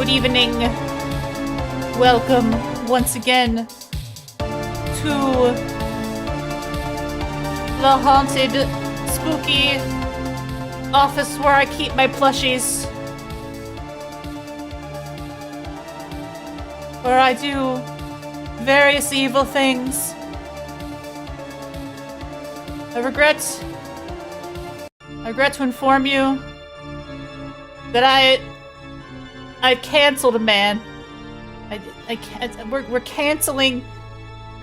Good evening. Welcome once again to the haunted, spooky office where I keep my plushies. Where I do various evil things. I regret to inform you that I canceled a man. I can't. We're canceling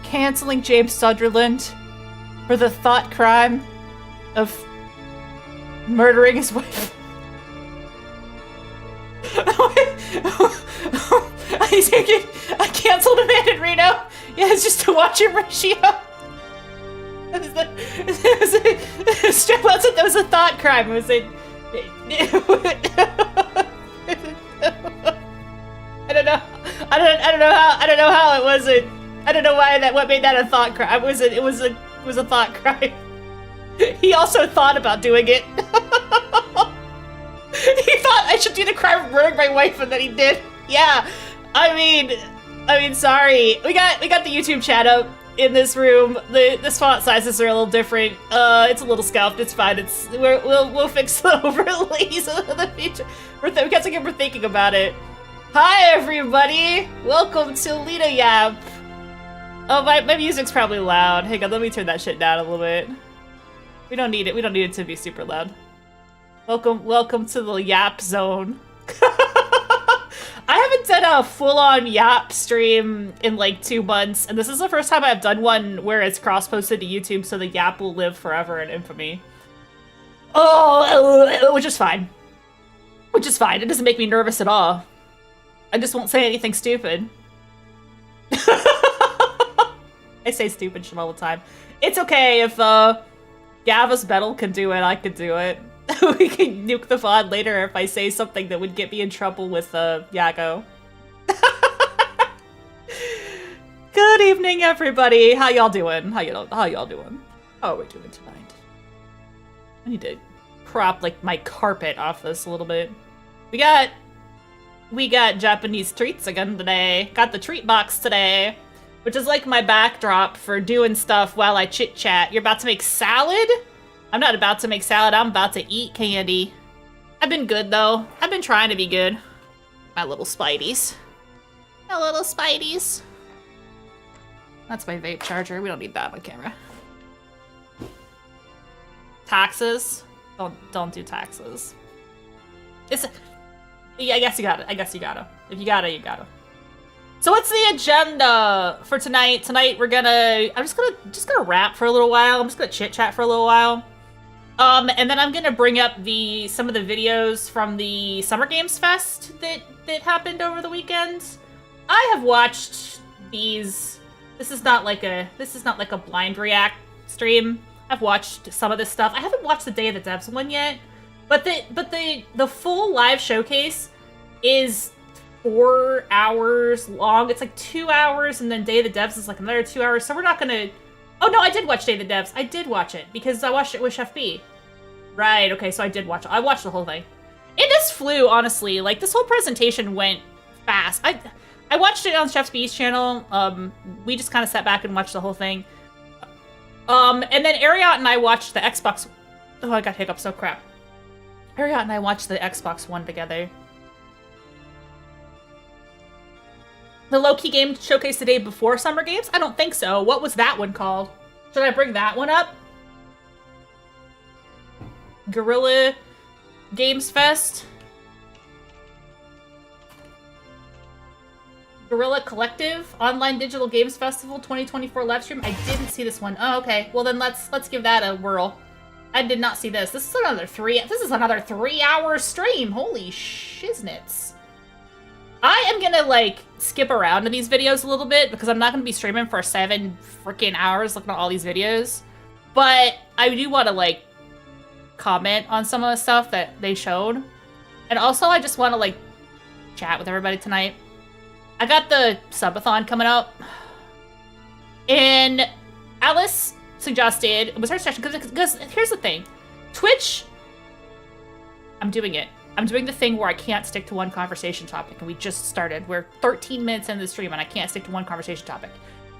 James Sunderland for the thought crime of murdering his wife. I canceled a man in Reno. Yeah, it's just to watch him ratio. That was a thought crime. It was a. I don't know how it wasn't. I don't know what made that a thought crime. It was a thought crime. He also thought about doing it. He thought I should do the crime of murdering my wife, and then he did. Yeah. I mean, sorry. We got the YouTube chat up in this room. The font sizes are a little different. It's a little scuffed. It's fine. We'll fix the overlays in the future. We're thinking about it. Hi everybody! Welcome to Lita Yap. Oh, my music's probably loud. Hang on, let me turn that shit down a little bit. We don't need it to be super loud. Welcome to the Yap zone. I haven't done a full-on Yap stream in like 2 months, and this is the first time I've done one where it's cross-posted to YouTube, so the Yap will live forever in infamy. Oh, which is fine. Which is fine. It doesn't make me nervous at all. I just won't say anything stupid. I say stupid shit all the time. It's okay if Gava's Battle can do it, I could do it. We can nuke the VOD later if I say something that would get me in trouble with Yago. Good evening, everybody. How y'all doing? How y'all doing? How are we doing tonight? I need to prop like my carpet off this a little bit. We got Japanese treats again today. Got the treat box today, which is like my backdrop for doing stuff while I chit-chat. You're about to make salad? I'm not about to make salad. I'm about to eat candy. I've been good, though. I've been trying to be good. My little spideys. My little spideys. That's my vape charger. We don't need that on camera. Taxes? Don't do taxes. Yeah, I guess you gotta. If you gotta, you gotta. So what's the agenda for tonight? Tonight I'm just gonna rap for a little while. I'm just gonna chit chat for a little while. And then I'm gonna bring up some of the videos from the Summer Games Fest that happened over the weekend. I have watched these. This is not like a blind react stream. I've watched some of this stuff. I haven't watched the Day of the Devs one yet. But the full live showcase is 4 hours long. It's like 2 hours, and then Day of the Devs is like another 2 hours. So we're not gonna. Oh no, I did watch Day of the Devs. I did watch it because I watched it with Chef B. Right. Okay. So I did watch it. I watched the whole thing. And this flew, honestly. Like this whole presentation went fast. I watched it on Chef B's channel. We just kind of sat back and watched the whole thing. And then Ariot and I watched the Xbox. Oh, I got hiccups. So crap. Ariot and I watched the Xbox One together. The low-key game showcase the day before Summer Games? I don't think so. What was that one called? Should I bring that one up? Guerrilla Games Fest? Guerrilla Collective Online Digital Games Festival 2024 live stream? I didn't see this one. Oh, okay. Well then let's give that a whirl. I did not see this. This is another 3-hour stream. Holy shiznits. I am gonna, like, skip around in these videos a little bit because I'm not gonna be streaming for 7 freaking hours looking at all these videos. But I do want to, like, comment on some of the stuff that they showed. And also, I just want to, like, chat with everybody tonight. I got the subathon coming up. And Alice suggested, it was her suggestion, because here's the thing. Twitch, I'm doing it. I'm doing the thing where I can't stick to one conversation topic, and we just started. We're 13 minutes into the stream, and I can't stick to one conversation topic.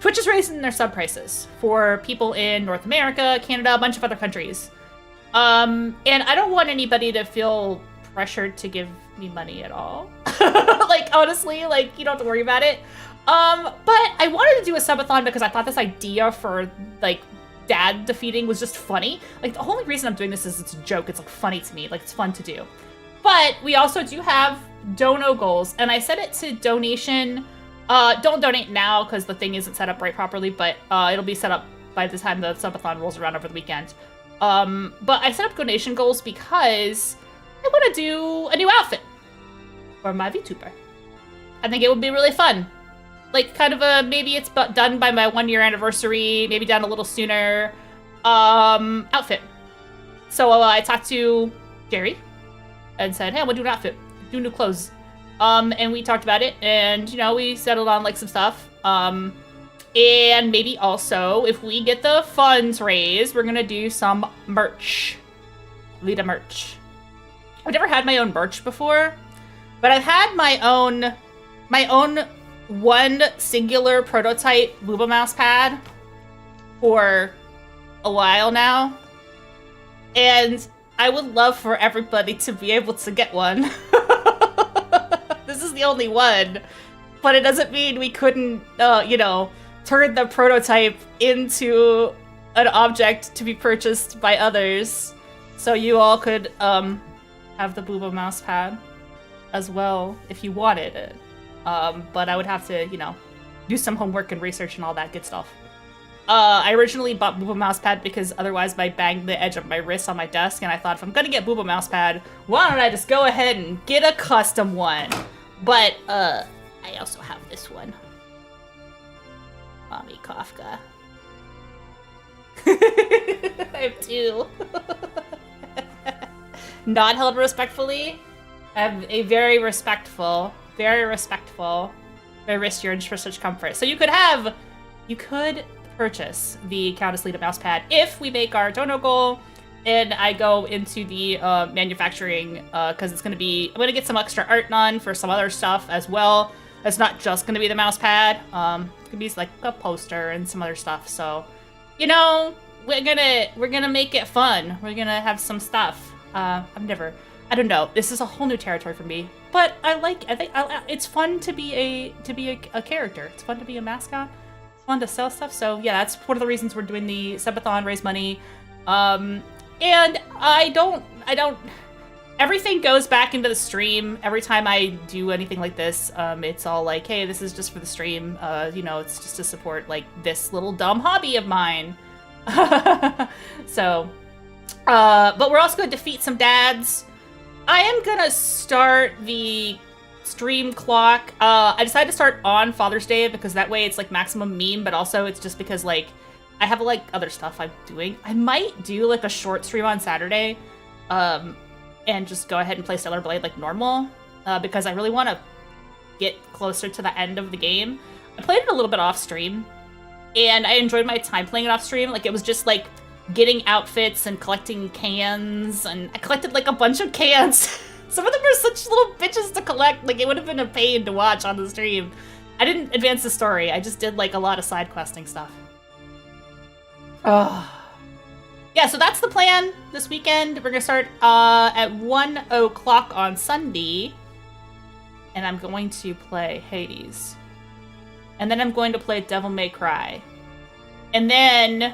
Twitch is raising their sub prices for people in North America, Canada, a bunch of other countries. And I don't want anybody to feel pressured to give me money at all. Like, honestly, like, you don't have to worry about it. But I wanted to do a subathon because I thought this idea for, like, dad defeating was just funny. Like, the only reason I'm doing this is it's a joke. It's, like, funny to me. Like, it's fun to do. But we also do have dono goals, and I set it to donation. Don't donate now because the thing isn't set up right properly, but it'll be set up by the time the subathon rolls around over the weekend. But I set up donation goals because I want to do a new outfit for my VTuber. I think it would be really fun. Like, kind of a, maybe it's done by my 1 year anniversary, maybe done a little sooner, outfit. So I talked to Jerry and said, hey, I want to do an outfit, do new clothes. And we talked about it, and, you know, we settled on, like, some stuff. And maybe also, if we get the funds raised, we're gonna do some merch. Lita merch. I've never had my own merch before, but I've had my own one singular prototype Booba mouse pad for a while now. And I would love for everybody to be able to get one. This is the only one, but it doesn't mean we couldn't, you know, turn the prototype into an object to be purchased by others. So you all could have the Booba mouse pad as well if you wanted it. But I would have to, you know, do some homework and research and all that good stuff. I originally bought Booba mousepad because otherwise I banged the edge of my wrist on my desk, and I thought if I'm gonna get Booba mousepad, why don't I just go ahead and get a custom one? But I also have this one. Mommy Kafka. I have two. Not held respectfully. I have a very respectful, very wrist urge for such comfort. So you could purchase the Countess Lita mousepad if we make our dono goal and I go into the manufacturing, because it's going to be, I'm going to get some extra art done for some other stuff as well. It's not just going to be the mousepad. It could be like a poster and some other stuff. So, you know, we're gonna make it fun. We're gonna have some stuff. I don't know. This is a whole new territory for me, but I think it's fun to be a character. It's fun to be a mascot. It's fun to sell stuff. So yeah, that's one of the reasons we're doing the subathon, raise money. And I don't. Everything goes back into the stream. Every time I do anything like this, it's all like, hey, this is just for the stream. You know, it's just to support like this little dumb hobby of mine. So, but we're also going to defeat some dads. I am gonna start the stream clock. I decided to start on Father's Day because that way it's like maximum meme, but also it's just because like I have like other stuff I'm doing. I might do like a short stream on Saturday, and just go ahead and play Stellar Blade like normal, because I really want to get closer to the end of the game. I played it a little bit off stream, and I enjoyed my time playing it off stream. Like, it was just like getting outfits and collecting cans, and I collected like a bunch of cans. Some of them are such little bitches to collect. Like, it would have been a pain to watch on the stream. I didn't advance the story. I just did like a lot of side questing stuff. Oh. Yeah, so that's the plan this weekend. We're gonna start at 1 o'clock on Sunday, and I'm going to play Hades. And then I'm going to play Devil May Cry. And then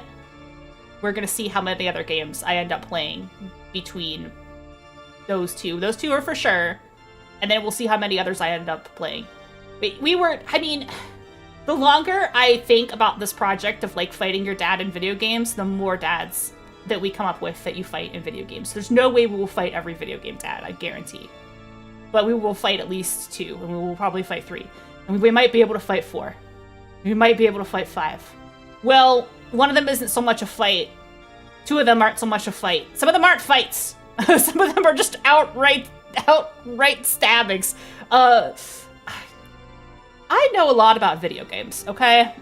we're gonna see how many other games I end up playing between those two. Those two are for sure. And then we'll see how many others I end up playing. The longer I think about this project of like fighting your dad in video games, the more dads that we come up with that you fight in video games. There's no way we will fight every video game dad, I guarantee. But we will fight at least 2, and we will probably fight 3. And we might be able to fight 4. We might be able to fight 5. Well, one of them isn't so much a fight. 2 of them aren't so much a fight. Some of them aren't fights. Some of them are just outright stabbings. I know a lot about video games, okay?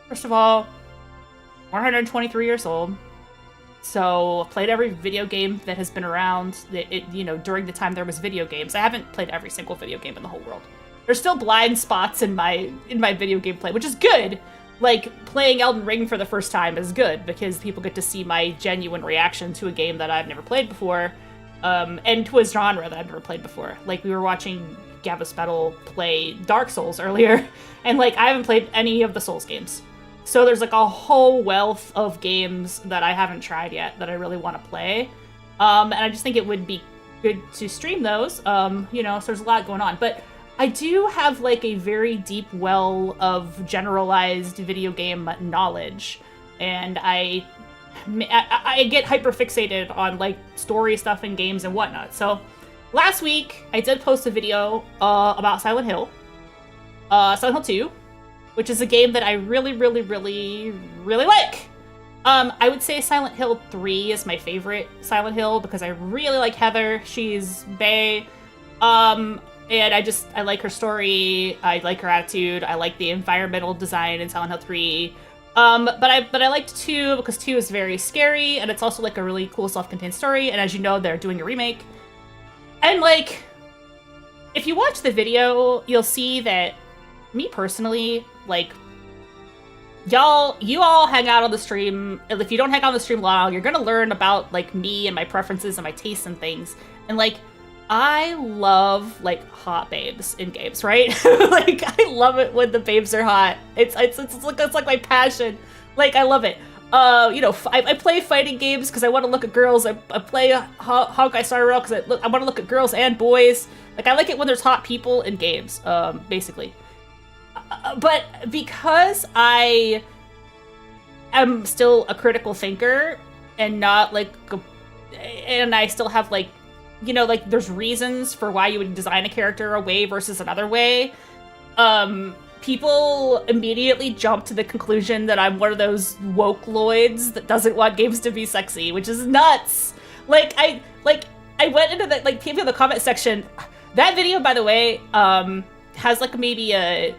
First of all, 123 years old. So I've played every video game that has been around, you know, during the time there was video games. I haven't played every single video game in the whole world. There's still blind spots in my video game play, which is good. Like, playing Elden Ring for the first time is good, because people get to see my genuine reaction to a game that I've never played before, and to a genre that I've never played before. Like, we were watching Gavispedal play Dark Souls earlier, and, like, I haven't played any of the Souls games. So there's, like, a whole wealth of games that I haven't tried yet that I really want to play. And I just think it would be good to stream those, you know, so there's a lot going on. But I do have, like, a very deep well of generalized video game knowledge, and I get hyper-fixated on, like, story stuff in games and whatnot. So last week, I did post a video about Silent Hill. Silent Hill 2, which is a game that I really, really, really, really like. I would say Silent Hill 3 is my favorite Silent Hill, because I really like Heather. She's bae. And I like her story, I like her attitude, I like the environmental design in Silent Hill 3. But I liked 2 because 2 is very scary, and it's also, like, a really cool self-contained story, and as you know, they're doing a remake. And, like, if you watch the video, you'll see that, me personally, like, you all hang out on the stream, and if you don't hang out on the stream long, you're gonna learn about, like, me and my preferences and my tastes and things, and, like, I love, like, hot babes in games, right? Like, I love it when the babes are hot. It's like my passion. Like, I love it. You know, I play fighting games because I want to look at girls. I play Honkai Star Rail because I want to look at girls and boys. Like, I like it when there's hot people in games, basically. But because I am still a critical thinker and not, like, and I still have, like, you know, like, there's reasons for why you would design a character a way versus another way. People immediately jump to the conclusion that I'm one of those woke-loids that doesn't want games to be sexy, which is nuts. Like, I went into the, like, people in the comment section. That video, by the way, has, like, maybe a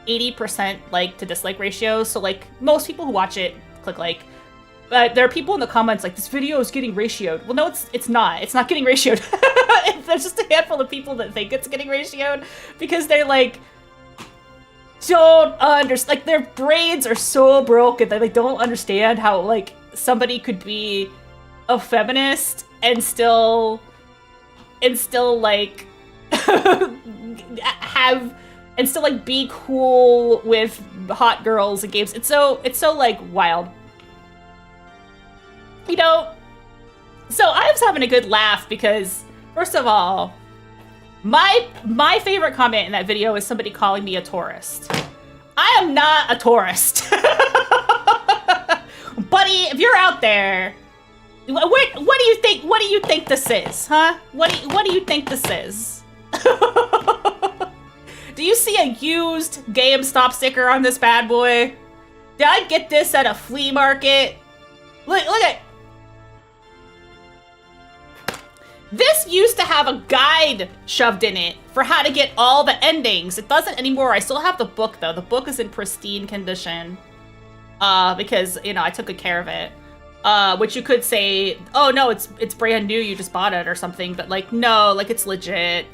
80% like to dislike ratio. So, like, most people who watch it click like. But there are people in the comments like, this video is getting ratioed. Well, no, it's not. It's not getting ratioed. There's just a handful of people that think it's getting ratioed because they're like, don't understand. Like, their brains are so broken that they don't understand how, like, somebody could be a feminist and still like like be cool with hot girls in games. It's so like wild. You know, so I was having a good laugh because, first of all, my favorite comment in that video is somebody calling me a tourist. I am not a tourist. Buddy, if you're out there, what do you think? What do you think this is, huh? What do you think this is? Do you see a used GameStop sticker on this bad boy? Did I get this at a flea market? Look at. This used to have a guide shoved in it for how to get all the endings. It doesn't anymore. I still have the book, though. The book is in pristine condition. Because, you know, I took good care of it. Which you could say, oh, no, it's brand new. You just bought it or something. But, like, no, like, it's legit.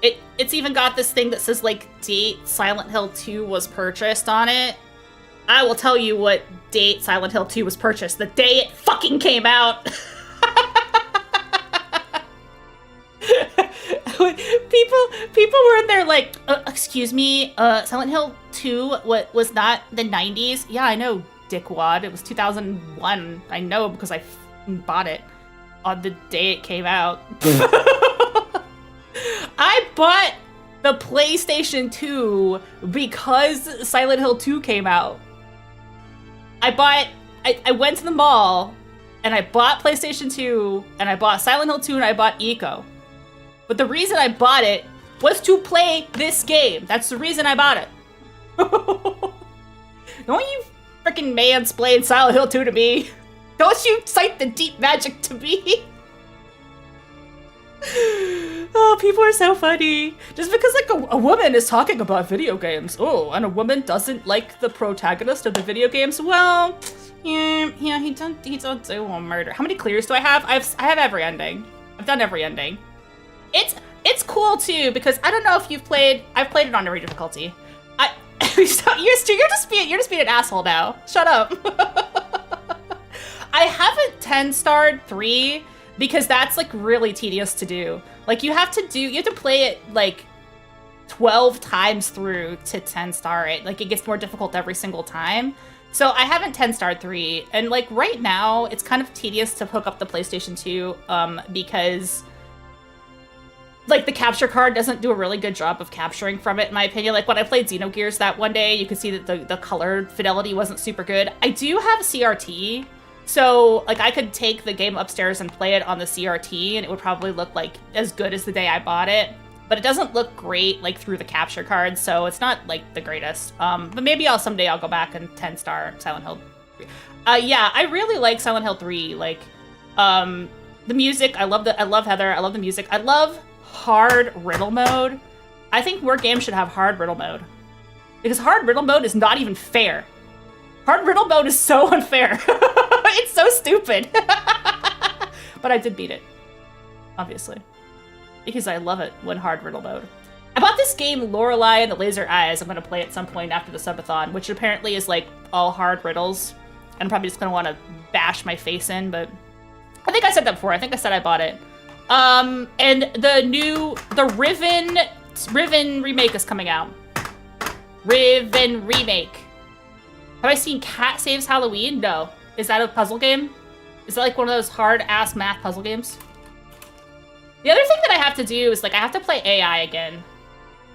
It's even got this thing that says, like, date Silent Hill 2 was purchased on it. I will tell you what date Silent Hill 2 was purchased. The day it fucking came out. People were in there like, excuse me, Silent Hill 2 was not the 90s? Yeah, I know, dickwad. It was 2001. I know because I bought it on the day it came out. I bought the PlayStation 2 because Silent Hill 2 came out. I went to the mall and I bought PlayStation 2 and I bought Silent Hill 2 and I bought Eco. But the reason I bought it was to play this game. That's the reason I bought it. Don't you freaking mansplain Silent Hill 2 to me. Don't you cite the deep magic to me. Oh, people are so funny. Just because, like, a woman is talking about video games. Oh, and a woman doesn't like the protagonist of the video games. Well, Yeah, he don't do a murder. How many clears do I have? I have every ending. I've done every ending. It's cool too because I don't know if you've played. I've played it on every difficulty. You're just being an asshole now. Shut up. I haven't 10-starred 3 because that's like really tedious to do. Like you have to play it like 12 times through to 10-star it. Like it gets more difficult every single time. So I haven't 10-starred 3, and like right now it's kind of tedious to hook up the PlayStation 2 because like the capture card doesn't do a really good job of capturing from it, in my opinion. Like when I played Xenogears that one day, you could see that the color fidelity wasn't super good. I do have CRT, so like I could take the game upstairs and play it on the CRT, and it would probably look like as good as the day I bought it. But it doesn't look great like through the capture card, so it's not like the greatest. But maybe someday I'll go back and 10-star Silent Hill 3. Yeah, I really like Silent Hill 3. Like, the music, I love Heather. I love the music. I love hard riddle mode. I think more games should have hard riddle mode because hard riddle mode is not even fair. Hard riddle mode is so unfair. It's so stupid. But I did beat it, obviously. Because I love it when hard riddle mode. I bought this game, Lorelei and the Laser Eyes. I'm going to play at some point after the subathon, which apparently is like all hard riddles. And I'm probably just going to want to bash my face in, but I think I said that before. I think I said I bought it. And the Riven remake is coming out. Riven remake. Have I seen Cat Saves Halloween? No. Is that a puzzle game? Is that like one of those hard-ass math puzzle games? The other thing that I have to do is, like, I have to play AI again.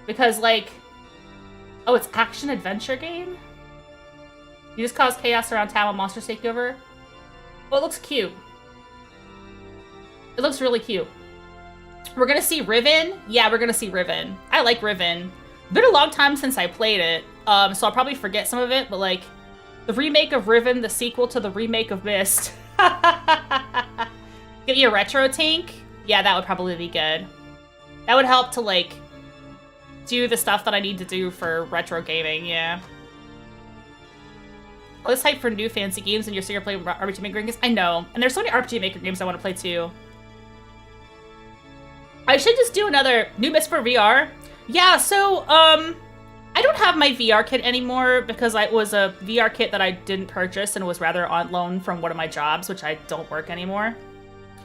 Because, like... Oh, it's action-adventure game? You just cause chaos around town when monsters take over? Well, it looks cute. It looks really cute. We're gonna see Riven? Yeah, we're gonna see Riven. I like Riven. It's been a long time since I played it, so I'll probably forget some of it, but, like... The remake of Riven, the sequel to the remake of Myst. Give me a retro tank? Yeah, that would probably be good. That would help to, like, do the stuff that I need to do for retro gaming, yeah. Oh, this hype for new fancy games and you're still playing RPG Maker games? I know. And there's so many RPG Maker games I want to play, too. I should just do another new Myst for VR. Yeah, so, I don't have my VR kit anymore because it was a VR kit that I didn't purchase and was rather on loan from one of my jobs, which I don't work anymore.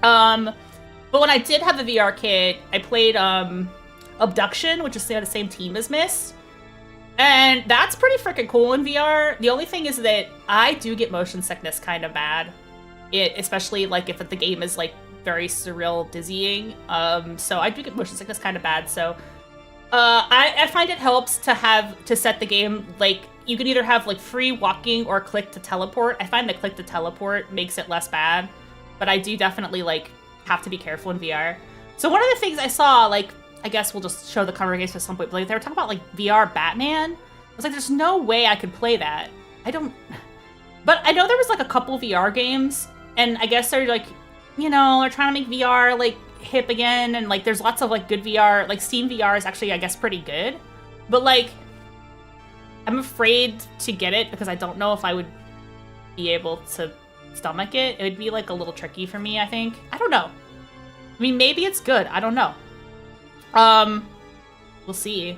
But when I did have the VR kit, I played Abduction, which is the same team as Myst. And that's pretty freaking cool in VR. The only thing is that I do get motion sickness kind of bad. Especially like if the game is like very surreal, dizzying. So I do get motion sickness kind of bad. So I find it helps to set the game, like, you can either have like free walking or click to teleport. I find that click to teleport makes it less bad. But I do definitely like have to be careful in VR. So one of the things I saw, like, I guess we'll just show the cover games at some point, but like, they were talking about like VR Batman. I was like, there's no way I could play that. But I know there was like a couple VR games, and I guess they're like, you know, they're trying to make VR like hip again, and like there's lots of like good VR, like Steam VR is actually, I guess, pretty good. But like, I'm afraid to get it because I don't know if I would be able to stomach it. It would be like a little tricky for me, I think. I don't know. I mean, maybe it's good. I don't know. We'll see.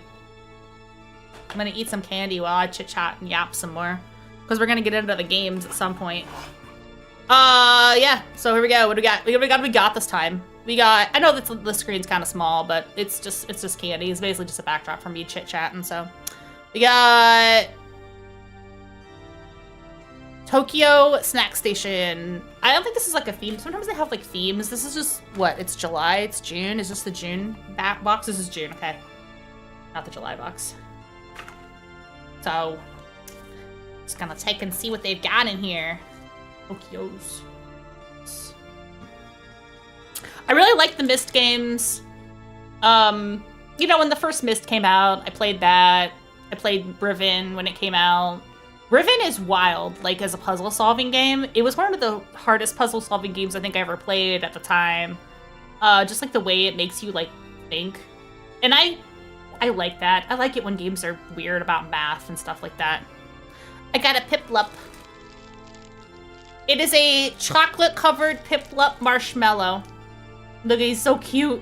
I'm gonna eat some candy while I chit-chat and yap some more. Because we're gonna get into the games at some point. Yeah. So here we go. What do we got? We got this time. We got, I know that the screen's kind of small, but it's just candy. It's basically just a backdrop for me chit-chatting, so. We got Tokyo Snack Station. I don't think this is like a theme. Sometimes they have like themes. This is just, what? It's July, it's June. Is this the June box? This is June, okay. Not the July box. So, just gonna take and see what they've got in here. Tokyo's. I really like the Myst games. You know, when the first Myst came out, I played that. I played Riven when it came out. Riven is wild, like, as a puzzle-solving game. It was one of the hardest puzzle-solving games I think I ever played at the time. Just, like, the way it makes you, like, think. And I like that. I like it when games are weird about math and stuff like that. I got a Piplup. It is a chocolate-covered Piplup marshmallow. Look, he's so cute.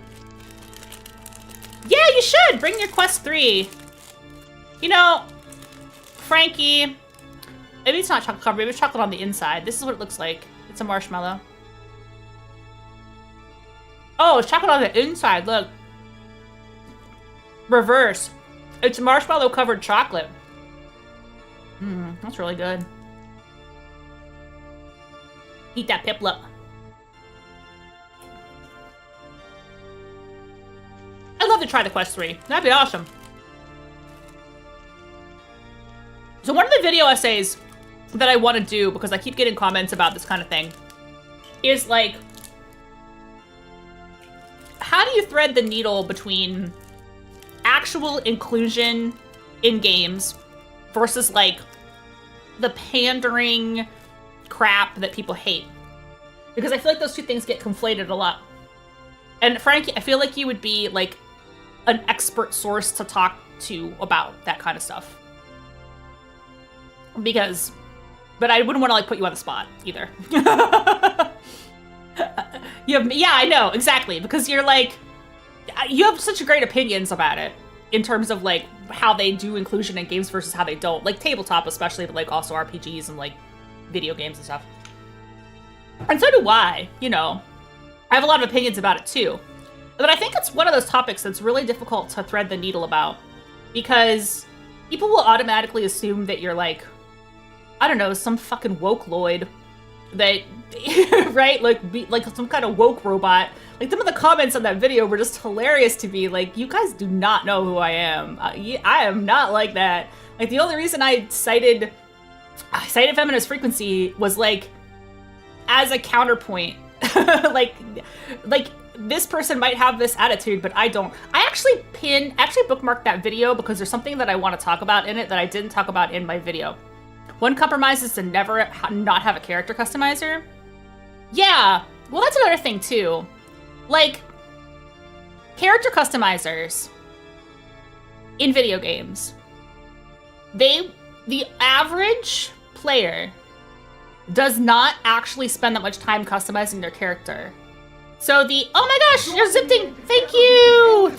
Yeah, you should! Bring your Quest 3. You know, Frankie... Maybe it's not chocolate covered, maybe it's chocolate on the inside. This is what it looks like. It's a marshmallow. Oh, it's chocolate on the inside, look. Reverse. It's marshmallow covered chocolate. That's really good. Eat that Piplup. I'd love to try the Quest 3. That'd be awesome. So one of the video essays that I want to do, because I keep getting comments about this kind of thing, is like, how do you thread the needle between actual inclusion in games versus like the pandering crap that people hate? Because I feel like those two things get conflated a lot. And Frankie, I feel like you would be like an expert source to talk to about that kind of stuff. But I wouldn't want to like put you on the spot either. Yeah, I know, exactly. Because you're like, you have such great opinions about it in terms of like how they do inclusion in games versus how they don't. Like tabletop especially, but like also RPGs and like video games and stuff. And so do I, you know. I have a lot of opinions about it too. But I think it's one of those topics that's really difficult to thread the needle about. Because people will automatically assume that you're like, I don't know, some fucking woke Lloyd that, right? Like some kind of woke robot. Like some of the comments on that video were just hilarious to me. Like, you guys do not know who I am. I am not like that. Like the only reason I cited feminist frequency was like as a counterpoint. like this person might have this attitude, but I don't. I actually bookmarked that video because there's something that I want to talk about in it that I didn't talk about in my video. One compromise is to never not have a character customizer. Yeah, well, that's another thing too. Like, character customizers in video games, the average player does not actually spend that much time customizing their character. So oh my gosh, you're zipping. Thank you.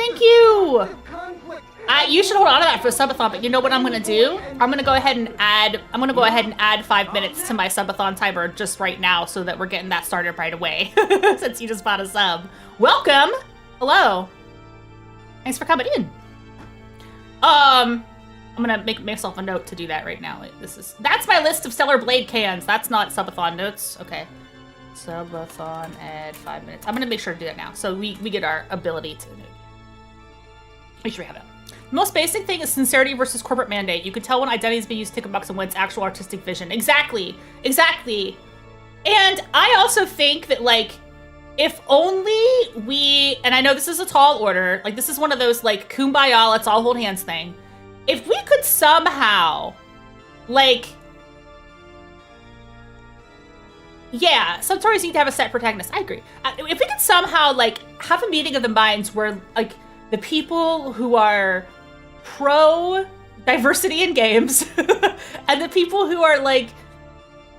You should hold on to that for a subathon, but you know what I'm gonna do? I'm gonna go ahead and add 5 minutes to my subathon timer just right now so that we're getting that started right away. Since you just bought a sub. Welcome! Hello. Thanks for coming in. I'm gonna make myself a note to do that right now. That's my list of Stellar Blade cans. That's not subathon notes. Okay. Subathon, add 5 minutes. I'm gonna make sure to do that now so we get our ability to make sure we have it. The most basic thing is sincerity versus corporate mandate. You can tell when identity is being used to tick a box and when it's actual artistic vision. Exactly. And I also think that, like, if only we, and I know this is a tall order, like this is one of those like kumbaya, let's all hold hands thing. If we could somehow, like, yeah, some stories need to have a set protagonist. I agree. If we could somehow like have a meeting of the minds where like the people who are pro diversity in games and the people who are like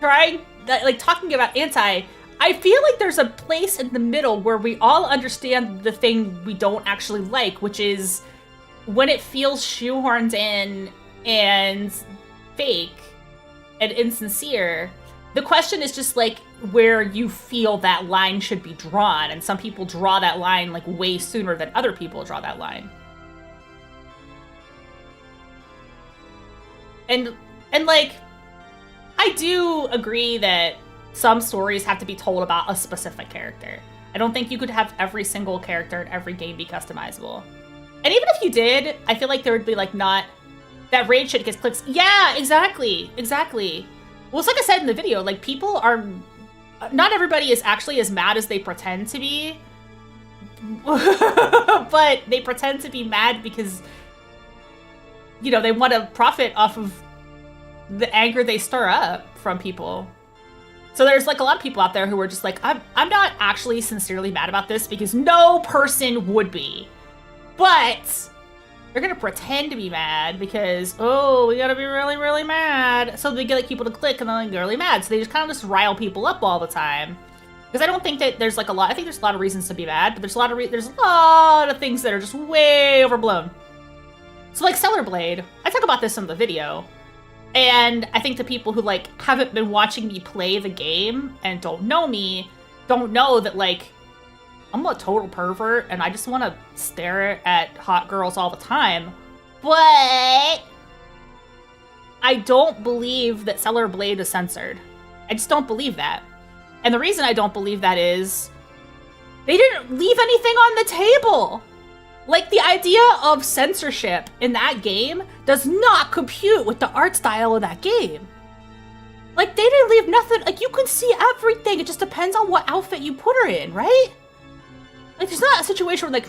talking about anti, I feel like there's a place in the middle where we all understand the thing we don't actually like, which is when it feels shoehorned in and fake and insincere. The question is just like where you feel that line should be drawn, and some people draw that line like way sooner than other people draw that line. And like, I do agree that some stories have to be told about a specific character. I don't think you could have every single character in every game be customizable. And even if you did, I feel like there would be like not that raid shit gets clicks. Yeah, exactly. Well, it's like I said in the video, like people are, not everybody is actually as mad as they pretend to be, but they pretend to be mad because, you know, they want to profit off of the anger they stir up from people. So there's like a lot of people out there who are just like, I'm not actually sincerely mad about this because no person would be. But They're gonna pretend to be mad because, oh, we gotta be really, really mad. So they get like people to click and then get really mad. So they just kind of just rile people up all the time. Because I don't think that there's like a lot, I think there's a lot of reasons to be mad, but there's a lot of things that are just way overblown. So like Stellar Blade, I talk about this in the video. And I think the people who like haven't been watching me play the game and don't know me, don't know that like, I'm a total pervert and I just want to stare at hot girls all the time. But I don't believe that Stellar Blade is censored. I just don't believe that. And the reason I don't believe that is they didn't leave anything on the table. Like, the idea of censorship in that game does not compute with the art style of that game. Like, they didn't leave nothing. Like, you can see everything. It just depends on what outfit you put her in, right? Like, there's not a situation where, like,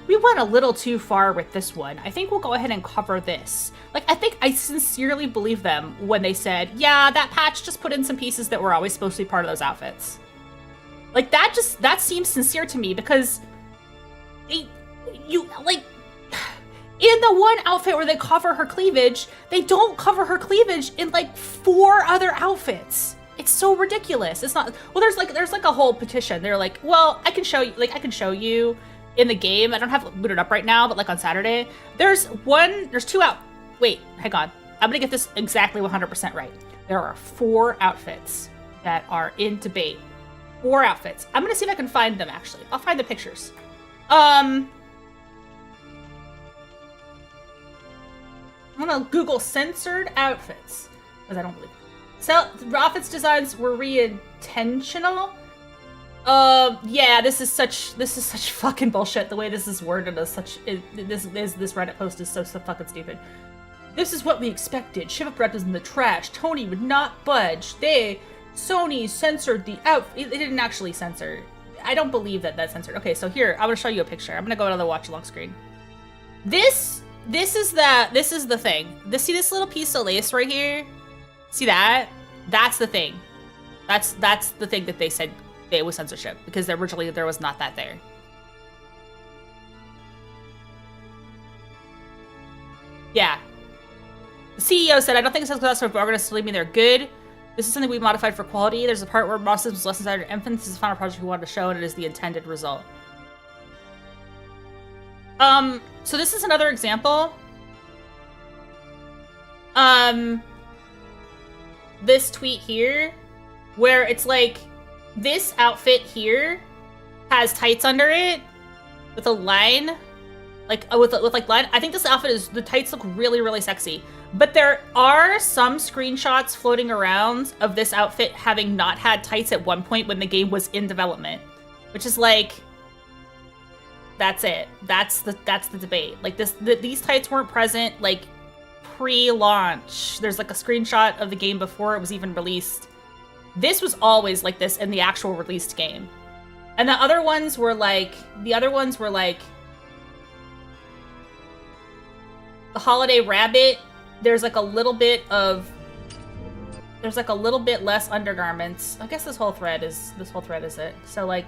we went a little too far with this one. I think we'll go ahead and cover this. Like, I sincerely believe them when they said, yeah, that patch just put in some pieces that were always supposed to be part of those outfits. Like, that seems sincere to me because in the one outfit where they cover her cleavage, they don't cover her cleavage in, like, 4 other outfits. It's so ridiculous. It's not, well, there's like a whole petition. They're like, well, I can show you in the game. I don't have it booted up right now, but like on Saturday, there's 2 out. Wait, hang on. I'm gonna get this exactly 100% right. There are 4 outfits that are in debate. 4 outfits. I'm gonna see if I can find them actually. I'll find the pictures. I'm gonna Google censored outfits because I don't believe it. So, outfits designs were re-intentional. Yeah, this is such fucking bullshit. The way this is worded is this Reddit post is so fucking stupid. This is what we expected. Shiva Breath is in the trash. Tony would not budge. Sony censored the outfit. They didn't actually censor. I don't believe that that's censored. Okay, so here, I'm gonna show you a picture. I'm gonna go to the watch along screen. This is the thing. See this little piece of lace right here? See that? That's the thing. That's the thing that they said it was censorship because originally there was not that there. Yeah. The CEO said, I don't think it's because we're going to leave me there good. This is something we modified for quality. There's a part where bosses was lessons out of infants. This is the final project we wanted to show, and it is the intended result. So this is another example. This tweet here, where it's like, this outfit here has tights under it with a line, like with like line. I think this outfit is, the tights look really, really sexy. But there are some screenshots floating around of this outfit having not had tights at one point when the game was in development, which is like, that's it. That's the debate. Like these tights weren't present like pre-launch. There's like a screenshot of the game before it was even released. This was always like this in the actual released game. And the other ones were like the Holiday Rabbit. There's like a little bit less undergarments. I guess this whole thread is it. So like,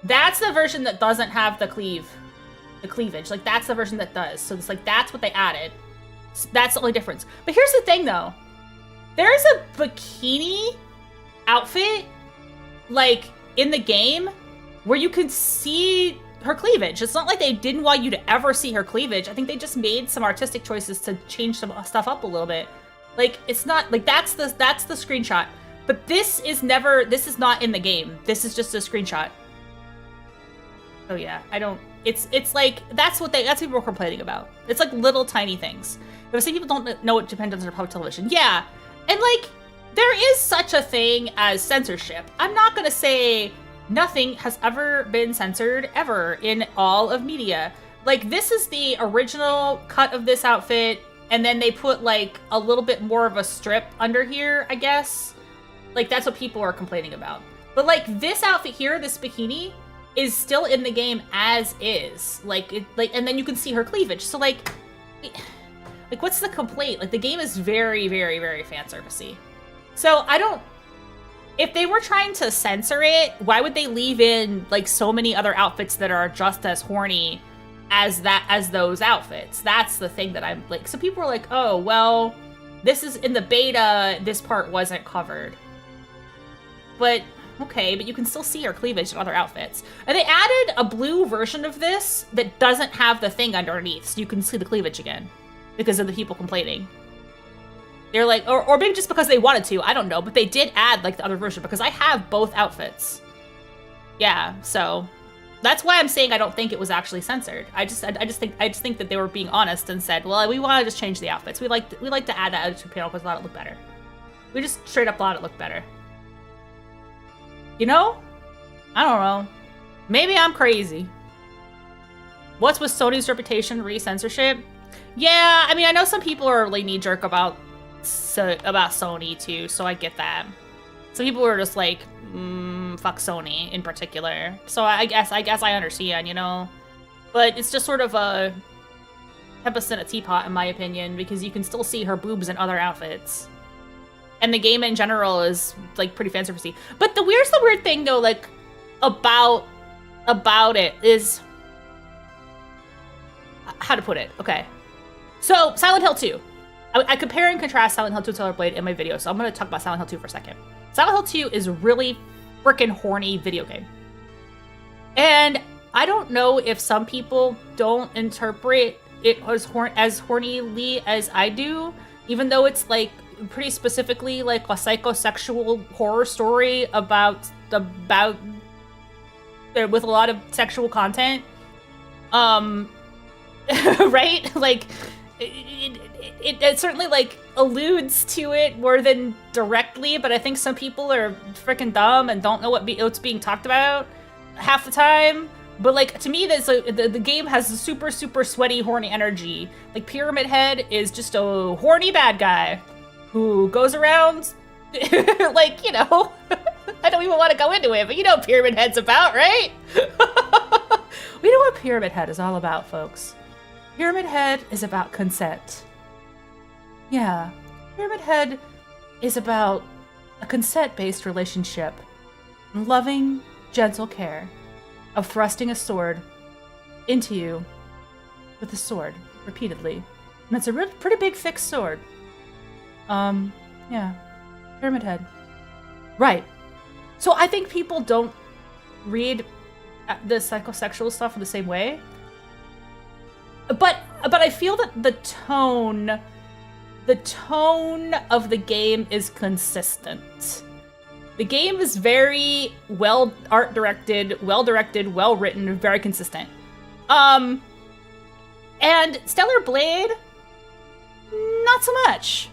that's the version that doesn't have the cleavage. Like, that's the version that does. So it's like, that's what they added. So that's the only difference. But here's the thing, though. There is a bikini outfit, like, in the game where you can see her cleavage. It's not like they didn't want you to ever see her cleavage. I think they just made some artistic choices to change some stuff up a little bit. Like, it's not, like, that's the screenshot. But this is not in the game. This is just a screenshot. Oh yeah, it's like, that's what people were complaining about. It's like little tiny things. But some people don't know what Japan does on public television. Yeah, and like, there is such a thing as censorship. I'm not gonna say nothing has ever been censored ever in all of media. Like, this is the original cut of this outfit, and then they put like a little bit more of a strip under here, I guess. Like, that's what people are complaining about. But like, this outfit here, this bikini, is still in the game as is. And then you can see her cleavage. So like what's the complaint? Like, the game is very, very, very fan servicey. So if they were trying to censor it, why would they leave in like so many other outfits that are just as horny as those outfits. That's the thing that I'm like. So people are like, oh well, this is in the beta. This part wasn't covered, but okay, but you can still see her cleavage in other outfits. And they added a blue version of this that doesn't have the thing underneath, so you can see the cleavage again because of the people complaining. They're like, or maybe just because they wanted to, I don't know, but they did add like the other version because I have both outfits. Yeah, so that's why I'm saying I don't think it was actually censored. I just think that they were being honest and said, well, we want to just change the outfits. We like to add that editor panel because we thought it looked better. We just straight up thought it looked better. You know? I don't know. Maybe I'm crazy. What's with Sony's reputation re-censorship? Yeah, I mean, I know some people are really knee-jerk about Sony too, so I get that. Some people are just like, fuck Sony in particular. So I guess I understand, you know? But it's just sort of a tempest in a teapot, in my opinion, because you can still see her boobs in other outfits. And the game in general is like pretty fan servicey. But the weird thing though, like about it is how to put it. Okay, so Silent Hill 2. I compare and contrast Silent Hill 2 and Stellar Blade in my video, so I'm going to talk about Silent Hill 2 for a second. Silent Hill 2 is a really freaking horny video game, and I don't know if some people don't interpret it as hornyly as I do, even though it's like pretty specifically like a psychosexual horror story about with a lot of sexual content, right? Like it certainly like alludes to it more than directly, but I think some people are freaking dumb and don't know what's being talked about half the time. But like to me, the game has a super sweaty, horny energy. Like Pyramid Head is just a horny bad guy who goes around, like, you know, I don't even want to go into it, but you know what Pyramid Head's about, right? We know what Pyramid Head is all about, folks. Pyramid Head is about consent. Yeah, Pyramid Head is about a consent-based relationship, loving, gentle care of thrusting a sword into you with a sword repeatedly. And it's a pretty big, thick sword. Yeah. Pyramid Head. Right. So I think people don't read the psychosexual stuff in the same way. But I feel that the tone of the game is consistent. The game is very well art-directed, well written, very consistent. And Stellar Blade, not so much.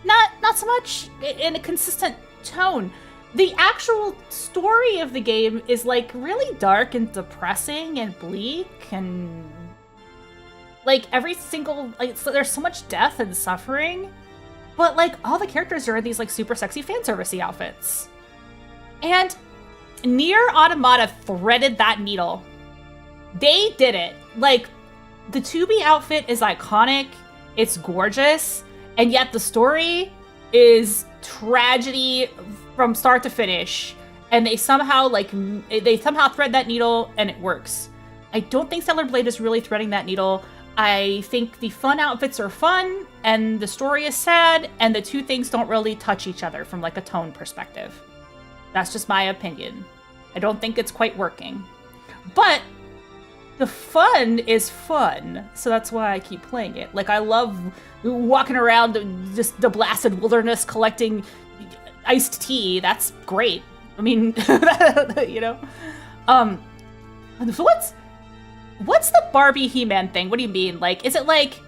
Not so much in a consistent tone. The actual story of the game is like really dark and depressing and bleak and like every single there's so much death and suffering, but like all the characters are in these like super sexy fan servicey outfits. And Nier Automata threaded that needle. They did it. Like the 2B outfit is iconic, it's gorgeous. And yet the story is tragedy from start to finish. And they somehow thread that needle and it works. I don't think Stellar Blade is really threading that needle. I think the fun outfits are fun and the story is sad and the two things don't really touch each other from like a tone perspective. That's just my opinion. I don't think it's quite working. But the fun is fun, so that's why I keep playing it. Like, I love walking around just the blasted wilderness collecting iced tea. That's great. I mean, you know? So what's the Barbie He-Man thing? What do you mean? Like, is it like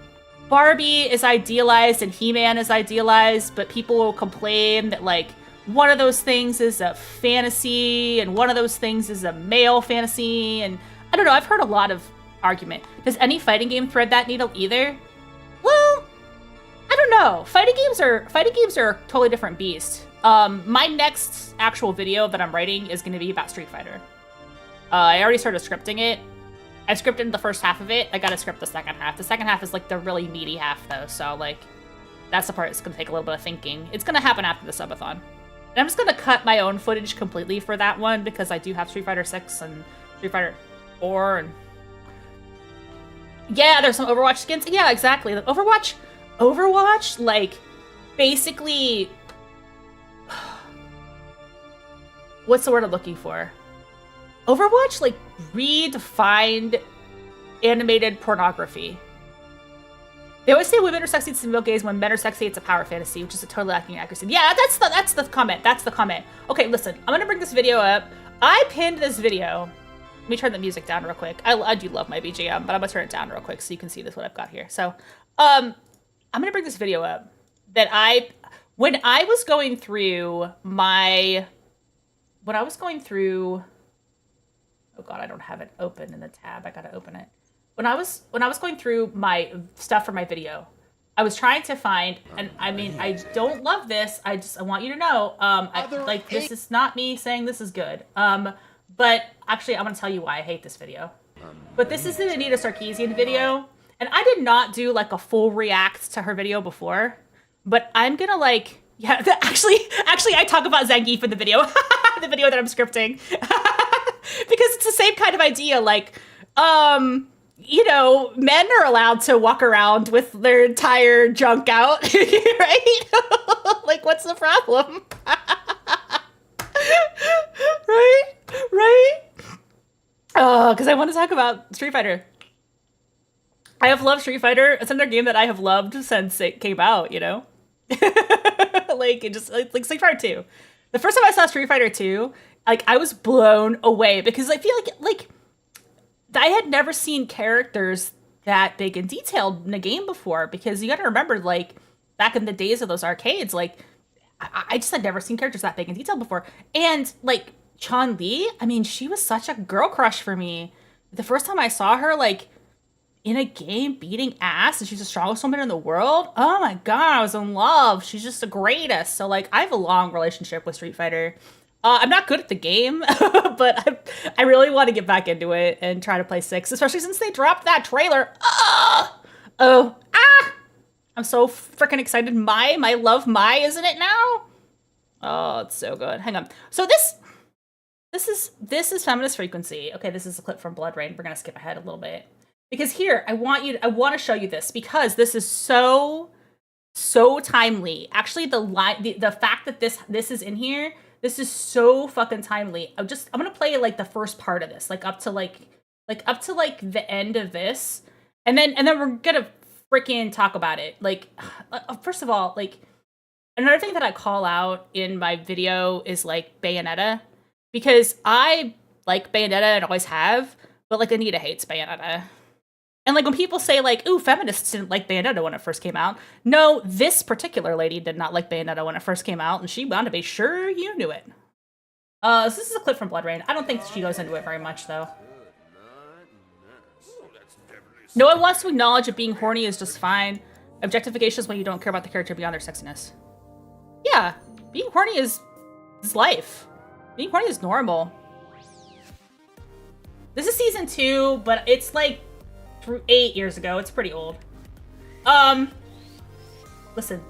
Barbie is idealized and He-Man is idealized, but people will complain that, like, one of those things is a fantasy and one of those things is a male fantasy, and I don't know, I've heard a lot of argument. Does any fighting game thread that needle either? Well, I don't know. Fighting games are a totally different beast. My next actual video that I'm writing is going to be about Street Fighter. I already started scripting it. I scripted the first half of it. I gotta script the second half. The second half is like the really meaty half though, so like that's the part that's gonna take a little bit of thinking. It's gonna happen after the subathon. And I'm just gonna cut my own footage completely for that one because I do have Street Fighter 6 and Street Fighter 4 and Yeah, there's some Overwatch skins. Yeah, exactly. Like, Overwatch, like, basically... What's the word I'm looking for? Overwatch, like, redefined animated pornography. They always say women are sexy, it's male gaze. When men are sexy, it's a power fantasy, which is a totally lacking accuracy. Yeah, that's the comment. That's the comment. Okay, listen, I'm gonna bring this video up. I pinned this video. Let me turn the music down real quick. I do love my BGM, but I'm gonna turn it down real quick so you can see this what I've got here. So, I'm gonna bring this video up that when I was going through oh god, I don't have it open in the tab. I gotta open it. When I was going through my stuff for my video, I was trying to find, and I mean, I don't love this. I want you to know, this is not me saying this is good. But actually, I'm gonna tell you why I hate this video. But this is an Anita Sarkeesian video, and I did not do like a full react to her video before. But I'm gonna actually, I talk about Zangief in the video, the video that I'm scripting, because it's the same kind of idea, like, you know, men are allowed to walk around with their entire junk out, right? Like, what's the problem? Right? Oh, because I want to talk about Street Fighter. I have loved Street Fighter. It's another game that I have loved since it came out, you know? Like, it just, like Street Fighter 2. The first time I saw Street Fighter 2, like, I was blown away because I feel like I had never seen characters that big and detailed in a game before, because you gotta remember, like, back in the days of those arcades, like, I just had never seen characters that big and detailed before. And, like, Chun-Li, I mean, she was such a girl crush for me. The first time I saw her, like, in a game beating ass, and she's the strongest woman in the world, oh my god, I was in love. She's just the greatest. So, like, I have a long relationship with Street Fighter. I'm not good at the game, but I really want to get back into it and try to play 6, especially since they dropped that trailer. I'm so freaking excited. My love, isn't it now? Oh, it's so good. Hang on. So this is Feminist Frequency. Okay, this is a clip from Blood Rain. We're gonna skip ahead a little bit because here I want to show you this because this is so timely. Actually, the fact that this is in here. This is so fucking timely. I'm gonna play like the first part of this, like up to the end of this, and then we're gonna freaking talk about it. Like, first of all, like, another thing that I call out in my video is like Bayonetta, because I like Bayonetta and always have, but like Anita hates Bayonetta. And like when people say like, ooh, feminists didn't like Bayonetta when it first came out. No, this particular lady did not like Bayonetta when it first came out, and she wanted to be sure you knew it. So this is a clip from Blood Rain. I don't think she goes into it very much though. No one wants to acknowledge that being horny is just fine. Objectification is when you don't care about the character beyond their sexiness. Yeah, being horny is life. Being horny is normal. This is season 2, but it's like 8 years ago. It's pretty old. Listen.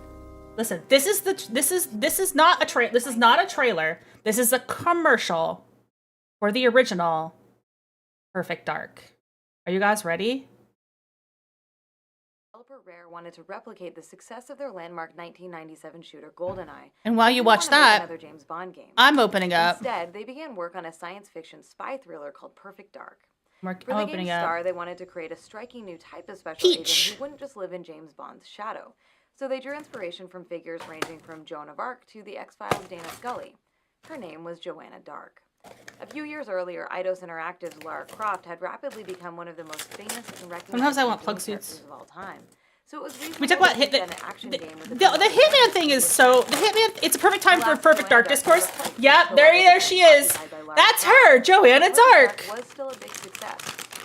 This is not a trailer. This is a commercial for the original Perfect Dark. Are you guys ready? Developer Rare wanted to replicate the success of their landmark 1997 shooter GoldenEye. And while you watch that, another James Bond game. I'm opening up. Instead, they began work on a science fiction spy thriller called Perfect Dark. For the game's star, they wanted to create a striking new type of special agent who wouldn't just live in James Bond's shadow. So they drew inspiration from figures ranging from Joan of Arc to the X-Files' Dana Scully. Her name was Joanna Dark. A few years earlier, Eidos Interactive's Lara Croft had rapidly become one of the most famous and recognized Sometimes I want plug suits of all time. So it was we talk about the Hitman thing is so the Hitman. It's a perfect time for Perfect Dark discourse. Yep, there she is. That's her, Joanna Dark. Was still a big success.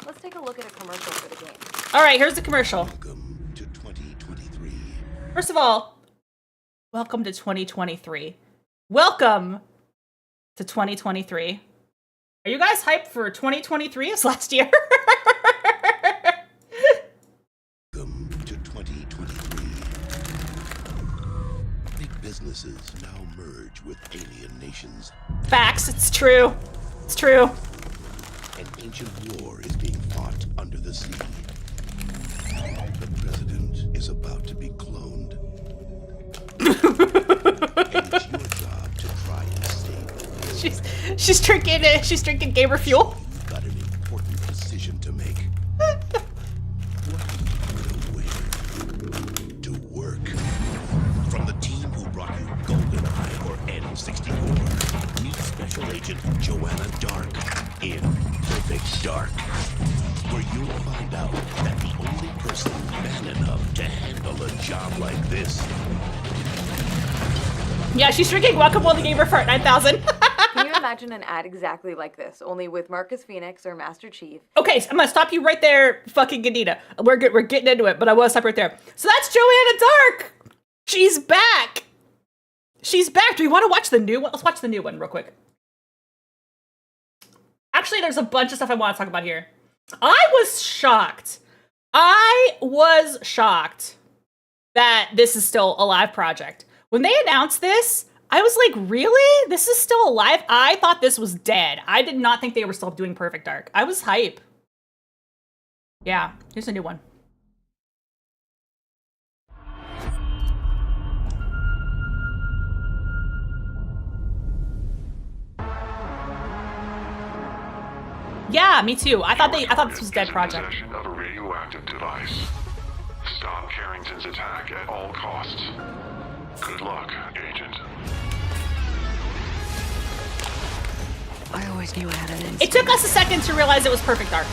Let's take a look at a commercial for the game. All right, here's the commercial. Welcome to 2023. First of all, welcome to 2023. Welcome to 2023. Are you guys hyped for 2023 as last year? Welcome to 2023. Big businesses now merge with alien nations. Facts, it's true. It's true. An ancient war is being fought under the sea. The president is about to be cloned. And it's your job to try and save him. She's drinking gamer fuel. You've got an important decision to make. What do you wear to work? From the team who brought you GoldenEye or N64, meet Special Agent Joanna Dark in Perfect Dark, where you'll find out that the only person man enough to handle a job like this. Yeah, she's drinking Guacamole the Gamer Fart 9000. Can you imagine an ad exactly like this, only with Marcus Phoenix or Master Chief? Okay, so I'm gonna stop you right there, fucking Ganita. We're good. We're getting into it, but I want to stop right there. So that's Joanna Dark. She's back. She's back. Do we want to watch the new one? Let's watch the new one real quick. Actually, there's a bunch of stuff I want to talk about here. I was shocked that this is still a live project. When they announced this, I was like, really? This is still alive? I thought this was dead. I did not think they were still doing Perfect Dark. I was hype. Yeah, here's a new one. Yeah, me too. I thought this was a dead project. Possession of a radioactive device. Stop Carrington's attack at all costs. Good luck, Agent. I always knew I had an instinct. It took us a second to realize it was Perfect Dark.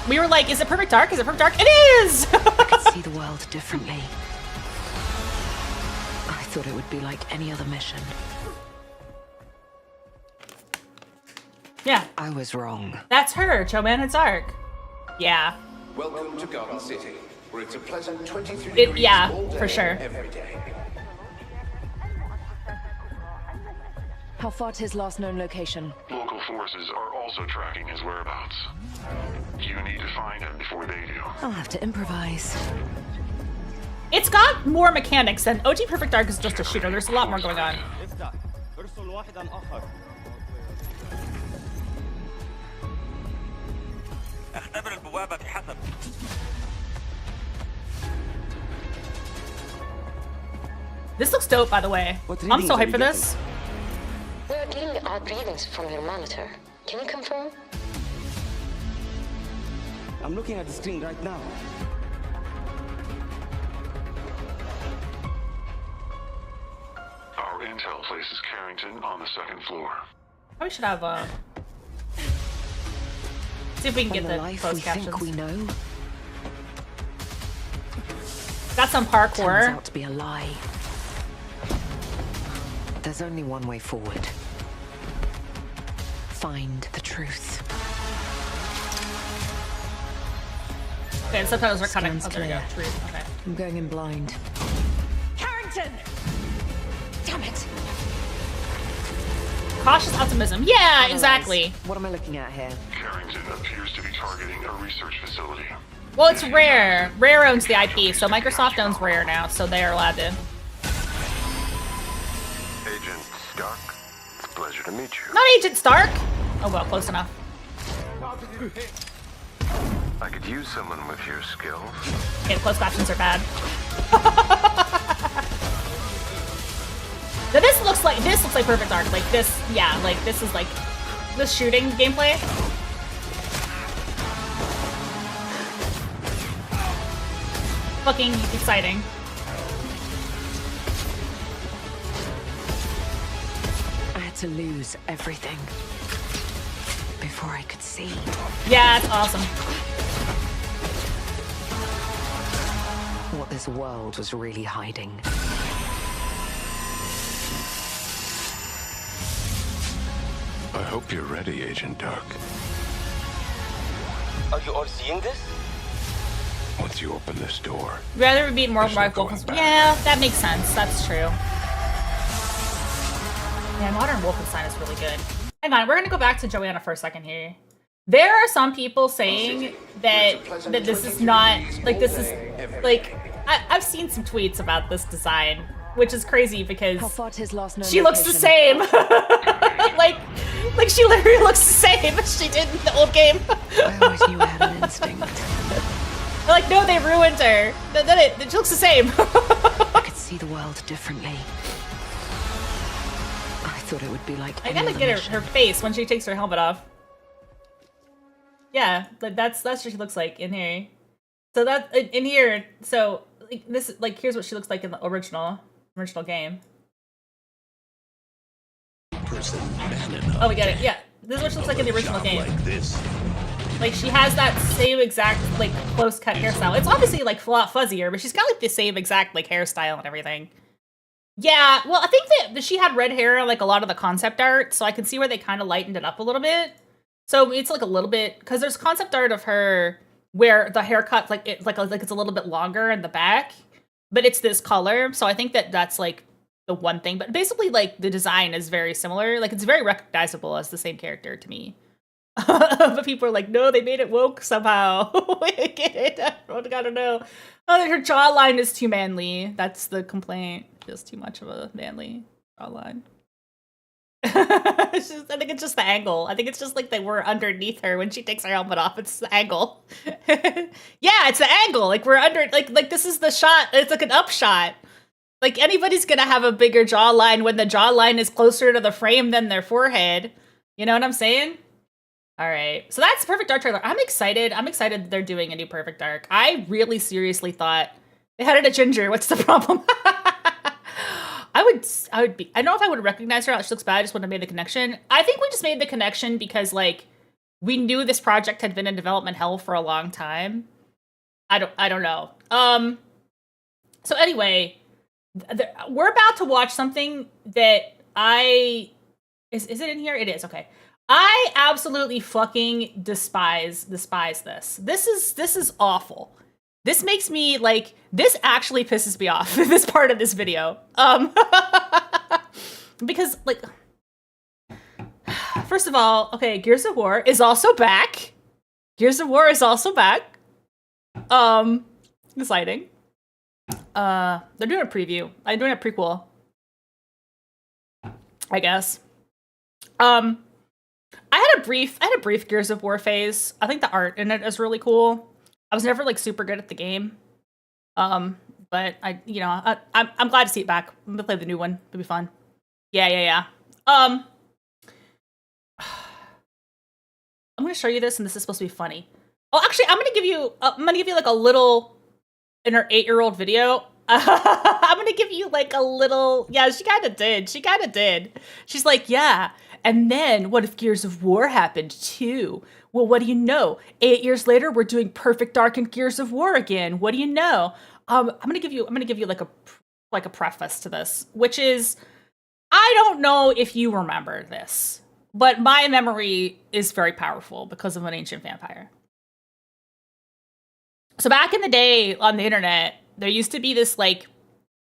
We were like, is it Perfect Dark? Is it Perfect Dark? It is! I could see the world differently. I thought it would be like any other mission. Yeah, I was wrong. that's her, Joanna Dark. Yeah. Welcome to Garden City, where it's a pleasant 23 It- degrees yeah, all day, for sure. every day. How far to his last known location? Local forces are also tracking his whereabouts. You need to find him before they do. I'll have to improvise. It's got more mechanics than OG Perfect Dark is just a shooter. There's a lot more going on. افتح ارسل واحدا آخر اختبر البوابة بحسب This looks dope, by the way. I'm so hyped for this. We're getting odd readings from your monitor. Can you confirm? I'm looking at the screen right now. Our intel places Carrington on the second floor. Probably should have see if we can From get the the life closed we think captions. we know, Got some turns parkour. out to be a lie. There's only one way forward. Find the truth. Okay, and subtitles are kind of. Stands Oh, there we go. clear. Truth. Okay. I'm going in blind. Carrington! Damn it! Cautious optimism. Yeah, exactly. What am I looking at here? Carrington appears to be targeting a research facility. Well, it's Rare. Rare owns the IP, so Microsoft owns Rare now, so they are allowed to. Agent Stark, it's a pleasure to meet you. Not Agent Stark. Oh well, close enough. I could use someone with your skills. Okay, the closed captions are bad. Now this looks like Perfect Dark. Like this, yeah, like this is like this shooting gameplay. Fucking exciting. I had to lose everything before I could see. Yeah, it's awesome. What this world was really hiding. I hope you're ready, Agent Dark. Are you all seeing this? Once you open this door, Rather beat more There's no rifle. going back. Yeah, that makes sense. That's true. Yeah, Modern Wolfenstein is really good. Hang on, we're gonna go back to Joanna for a second here. There are some people saying that this is not like this is like I've seen some tweets about this design, which is crazy because How far to his last known she looks the location? same. like she literally looks the same as she did in the old game. I always knew I had an instinct. like, no, they ruined her. It looks the same. I could see the world differently. I thought it would be like I gotta get her face when she takes her helmet off. Yeah, that's what she looks like in here. So that in here, so like this, like here's what she looks like in the original game. Person man enough. Oh, we get it. Yeah, this is what she looks like in the original game. Like this. Like she has that same exact like close cut hairstyle. It's obviously like a lot fuzzier, but she's got like the same exact like hairstyle and everything. Yeah, well, I think that she had red hair like a lot of the concept art, so I can see where they kind of lightened it up a little bit. So it's like a little bit because there's concept art of her where the haircut like it's a little bit longer in the back, but it's this color. So I think that that's like the one thing. But basically, like the design is very similar. Like it's very recognizable as the same character to me. But people are like, no, they made it woke somehow. I get it. I gotta know. Oh, her jawline is too manly. That's the complaint. Just too much of a manly jawline. I think it's just the angle. I think it's just like they were underneath her when she takes her helmet off. It's the angle. Yeah, it's the angle. Like we're under. Like this is the shot. It's like an upshot. Like anybody's gonna have a bigger jawline when the jawline is closer to the frame than their forehead. You know what I'm saying? All right, so that's Perfect Dark trailer. I'm excited. I'm excited that they're doing a new Perfect Dark. I really seriously thought they had it at Ginger. What's the problem? I would be. I don't know if I would recognize her. She looks bad. I just wouldn't have made the connection. I think we just made the connection because like we knew this project had been in development hell for a long time. I don't know. So anyway, we're about to watch something that is it in here? It is. Okay. I absolutely fucking despise this. This is awful. This makes me like, this actually pisses me off, this part of this video. Because like, first of all, okay, Gears of War is also back. Exciting. They're doing a preview. I'm doing a prequel, I guess. I had a brief Gears of War phase. I think the art in it is really cool. I was never like super good at the game. But I'm glad to see it back. I'm gonna play the new one. It'll be fun. Yeah. I'm gonna show you this, and this is supposed to be funny. Oh, actually, I'm gonna give you like a little in her 8-year-old video. I'm gonna give you like a little. Yeah, she kind of did. She's like, yeah. And then what if Gears of War happened too? Well, what do you know? 8 years later, we're doing Perfect Dark and Gears of War again. What do you know? I'm gonna give you like a preface to this, which is, I don't know if you remember this, but my memory is very powerful because of an ancient vampire. So back in the day on the internet, there used to be this like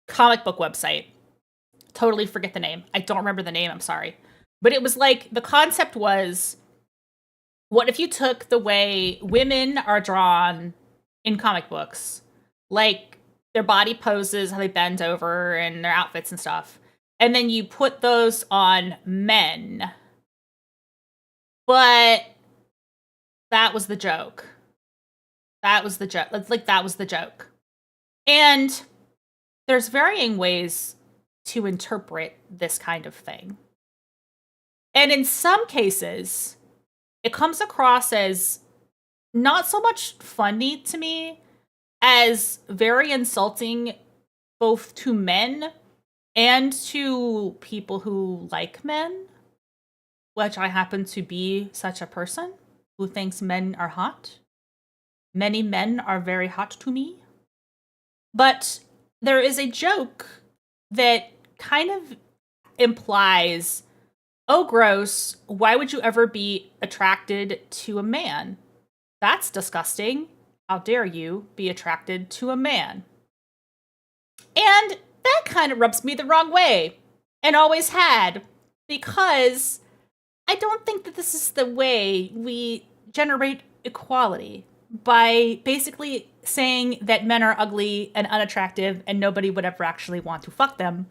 comic book website. Totally forget the name. I don't remember the name. I'm sorry. But it was like, the concept was, what if you took the way women are drawn in comic books, like their body poses, how they bend over and their outfits and stuff, and then you put those on men. But that was the joke. That was the joke. And there's varying ways to interpret this kind of thing. And in some cases, it comes across as not so much funny to me as very insulting both to men and to people who like men, which I happen to be such a person who thinks men are hot. Many men are very hot to me. But there is a joke that kind of implies, oh, gross, why would you ever be attracted to a man? That's disgusting. How dare you be attracted to a man? And that kind of rubs me the wrong way, and always had, because I don't think that this is the way we generate equality, by basically saying that men are ugly and unattractive and nobody would ever actually want to fuck them.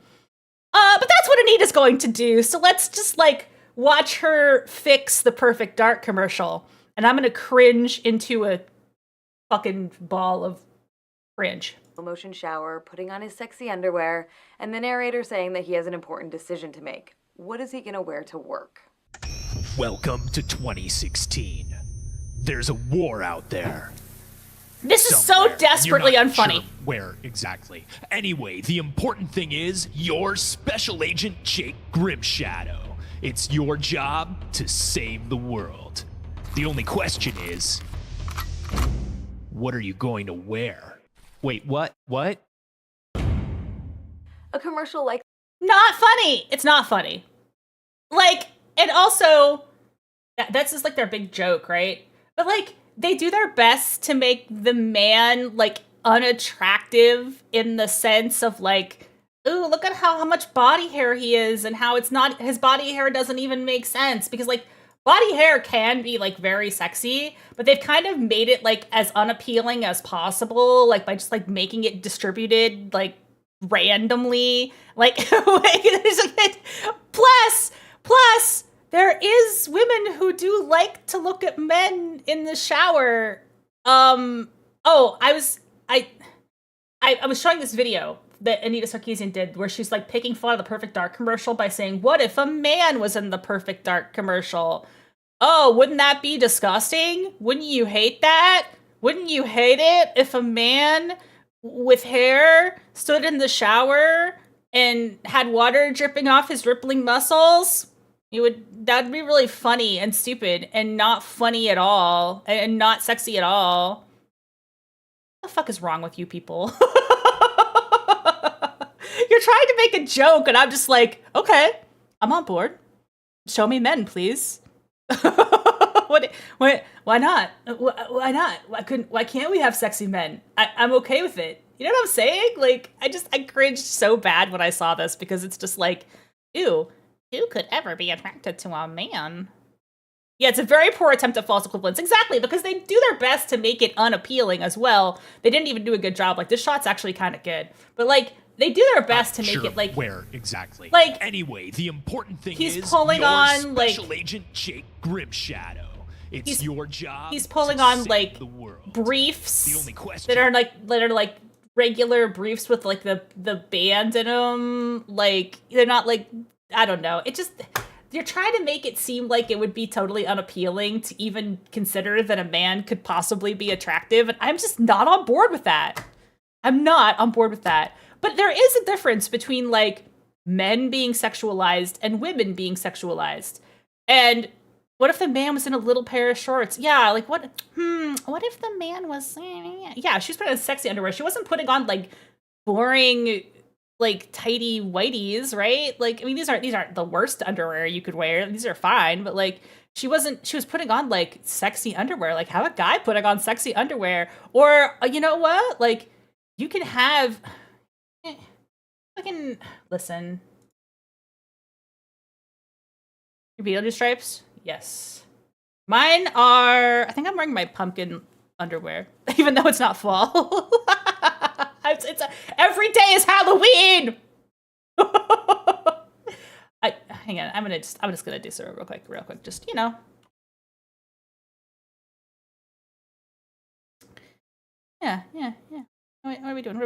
But that's what Anita's going to do. So let's just like watch her fix the Perfect Dark commercial. And I'm going to cringe into a fucking ball of cringe. Motion shower, putting on his sexy underwear, and the narrator saying that he has an important decision to make. What is he gonna wear to work? Welcome to 2016. There's a war out there. This is somewhere. so desperately You're not unfunny. Sure where exactly? Anyway, the important thing is you're Special Agent Jake Grimshadow. It's your job to save the world. The only question is, what are you going to wear? Wait, what? What? A commercial like Not funny. It's not funny. Like, and also, that's just like their big joke, right? But like, they do their best to make the man like unattractive in the sense of like, ooh, look at how much body hair he is and how it's not, his body hair doesn't even make sense because like body hair can be like very sexy, but they've kind of made it like as unappealing as possible, like by just like making it distributed like randomly, like plus there is women who do like to look at men in the shower. I was showing this video that Anita Sarkeesian did where she's like picking fun of the Perfect Dark commercial by saying, what if a man was in the Perfect Dark commercial? Oh, wouldn't that be disgusting? Wouldn't you hate that? Wouldn't you hate it if a man with hair stood in the shower and had water dripping off his rippling muscles? That'd be really funny and stupid and not funny at all and not sexy at all. What the fuck is wrong with you people? You're trying to make a joke and I'm just like, okay, I'm on board. Show me men, please. Why not? Why not? Why can't we have sexy men? I'm okay with it. You know what I'm saying? Like, I cringed so bad when I saw this because it's just like, ew, who could ever be attracted to a man? Yeah, it's a very poor attempt at false equivalence. Exactly, because they do their best to make it unappealing as well. They didn't even do a good job. Like, this shot's actually kind of good. But, like, they do their best to make it, like... Where exactly? Like... Anyway, the important thing is pulling you're on, Special Agent Jake Grimshadow. It's your job. He's pulling on, like, briefs the only question that are like regular briefs with, like, the band in them. Like, they're not, like... I don't know. It just... You're trying to make it seem like it would be totally unappealing to even consider that a man could possibly be attractive, and I'm just not on board with that. I'm not on board with that. But there is a difference between, like, men being sexualized and women being sexualized. And what if the man was in a little pair of shorts? Yeah, like, what if the man was... Yeah, she was putting on sexy underwear. She wasn't putting on, like, boring... like tighty whiteys, right? Like, I mean, these aren't the worst underwear you could wear. These are fine, but like she was putting on like sexy underwear. Like, have a guy putting on sexy underwear, or you know what? Like, you can have fucking listen. Your Beetlejuice stripes? Yes. Mine are. I think I'm wearing my pumpkin underwear, even though it's not fall. Every day is Halloween. Hang on, I'm just gonna do so real quick. Just, you know. Yeah. What are we doing?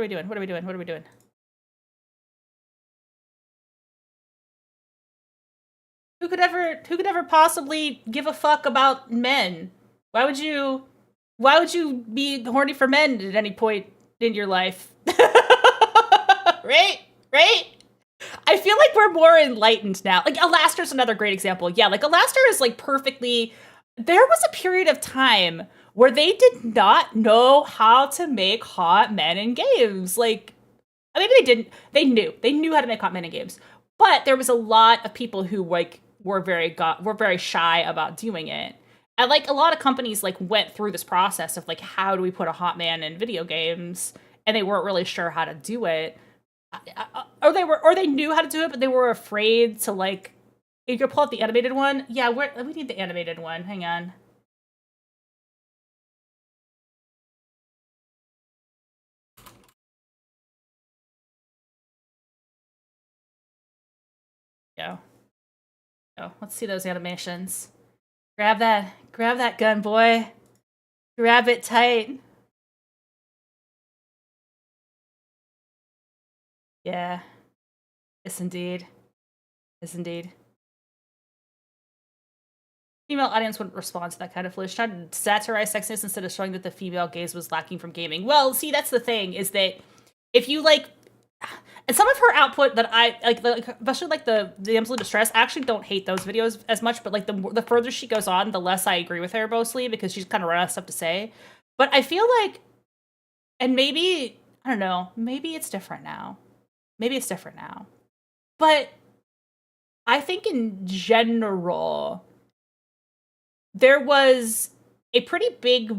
Who could ever possibly give a fuck about men? Why would you be horny for men at any point in your life? Right? I feel like we're more enlightened now. Like, Alaster's another great example. Yeah, like, Alaster is, like, perfectly... There was a period of time where they did not know how to make hot men in games. Like, I mean, they didn't. They knew how to make hot men in games. But there was a lot of people who, like, were very shy about doing it. And, like, a lot of companies, like, went through this process of, like, how do we put a hot man in video games? And they weren't really sure how to do it. Or they knew how to do it, but they were afraid to, like... You could pull out the animated one? Yeah, we need the animated one. Hang on. Go. Let's see those animations. Grab that gun, boy. Grab it tight. Yeah. Yes, indeed. Yes, indeed. Female audience wouldn't respond to that kind of footage. Trying to satirize sexiness instead of showing that the female gaze was lacking from gaming. Well, see, that's the thing, is that if you, like... And some of her output that I like especially like the damsel in distress, I actually don't hate those videos as much, but like the further she goes on, the less I agree with her mostly, because she's kind of run out of stuff to say. But I feel like, and maybe, I don't know, maybe it's different now. Maybe it's different now. But I think in general, there was a pretty big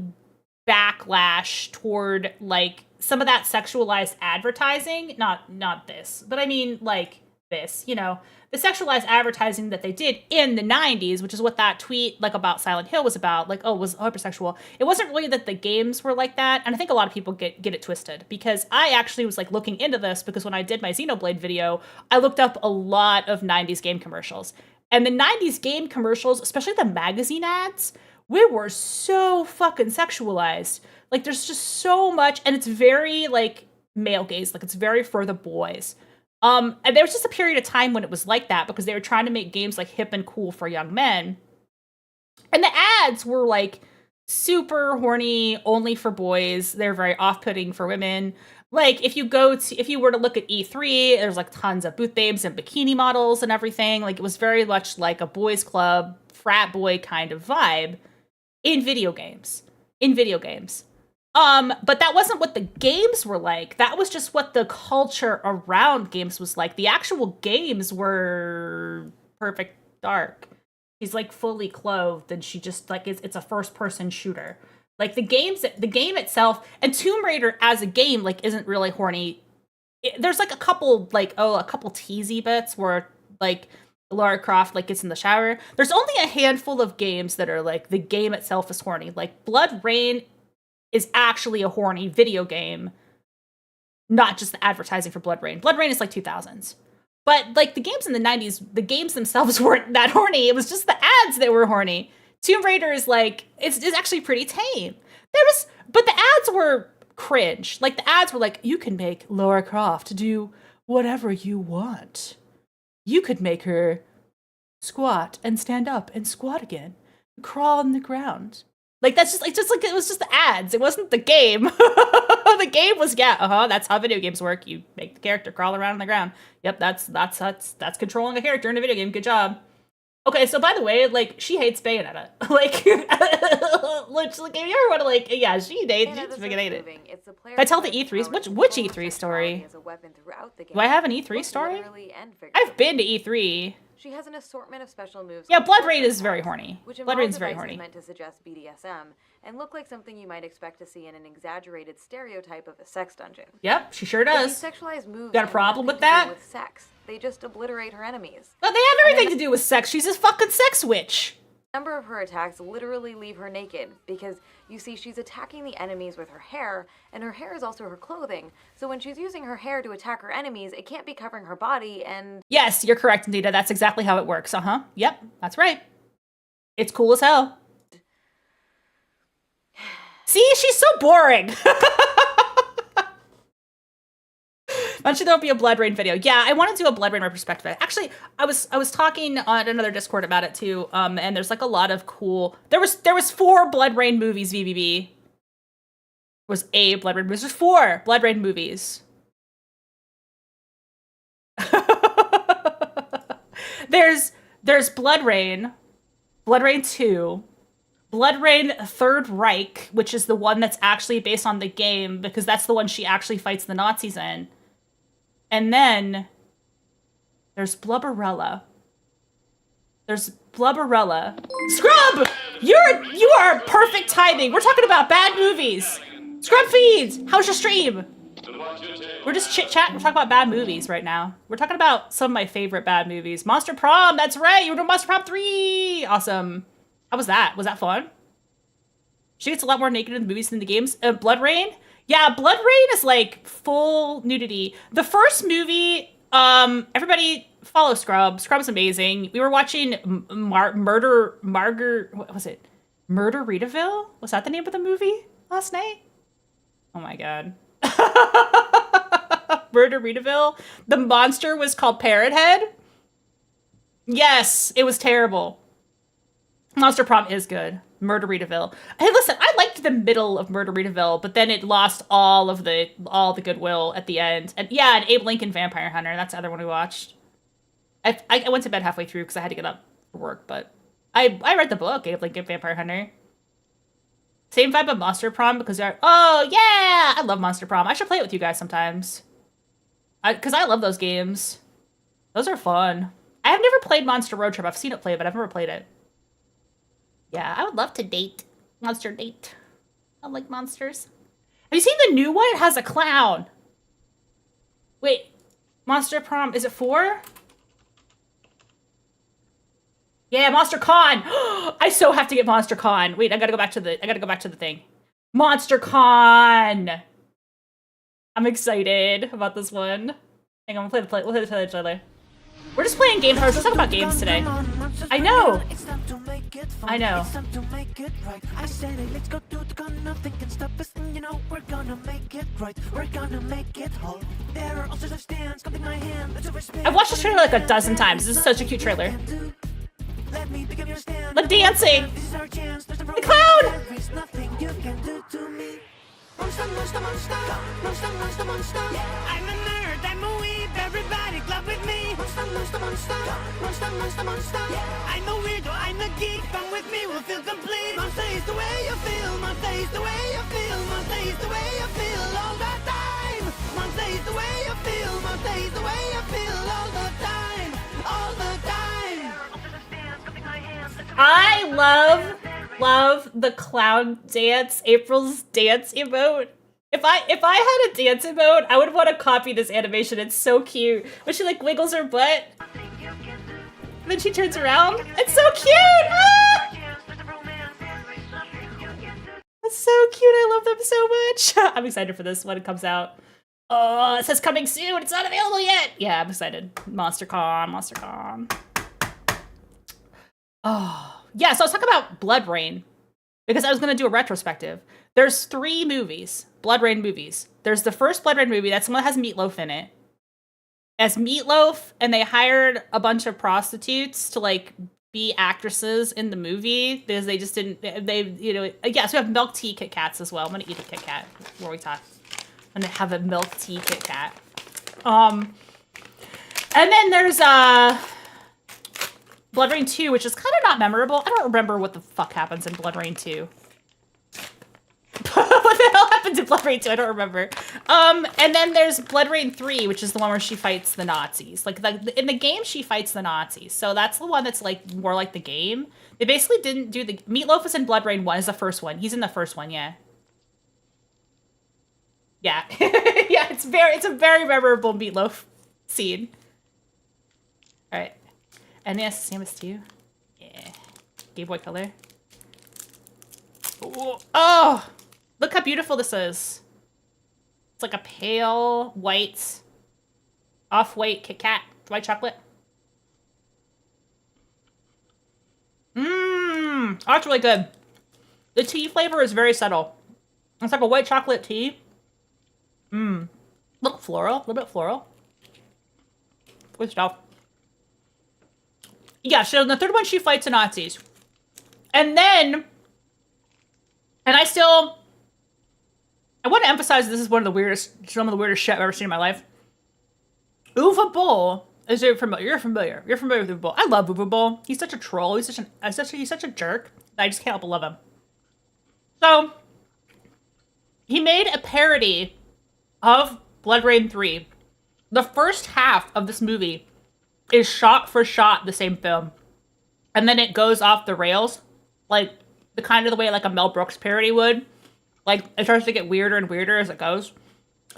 backlash toward like some of that sexualized advertising, not this, but I mean like this, you know, the sexualized advertising that they did in the 90s, which is what that tweet like about Silent Hill was about, like, oh, it was hypersexual. It wasn't really that the games were like that, and I think a lot of people get it twisted, because I actually was like looking into this, because when I did my Xenoblade video, I looked up a lot of 90s game commercials, and the 90s game commercials, especially the magazine ads, we were so fucking sexualized. Like, there's just so much, and it's very, like, male gaze. Like, it's very for the boys. And there was just a period of time when it was like that, because they were trying to make games, like, hip and cool for young men. And the ads were, like, super horny, only for boys. They're very off-putting for women. Like, if you were to look at E3, there's, like, tons of booth babes and bikini models and everything. Like, it was very much like a boys' club, frat boy kind of vibe in video games. But that wasn't what the games were like. That was just what the culture around games was like. The actual games were perfect dark. She's like fully clothed, and she just like it's a first person shooter. Like the game itself, and Tomb Raider as a game like isn't really horny. There's like a couple teasy bits where like Lara Croft like gets in the shower. There's only a handful of games that are like the game itself is horny. Like Blood Rain is actually a horny video game, not just the advertising for Blood Rain. Blood Rain is like 2000s. But like the games in the 90s, the games themselves weren't that horny. It was just the ads that were horny. Tomb Raider is like, it's actually pretty tame. But the ads were cringe. Like the ads were like, you can make Lara Croft do whatever you want. You could make her squat and stand up and squat again, crawl on the ground. Like that's just like it was just the ads. It wasn't the game. The game was that's how video games work. You make the character crawl around on the ground. Yep, that's controlling a character in a video game. Good job. Okay, so by the way, like she hates Bayonetta. Like, if you ever want to like, yeah, she freaking hate it. If I tell the E3s, which E3 story? Do I have an E3 story? I've been to E3. She has an assortment of special moves. Yeah, Blood Rain is very horny. Blood Rain is very horny. Meant to suggest BDSM and look like something you might expect to see in an exaggerated stereotype of a sex dungeon. Yep, she sure does. These sexualized moves got a problem with that? With sex. They just obliterate her enemies. But they have everything to do with sex. She's a fucking sex witch. A number of her attacks literally leave her naked because, you see, she's attacking the enemies with her hair, and her hair is also her clothing. So when she's using her hair to attack her enemies, it can't be covering her body, and... Yes, you're correct, Nita. That's exactly how it works. Yep, that's right. It's cool as hell. See, she's so boring. Eventually there'll be a Blood Rain video. Yeah, I want to do a Blood Rain retrospective. Actually, I was talking on another Discord about it too. And there's like a lot of cool. There was 4 Blood Rain movies. VBB was a Blood Rain movie. There's 4 Blood Rain movies. There's Blood Rain, Blood Rain 2, Blood Rain Third Reich, which is the one that's actually based on the game because that's the one she actually fights the Nazis in. And then there's Blubberella. Scrub! You are perfect timing. We're talking about bad movies. Scrub feeds. How's your stream? We're just chit-chatting. We're talking about bad movies right now. We're talking about some of my favorite bad movies. Monster Prom. That's right. You were doing Monster Prom 3. Awesome. How was that? Was that fun? She gets a lot more naked in the movies than the games. Blood Rain? Yeah, Blood Rain is like full nudity. The first movie, everybody follow Scrub. Scrub's amazing. We were watching Murder Ritaville? Was that the name of the movie last night? Oh my god. Murderitaville, the monster was called Parrot Head? Yes, it was terrible. Monster Prom is good. Murderitaville. Hey, listen, I liked the middle of Murderitaville, but then it lost all the goodwill at the end. And yeah, and Abe Lincoln Vampire Hunter. That's the other one we watched. I went to bed halfway through because I had to get up for work, but I read the book, Abe Lincoln Vampire Hunter. Same vibe of Monster Prom because oh yeah, I love Monster Prom. I should play it with you guys sometimes. Because I love those games. Those are fun. I have never played Monster Road Trip. I've seen it play, but I've never played it. Yeah, I would love to date. Monster date. I like monsters. Have you seen the new one? It has a clown. Wait, Monster Prom, is it 4? Yeah, Monster Con. I so have to get Monster Con. Wait, I gotta go back to the thing. Monster Con. I'm excited about this one. Hang on, we'll play the trailer. We're just playing games. Let's talk about games today. I know. I know. I said, hey, let's go to the con. Nothing can stop us. You know, we're gonna make it right. We're gonna make it whole. There are all sorts of stands. Come take my hand. I've watched this trailer like a dozen times. This is such a cute trailer. Let me become your stand. The dancing. This is our chance. There's the clown. There's nothing you can do to me. Monster, monster, monster. Monster, monster, monster. I'm a nerd. I'm a weeb. Everybody club with me. Monster, monster, monster. Monster, monster, monster. I'm a weirdo. I'm a geek. Come with me. We'll feel complete. Monster is the way you feel. Monster is the way you feel. Monster is the way you feel all the time. Monster is the way you feel. Monster is the way you feel all the time. All the time. I love the clown dance, April's dance emote. If I had a dance emote, I would want to copy this animation. It's so cute. When she like wiggles her butt, and then she turns around. It's so cute! Ah! That's so cute. I love them so much. I'm excited for this when it comes out. Oh, it says coming soon. It's not available yet. Yeah, I'm excited. MonsterCon. Oh, yeah, so I was talking about Blood Rain because I was going to do a retrospective. There's 3 movies, Blood Rain movies. There's the first Blood Rain movie. That's the one that has Meatloaf in it. As Meatloaf, and they hired a bunch of prostitutes to, like, be actresses in the movie because they just didn't, yes, we have milk tea Kit Kats as well. I'm going to eat a Kit Kat before we talk. I'm going to have a milk tea Kit Kat. And then there's, Blood Rain 2, which is kind of not memorable. I don't remember what the fuck happens in Blood Rain 2. What the hell happens in Blood Rain 2? I don't remember. And then there's Blood Rain 3, which is the one where she fights the Nazis. Like, in the game, she fights the Nazis. So that's the one that's, like, more like the game. They basically didn't do the... Meatloaf is in Blood Rain 1, is the first one. He's in the first one, yeah. Yeah. Yeah, it's a very memorable Meatloaf scene. All right. And yes, same as 2. Yeah. Game Boy Color. Ooh. Oh! Look how beautiful this is. It's like a pale white, off-white Kit Kat. White chocolate. Mmm! Oh, that's really good. The tea flavor is very subtle. It's like a white chocolate tea. Mmm. Look floral. A little bit floral. Good stuff. Yeah, so in the third one, she fights the Nazis. And then... And I want to emphasize this is some of the weirdest shit I've ever seen in my life. Uwe Boll, you're familiar with Uwe Boll. I love Uwe Boll. He's such a troll. He's such a jerk. I just can't help but love him. So, he made a parody of Blood Rain 3. The first half of this movie is shot for shot the same film. And then it goes off the rails. Like, the kind of the way like a Mel Brooks parody would. Like, it starts to get weirder and weirder as it goes.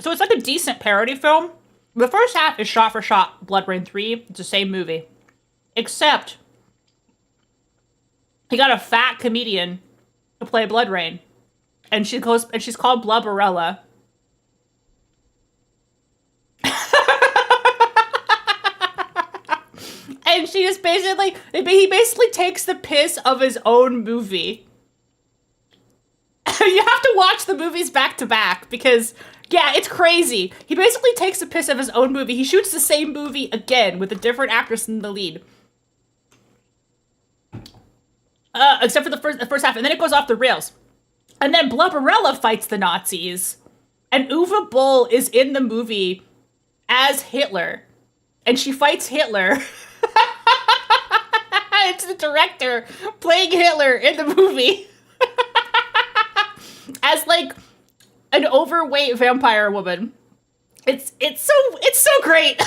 So it's like a decent parody film. The first half is shot for shot Blood Rain 3. It's the same movie. Except, he got a fat comedian to play Blood Rain. And she's called Blubberella. And she just he basically takes the piss of his own movie. You have to watch the movies back to back because Yeah, it's crazy. He basically takes a piss of his own movie. He shoots the same movie again with a different actress in the lead. Except for the first half, and then it goes off the rails. And then Blubberella fights the Nazis. And Uwe Boll is in the movie as Hitler. And she fights Hitler. It's the director playing Hitler in the movie. As, like, an overweight vampire woman. It's so great.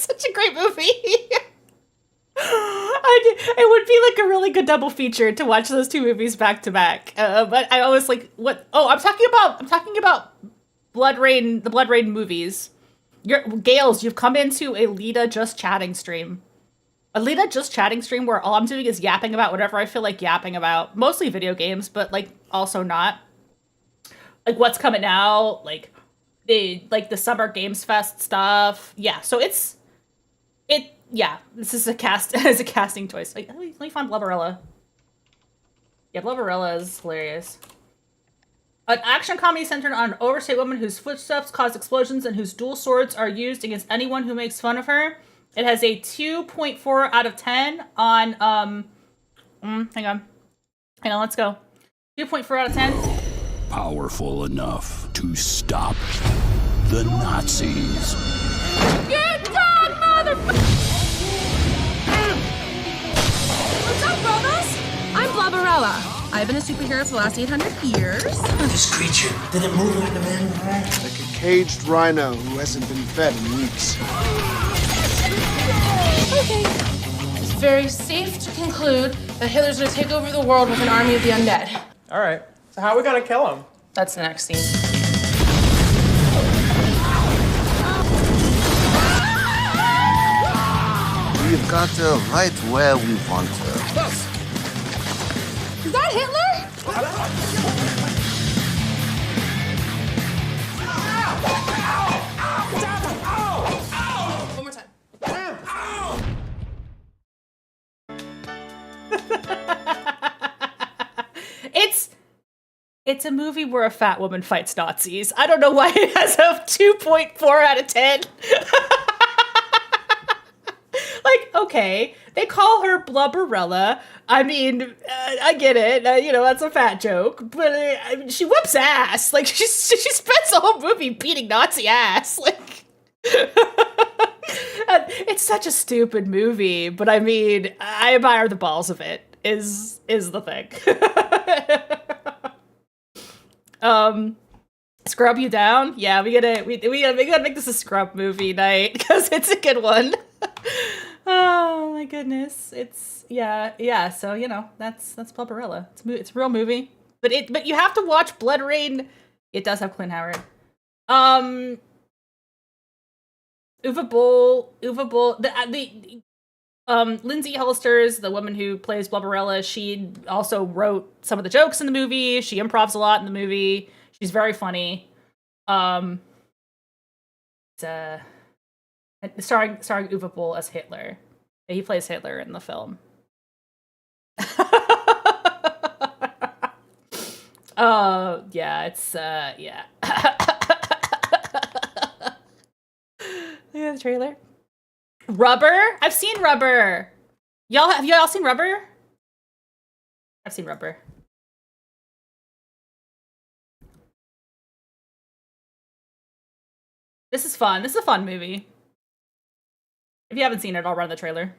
such a great movie. It would be like a really good double feature to watch those two movies back to back. But I always like what? Oh, I'm talking about Blood Rain, the Blood Rain movies. Gales, you've come into a Lita Just Chatting stream. A Lita Just Chatting stream where all I'm doing is yapping about whatever I feel like yapping about. Mostly video games, but like also not. Like what's coming out, like the Summer Games Fest stuff. Yeah, so yeah, this is a casting choice. Like, let me find Blubberella. Yeah, Blubberella is hilarious. An action comedy centered on an overstate woman whose footsteps cause explosions and whose dual swords are used against anyone who makes fun of her. It has a 2.4 out of 10 on, hang on, let's go. 2.4 out of 10. Powerful enough to stop the Nazis. Get down, motherfucker! What's up, brothers? I'm Blubberella. I've been a superhero for the last 800 years. This creature, did it move like a man? Like a caged rhino who hasn't been fed in weeks. Okay. It's very safe to conclude that Hitler's gonna take over the world with an army of the undead. All right. So how are we gonna kill him? That's the next scene. We've got her right where we want her. Is that Hitler? One more time. It's a movie where a fat woman fights Nazis. I don't know why it has a 2.4 out of 10. Like, okay, they call her Blubberella. I mean, I get it. That's a fat joke. But she whips ass. Like, she spends the whole movie beating Nazi ass. Like, it's such a stupid movie. But I mean, I admire the balls of it. Is the thing. Scrub you down? Yeah, we gotta make this a scrub movie night because it's a good one. Oh my goodness, yeah. So that's Blubberella. It's a real movie, but you have to watch Blood Rain. It does have Clint Howard. Uwe Boll. Lindsay Hollister's the woman who plays Blubberella. She also wrote some of the jokes in the movie. She improvs a lot in the movie. She's very funny. Starring Uwe Boll as Hitler. He plays Hitler in the film. Oh, yeah, it's yeah. Look at the trailer. Rubber? I've seen Rubber. Have y'all seen Rubber? I've seen Rubber. This is fun. This is a fun movie. If you haven't seen it, I'll run the trailer.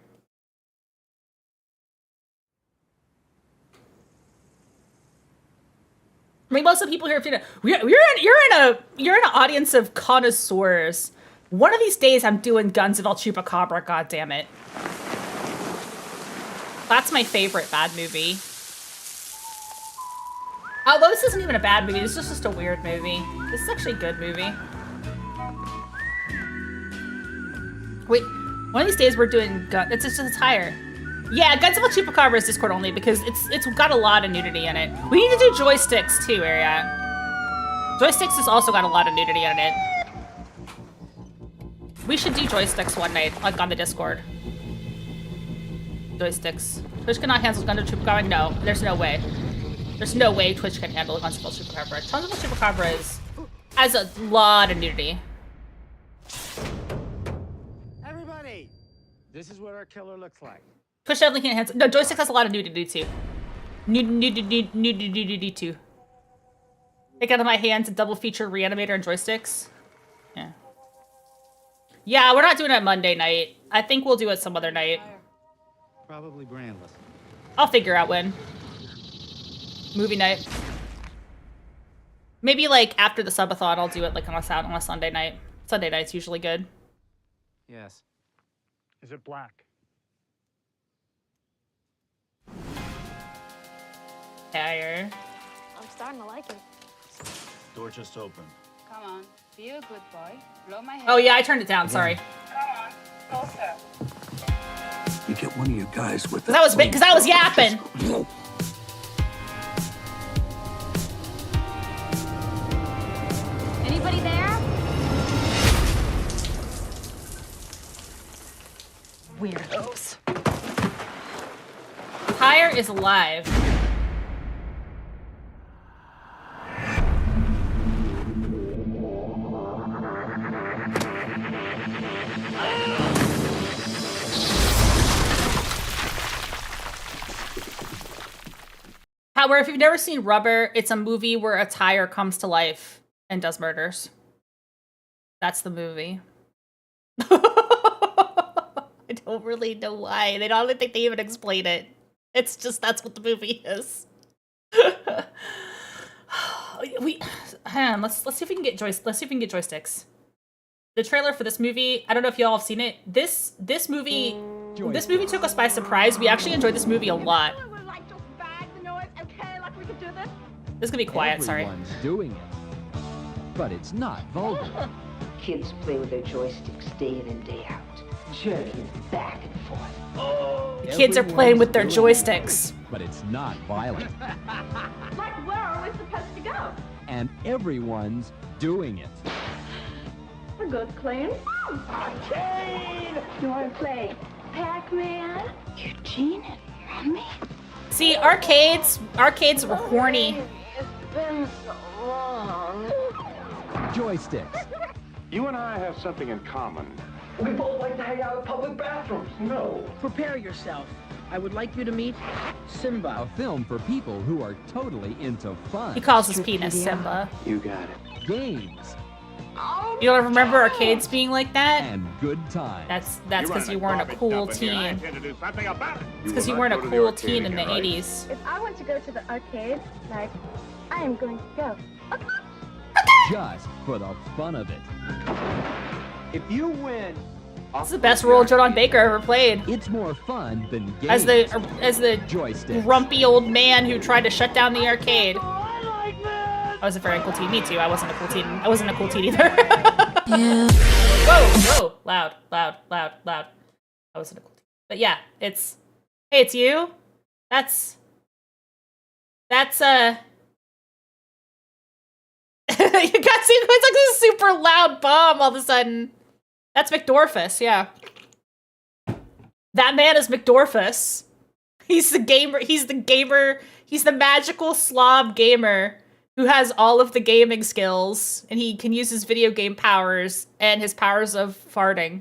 I mean, most of the people here have seen it. You're in an audience of connoisseurs. One of these days, I'm doing Guns of El Chupacabra. God damn it! That's my favorite bad movie. Although this isn't even a bad movie. This is just a weird movie. This is actually a good movie. Wait, one of these days we're doing it's higher. Yeah, Guns of El Chupacabra is Discord only because it's got a lot of nudity in it. We need to do Joysticks too, Ariat. Joysticks has also got a lot of nudity in it. We should do Joysticks one night, like on the Discord. Joysticks. Twitch cannot handle Guns of El Chupacabra. No, there's no way. There's no way Twitch can handle Guns of El Chupacabra. Guns of El Chupacabra is Has a lot of nudity. Everybody, this is what our killer looks like. Push definitely can't hands. No, joystick has a lot of nudity too. Nudity too. Take out of my hands a double feature reanimator and joysticks. Yeah. Yeah, we're not doing it Monday night. I think we'll do it some other night. Probably brandless. I'll figure out when. Movie night. Maybe like after the subathon, I'll do it like on a Sunday night. Sunday night's usually good. Yes. Is it black? Higher. I'm starting to like it. Door just opened. Come on, be a good boy. Blow my head. Oh yeah, I turned it down. Sorry. Come on, closer. You get one of your guys with Because I was yapping. Anybody there? Weirdos. Higher is alive. However, if you've never seen Rubber, it's a movie where a tire comes to life and does murders. That's the movie. I don't really know why. I don't think they even explain it. It's just that's what the movie is. Hang on, let's see if we can get joysticks. The trailer for this movie, I don't know if y'all have seen it. This movie took us by surprise. We actually enjoyed this movie a lot. This is gonna be quiet, sorry. Everyone's doing it, but it's not vulgar. Kids play with their joysticks day in and day out, jerking back and forth. The kids are playing with their joysticks. But it's not violent. Like, where are we supposed to go? And everyone's doing it. We're good playing. Arcade! You want to play Pac-Man? Eugene and Mommy? See, arcades were horny. It's been so long. Joysticks. You and I have something in common. We both like to hang out in public bathrooms. No. Prepare yourself. I would like you to meet Simba. A film for people who are totally into fun. He calls his penis Simba. You got it. Games. You don't remember arcades being like that? And good times. That's because you weren't a cool teen. It's because you weren't a cool teen in the 80s. If I want to go to the arcade, like, I am going to go. Okay. Just for the fun of it. If you win, this is the best role Jordan Baker ever played. It's more fun than As games. the Joystick. grumpy old man who tried to shut down the arcade. I was a very cool teen. Me too. I wasn't a cool teen. I wasn't a cool teen either. Yeah. Whoa! Loud. I wasn't a cool teen. But yeah, hey, it's you. That's you got it's like a super loud bomb all of a sudden. That's McDorfus, yeah. That man is McDorfus. He's the gamer, he's the magical slob gamer who has all of the gaming skills, and he can use his video game powers and his powers of farting.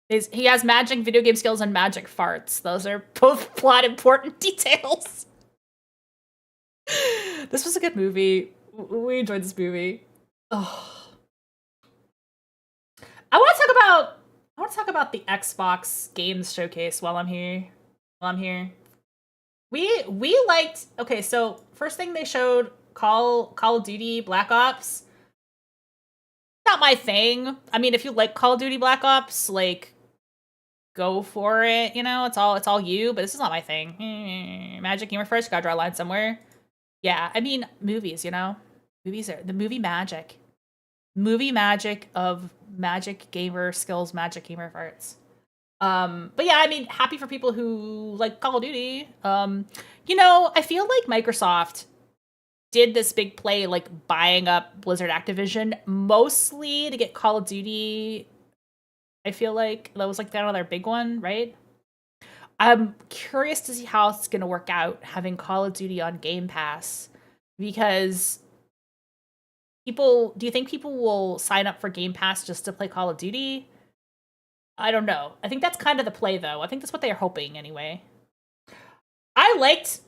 He has magic video game skills and magic farts. Those are both plot important details. This was a good movie. We enjoyed this movie. Oh. I want to talk about the Xbox Games Showcase while I'm here. We liked. Okay, so first thing they showed Call of Duty Black Ops. Not my thing. I mean, if you like Call of Duty Black Ops, like, go for it. You know, it's all you. But this is not my thing. Magic Gamer first. Gotta draw a line somewhere. Yeah, I mean, movies, you know? Movies are the movie magic. Movie magic of magic gamer skills, magic gamer farts. But yeah, I mean, happy for people who like Call of Duty. You know, I feel like Microsoft did this big play, like buying up Blizzard Activision, mostly to get Call of Duty. I feel like that was like another big one, right? I'm curious to see how it's going to work out having Call of Duty on Game Pass, because Do you think people will sign up for Game Pass just to play Call of Duty? I don't know. I think that's kind of the play, though. I think that's what they're hoping, anyway. I liked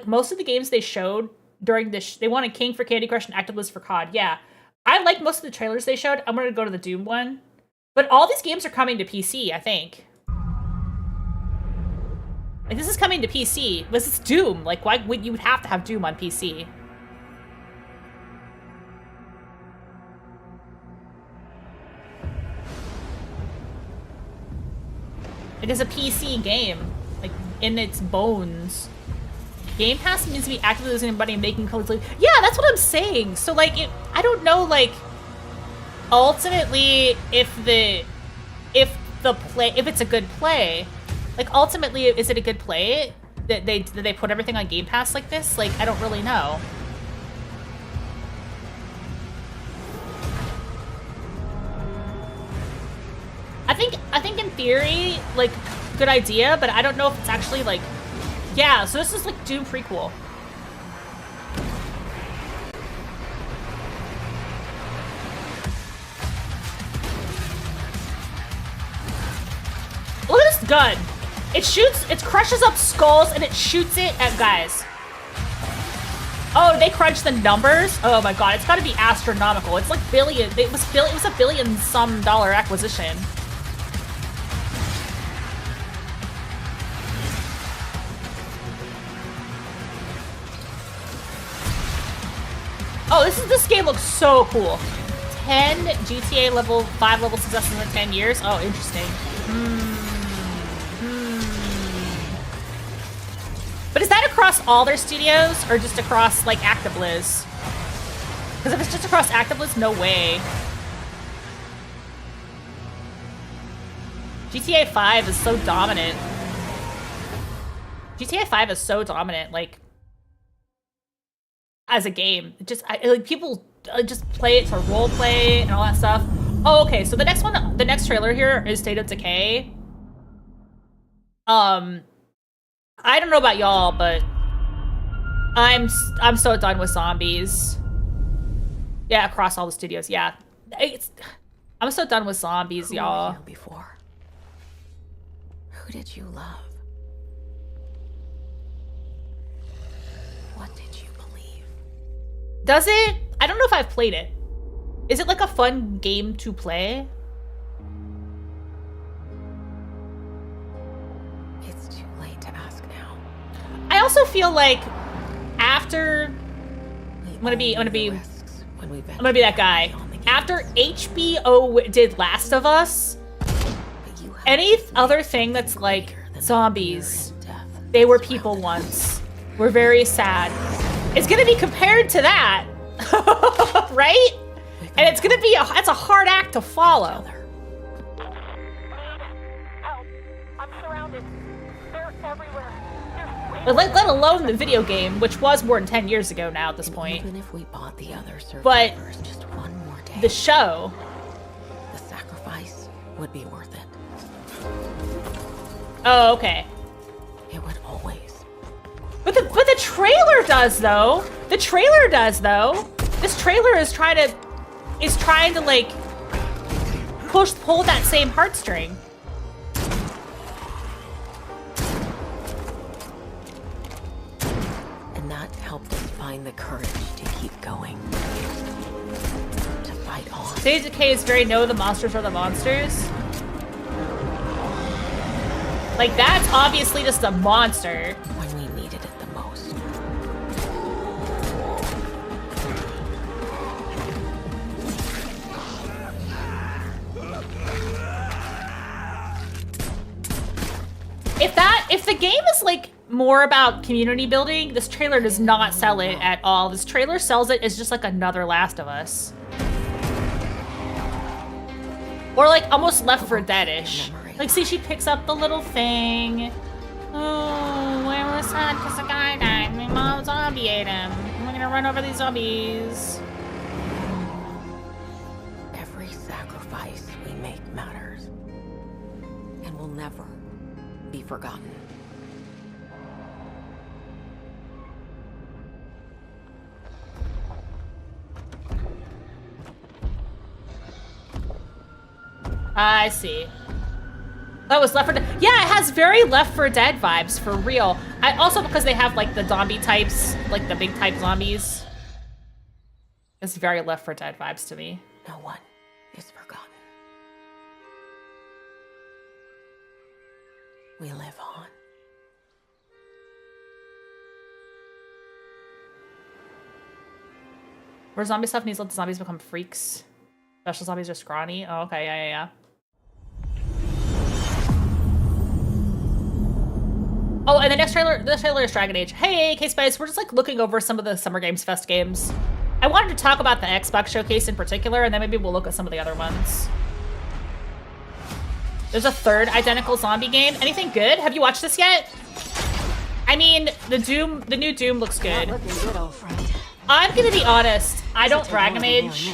most of the games they showed during this. They wanted King for Candy Crush and Activists for COD. Yeah. I liked most of the trailers they showed. I'm going to go to the Doom one. But all these games are coming to PC, I think. Like, this is coming to PC. This is Doom. Like, why would you have to have Doom on PC? It is a PC game, like, in its bones. Game Pass means to be actively losing money and making codes. Like, yeah, that's what I'm saying. So, like, I don't know, like, ultimately, if it's a good play, like, ultimately, is it a good play that they put everything on Game Pass like this? Like, I don't really know. I think in theory, like, good idea, but I don't know if it's actually, like, yeah, so this is, like, Doom prequel. Look at this gun. It crushes up skulls and it shoots it at guys. Oh, they crunch the numbers? Oh my god, it's gotta be astronomical. It's like billion, it was a billion-some-dollar acquisition. Oh, this game looks so cool. 10 GTA level 5 level successes in 10 years. Oh, interesting. But is that across all their studios or just across like ActiBliz? Because if it's just across ActiBliz, no way. GTA 5 is so dominant. GTA 5 is so dominant, like, as a game. Like, people just play it to role play and all that stuff. Oh, okay, so the next trailer here is State of Decay. I don't know about y'all, but I'm so done with zombies. Yeah, across all the studios. Yeah, I'm so done with zombies, y'all. Who were you before? Who did you love? What did you believe? Does it? I don't know if I've played it. Is it like a fun game to play? It's too late to ask now. I also feel like after I'm gonna be that guy. After HBO did Last of Us, any other thing that's like zombies, they were people once, we're very sad, it's gonna be compared to that. Right? And it's gonna be that's a hard act to follow. I'm surrounded. They're everywhere. But let alone the video game, which was more than 10 years ago now at this point. Even if we bought the other survivors but just one more day, the show, the sacrifice would be worth it. Oh, okay. It would always. But the trailer does though. The trailer does though. This trailer is trying to like pull that same heartstring. And that helped us find the courage to keep going. To fight on. State of Decay is very no, the monsters are the monsters. Like, that's obviously just a monster. When we needed it the most. If the game is like more about community building, this trailer does not sell it at all. This trailer sells it as just like another Last of Us. Or like almost Left 4 Dead-ish. Like, see, she picks up the little thing. Oh, where was sad because a guy died. My mom zombie ate him. We're gonna run over these zombies. Every sacrifice we make matters. And will never be forgotten. I see. That was Left 4 Dead. Yeah, it has very Left 4 Dead vibes, for real. Also because they have, like, the zombie types, like the big type zombies. It's very Left 4 Dead vibes to me. No one is forgotten. We live on. Where zombie stuff needs to let the zombies become freaks. Special zombies are scrawny. Oh, okay, yeah. Oh, and the next trailer is Dragon Age. Hey, K-Spice, we're just like looking over some of the Summer Games Fest games. I wanted to talk about the Xbox showcase in particular, and then maybe we'll look at some of the other ones. There's a third identical zombie game. Anything good? Have you watched this yet? I mean, the new Doom looks good. I'm gonna be honest, I don't Dragon Age.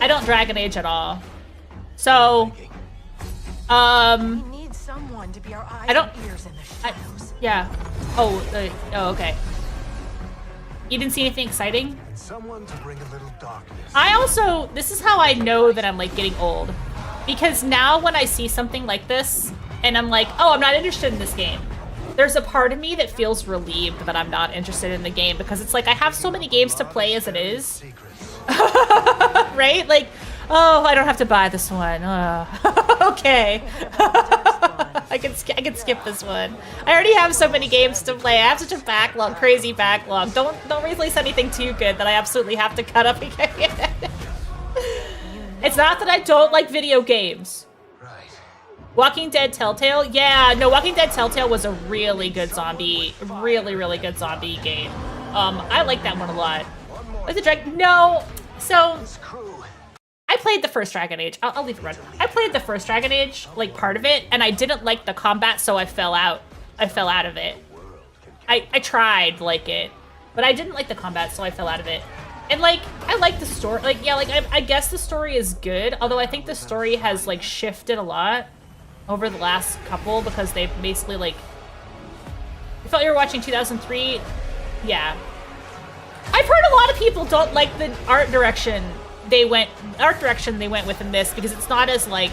I don't Dragon Age at all. So, We need someone to be our eyes I don't. and ears in the shadows. Yeah. Oh, okay. You didn't see anything exciting? Someone to bring a little darkness. This is how I know that I'm like getting old. Because now when I see something like this, and I'm like, oh, I'm not interested in this game, there's a part of me that feels relieved that I'm not interested in the game, because it's like I have so many games to play as it is. Right? Like, oh, I don't have to buy this one. Okay. I can skip this one. I already have so many games to play. I have such a backlog, crazy backlog. Don't release anything too good that I absolutely have to cut up again. It's not that I don't like video games. Walking Dead Telltale? Yeah, no, Walking Dead Telltale was a really good zombie, really good zombie game. I like that one a lot. Like the Dragon, no, so I played the first Dragon Age. I'll leave it run. I played the first Dragon Age, like part of it, and I didn't like the combat, so I fell out. I fell out of it. I tried to like it, but I didn't like the combat, so I fell out of it. And like, I like the story. Like, yeah, like I guess the story is good, although I think the story has like shifted a lot over the last couple, because they basically like, I felt you were watching 2003. Yeah. I've heard a lot of people don't like the art direction they went with in this, because it's not as like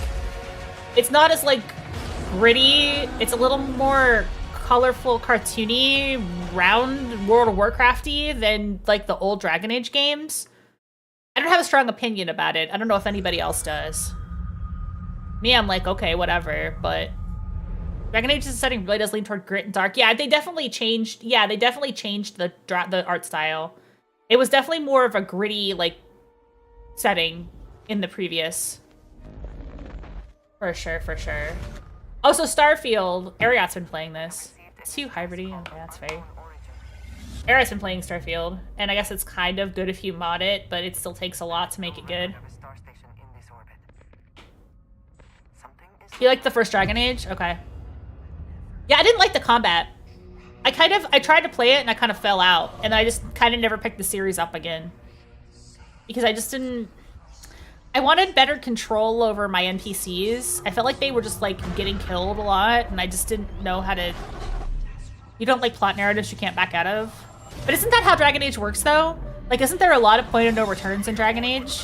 gritty. It's a little more colorful, cartoony, round World of Warcrafty than like the old Dragon Age games. I don't have a strong opinion about it. I don't know if anybody else does. Me, I'm like, okay, whatever, but Dragon Age's setting really does lean toward grit and dark. Yeah, they definitely changed the art style. It was definitely more of a gritty, like, setting in the previous. For sure. Oh, so Starfield. Ariat's been playing this. It's too hybridy. Okay, that's fair. Ariat's been playing Starfield, and I guess it's kind of good if you mod it, but it still takes a lot to make it good. You like the first Dragon Age? Okay. Yeah, I didn't like the combat. I tried to play it and I kind of fell out, and I just kind of never picked the series up again. Because I just didn't... I wanted better control over my NPCs. I felt like they were just like getting killed a lot, and I just didn't know how to... You don't like plot narratives you can't back out of? But isn't that how Dragon Age works though? Like, isn't there a lot of point of no returns in Dragon Age?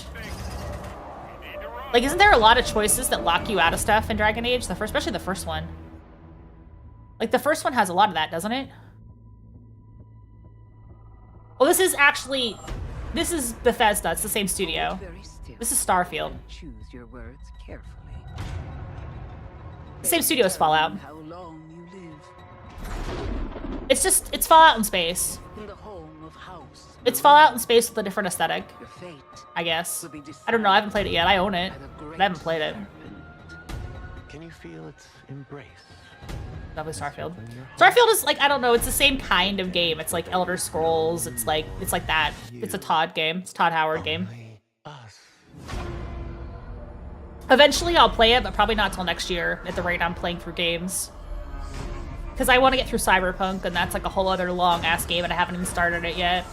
Like, isn't there a lot of choices that lock you out of stuff in Dragon Age? Especially the first one. Like, the first one has a lot of that, doesn't it? Well, this is Bethesda. It's the same studio. This is Starfield. Choose your words carefully. The same studio as Fallout. How long you live. It's Fallout in space. In the home of house. It's Fallout in space with a different aesthetic, Your fate I guess. I don't know, I haven't played it yet. I own it, but I haven't played it. Can you feel its embrace? Lovely Starfield. Starfield is like, I don't know, it's the same kind of game. It's like Elder Scrolls, it's like that. It's a Todd game. It's a Todd Howard game. Eventually I'll play it, but probably not till next year at the rate I'm playing through games. Because I want to get through Cyberpunk, and that's like a whole other long-ass game, and I haven't even started it yet.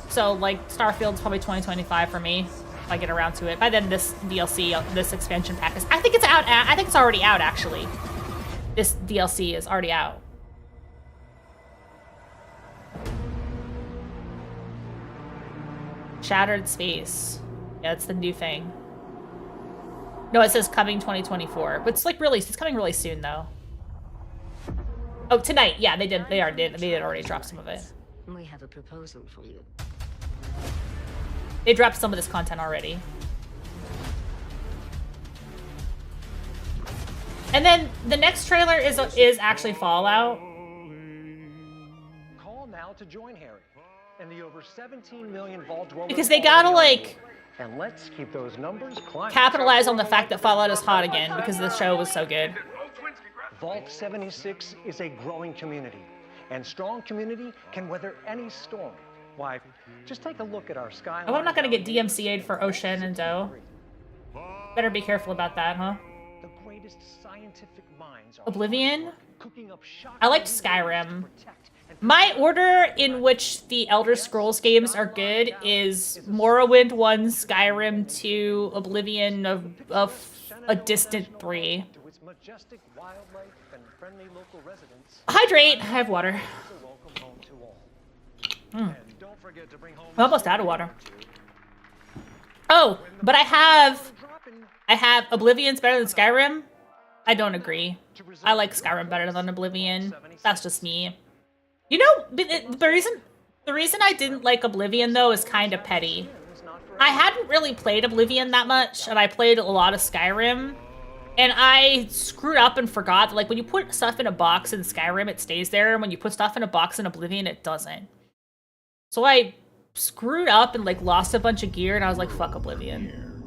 So like, Starfield's probably 2025 for me, if I get around to it. By then, this DLC, this expansion pack is... I think it's out, I think it's already out, actually. This DLC is already out. Shattered Space. Yeah, that's the new thing. No, it says coming 2024, but it's like really, it's coming really soon though. Oh, tonight. Yeah, they did already drop some of it. We have a proposal for you. They dropped some of this content already. And then the next trailer is actually Fallout. Call now to join Harry and the over 17 million Vault dwellers. Because they gotta like and let's keep those numbers climbing. Capitalize on the fact that Fallout is hot again because the show was so good. Vault 76 is a growing community, and strong community can weather any storm. Why, just take a look at our skyline. Oh, I'm not gonna get DMCA'd for Ocean and Doe. Better be careful about that, huh? The greatest scientific minds are Oblivion? cooking up I liked Skyrim. My order in which the Elder Scrolls games are good is Morrowind 1, Skyrim 2, Oblivion of a distant 3. Hydrate! I have water. I'm almost out of water. Oh, but I have Oblivion's better than Skyrim? I don't agree. I like Skyrim better than Oblivion. That's just me. You know, the reason I didn't like Oblivion, though, is kind of petty. I hadn't really played Oblivion that much, and I played a lot of Skyrim. And I screwed up and forgot that, like, when you put stuff in a box in Skyrim, it stays there. And when you put stuff in a box in Oblivion, it doesn't. So I screwed up and, like, lost a bunch of gear, and I was like, fuck Oblivion.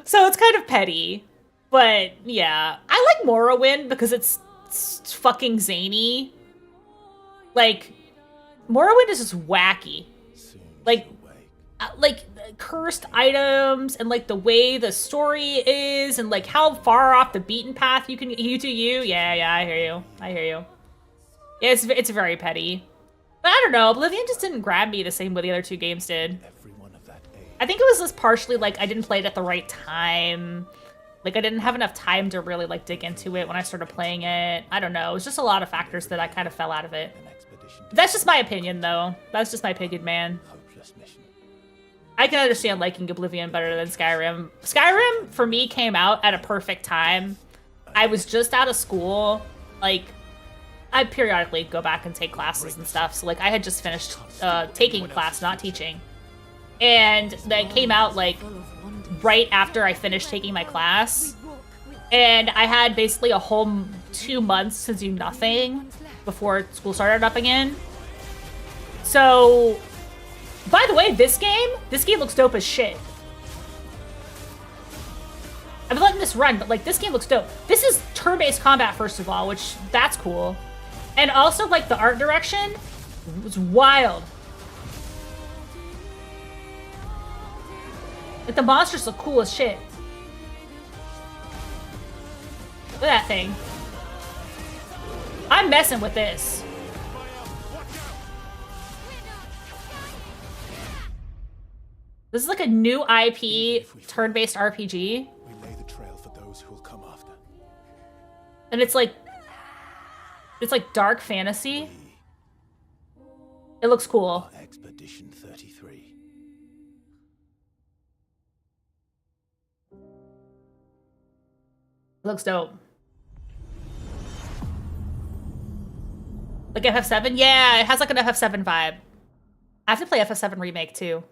So it's kind of petty. But, yeah. I like Morrowind because it's fucking zany. Like, Morrowind is just wacky. Like cursed items and, like, the way the story is and, like, how far off the beaten path you can... Yeah, I hear you. Yeah, it's very petty. But I don't know. Oblivion just didn't grab me the same way the other two games did. I think it was just partially, like, I didn't play it at the right time. Like, I didn't have enough time to really, like, dig into it when I started playing it. I don't know. It was just a lot of factors that I kind of fell out of it. That's just my opinion, though. That's just my opinion, man. I can understand liking Oblivion better than Skyrim. Skyrim, for me, came out at a perfect time. I was just out of school. Like, I periodically go back and take classes and stuff. So, like, I had just finished taking a class, not teaching. And that came out, like, right after I finished taking my class. And I had basically a whole 2 months to do nothing before school started up again. So, by the way, this game looks dope as shit. I've been letting this run, but, like, this game looks dope. This is turn-based combat, first of all, which, that's cool. And also, like, the art direction was wild. Like, the monsters look cool as shit. Look at that thing. I'm messing with this. This is like a new IP turn-based RPG. We lay the trail for those who will come after. And it's like dark fantasy. It looks cool. Expedition 33. It looks dope. Like FF7? Yeah, it has like an FF7 vibe. I have to play FF7 Remake too.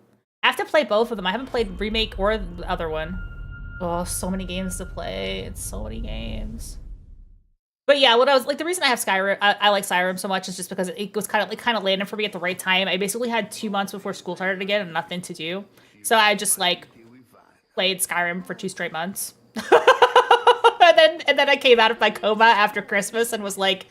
I have to play both of them. I haven't played Remake or the other one. Oh, so many games to play. It's so many games. But yeah, what I was like, the reason I have Skyrim, I like Skyrim so much is just because it was kind of landed for me at the right time. I basically had 2 months before school started again and nothing to do. So I just like played Skyrim for 2 straight months. and then I came out of my coma after Christmas and was like,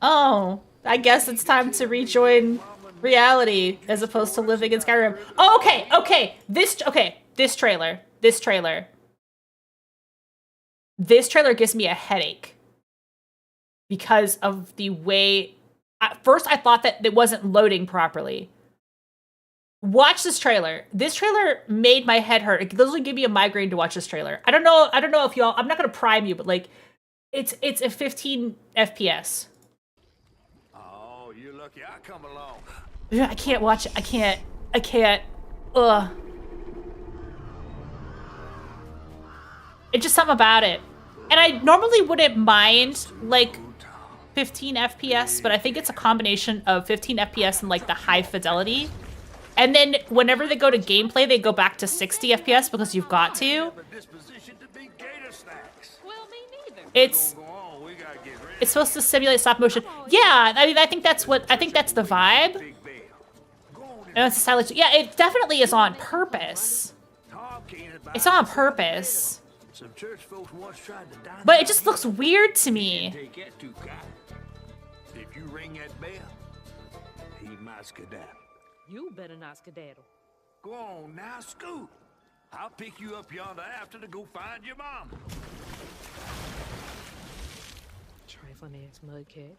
oh, I guess it's time to rejoin reality as opposed to living in Skyrim. Oh, okay. This trailer gives me a headache because of the way. At first, I thought that it wasn't loading properly. Watch this trailer. This trailer made my head hurt. It literally gave me a migraine to watch this trailer. I don't know if y'all. I'm not gonna prime you, but like, it's a 15 FPS. Oh, you lucky I come along. I can't watch it. I can't. Ugh. It's just something about it. And I normally wouldn't mind, like, 15 FPS, but I think it's a combination of 15 FPS and, like, the high fidelity. And then whenever they go to gameplay, they go back to 60 FPS because you've got to. It's supposed to simulate stop motion. Yeah, I mean, I think that's the vibe. And it's a stylish. Yeah, it definitely is on purpose. It's on purpose. But it just looks weird to me. If you ring that bell, he might skedaddle. You better not skedaddle. Go on now, scoot. I'll pick you up yonder after to go find your mom. Trifling ass mudcat.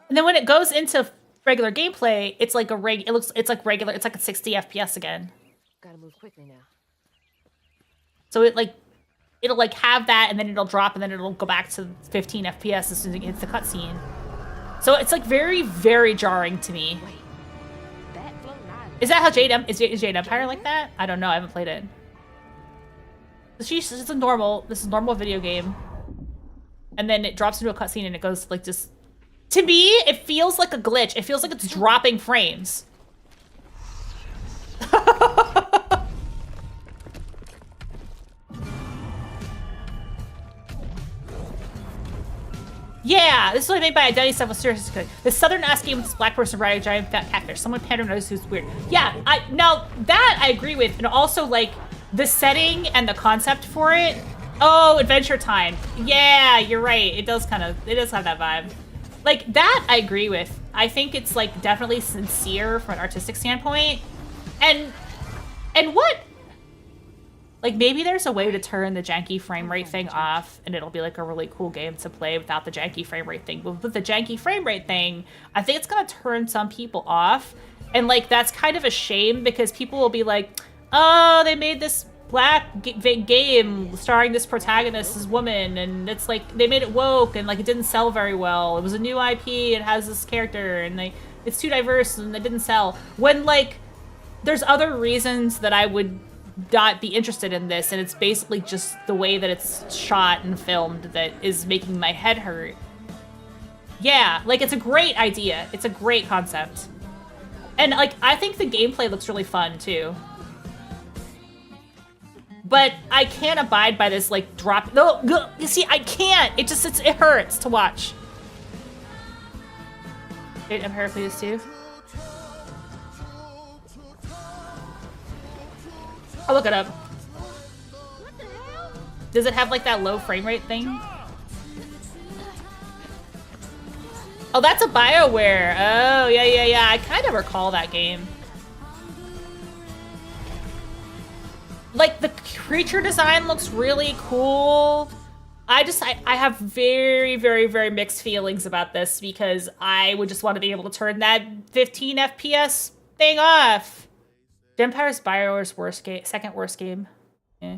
And then when it goes into regular gameplay, it's like it's like regular, it's like a 60 FPS again. Gotta move quickly now. So it'll like have that, and then it'll drop, and then it'll go back to 15 FPS as soon as it hits the cutscene. So it's like very, very jarring to me. Is that how is Jade Empire like that? I don't know. I haven't played it. This is a normal video game, and then it drops into a cutscene, and it goes like just. To me, it feels like a glitch. It feels like it's dropping frames. Yeah, this is what made by Identity stuff was seriously good. The southern-ass game with this black person riding a giant fat catfish. Someone pattern noticed who's weird. Yeah, now that I agree with, and also like the setting and the concept for it. Oh, Adventure Time. Yeah, you're right. It does have that vibe. Like that I agree with. I think it's like definitely sincere from an artistic standpoint. And what? Like, maybe there's a way to turn the janky frame rate thing off, and it'll be, like, a really cool game to play without the janky frame rate thing. But with the janky frame rate thing, I think it's gonna turn some people off. And, like, that's kind of a shame, because people will be like, oh, they made this black game starring this protagonist, this woman, and it's, like, they made it woke, and, like, it didn't sell very well. It was a new IP, it has this character, and it's too diverse, and it didn't sell. When, like, there's other reasons that I would not be interested in this, and it's basically just the way that it's shot and filmed that is making my head hurt. Yeah, like, it's a great idea. It's a great concept. And, like, I think the gameplay looks really fun, too. But I can't abide by this, like, drop. No, you see, I can't. It hurts to watch. Wait, I'm please too. I'll look it up. Does it have like that low frame rate thing? Oh, that's a BioWare. Oh, yeah. I kind of recall that game. Like, the creature design looks really cool. I have very, very, very mixed feelings about this because I would just want to be able to turn that 15 FPS thing off. Empire's BioWare's second worst game. Yeah.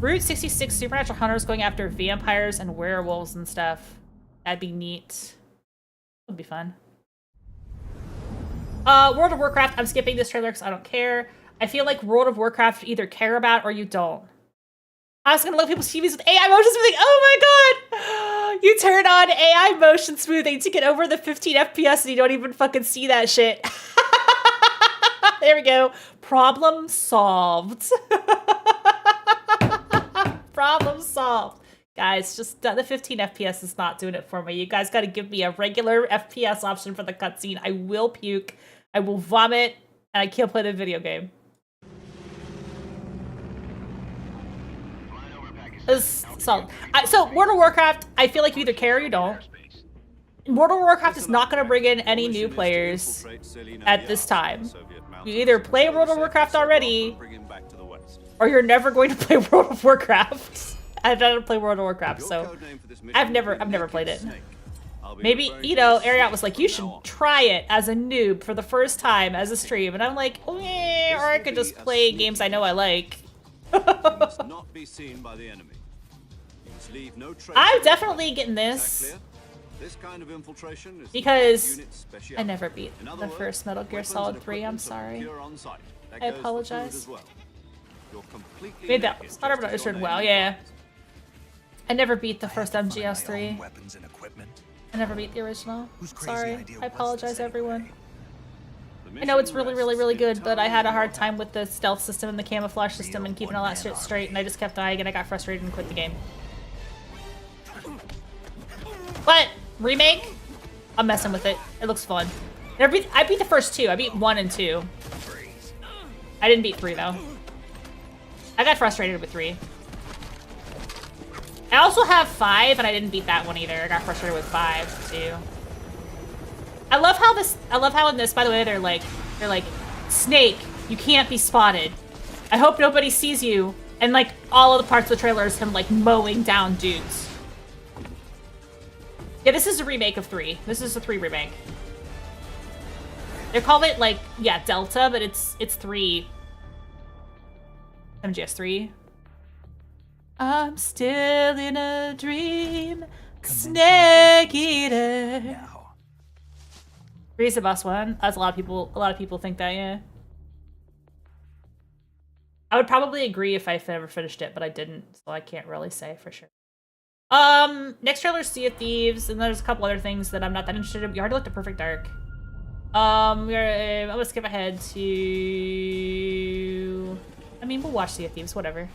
Route 66 supernatural hunters going after vampires and werewolves and stuff. That'd be neat. Would be fun. World of Warcraft. I'm skipping this trailer because I don't care. I feel like World of Warcraft you either care about or you don't. I was gonna look at people's TVs with AI motion smoothing. Oh my god! You turn on AI motion smoothing to get over the 15 FPS and you don't even fucking see that shit. There we go. Problem solved. Problem solved. Guys, just the 15 FPS is not doing it for me. You guys gotta give me a regular FPS option for the cutscene. I will puke, I will vomit, and I can't play the video game. So World of Warcraft, I feel like you either care or you don't. World of Warcraft is not gonna bring in any new players at this time. You either play World of Warcraft already, or you're never going to play World of Warcraft. I've never played World of Warcraft, so I've never played it. Maybe, you know, Ariat was like, you should try it as a noob for the first time as a stream, and I'm like, oh, yeah, or I could just play games I know I like. I'm definitely getting this. This kind of infiltration is because I never beat the first Metal Gear Solid 3, I'm sorry. I apologize. Made that Spider but it well, yeah. I never beat the first MGS3. I never beat the original. Sorry. I apologize, everyone. I know it's really, really, really good, but I had a hard time with the stealth system and the camouflage system and keeping all that shit straight, and I just kept dying and I got frustrated and quit the game. But remake, I'm messing with it. It looks fun. I beat the first 2. I beat 1 and 2. I didn't beat 3 though. I got frustrated with 3. I also have 5, and I didn't beat that one either. I got frustrated with 5 too. I love how in this, by the way, they're like, Snake, you can't be spotted. I hope nobody sees you. And like all of the parts of the trailer is him like mowing down dudes. Yeah, this is a remake of 3. This is a 3 remake. They call it like, yeah, Delta, but it's 3. MGS 3. I'm still in a dream, Snake Eater. 3 is the best one. That's a lot of people think that, yeah. I would probably agree if I ever finished it, but I didn't, so I can't really say for sure. Next trailer is Sea of Thieves, and there's a couple other things that I'm not that interested in. We already looked at Perfect Dark. I'm gonna skip ahead to... I mean, we'll watch Sea of Thieves, whatever.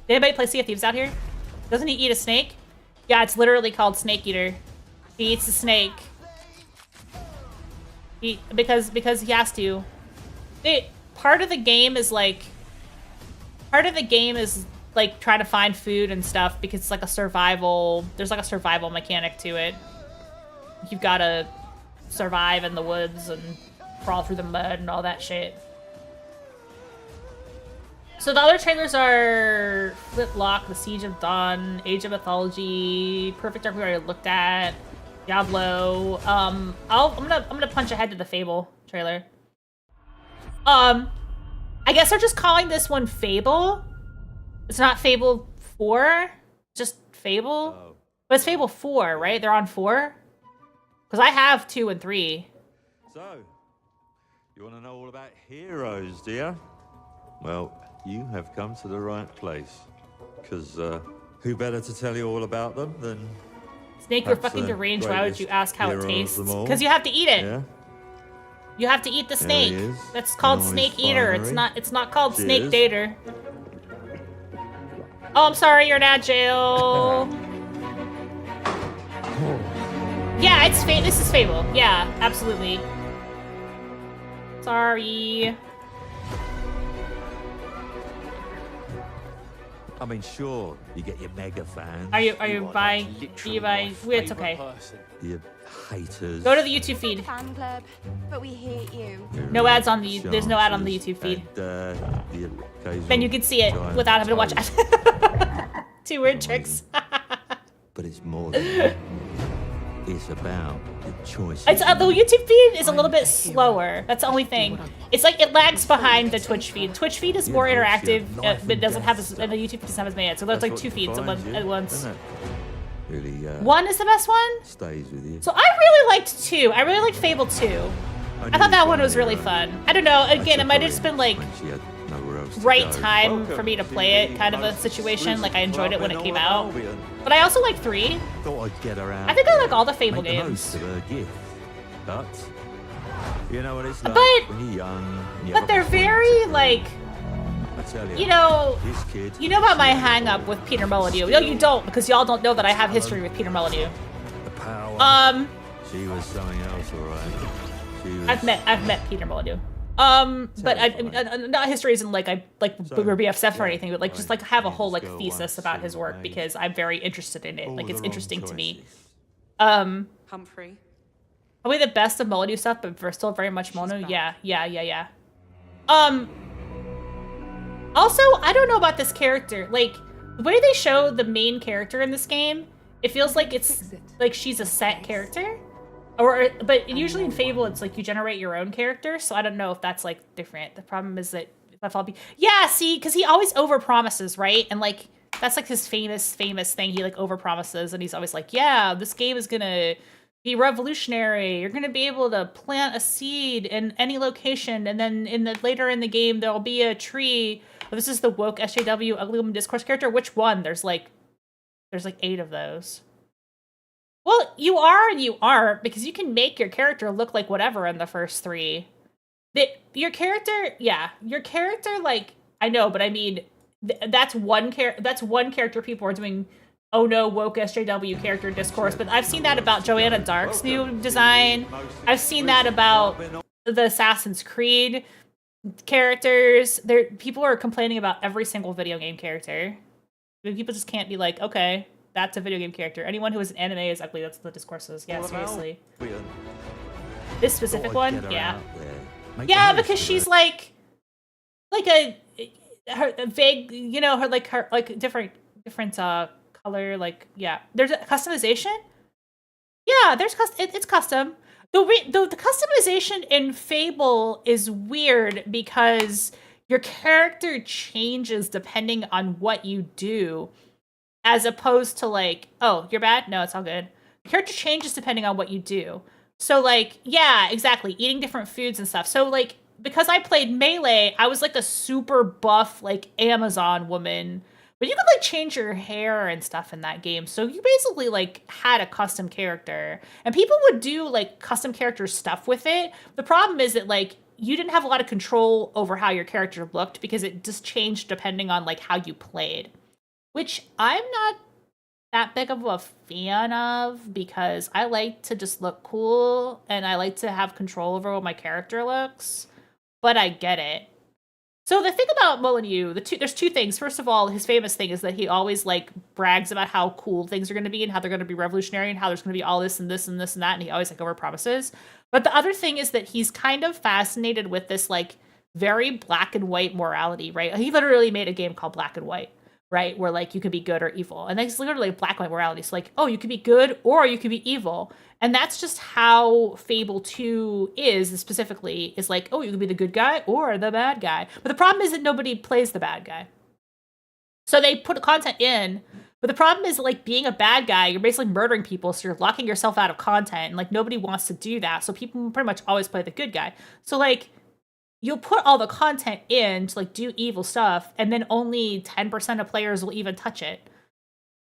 Did anybody play Sea of Thieves out here? Doesn't he eat a snake? Yeah, it's literally called Snake Eater. He eats a snake. Because he has to. Part of the game is like trying to find food and stuff because it's like a survival. There's like a survival mechanic to it. You've got to survive in the woods and crawl through the mud and all that shit. So the other trailers are Flintlock, The Siege of Dawn, Age of Mythology, Perfect Dark we already looked at, Diablo. I'm gonna punch ahead to the Fable trailer. I guess they're just calling this one Fable. It's not Fable 4, just Fable. Oh. But it's Fable 4, right? They're on 4? Because I have 2 and 3. So, you want to know all about heroes, do you? Well, you have come to the right place. Because who better to tell you all about them than... Snake, you're fucking deranged. Why would you ask how it tastes? Because you have to eat it. Yeah? You have to eat the snake. That's called Snake Eater. It's not called Snake Dater. Oh, I'm sorry, you're not jail. Yeah, this is Fable. Yeah, absolutely. Sorry. I mean, sure, you get your mega fans. Are you buying? It's okay. Your haters. Go to the YouTube feed. Fan club, but we hate you. No ads on the. There's no ad on the YouTube feed. Then you can see it without having to watch it. 2 weird tricks. But it's more than that. It's about the choices. The YouTube feed is a little bit slower. That's the only thing. It's like it lags behind the Twitch feed. Twitch feed is more interactive, but it doesn't have and the YouTube feed doesn't have as many ads. So there's like 2 feeds at once. Really, 1 is the best one. Stays with you. So I really liked 2. I really liked Fable 2. I thought that one was really fun. I don't know. Again, it might have just been like right time for me to play it, kind of a situation. Like I enjoyed it when it came out. But I also like 3. Thought I'd get around. I think I like all the Fable games. But you know what it's like when you're young. But they're very like, you know about my hang up with Peter Molyneux. No, you don't, because y'all don't know that I have history with Peter Molyneux. The power. She was something else, all right. I've met Peter Molyneux. But not history isn't like we're BFFs or anything, but like just like have a whole like thesis about his work because I'm very interested in it. Like it's interesting to me. Humphrey. Probably the best of Molyneux stuff, but still very much Molyneux. Yeah. Also, I don't know about this character. Like the way they show the main character in this game, it feels like it's like she's a set character. But usually in Fable, it's like you generate your own character, so I don't know if that's like different. The problem is that if I'll be see, because he always overpromises, right? And like that's like his famous thing. He like overpromises, and he's always like, "Yeah, this game is gonna be revolutionary. You're gonna be able to plant a seed in any location, and then later in the game there'll be a tree. Oh, this is the woke SJW ugly woman discourse character. Which one? There's like 8 of those. Well, you are and you aren't, because you can make your character look like whatever in the first 3. Your character, like, I know, but I mean, that's one character people are doing. Oh no, woke SJW character discourse. But I've seen that about Joanna Dark's new design. I've seen that about the Assassin's Creed characters. People are complaining about every single video game character. People just can't be like, okay, that's a video game character. Anyone who is an anime is ugly. That's what the discourse is. Yeah, seriously. This specific one, yeah. Yeah, because she's like a vague, you know, her different color, like, yeah. There's a customization. Yeah, it's custom. The customization in Fable is weird because your character changes depending on what you do, as opposed to like, oh, you're bad? No, it's all good. The character changes depending on what you do. So like, yeah, exactly, eating different foods and stuff. So like, because I played Melee, I was like a super buff, like, Amazon woman. But you could like change your hair and stuff in that game. So you basically like had a custom character. And people would do like custom character stuff with it. The problem is that like you didn't have a lot of control over how your character looked because it just changed depending on like how you played. Which I'm not that big of a fan of, because I like to just look cool and I like to have control over what my character looks. But I get it. So the thing about Molyneux, there's 2 things. First of all, his famous thing is that he always like brags about how cool things are going to be and how they're going to be revolutionary and how there's going to be all this and this and this and that, and he always like overpromises. But the other thing is that he's kind of fascinated with this like very black and white morality, right? He literally made a game called Black and White, right? Where like you could be good or evil. And it's literally black and white morality. So like, oh, you could be good or you could be evil. And that's just how Fable 2 is specifically, is like, oh, you could be the good guy or the bad guy. But the problem is that nobody plays the bad guy. So they put content in, but the problem is that, like, being a bad guy, you're basically murdering people, so you're locking yourself out of content, and like nobody wants to do that. So people pretty much always play the good guy. So like, you'll put all the content in to like do evil stuff, and then only 10% of players will even touch it.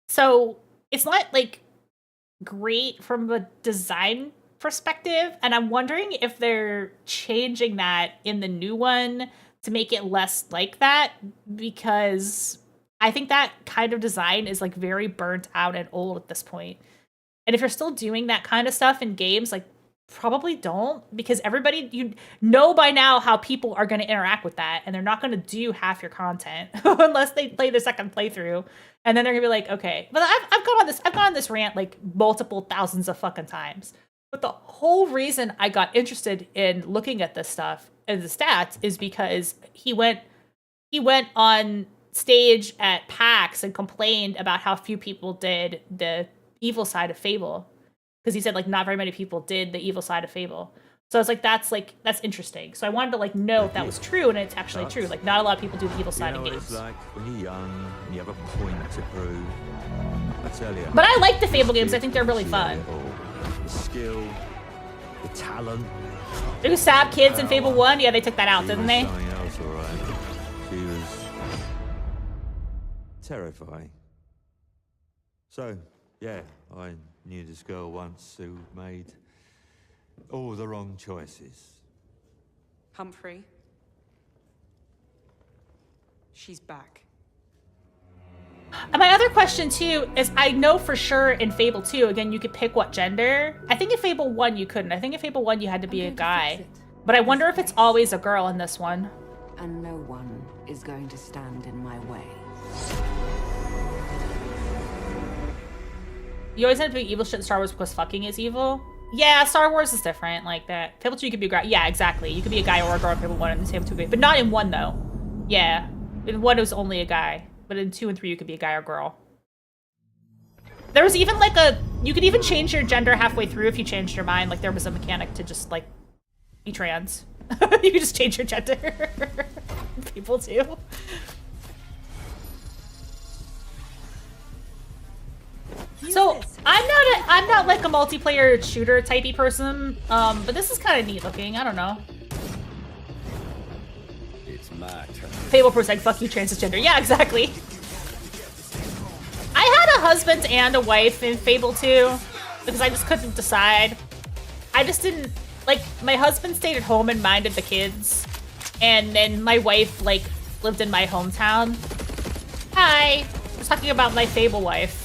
So it's not like great from a design perspective, and I'm wondering if they're changing that in the new one to make it less like that, because I think that kind of design is like very burnt out and old at this point. And if you're still doing that kind of stuff in games, like, probably don't, because everybody, you know by now how people are going to interact with that, and they're not going to do half your content unless they play the second playthrough, and then they're gonna be like, okay. But I've gone on this rant like multiple thousands of fucking times. But the whole reason I got interested in looking at this stuff and the stats is because he went on stage at PAX and complained about how few people did the evil side of Fable. Because he said, like, not very many people did the evil side of Fable. So I was like, that's interesting. So I wanted to, like, know if that was true, and it's actually true. Like, not a lot of people do the evil side of games. It's like when you're young and you have a point to prove. I tell you. But I like the Fable games. I think they're really fun. The skill, the talent. They were stab kids in Fable 1? Yeah, they took that out, didn't they? That was all right. She was terrifying. So, yeah, I knew this girl once who made all the wrong choices. Humphrey. She's back. And my other question, too, is I know for sure in Fable 2, again, you could pick what gender. I think in Fable 1 you couldn't. I think in Fable 1 you had to be a guy. But I wonder if it's always a girl in this one. And no one is going to stand in my way. You always end up doing evil shit in Star Wars because fucking is evil? Yeah, Star Wars is different like that. Fable 2 you could be a guy. Yeah, exactly. You could be a guy or a girl in Fable 1 and Fable 2. But not in 1, though. Yeah. In 1 it was only a guy. But in 2 and 3 you could be a guy or girl. There was even like you could even change your gender halfway through if you changed your mind. Like there was a mechanic to just like be trans. You could just change your gender. People do. So I'm not like a multiplayer shooter typey person, but this is kind of neat looking. I don't know. It's my turn. Fable Pro said, "Fuck you, transgender." Yeah, exactly. I had a husband and a wife in Fable 2 because I just couldn't decide. I just didn't like. My husband stayed at home and minded the kids, and then my wife like lived in my hometown. Hi, I was talking about my Fable wife.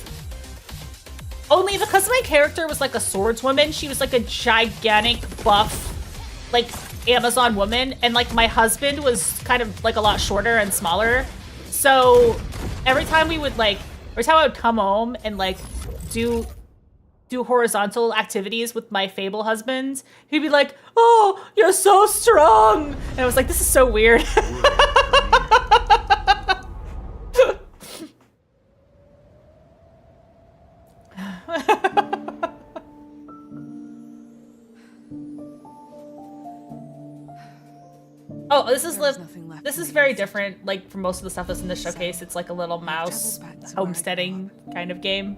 Only because my character was like a swordswoman, she was like a gigantic buff, like Amazon woman, and like my husband was kind of like a lot shorter and smaller. So every time I would come home and like do horizontal activities with my Fable husband, he'd be like, "Oh, you're so strong," and I was like, "This is so weird." Oh, this is very different, like, from most of the stuff that's in this showcase. It's like a little mouse homesteading kind of game.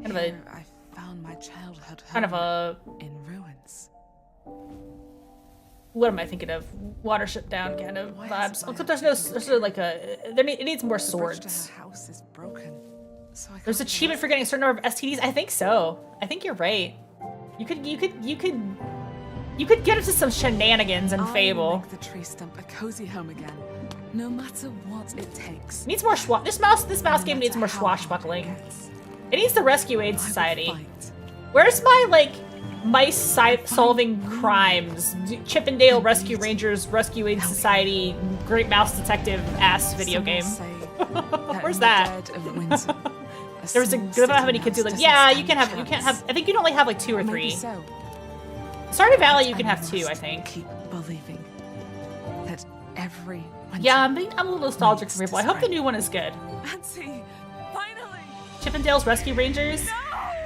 Kind of a... I found my childhood kind of a... in ruins. What am I thinking of? Watership Down kind of vibes. Except there's no like a... it needs more swords. House is broken, so There's achievement for getting a certain number of STDs? I think so. I think you're right. You could get into some shenanigans in Fable. Make the tree stump a cozy home again, no matter what it takes. Needs more this mouse game needs more swashbuckling. It needs the Rescue Aid Society. Where's my like mice solving crimes, Chippendale Rescue Rangers, Rescue Aid Society, Great Mouse Detective ass video game? Where's that? There was a good amount of how many kids who like, yeah, you can't have. I think you can only have like 2 or 3. Stardew Valley, you can have 2, I think. Keep believing that every. Yeah, I'm a little nostalgic for people. I hope the new one is good. Fancy, finally. Chippendale's Rescue Rangers.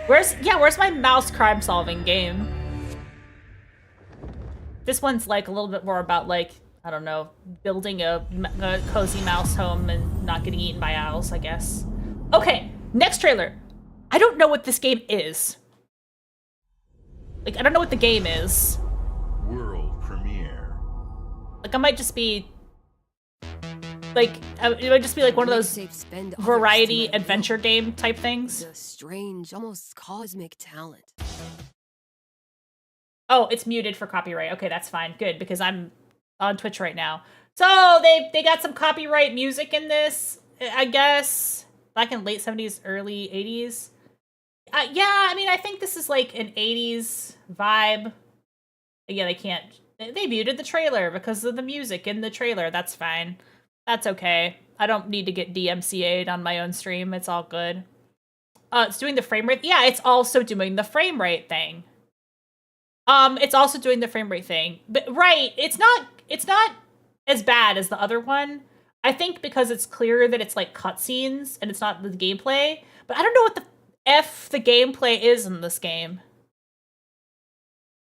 Where's my mouse crime solving game? This one's like a little bit more about like, I don't know, building a cozy mouse home and not getting eaten by owls, I guess. Okay, next trailer. I don't know what this game is. Like, I don't know what the game is. World premiere. Like, I might just be... Like, it might just be like one of those variety adventure game type things. A strange, almost cosmic talent. Oh, it's muted for copyright. Okay, that's fine. Good, because I'm on Twitch right now. So, they got some copyright music in this, I guess. Back in late 70s, early 80s. Yeah, I mean, I think this is like an 80s vibe. Yeah, they muted the trailer because of the music in the trailer. That's fine. That's okay. I don't need to get DMCA'd on my own stream. It's all good. It's doing the frame rate. Yeah, it's also doing the frame rate thing. It's also doing the frame rate thing. But right, it's not as bad as the other one. I think because it's clear that it's like cutscenes and it's not the gameplay. But I don't know what the F the gameplay is in this game.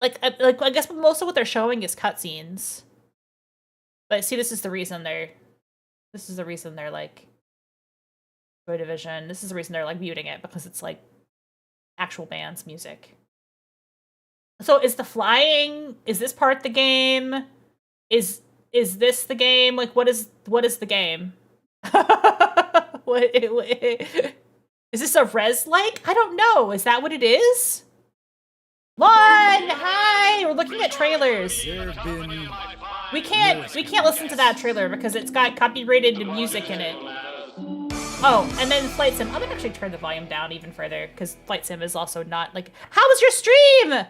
Like I guess most of what they're showing is cutscenes. But see, this is the reason they're like Joy Division. This is the reason they're like muting it, because it's like actual band's music. So is the flying, is this part the game? Is this the game? Like what is the game? what is this a res-like? I don't know. Is that what it is? Hi! We're looking at trailers. We can't listen to that trailer because it's got copyrighted music in it. Oh, and then Flight Sim. I'm gonna actually turn the volume down even further because Flight Sim is also not like. How was your stream?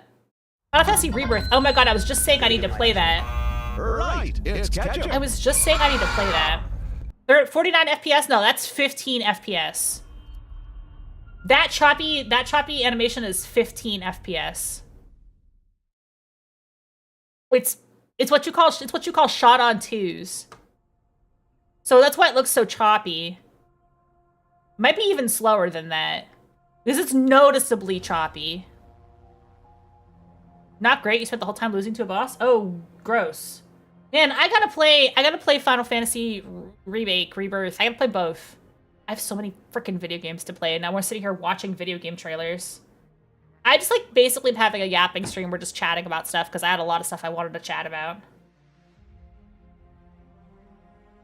Final Fantasy Rebirth. Oh my god, I was just saying I need to play that. Right, it's catch-up. I was just saying I need to play that. They're at 49 FPS? No, that's 15 FPS. That choppy animation is 15 FPS. It's what you call shot on twos. So that's why it looks so choppy. Might be even slower than that. Because it's noticeably choppy. Not great, you spent the whole time losing to a boss? Oh, gross. Man, I gotta play Final Fantasy Rebirth. I gotta play both. I have so many freaking video games to play, and now we're sitting here watching video game trailers. I just like basically having a yapping stream. We're just chatting about stuff because I had a lot of stuff I wanted to chat about.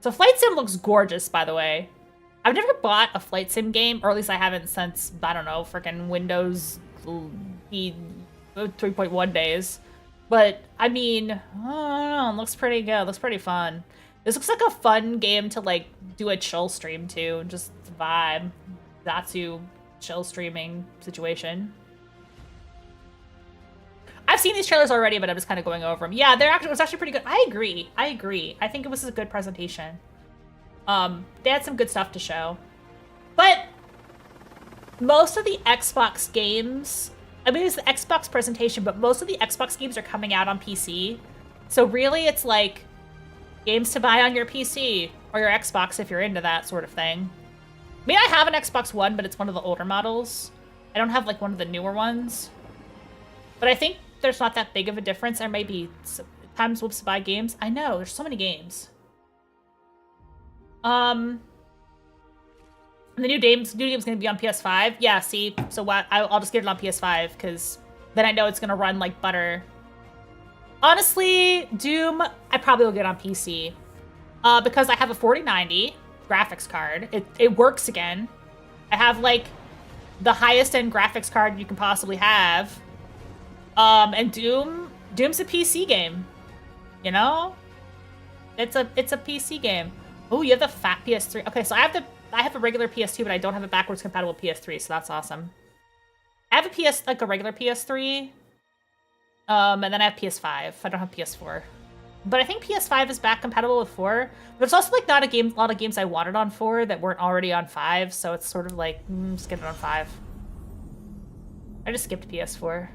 So Flight Sim looks gorgeous, by the way. I've never bought a Flight Sim game, or at least I haven't since, I don't know, freaking Windows 3.1 days. But, I mean, I don't know, it looks pretty good. It looks pretty fun. This looks like a fun game to, like, do a chill stream to. Just vibe. Zatsu chill streaming situation. I've seen these trailers already, but I'm just kind of going over them. Yeah, it was actually pretty good. I agree. I think it was a good presentation. They had some good stuff to show. But most of the Xbox games, I mean, it's the Xbox presentation, but most of the Xbox games are coming out on PC. So really, it's like games to buy on your PC or your Xbox if you're into that sort of thing. I mean, I have an Xbox One, but it's one of the older models. I don't have, like, one of the newer ones. But I think there's not that big of a difference. There may be times whoops to buy games. I know, there's so many games. The new game's gonna be on PS5. Yeah, see, so what? I'll just get it on PS5 because then I know it's gonna run like butter. Honestly, Doom, I probably will get on PC because I have a 4090 graphics card. It works again. I have like the highest end graphics card you can possibly have. And Doom's a PC game. You know? It's a PC game. Oh, you have the fat PS3. Okay, so I have a regular PS2, but I don't have a backwards compatible PS3, so that's awesome. I have a regular PS3. And then I have PS5. I don't have PS4. But I think PS5 is back compatible with 4. But it's also like not a lot of games I wanted on 4 that weren't already on 5, so it's sort of like, just get it on 5. I just skipped PS4.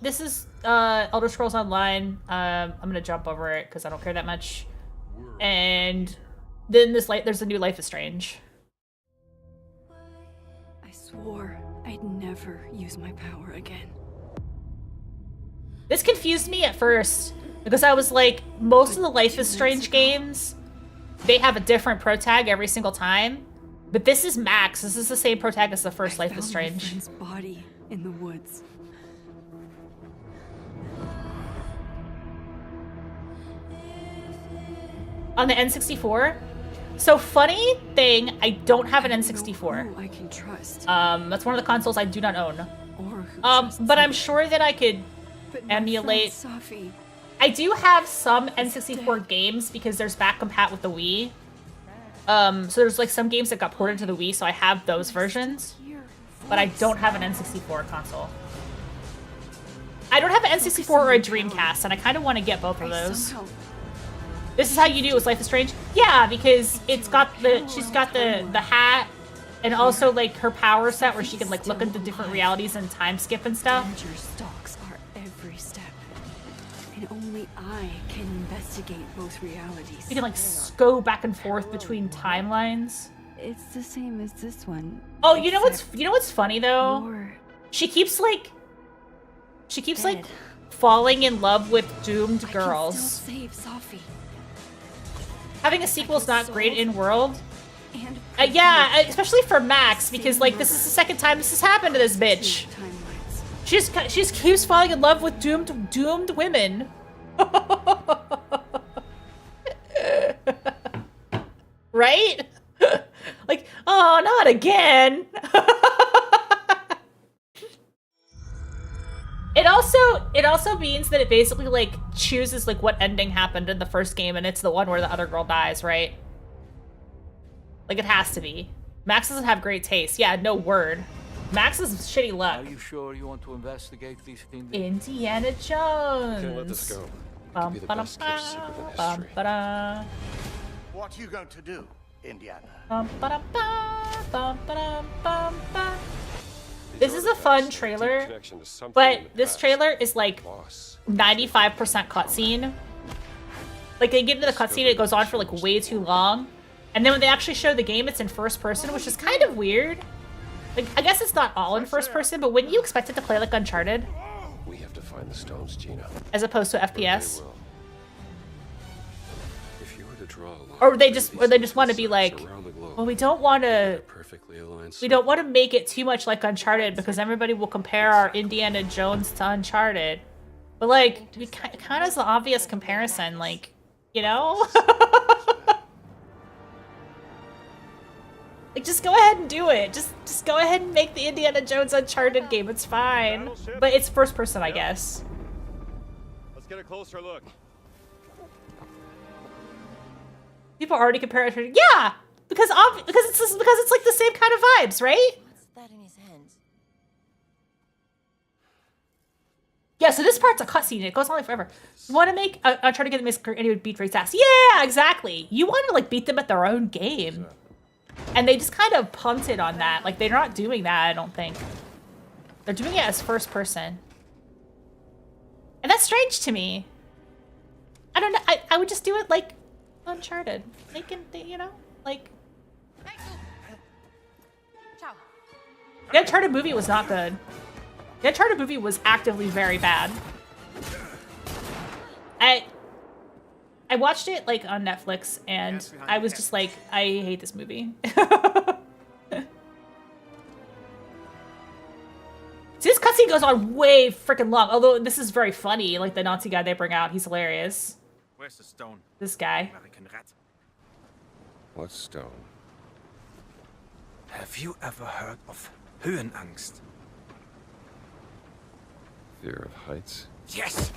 This is Elder Scrolls Online. I'm gonna jump over it because I don't care that much. And then there's a new Life is Strange. I swore I'd never use my power again. This confused me at first because I was like, most of the Life is Strange games, they have a different pro tag every single time. But this is Max. This is the same pro tag as the first Life is Strange. My friend's body in the woods. On the N64? So funny thing, I don't have an N64. I can trust. That's one of the consoles I do not own. But I'm sure that I could emulate. I do have some N64 games because there's back compat with the Wii. So there's like some games that got ported to the Wii, so I have those versions. But I don't have an N64 console. I don't have an N64 or a Dreamcast, and I kind of want to get both of those. This is how you do it with Life is Strange? Yeah, because she's got the hat and also like her power set where she can like look into different realities and time skip and stuff. Danger stalks our every step. And only I can investigate both realities. You can like go back and forth between timelines. It's the same as this one. Oh, you know what's funny though? She keeps like falling in love with doomed girls. I can still save Sophie. Having a sequel is not great in world. Yeah, especially for Max, because like this is the second time this has happened to this bitch. She just keeps falling in love with doomed women. Right? Like, oh, not again. It also means that it basically like chooses like what ending happened in the first game, and it's the one where the other girl dies, right? Like it has to be. Max doesn't have great taste. Yeah, no word. Max is shitty luck. Are you sure you want to investigate these things? Indiana Jones. Can't let this go. Bum, It could be the best kept secret in history. What are you going to do, Indiana? This is a fun trailer, but this trailer is like 95% cutscene. Like they get into the cutscene, it goes on for like way too long. And then when they actually show the game, it's in first person, which is kind of weird. Like, I guess it's not all in first person, but wouldn't you expect it to play like Uncharted? We have to find the stones, Gina. As opposed to FPS? If you were to draw a line. Or they just want to be like, around the globe. well, we don't want to. Perfectly aligned. We don't want to make it too much like Uncharted because everybody will compare our Indiana Jones to Uncharted. But like, we kind of is the obvious comparison, like, you know? Like, just go ahead and do it. Just go ahead and make the Indiana Jones Uncharted game. It's fine. But it's first person, I guess. Let's get a closer look. People already compare it to yeah, because it's like the same kind of vibes, right? What's that in his hands? Yeah, so this part's a cutscene. It goes on like forever. You want to make Uncharted get the Miss and he would beat Drake's ass. Yeah, exactly. You want to like beat them at their own game. And they just kind of punted on that. Like, they're not doing that, I don't think. They're doing it as first person. And that's strange to me. I don't know. I would just do it like Uncharted. You know, like... The Uncharted movie was not good. The Uncharted movie was actively very bad. I watched it like on Netflix and I was just like, I hate this movie. See, this cutscene goes on way freaking long. Although this is very funny, like the Nazi guy they bring out, he's hilarious. Where's the stone? This guy. American rat. What stone? Have you ever heard of Höhenangst? Fear of heights? Yes!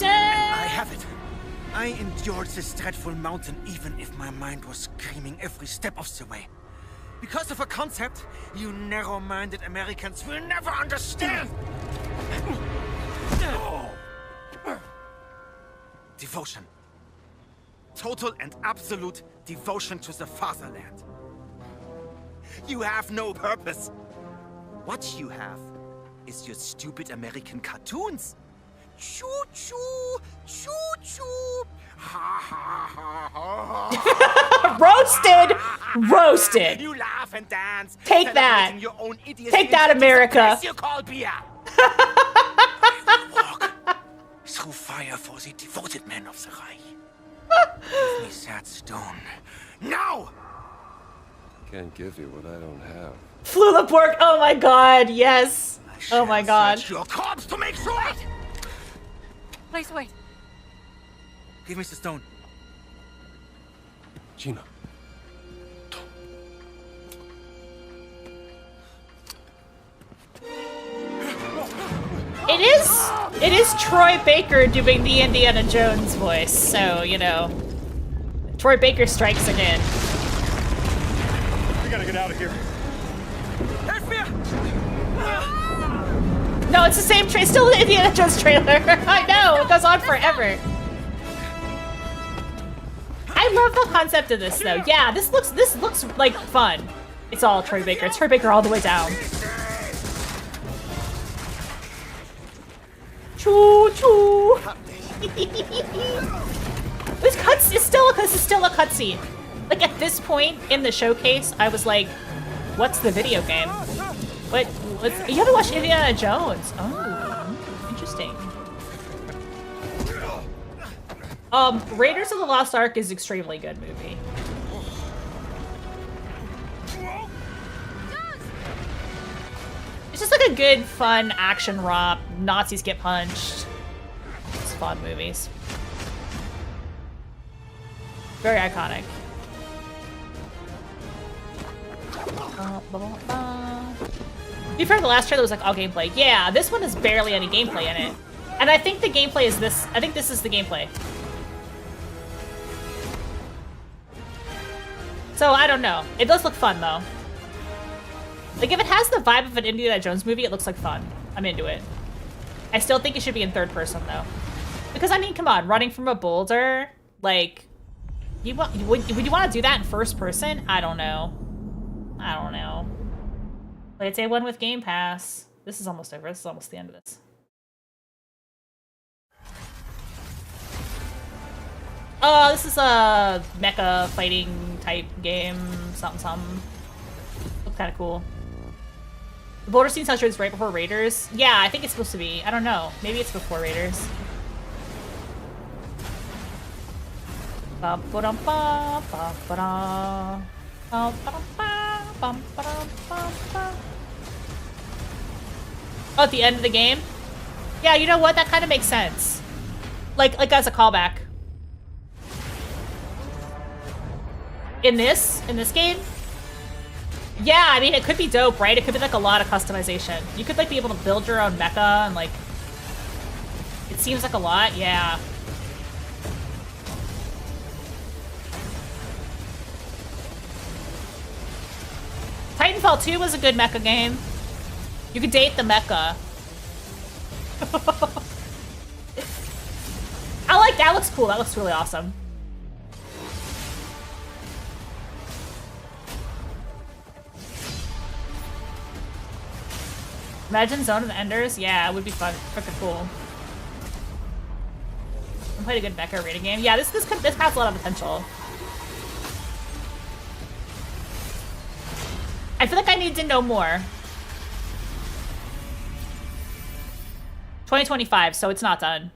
I have it. I endured this dreadful mountain even if my mind was screaming every step of the way. Because of a concept you narrow-minded Americans will never understand. Devotion. Total and absolute devotion to the fatherland. You have no purpose. What you have is your stupid American cartoons. Choo-choo, choo-choo. Ha ha ha ha. Roasted. You laugh and dance. Take that. Your own idiots. Take that, America. You call beer. Walk through fire for the devoted men of the Reich. Give me that stone. Now! Can't give you what I don't have. Fluleborg, oh my god, yes. Oh my god. Search your corpse to make sure. Please wait. Give me the stone. Gina. It is Troy Baker doing the Indiana Jones voice, so, you know. Troy Baker strikes again. We gotta get out of here. No, it's the same trailer. Still the Indiana Jones trailer. I know, it goes on forever. I love the concept of this, though. Yeah, this looks like fun. It's all Troy Baker. It's Troy Baker all the way down. Choo choo. This is still a cutscene. Like at this point in the showcase, I was like, "What's the video game? You haven't watched Indiana Jones? Oh, interesting." Raiders of the Lost Ark is an extremely good movie. It's just like a good, fun action romp. Nazis get punched. It's fun movies. Very iconic. You've heard the last trailer was like all gameplay. Yeah, this one is barely any gameplay in it. And I think the gameplay is this. I think this is the gameplay. So I don't know. It does look fun though. Like if it has the vibe of an Indiana Jones movie, it looks like fun. I'm into it. I still think it should be in third person though. Because I mean, come on, running from a boulder, like, would you want to do that in first person? I don't know. I don't know. But it's A1 with Game Pass. This is almost over. This is almost the end of this. Oh, this is a mecha fighting type game. Something. Looks kind of cool. The Boulder Scene soundtrack is right before Raiders. Yeah, I think it's supposed to be. I don't know. Maybe it's before Raiders. Oh, at the end of the game? Yeah, you know what? That kind of makes sense. Like as a callback. In this game? Yeah, I mean, it could be dope, right? It could be like a lot of customization. You could like be able to build your own mecha and like... It seems like a lot, yeah. Titanfall 2 was a good mecha game. You could date the mecha. I like that. Looks cool. That looks really awesome. Imagine Zone of the Enders? Yeah, it would be fun. Freaking cool. I played a good mecha rating game. Yeah, this has a lot of potential. I feel like I need to know more. 2025, so it's not done.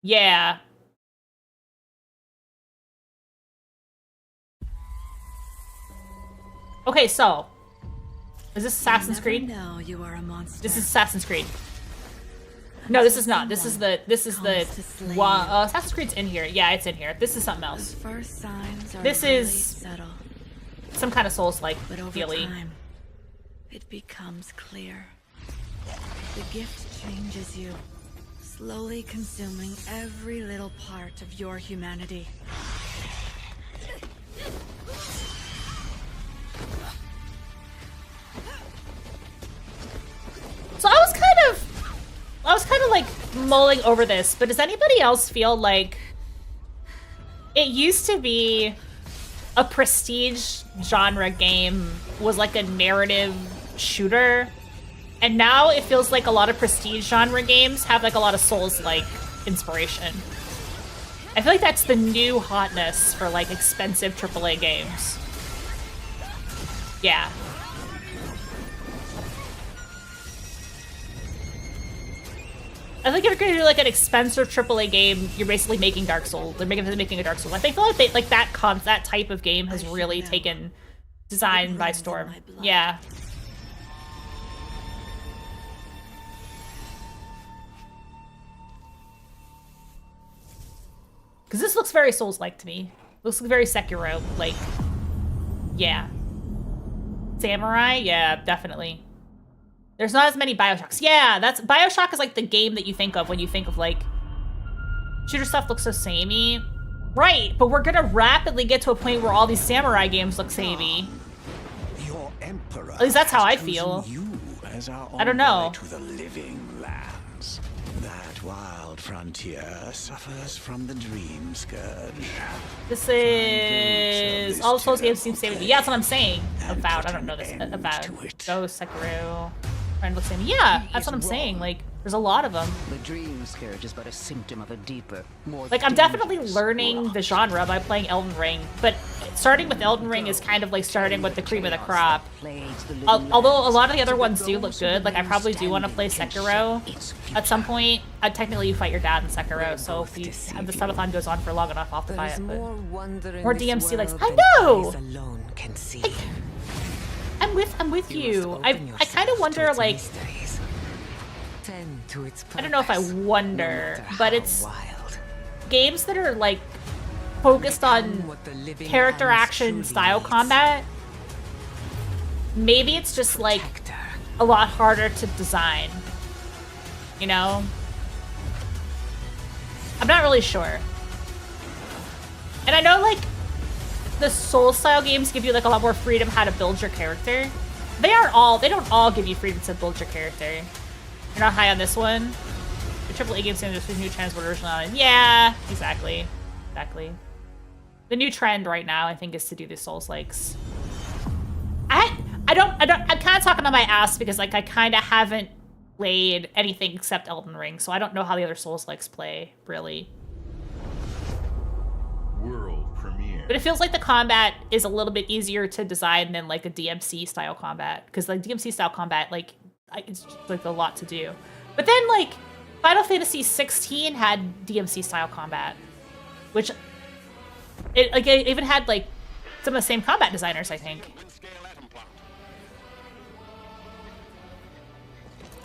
Yeah. Okay, so is this Assassin's Creed? No, you are a monster. This is Assassin's Creed. No, this is not. This is the Assassin's Creed's in here. Yeah, it's in here. This is something else. This is some kind of Souls-like feely. It becomes clear. The gift changes you, slowly consuming every little part of your humanity. So I was kind of like mulling over this, but does anybody else feel like it used to be a prestige genre game was like a narrative shooter, and now it feels like a lot of prestige genre games have like a lot of Souls-like inspiration. I feel like that's the new hotness for like expensive AAA games. Yeah. I think if you're gonna do like an expensive AAA game, you're basically making Dark Souls. They're making a Dark Souls. I feel like that type of game has really taken design by storm. Yeah. Because this looks very Souls-like to me. Looks very Sekiro, like, yeah. Samurai? Yeah, definitely. There's not as many Bioshocks. Yeah, Bioshock is like the game that you think of when you think of like, shooter stuff looks so samey. Right, but we're gonna rapidly get to a point where all these samurai games look samey. Your emperor. At least that's how I feel. I don't know. To the living lands. That wild frontier suffers from the dream scourge. This is all the Souls games seem samey. Yeah, that's what I'm saying about. I don't know this about. Ghost, Sekiro. Trying to look samey. Yeah, that's what I'm saying. Like, there's a lot of them. The dream scourge is but a symptom of a deeper, more like, I'm definitely learning the genre by playing Elden Ring, but starting with Elden Ring is kind of like starting with the cream of the crop. Although a lot of the other ones do look good, like I probably do want to play Sekiro at some point. Technically, you fight your dad in Sekiro, so if the subathon goes on for long enough, I'll have to buy it. But more DMC likes. I know. I'm with you. I kind of wonder, like, I don't know if I wonder, but it's games that are like focused on character action style combat. Maybe it's just like a lot harder to design, you know? I'm not really sure. And I know like the Soul style games give you like a lot more freedom how to build your character. They don't all give you freedom to build your character. You're not high on this one? The AAA game standard with new transport version on it. Yeah, exactly. Exactly. The new trend right now, I think, is to do the Souls-likes. I'm kind of talking on my ass because like I kind of haven't played anything except Elden Ring, so I don't know how the other Souls-likes play, really. World premiere. But it feels like the combat is a little bit easier to design than like a DMC style combat, because like DMC style combat, like it's just, like a lot to do. But then like Final Fantasy 16 had DMC style combat, which it even had like some of the same combat designers, I think.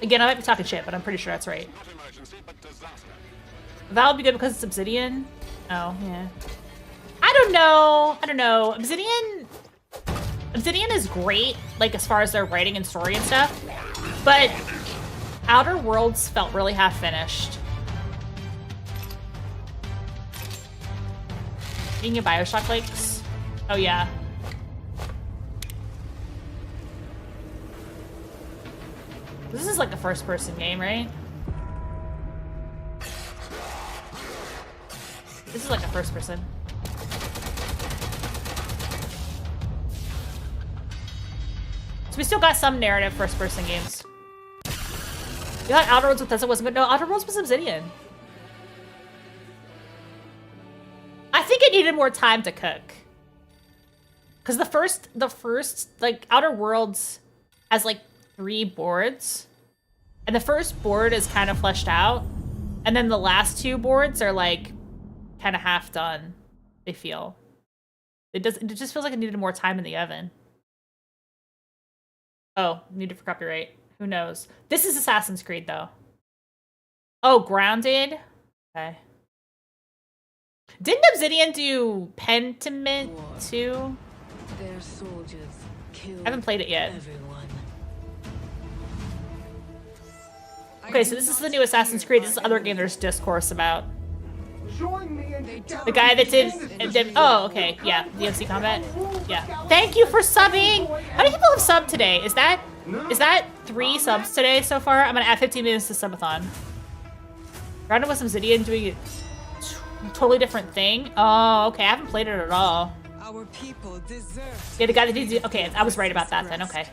Again, I might be talking shit, but I'm pretty sure that's right. That would be good because it's Obsidian. Oh, yeah. I don't know. Obsidian is great, like as far as their writing and story and stuff, but Outer Worlds felt really half-finished. Being a Bioshock likes? Oh yeah. This is like a first-person game, right? This is like a first-person. So we still got some narrative first-person games. You thought Outer Worlds with Bethesda wasn't good? No, Outer Worlds was Obsidian. I think it needed more time to cook. Because the first, like, Outer Worlds has, like, 3 boards. And the first board is kind of fleshed out. And then the last 2 boards are, like, kind of half done, they feel. It just feels like it needed more time in the oven. Oh, needed for copyright. Who knows? This is Assassin's Creed, though. Oh, Grounded? Okay. Didn't Obsidian do Pentiment too? Their soldiers killed I haven't played it yet. everyone. Okay, so this is the new Assassin's Creed. This is the other game there's discourse about. The guy that did oh, okay, yeah, DMC combat. Yeah. Thank you for subbing! How many people have subbed today? Is that 3 subs today so far? I'm gonna add 15 minutes to subathon. Grounded with Obsidian doing a totally different thing. Oh, okay, I haven't played it at all. Our people deserve. Yeah, the guy that did okay, I was right about that then, okay.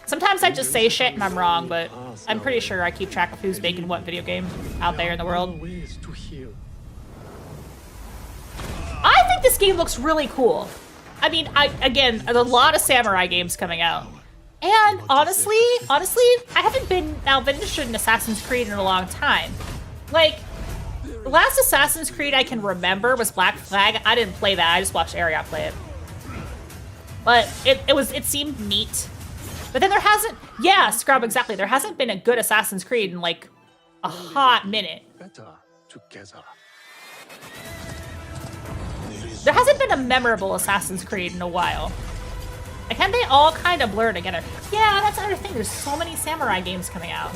Sometimes I just say shit and I'm wrong, but I'm pretty sure I keep track of who's making what video game out there in the world. I think this game looks really cool. I mean, again, there's a lot of samurai games coming out. And honestly, I haven't been interested in Assassin's Creed in a long time. Like, the last Assassin's Creed I can remember was Black Flag. I didn't play that, I just watched Ariat play it. But it seemed neat. But then there hasn't, yeah, Scrub, exactly. There hasn't been a good Assassin's Creed in like a hot minute. There hasn't been a memorable Assassin's Creed in a while. Like, and they all kind of blur together. Yeah, that's another thing. There's so many samurai games coming out.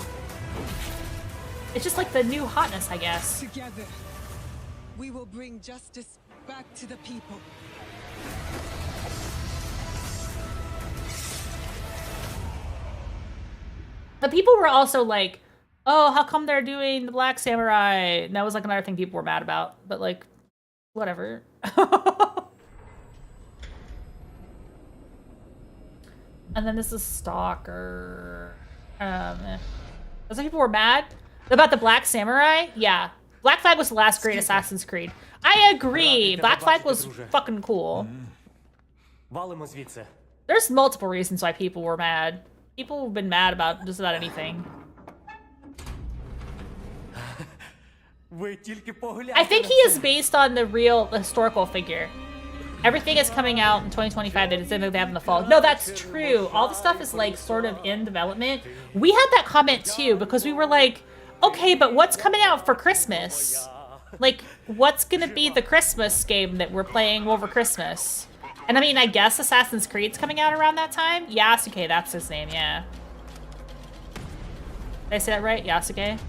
It's just like the new hotness, I guess. Together, we will bring justice back to the people. But people were also like, oh, how come they're doing the Black Samurai? And that was like another thing people were mad about. But like, whatever. And then this is Stalker. Those people were mad about the Black Samurai. Yeah, Black Flag was the last great Assassin's Creed. I agree. Black Flag was fucking cool. There's multiple reasons why people were mad. People have been mad about just about anything. I think he is based on the real historical figure. Everything is coming out in 2025 that it's in they have in the fall. No, that's true. All the stuff is like sort of in development. We had that comment too because we were like, okay, but what's coming out for Christmas? Like, what's gonna be the Christmas game that we're playing over Christmas? And I mean, I guess Assassin's Creed's coming out around that time? Yasuke, that's his name, yeah. Did I say that right? Yasuke?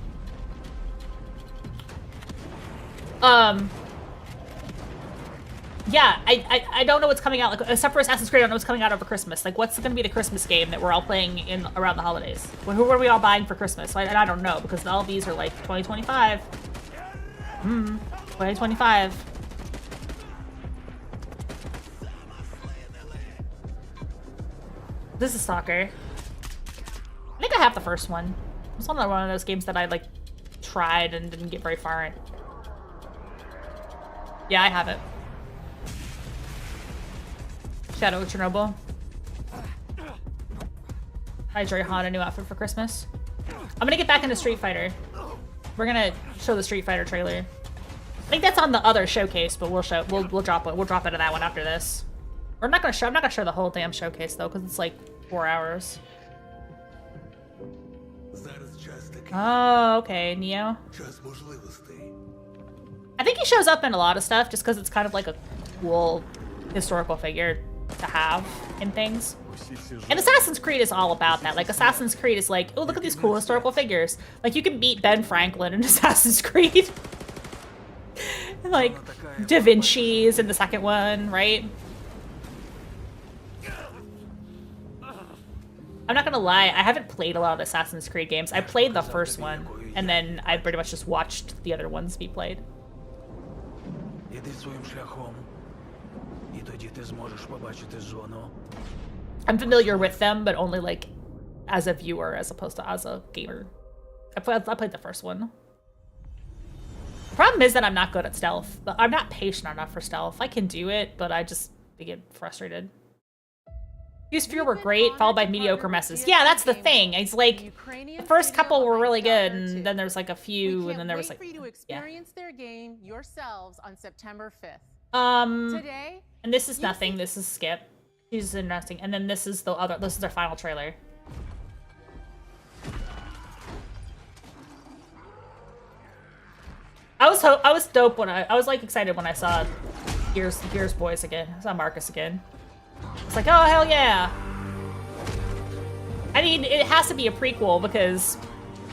Yeah, I don't know what's coming out, like, except for Assassin's Creed, I don't know what's coming out over Christmas. Like, what's gonna be the Christmas game that we're all playing in around the holidays? Who are we all buying for Christmas? And I don't know, because all these are like 2025. 2025. This is Stalker. I think I have the first one. It's one of those games that I, like, tried and didn't get very far in. Yeah, I have it. Shadow of Chernobyl. I Joy Han a new outfit for Christmas. I'm gonna get back into Street Fighter. We're gonna show the Street Fighter trailer. I think that's on the other showcase, but we'll drop it. We'll drop into that one after this. We're not gonna show. I'm not gonna show the whole damn showcase though, because it's like 4 hours. Oh, okay, Neo. I think he shows up in a lot of stuff just because it's kind of like a cool historical figure to have in things. And Assassin's Creed is all about that. Like, Assassin's Creed is like, oh, look at these cool historical figures. Like, you can beat Ben Franklin in Assassin's Creed. And, like, Da Vinci's in the second one, right? I'm not gonna lie, I haven't played a lot of the Assassin's Creed games. I played the first one, and then I pretty much just watched the other ones be played. I'm familiar with them, but only like as a viewer as opposed to as a gamer. I played the first one. The problem is that I'm not good at stealth. But I'm not patient enough for stealth. I can do it, but I just get frustrated. These few were great, followed by mediocre messes. Yeah, that's the thing. It's like the first couple were really good, and then there's like a few, and then there was like, for you to experience their game yourselves on September 5th. Today, and this is nothing. This is Skip. He's interesting, and then this is the other. This is their final trailer. I was dope when I was like excited when I saw Gears boys again. I saw Marcus again. It's like, oh hell yeah! I mean, it has to be a prequel because,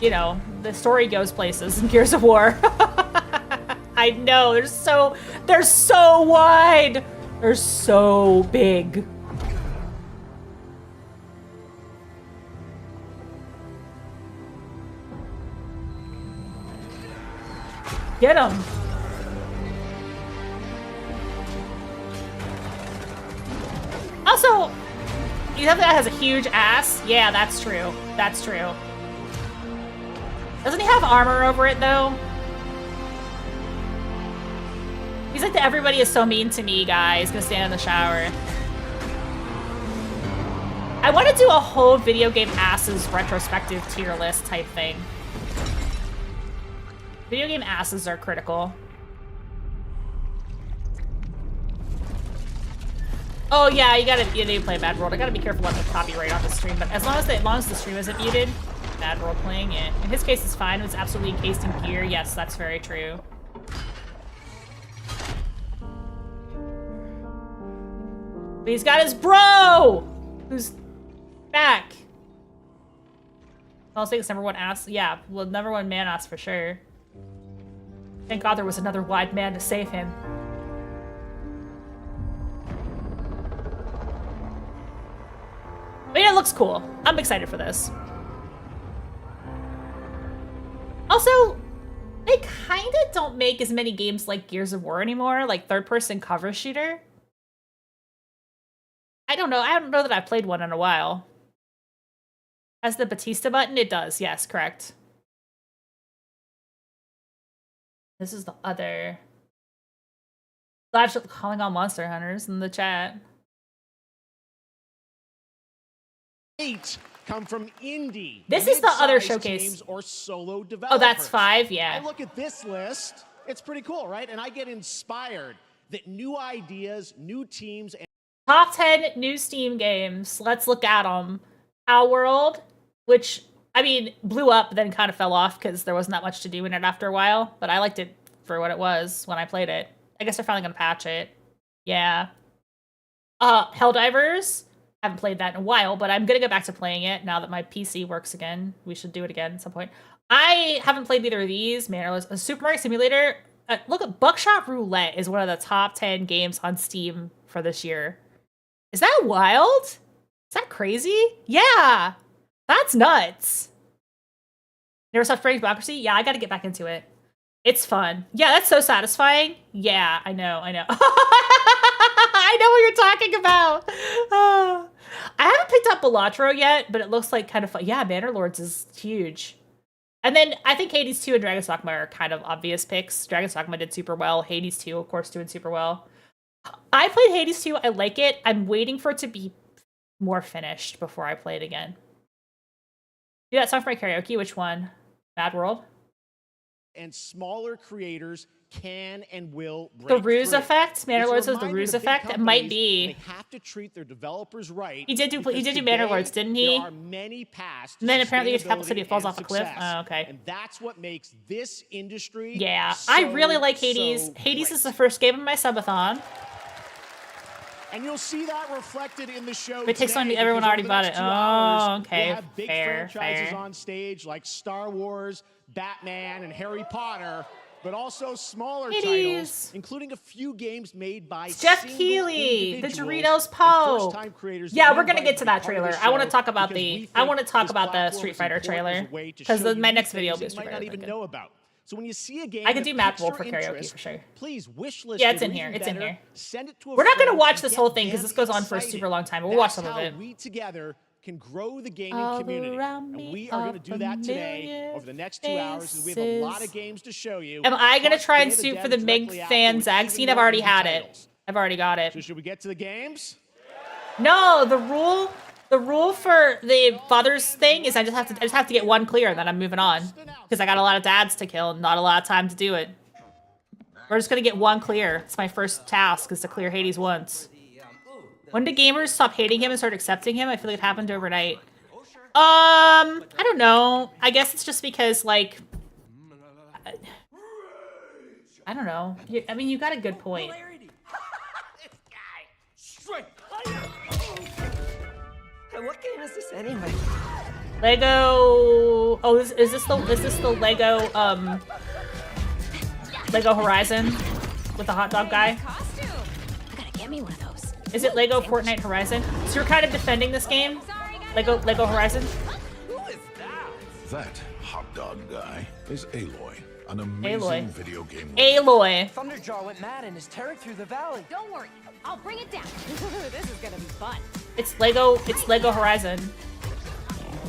you know, the story goes places in Gears of War. I know, they're so wide. They're so big. Get him. Also, you know that has a huge ass? Yeah, that's true. That's true. Doesn't he have armor over it, though? He's like the everybody is so mean to me guy. He's gonna stand in the shower. I want to do a whole video game asses retrospective tier list type thing. Video game asses are critical. Oh yeah, you need to play Bad World. I gotta be careful about the copyright on the stream, but as long as the stream isn't muted, Bad World playing it. In his case, it's fine. It's absolutely encased in gear. Yes, that's very true. But he's got his bro, who's back. I'll say it's number one ass. Yeah, well, number one man ass for sure. Thank God there was another wide man to save him. But yeah, it looks cool. I'm excited for this. Also, they kind of don't make as many games like Gears of War anymore, like third-person cover shooter. I don't know. I don't know that I've played one in a while. Has the Batista button? It does. Yes, correct. This is the other. Glad calling on Monster Hunters in the chat. 8 come from indie. This is the other showcase. Games or solo developers. Oh, that's 5, yeah. I look at this list. It's pretty cool, right? And I get inspired that new ideas, new teams, and Top 10 new Steam games. Let's look at them. Our World, which, I mean, blew up, then kind of fell off because there wasn't that much to do in it after a while. But I liked it for what it was when I played it. I guess they're finally going to patch it. Yeah. Helldivers. Haven't played that in a while, but I'm going to go back to playing it now that my PC works again. We should do it again at some point. I haven't played either of these. Man, a Super Mario Simulator. Look at Buckshot Roulette is one of the top 10 games on Steam for this year. Is that wild? Is that crazy? Yeah. That's nuts. Never stopped playing Democracy? Yeah, I gotta get back into it. It's fun. Yeah, that's so satisfying. Yeah, I know. I know what you're talking about. I haven't picked up Balatro yet, but it looks like kind of fun. Yeah, Bannerlords is huge. And then I think Hades 2 and Dragon's Dogma are kind of obvious picks. Dragon's Dogma did super well. Hades 2, of course, doing super well. I played Hades 2. I like it. I'm waiting for it to be more finished before I play it again. Do that song for my karaoke. Which one? Mad World? And smaller creators can and will break The Ruse through. Effect? Manor It's a Lords was the reminder Ruse to big Effect? It might companies be. They have to treat their developers right. He did do because Manor today, Lords, didn't he? There are many paths to And then apparently his sustainability capacity falls and off a cliff. success. Oh, okay. And that's what makes this industry Yeah, so, I really like Hades. so Hades great. is the first game of my subathon. And you'll see that reflected in the show. It takes today, on everyone because already over the bought next it. 2 hours, Oh, okay. We'll have big Fair, franchises fair. on stage like Star Wars, Batman, and Harry Potter, but also smaller It titles, is. including a few games made by Jeff single Keighley, the individuals Doritos Poe. and first-time creators Yeah, that we're we gonna invite get to be that part of the trailer. I want to show talk about because we the. I think want to talk this about the platform Street is Fighter important as trailer a way to because show my you next video will things be a you Street might Fighter. not even Good. know about. So when you see a game I could that do Mad piques Bull your for karaoke interest, for sure. please wish list Yeah, it, it's in or here. even It's in better, here. Send it to a We're not gonna friend watch and this get whole thing because them this goes on for a excited. super long time. But we'll watch some That's of how it. we together can grow the gaming All community. around And me we are going to do that today familiar over the next 2 hours, and we have a lot of faces. games to show you. Am I gonna Plus, try and Day of suit Dead for the Mig directly fan after Zag with scene? even I've more already indie had it. titles. I've already got it. So should we get to the games? No, the rule for the father's thing is I just have to get one clear, and then I'm moving on because I got a lot of dads to kill and not a lot of time to do it. We're just gonna get one clear. It's my first task is to clear Hades once. When do gamers stop hating him and start accepting him? I feel like it happened overnight. I don't know. I guess it's just because like I don't know. I mean, you got a good point. What game is this anyway? Lego. Oh, is this the Lego Lego Horizon with the hot dog guy? I gotta get me one of those. Is it Lego Fortnite Horizon? So you're kind of defending this game? Lego Horizon? That hot dog guy is Aloy, an amazing Aloy. video game. Aloy. Thunderjaw went mad and is tearing through the valley. Don't worry, I'll bring it down. This is gonna be fun. It's Lego Horizon.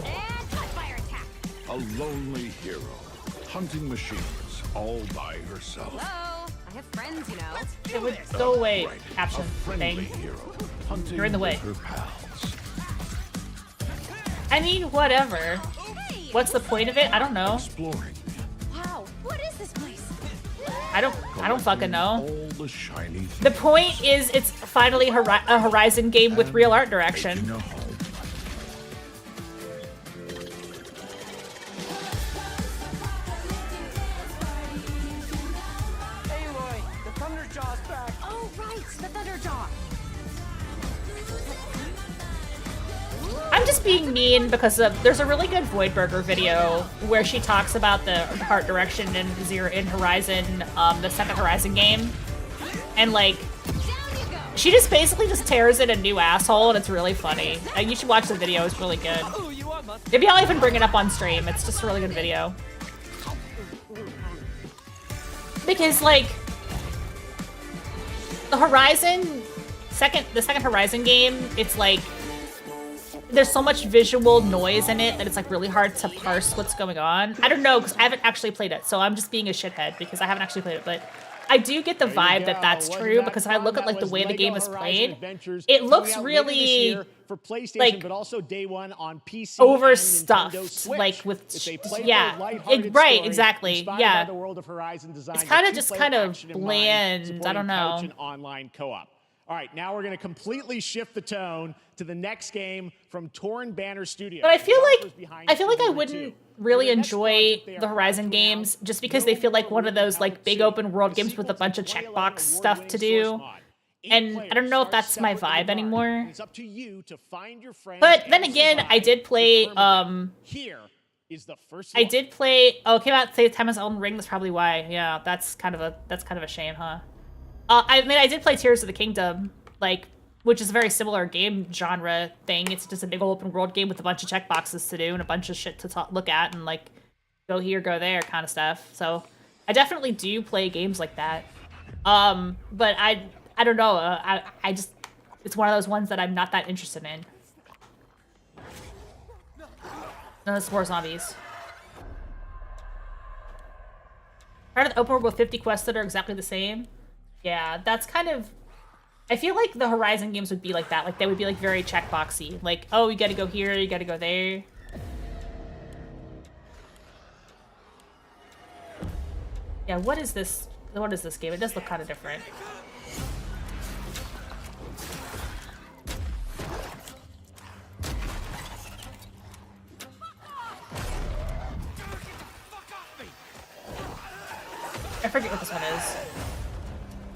And cut fire attack. A lonely hero, hunting machines all by herself. Hello, I have friends, you know. It would go away. Right, Caption a friendly thing. hero, hunting You're in the way. with her pals. I mean, whatever. What's the point of it? I don't know. Exploring Wow, what is this place? I don't fucking know. all the shiny things. The point is, it's finally a Horizon game with real art direction. In a home. Aloy, the Thunderjaw's back. Oh, right, the Thunderjaw. I'm just being mean because there's a really good Voidburger video where she talks about the art direction in Horizon, the second Horizon game, and like she just basically just tears it a new asshole, and it's really funny. You should watch the video; it's really good. Maybe I'll even bring it up on stream. It's just a really good video because like the second Horizon game, it's like there's so much visual noise in it that it's like really hard to parse what's going on. I don't know because I haven't actually played it, so I'm just being a shithead because I haven't actually played it. But I do get the vibe that that's true because if I look at like the way the game is played, it looks really for PlayStation, like but also day one on PC overstuffed, and Nintendo Switch. like with It's a playful, yeah, lighthearted right, story exactly, inspired yeah. by the world of Horizon design It's kind of with just two-player kind of action in mind, bland. I supporting don't couch know. and online co-op. All right, now we're going to completely shift the tone to the next game from Torn Banner Studios. But I feel like I Two. wouldn't really enjoy the Horizon games just because they feel like one of those like big open world games with a bunch of checkbox stuff to do. And I don't know if that's my vibe anymore. It's up to you to find your friends. But then and again, I survive did play Here is the first I did play it came out at the same time as Elden Ring, that's probably why. Yeah, that's kind of a shame, huh? I mean I did play Tears of the Kingdom, like which is a very similar game genre thing. It's just a big open world game with a bunch of checkboxes to do and a bunch of shit to look at and like go here, go there kind of stuff. So I definitely do play games like that. But I don't know. I just it's one of those ones that I'm not that interested in. No, it's more zombies. Part of the open world with 50 quests that are exactly the same. Yeah, that's kind of I feel like the Horizon games would be like that. Like, they would be, like, very checkboxy. Like, oh, you gotta go here, you gotta go there. Yeah, what is this? What is this game? It does look kind of different. I forget what this one is.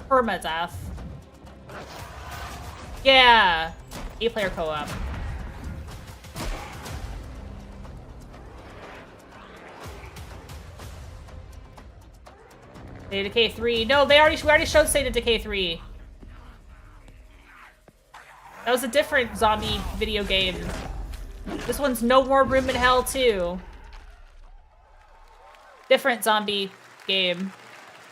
Permadeath. Yeah! 8-player co-op. State of Decay 3. No, we already showed State of Decay 3. That was a different zombie video game. This one's No More Room in Hell 2. Different zombie game.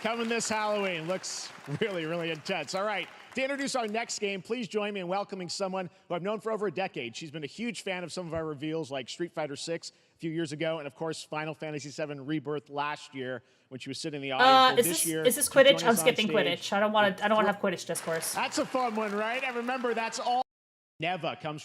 Coming this Halloween. Looks really, really intense. All right. To introduce our next game, please join me in welcoming someone who I've known for over a decade. She's been a huge fan of some of our reveals like Street Fighter 6 a few years ago, and of course Final Fantasy 7 Rebirth last year when she was sitting in the audience. Is this Quidditch? I'm skipping Quidditch. I don't want to have Quidditch discourse. That's a fun one, right? And remember, that's all. Neva comes.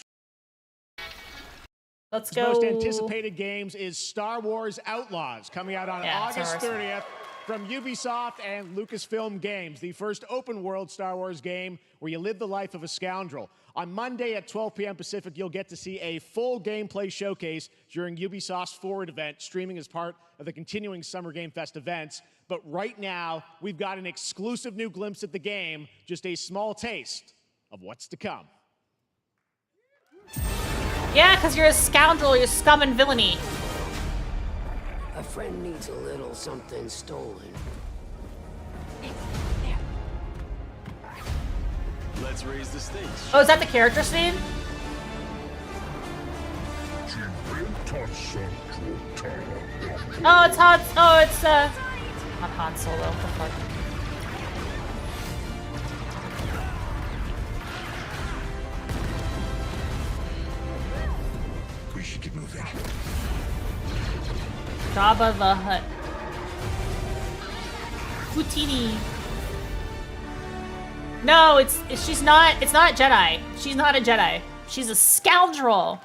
Let's go. Most anticipated games is Star Wars Outlaws, coming out on August 30th. From Ubisoft and Lucasfilm Games, the first open-world Star Wars game where you live the life of a scoundrel. On Monday at 12 p.m. Pacific, you'll get to see a full gameplay showcase during Ubisoft's Forward event, streaming as part of the continuing Summer Game Fest events. But right now, we've got an exclusive new glimpse at the game, just a small taste of what's to come. Yeah, because you're a scoundrel, you're scum and villainy. A friend needs a little something stolen. Let's raise the stakes. Oh, is that the character scene? Oh, it's Han. Oh, it's not Han Solo. What the fuck? We should get moving. Jabba the Hutt. Poutini. No, she's not. It's not Jedi. She's not a Jedi. She's a scoundrel.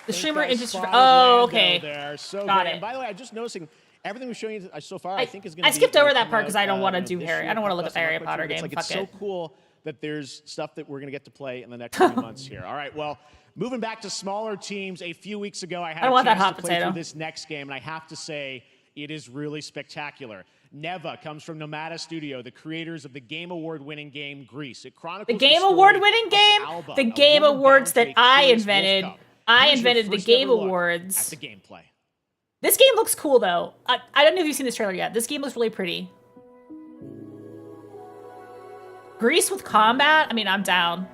The streamer industry. Oh, okay. There. So got good. it. And by the way, I'm just noticing everything we've shown you so far. I think is going to. I skipped over that part because I don't want to do Harry. I don't want to look at the Harry Potter game. Like, Fuck it's so cool that there's stuff that we're going to get to play in the next few months here. All right. Well. Moving back to smaller teams, a few weeks ago, I had a chance to play through this next game, and I have to say, it is really spectacular. Neva comes from Nomada Studio, the creators of the Game Award-winning game Grease. It chronicles the Game Award-winning game? Alba, the Game Awards that I invented. I invented the Game Awards. At the gameplay. This game looks cool, though. I don't know if you've seen this trailer yet. This game looks really pretty. Grease with combat? I mean, I'm down.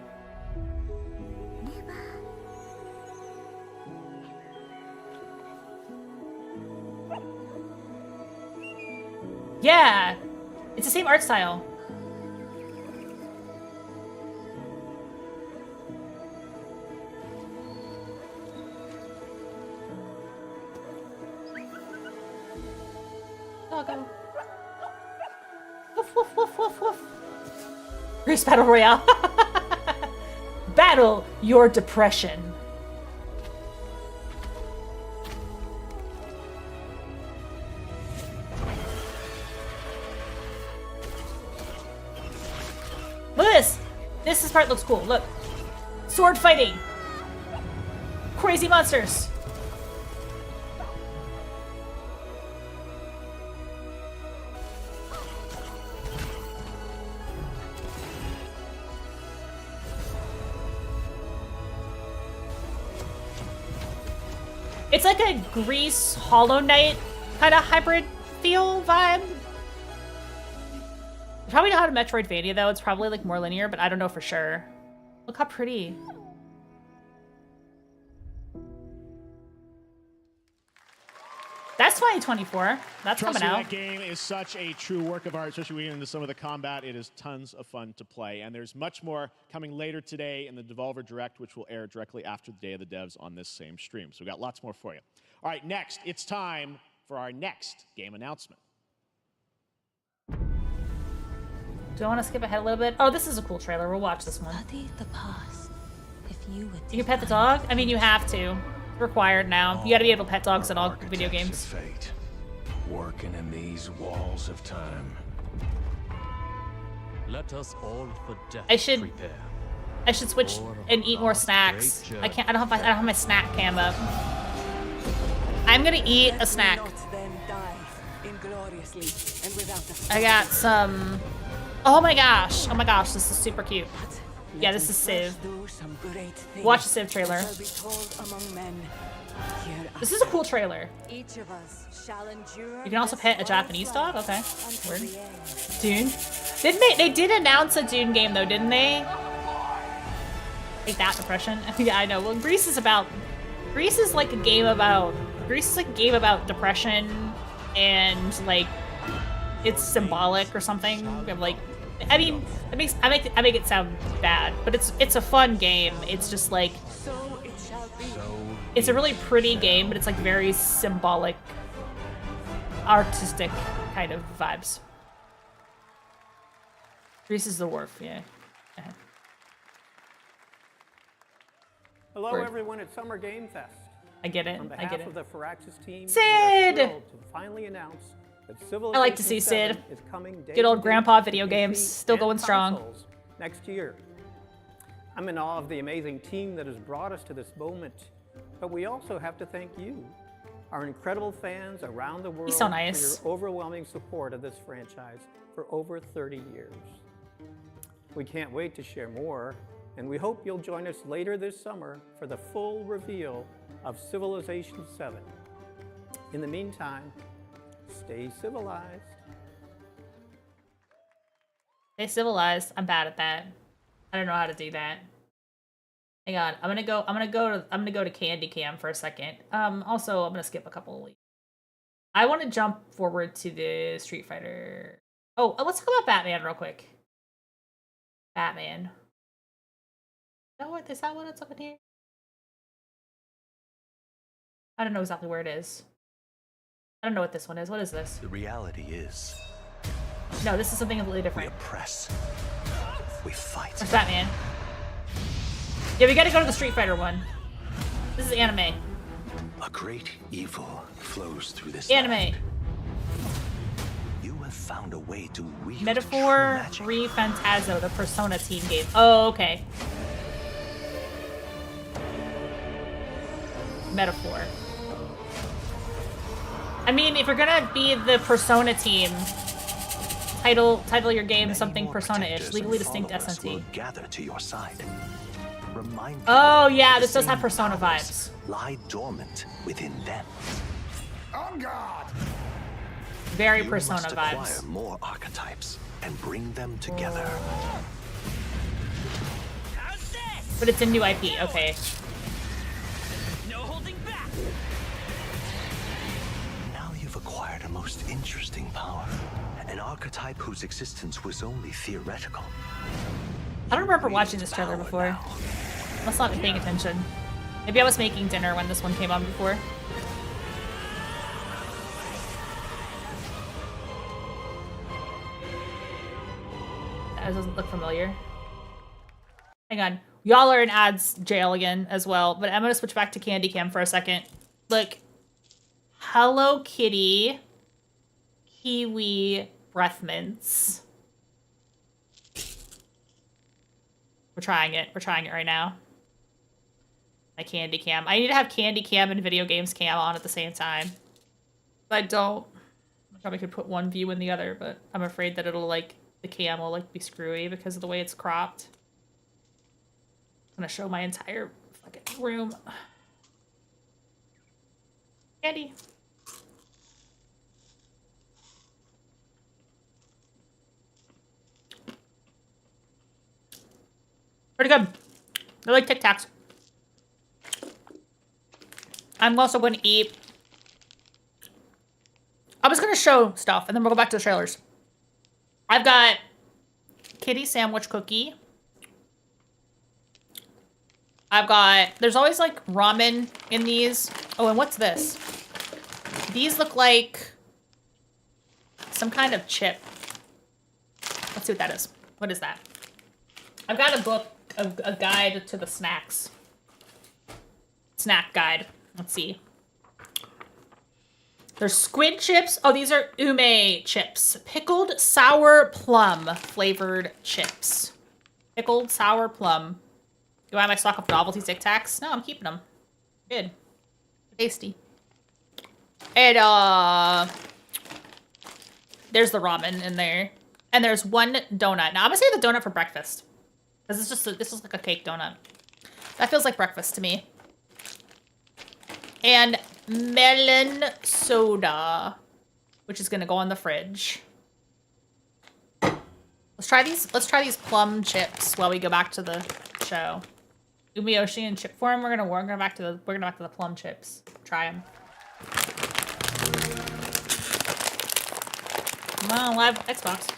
Yeah, it's the same art style. Doggo. Woof, woof, woof, woof, woof. Grease Battle Royale. Battle your depression. Look at this. This part looks cool. Look. Sword fighting. Crazy monsters. It's like a Grease Hollow Knight kind of hybrid feel vibe. Probably not a Metroidvania though. It's probably like more linear, but I don't know for sure. Look how pretty. That's 2024. That's coming out. That game is such a true work of art, especially when we get into some of the combat. It is tons of fun to play. And there's much more coming later today in the Devolver Direct, which will air directly after the Day of the Devs on this same stream. So we've got lots more for you. All right, next, it's time for our next game announcement. Do I want to skip ahead a little bit? Oh, this is a cool trailer. We'll watch this one. Study the past. If you would You can pet the dog? I mean, you have to. It's required now. You gotta be able to pet dogs in all video games. Fate, working in these walls of time. Let us all for death I should prepare. switch and eat more snacks. I can't. I don't have my snack cam up. I'm gonna eat a snack. I got some. Oh my gosh! Oh my gosh! This is super cute. Yeah, this is Civ. Watch the Civ trailer. This is a cool trailer. You can also pet a Japanese dog. Okay, weird. Dune. They did announce a Dune game though, didn't they? Like that depression. Yeah, I know. Well, Greece is like a game about depression and like it's symbolic or something. Like, I mean, I make it sound bad, but it's a fun game. It's just like it's a really pretty game, but it's like very symbolic, artistic kind of vibes. Greece is the wharf, yeah. Hello, Word. everyone at Summer Game Fest. I get it. On I get behalf it. of the Firaxis team, Sid! we are thrilled to finally announce that I like to see Civilization Sid. 7 is coming Good old day-to-day grandpa to video PC games. Still and going strong. consoles next year. I'm in awe of the amazing team that has brought us to this moment, but we also have to thank you, our incredible fans around the world, He's so nice. for your overwhelming support of this franchise for over 30 years. We can't wait to share more, and we hope you'll join us later this summer for the full reveal of Civilization 7. In the meantime, stay civilized. Stay civilized. I'm bad at that. I don't know how to do that. Hang on. I'm gonna go to Candy Cam for a second. Also, I'm gonna skip a couple of weeks. I want to jump forward to the Street Fighter. Oh, let's talk about Batman real quick. Batman. Is that what it's up in here? I don't know exactly where it is. I don't know what this one is. What is this? The reality is, No, this is something completely we different. oppress, we fight. Where's Batman? Yeah, we gotta go to the Street Fighter one. This is anime. A great evil flows through this Anime. land. You have found a way to wield Metaphor Re-Fantazo, the Persona team game. Oh, okay. Metaphor. I mean, if you're gonna be the Persona team, title your game something Persona-ish. Legally distinct SNT. Gather to your side. Remind Oh people yeah, that this the does have same Persona powers vibes. Lie dormant within them. On guard! Very You Persona must acquire vibes. more archetypes and bring them together. But it's a new IP, okay. No holding back. Now you've acquired a most interesting power. An archetype whose existence was only theoretical. I don't remember watching this trailer before. Must not be paying attention. Maybe I was making dinner when this one came on before. That doesn't look familiar. Hang on. Y'all are in ads jail again as well, but I'm gonna switch back to Candy Cam for a second. Look. Hello Kitty. Kiwi breath mints. We're trying it. We're trying it right now. My Candy Cam. I need to have Candy Cam and Video Games Cam on at the same time. If I don't, I probably could put one view in the other, but I'm afraid that it'll like, the cam will like be screwy because of the way it's cropped. I'm gonna show my entire fucking room. Candy. Pretty good. I like Tic Tacs. I'm also going to eat. I was going to show stuff, and then we'll go back to the trailers. I've got kitty sandwich cookie. I've got... There's always, like, ramen in these. Oh, and what's this? These look like some kind of chip. see what that is. What is that? I've got a book, a guide to the snacks. Snack guide. Let's see. There's squid chips. Oh, these are ume chips. Pickled sour plum flavored chips. Pickled sour plum. Do I have my stock of novelty Tic Tacs? No, I'm keeping them. Good. Tasty. And, there's the ramen in there. And there's one donut. Now, I'm gonna say the donut for breakfast. Because it's just, this is like a cake donut. That feels like breakfast to me. And melon soda, which is gonna go in the fridge. Let's try these plum chips while we go back to the show. Umiyoshi in chip form. We're gonna go back to the plum chips. Try them. Well, live Xbox.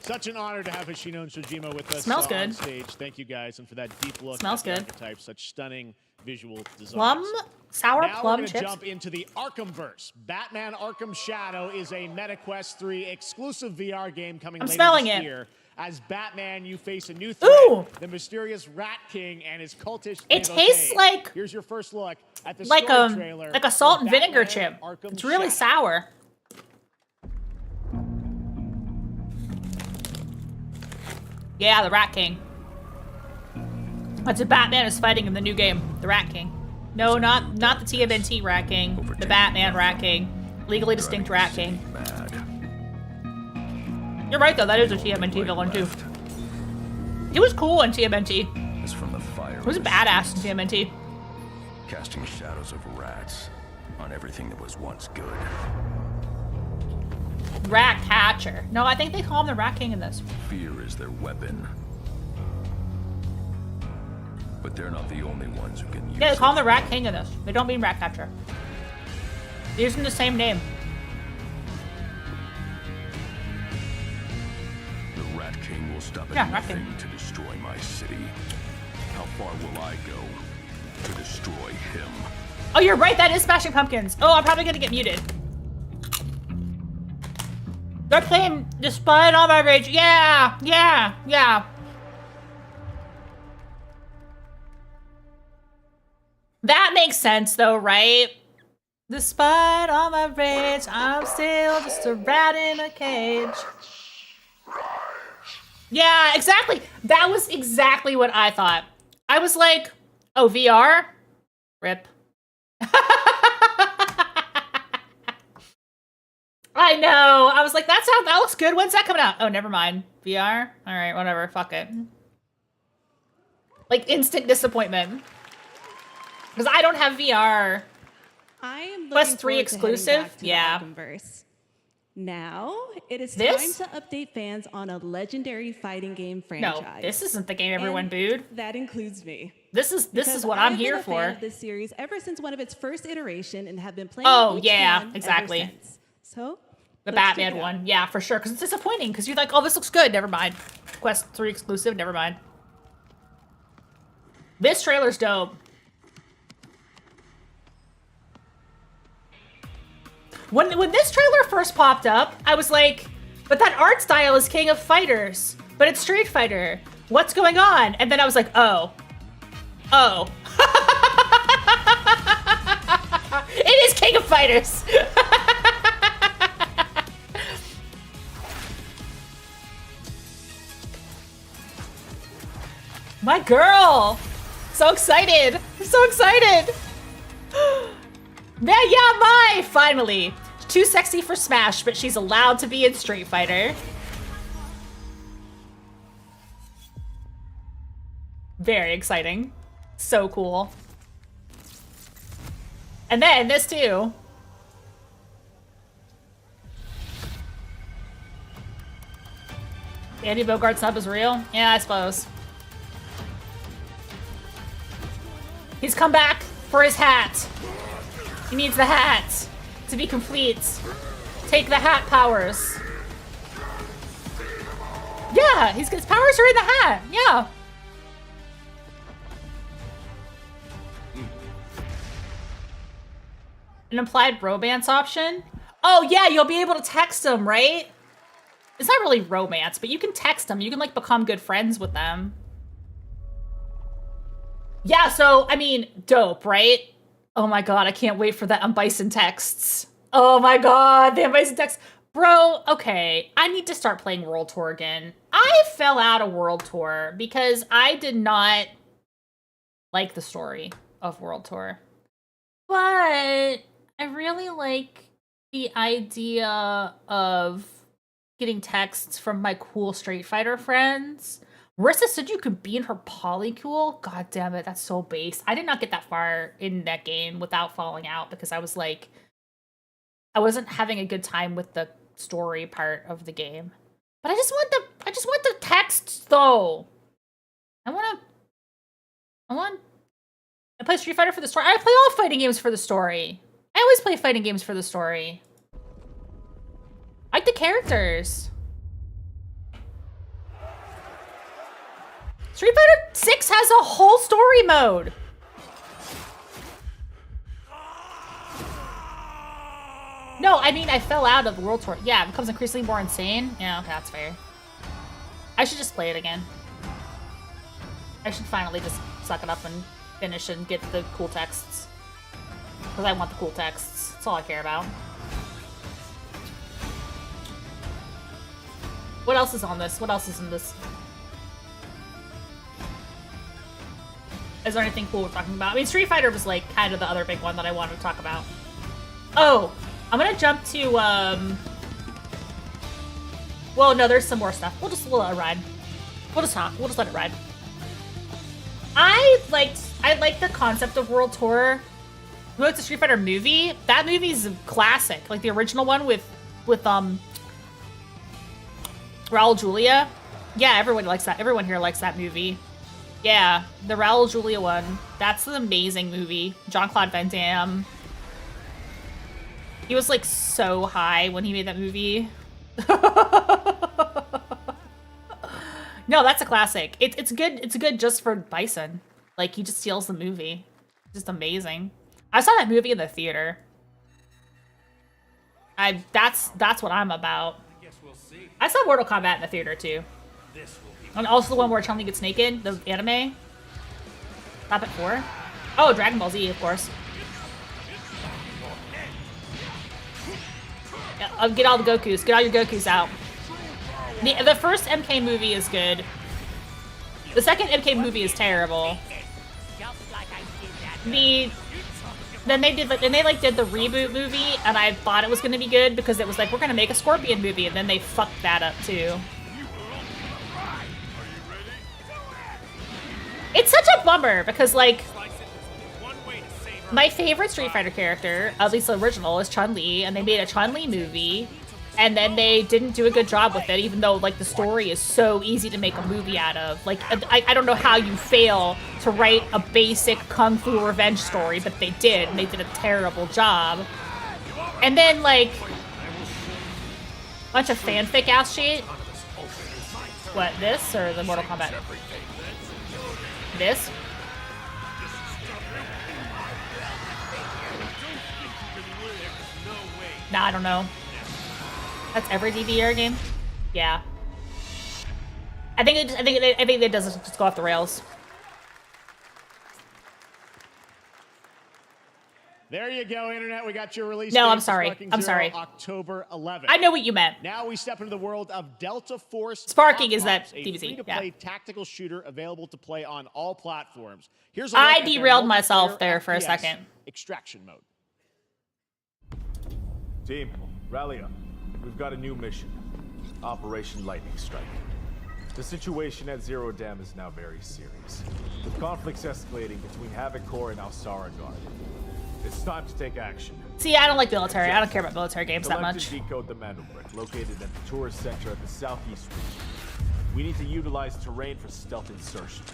Such an honor to have Hoshino and Shojima with us Smells on good. stage. Thank you guys, and for that deep look Smells at the good. archetypes, such stunning visual designs. Plum, sour now plum we're chips. Jump into the Arkhamverse. Batman Arkham Shadow is a MetaQuest 3 exclusive VR game coming later smelling this it. year. As Batman, you face a new threat, Ooh. the mysterious Rat King and his cultish It devotee. tastes like Here's your first look at the like story trailer a salt for and vinegar Batman chip. Arkham It's really Shadow. sour. Yeah, the Rat King. That's what Batman is fighting in the new game. The Rat King. No, not the TMNT Rat King. The Batman Rat King. Legally distinct Rat King. You're right though, that is a TMNT villain too. He was cool in TMNT. Is from the fire. He was badass in TMNT. Casting shadows of rats on everything that was once good. Rat Catcher. No, I think they call him the Rat King in this. Fear is their weapon. But they're not the only ones who can use Yeah, they call him it. the Rat King in this. They don't mean Rat Catcher. They're using the same name. The Rat King will stop at Yeah, Rat nothing to destroy my city. How far will I go to destroy him? Oh, you're right. That is Smashing Pumpkins. Oh, I'm probably gonna get muted. They're playing Despite All My Rage. Yeah, yeah, yeah. That makes sense though, right? Despite all my rage, I'm still just a rat in a cage. Yeah, exactly. That was exactly what I thought. I was like, oh, VR? Rip. I know. I was like, that looks good. When's that coming out? Oh, never mind. VR? All right, whatever. Fuck it. Like instant disappointment. Because I don't have VR. I am looking Quest 3 forward to heading exclusive? back to the Yeah. Arkhamverse. Now, it is This? time to update fans on a legendary fighting game No, franchise. this isn't the game everyone And booed. That includes me. This is Because what I'm I've been here a fan for. of this series ever since one of its first iteration and have been playing Oh, each yeah, one exactly. ever since. So, The let's check Batman it out. one. Yeah, for sure. Because it's disappointing. Because you're like, oh, this looks good. Never mind. Quest 3 exclusive. Never mind. This trailer's dope. When this trailer first popped up, I was like, but that art style is King of Fighters. But it's Street Fighter. What's going on? And then I was like, oh. Oh. It is King of Fighters. My girl! So excited! I'm so excited! Yeah, Mai! Finally! Too sexy for Smash, but she's allowed to be in Street Fighter. Very exciting. So cool. And then this too. Andy Bogart sub is real? Yeah, I suppose. He's come back for his hat. He needs the hat to be complete. Take the hat powers. Yeah, his powers are in the hat. Yeah. An implied bromance option? Oh yeah, you'll be able to text him, right? It's not really romance, but you can text them. You can, like, become good friends with them. Yeah, so, I mean, dope, right? Oh my god, I can't wait for the Bison texts. Oh my god, the Bison texts. Bro, okay, I need to start playing World Tour again. I fell out of World Tour because I did not like the story of World Tour. But I really like the idea of getting texts from my cool Street Fighter friends. Marissa said you could be in her polycool. God damn it, that's so base. I did not get that far in that game without falling out because I was like, I wasn't having a good time with the story part of the game. But I just want the texts though. I play Street Fighter for the story. I play all fighting games for the story. I always play fighting games for the story. I like the characters. Street Fighter 6 has a whole story mode. No, I mean, I fell out of the World Tour. Yeah, it becomes increasingly more insane. Yeah, okay, that's fair. I should just play it again. I should finally just suck it up and finish and get the cool texts. Because I want the cool texts. That's all I care about. What else is on this? What else is in this? Is there anything cool we're talking about? I mean, Street Fighter was like kind of the other big one that I wanted to talk about. Oh, I'm gonna jump to, well, no, there's some more stuff. We'll let it ride. We'll just let it ride. I like the concept of World Tour. Who likes the Street Fighter movie? That movie's a classic. Like the original one with Raul Julia. Yeah, everyone likes that. Everyone here likes that movie. Yeah, the Raul Julia one. That's an amazing movie. Jean-Claude Van Damme. He was like so high when he made that movie. No, that's a classic. It's good. It's good just for Bison. Like he just steals the movie. Just amazing. I saw that movie in the theater. That's what I'm about. I saw Mortal Kombat in the theater too. And also the one where Chun-Li gets naked, the anime. Stop at 4. Oh, Dragon Ball Z, of course. Yeah, get all the Gokus. Get all your Gokus out. The first MK movie is good. The second MK movie is terrible. Then they did the reboot movie, and I thought it was gonna be good because it was like, we're gonna make a Scorpion movie, and then they fucked that up too. It's such a bummer because like my favorite Street Fighter character, at least the original, is Chun-Li, and they made a Chun-Li movie, and then they didn't do a good job with it, even though like the story is so easy to make a movie out of. Like I don't know how you fail to write a basic kung fu revenge story, but they did, and they did a terrible job. And then like a bunch of fanfic ass shit. What, this or the Mortal Kombat? This? Nah, I don't know. That's every DVR game? Yeah. I think it does just go off the rails. There you go, Internet. We got your release. No, I'm sorry. I'm sorry. October 11th. I know what you meant. Now we step into the world of Delta Force. Sparking is that a DBZ. free-to-play tactical shooter available to play on all platforms. Here's I derailed myself there for a second. Extraction mode. Team, rally up. We've got a new mission. Operation Lightning Strike. The situation at Zero Dam is now very serious, with conflicts escalating between Havoc Corps and Alsara Guard. It's time to take action. See, I don't like military. I don't care about military games that much. Select and decode the Mandel Brick, located at the tourist center at the southeast region. We need to utilize terrain for stealth insertion.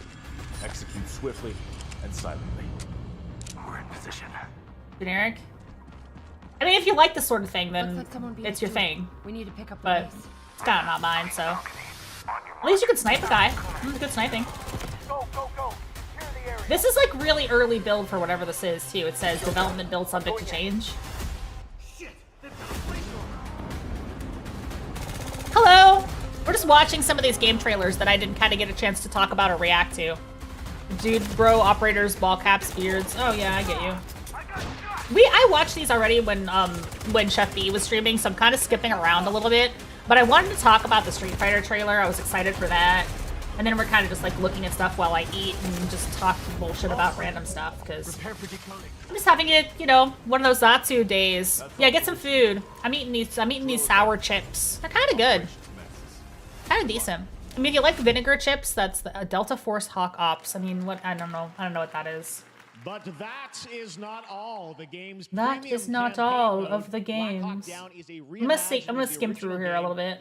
Execute swiftly and silently. We're in position. Generic? I mean, if you like this sort of thing, then it's your thing. We need to pick up the but pace. it's kind of not mine, so. At least you can snipe a guy. Good sniping. This is like really early build for whatever this is, too. It says development build subject to change. Hello! just watching some of these game trailers that I didn't kind of get a chance to talk about or react to. Dude, bro, operators, ball caps, beards. Oh yeah, I get you. I watched these already when Chef B was streaming, so I'm kind of skipping around a little bit. But I wanted to talk about the Street Fighter trailer. I was excited for that. And then we're kind of just like looking at stuff while I eat and just talk bullshit about random stuff because I'm just having it, you know, one of those Zatsu days. Yeah, get some food. I'm eating these sour chips. They're kind of good. Kind of decent. I mean, if you like vinegar chips, that's the Delta Force Hawk Ops. I mean, what? I don't know what that is. But that is not all. The game's that is not all of the games. I'm gonna skim through here a little bit.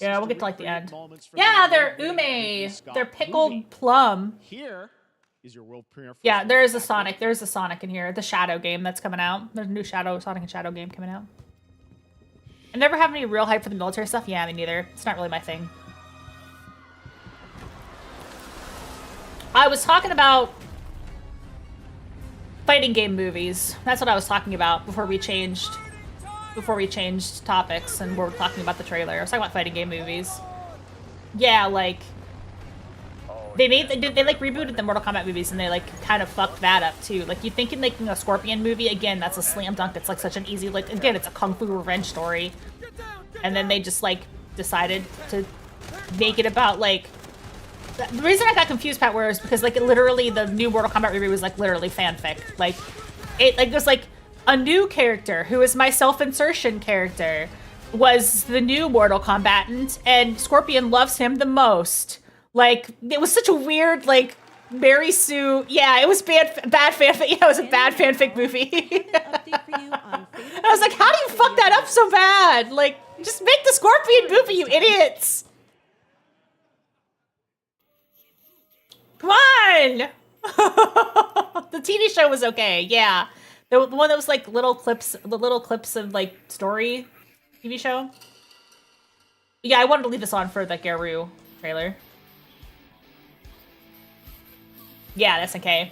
Yeah, we'll get to like the end. Yeah, they're ume. They're pickled plum. Here is your world premiere. Yeah, there's a Sonic. There's a Sonic in here. The Shadow game that's coming out. There's a new Sonic and Shadow game coming out. I never have any real hype for the military stuff. Yeah, me neither. It's not really my thing. I was talking about fighting game movies. That's what I was talking about before we changed topics and we're talking about the trailer. I was talking about fighting game movies. Yeah, like they like rebooted the Mortal Kombat movies and they like kind of fucked that up too. Like you think in making a Scorpion movie, again, that's a slam dunk. It's like such an easy, like again, it's a kung fu revenge story. And then they just like decided to make it about like the reason I got confused, Pat, was because like literally the new Mortal Kombat movie was like literally fanfic. Like it was like a new character who is my self-insertion character was the new Mortal Kombatant, and Scorpion loves him the most. Like it was such a weird like Mary Sue. Yeah, it was bad fanfic. Yeah, it was a bad fanfic movie. I was like, how do you fuck that up so bad? Like, just make the Scorpion movie, you idiots. Come on! The TV show was okay, yeah. The one that was like the little clips of like story TV show. Yeah, I wanted to leave this on for the Garu trailer. Yeah, that's okay.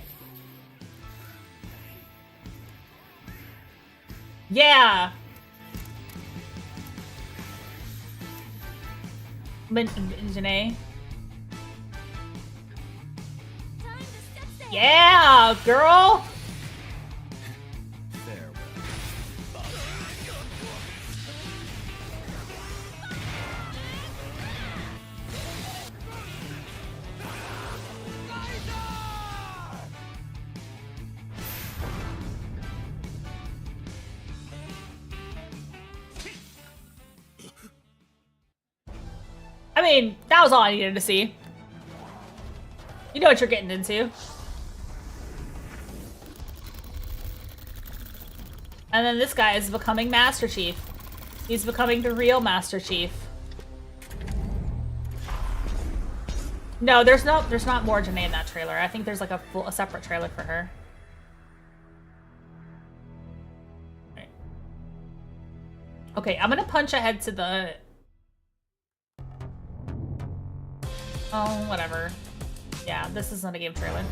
Yeah! Janae? Yeah, girl! I mean, that was all I needed to see. You know what you're getting into. And then this guy is becoming Master Chief. He's becoming the real Master Chief. No, there's not more Janae in that trailer. I think there's like a separate trailer for her. Right. Okay, I'm gonna punch ahead to the... Oh, whatever. Yeah, this isn't a game trailer.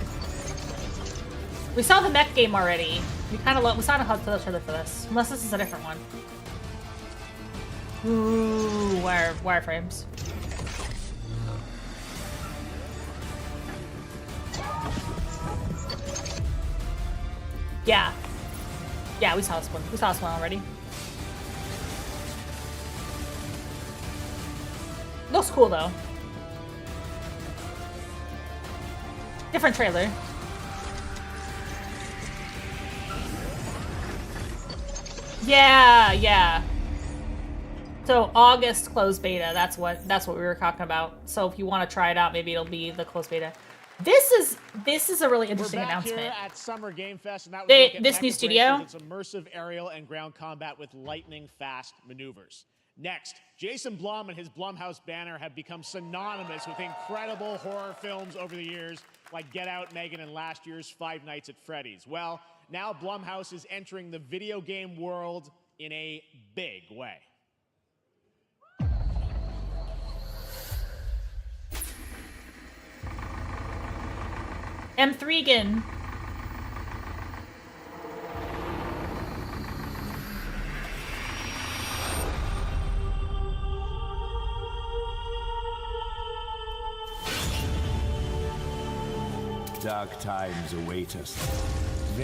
We saw the mech game already. We saw a trailer for this. Unless this is a different one. Ooh, wireframes. Yeah. Yeah, we saw this one. We saw this one already. Looks cool though. Different trailer. Yeah, yeah. So August closed beta. That's what we were talking about. So if you want to try it out, maybe it'll be the closed beta. This is a really interesting announcement. Here at Summer Game Fest, and that was this new studio. It's immersive aerial and ground combat with lightning fast maneuvers. Next, Jason Blum and his Blumhouse banner have become synonymous with incredible horror films over the years, like Get Out, Megan, and last year's Five Nights at Freddy's. Well, now Blumhouse is entering the video game world in a big way. M3gan. Dark times await us.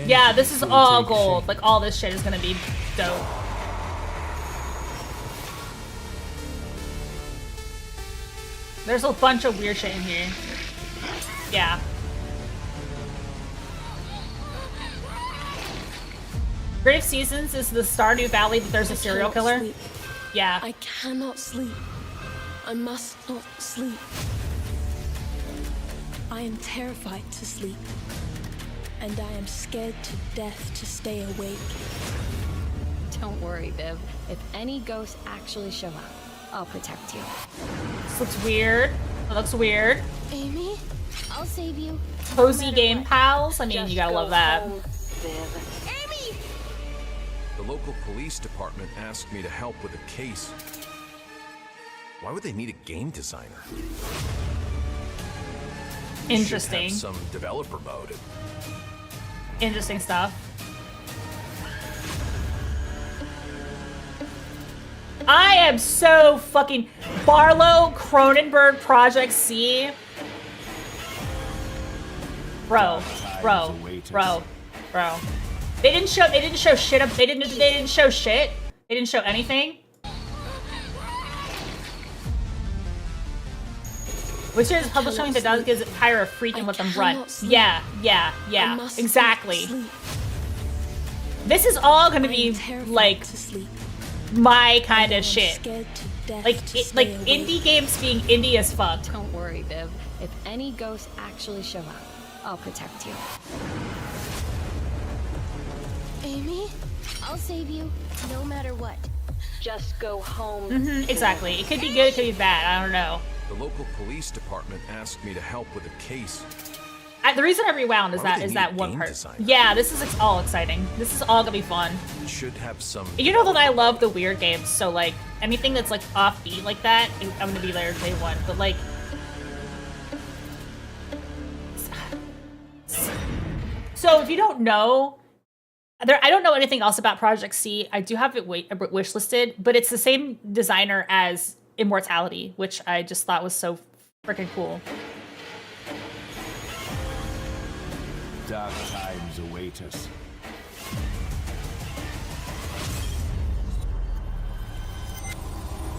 Yeah, this is all gold. Like, all this shit is gonna be dope. There's a bunch of weird shit in here. Yeah. Grave Seasons is the Stardew Valley, but there's a serial killer. Sleep. Yeah. I cannot sleep. I must not sleep. I am terrified to sleep. And I am scared to death to stay awake. Don't worry, Viv. If any ghosts actually show up, I'll protect you. This looks weird. That looks weird. Amy, I'll save you. Cozy game pals. I mean, you gotta love that. Amy! The local police department asked me to help with a case. Why would they need a game designer? Interesting. Should have some developer mode. Interesting stuff. I am so fucking Barlow Cronenberg Project C. Bro. They didn't show shit. They didn't show shit. They didn't show anything. Which is publishing that does gives hire a freak and let them run. Yeah, exactly. This is all gonna be like my kind of shit. Like indie games being indie as fuck. Don't worry, Viv. If any ghosts actually show up, I'll protect you. Amy, I'll save you, no matter what. Just go home. Exactly. It could be good, it could be bad. I don't know. The local police department asked me to help with a case. The reason I rewound is that one part. Designer? Yeah, this is all exciting. This is all gonna be fun. It should have some. You know that I love the weird games, so like anything that's like offbeat like that, I'm gonna be there day one. But like, so if you don't know, I don't know anything else about Project C. I do have it wish listed, but it's the same designer as Immortality, which I just thought was so freaking cool. Dark times await us.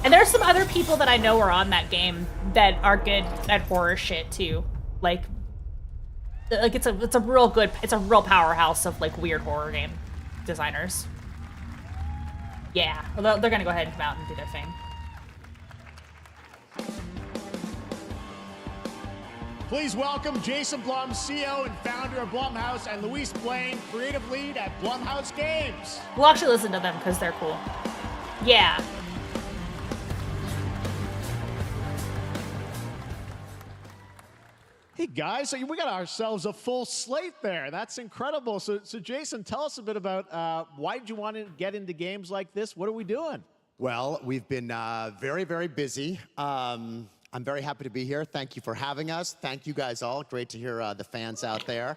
And there's some other people that I know are on that game that are good at horror shit too. Like it's a real powerhouse of like weird horror game designers. Yeah, well, they're gonna go ahead and come out and do their thing. Please welcome Jason Blum, CEO and founder of Blumhouse, and Luis Blaine, creative lead at Blumhouse Games. We'll actually listen to them because they're cool. Yeah. Hey guys, so we got ourselves a full slate there. That's incredible. So Jason, tell us a bit about why did you want to get into games like this? What are we doing? Well, we've been very, very busy. I'm very happy to be here. Thank you for having us. Thank you guys all. Great to hear the fans out there.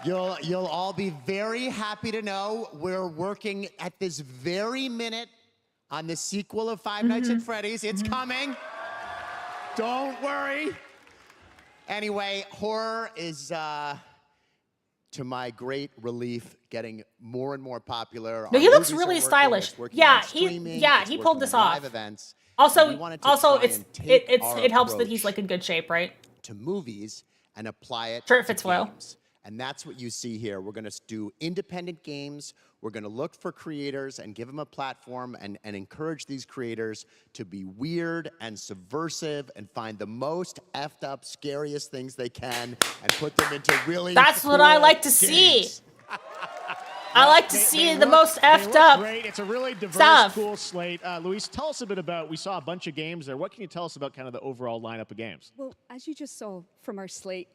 You'll all be very happy to know we're working at this very minute on the sequel of Five Nights at Freddy's. It's coming. Don't worry. Anyway, horror is, to my great relief, getting more and more popular. No, he looks really stylish. Yeah, he pulled this off. Events. Also, it helps that he's like in good shape, right? To movies and apply it. Sure, it fits well. And that's what you see here. We're going to do independent games. We're going to look for creators and give them a platform and encourage these creators to be weird and subversive and find the most effed up, scariest things they can and put them into really That's cool what I like to games. see. I like to see the most effed up great. It's a really diverse, stuff. Cool slate. Luis, tell us a bit about, we saw a bunch of games there. What can you tell us about kind of the overall lineup of games? Well, as you just saw from our slate,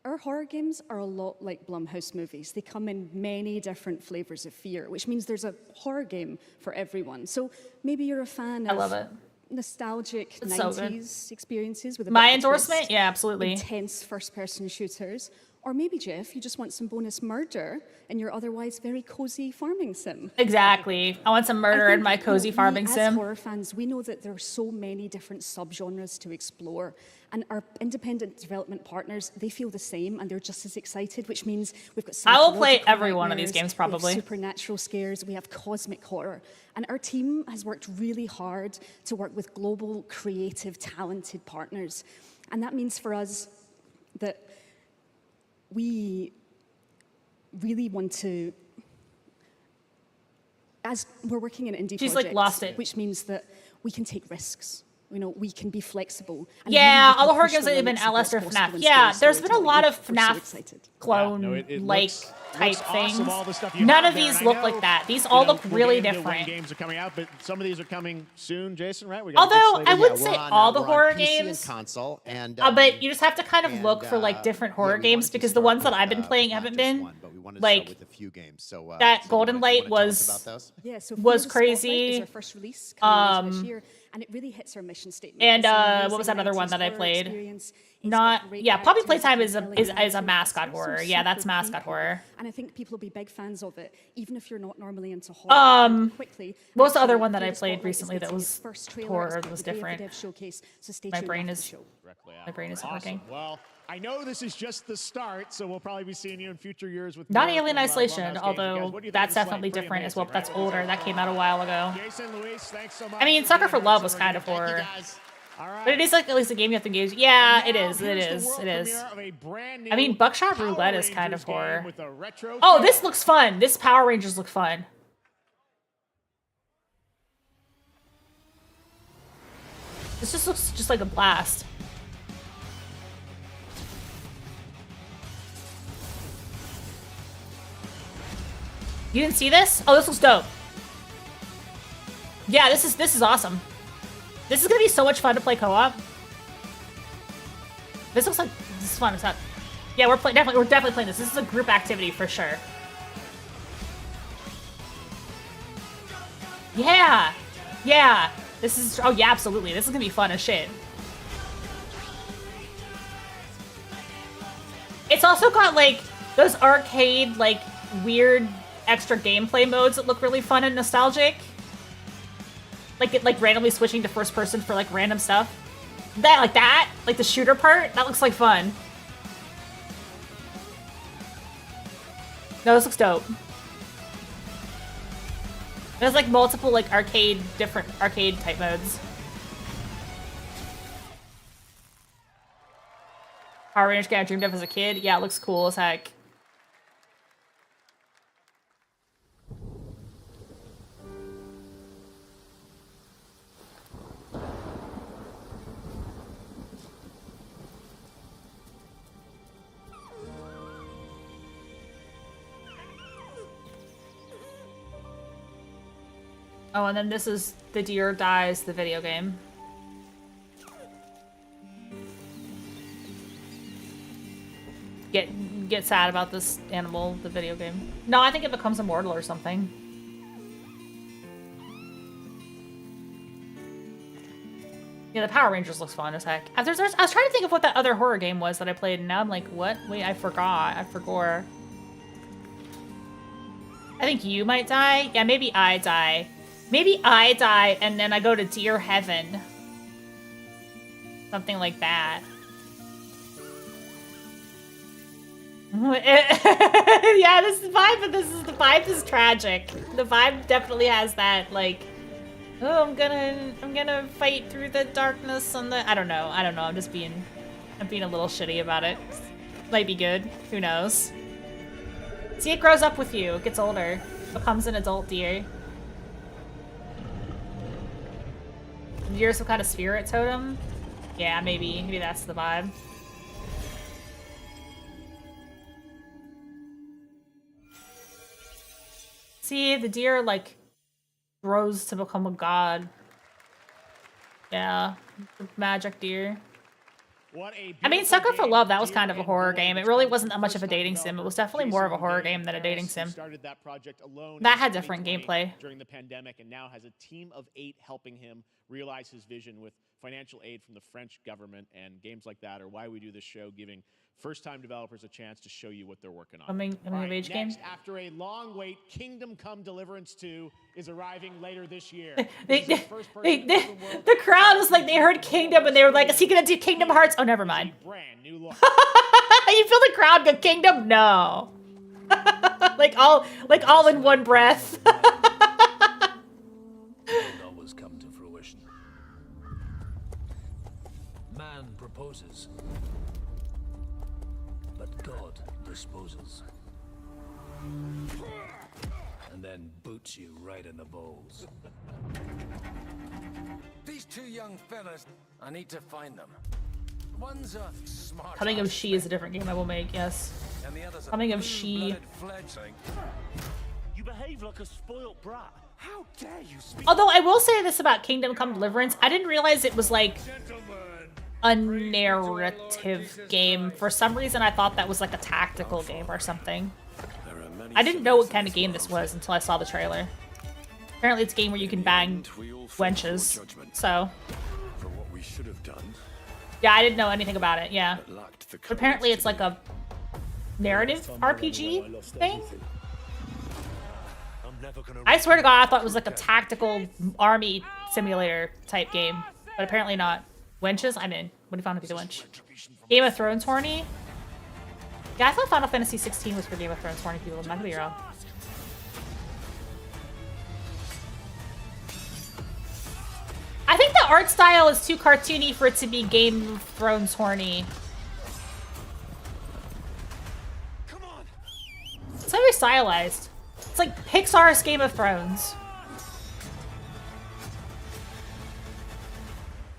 our horror games are a lot like Blumhouse movies. They come in many different flavors of fear, which means there's a horror game for everyone. So maybe you're a fan of nostalgic it's 90s experiences with a my bit of a endorsement? twist, Yeah, absolutely. intense first-person shooters. Or maybe, Jeff, you just want some bonus murder in your otherwise very cozy farming sim. Exactly. I want some murder in my cozy farming As sim. horror fans, we know that there are so many different subgenres to explore, and our independent development partners, they feel the same, and they're just as excited, which means we've got I will play psychological every one of these nightmares, games, probably. we have supernatural scares, we have cosmic horror, and our team has worked really hard to work with global, creative, talented partners, and that means for us that we really want to, as we're working in indie She's projects, like lost it. which means that we can take risks. You know, we can be flexible. And Yeah, really all the horror push games that have been limits of what's Alistair FNAF. possible in Yeah, scary there's been a lot of storytelling. We're so FNAF excited. clone-like type things. Awesome, all the stuff you None have of there, these and I look know, like that. These you all know, look we're really getting into when different. games are coming out, but some of these are coming soon, Jason, right? We got a good Although slate. I wouldn't Yeah, say we're on, all the we're on horror PC games, and console, and but you just have to kind of look for like different horror games because the ones that I've been playing haven't been like with a few games. So that so Golden Light was Yeah, so was Fear the Spotlight crazy. is our first release coming later this year, and it really hits our mission statement. And It's an what was that amazing other one that I 90s horror played? experience. It's Not got great yeah, Poppy characters, Playtime it's is a compelling is a narrative, mascot it's also horror. Yeah, that's super mascot creepy. horror. And I think people will be big fans of it, even if you're not normally into horror. And quickly, What was the other actually, one that Fear I the played Spotlight is recently that getting was its first trailer. horror It's that got was the Day of the different? Dev showcase, so stay My tuned brain after the is show. my brain isn't Awesome. working. Well, I know this is just the start, so we'll probably be seeing you in future years with Not more Alien from, Isolation, Blumhouse games. You guys, although what do you think that's of the slate? definitely Pretty different as well. amazing, But that's right? older. That came out a while ago. Jason, Luis, thanks so much. I mean, for Sucker being for on Love was Summer kind of Games. Thank you, horror. guys. All right. But it is like at least a game you have to engage. Yeah, And it now is. It here's the is. world It is. premiere of a brand I mean, new Buckshot Power Roulette is kind of Rangers game horror. with a retro Oh, feel. this looks fun. This Power Rangers look fun. This just looks just like a blast. You didn't see this? Oh, this looks dope. Yeah, this is awesome. This is gonna be so much fun to play co-op. This looks like this is fun. It's not. Yeah, we're definitely playing this. This is a group activity for sure. Yeah, yeah. This is. Oh yeah, absolutely. This is gonna be fun as shit. It's also got like those arcade like weird extra gameplay modes that look really fun and nostalgic. Like it like randomly switching to first person for like random stuff. That, like the shooter part, that looks like fun. No, this looks dope. There's like multiple like different arcade type modes. Power Rangers game I dreamed of as a kid. Yeah, it looks cool as heck. Oh, and then this is The Deer Dies, the video game. Get sad about this animal, the video game. No, I think it becomes immortal or something. Yeah, the Power Rangers looks fun as heck. I was trying to think of what that other horror game was that I played, and now I'm like, what? Wait, I forgot. I forgot. I think you might die. Yeah, maybe I die. Maybe I die, and then I go to Deer Heaven. Something like that. Yeah, this is the vibe, but the vibe is tragic. The vibe definitely has that, like, oh, I'm gonna fight through the darkness and the, I don't know, I'm being a little shitty about it. Might be good, who knows. See, it grows up with you, it gets older, becomes an adult deer. You're some kind of spirit totem? Yeah, maybe that's the vibe. See, the deer, like, grows to become a god. Yeah, the magic deer. I mean, Sucker for Love, that was kind of a horror game. It really wasn't that much of a dating sim. It was definitely more of a horror game than a dating sim. That had different gameplay. During the pandemic, and now has a team of 8 helping him realize his vision with financial aid from the French government and games like that are why we do this show, giving first-time developers a chance to show you what they're working on. Coming of age game. Next, after a long wait, Kingdom Come Deliverance 2 is arriving later this year. The crowd was like, they heard Kingdom and they were like, is he gonna do Kingdom Hearts? Oh, never mind. Brand new look. You feel the crowd go Kingdom? No. like all in one breath. Always come to fruition. Man proposes, but God disposes. And then boots you right in the balls. These two young fellas, I need to find them. One's a smart. Coming of She is a different game I will make, yes. And the other's a Coming of She. fledgling. You behave like a spoilt brat. How dare you speak? Although I will say this about Kingdom Come Deliverance, I didn't realize it was like a narrative game. For some reason, I thought that was like a tactical game or something. I didn't know what kind of game this was until I saw the trailer. Apparently it's a game where you can bang wenches, so. For what we should have done. Yeah, I didn't know anything about it, yeah. But apparently it's like a narrative RPG thing? I swear to God, I thought it was like a tactical army simulator type game, but apparently not. Wenches? I'm in. What do you find to be the wench? Game of Thrones horny? Yeah, I thought Final Fantasy 16 was for Game of Thrones horny people. I'm not gonna be wrong. I think the art style is too cartoony for it to be Game of Thrones horny. It's very stylized. It's like Pixar's Game of Thrones.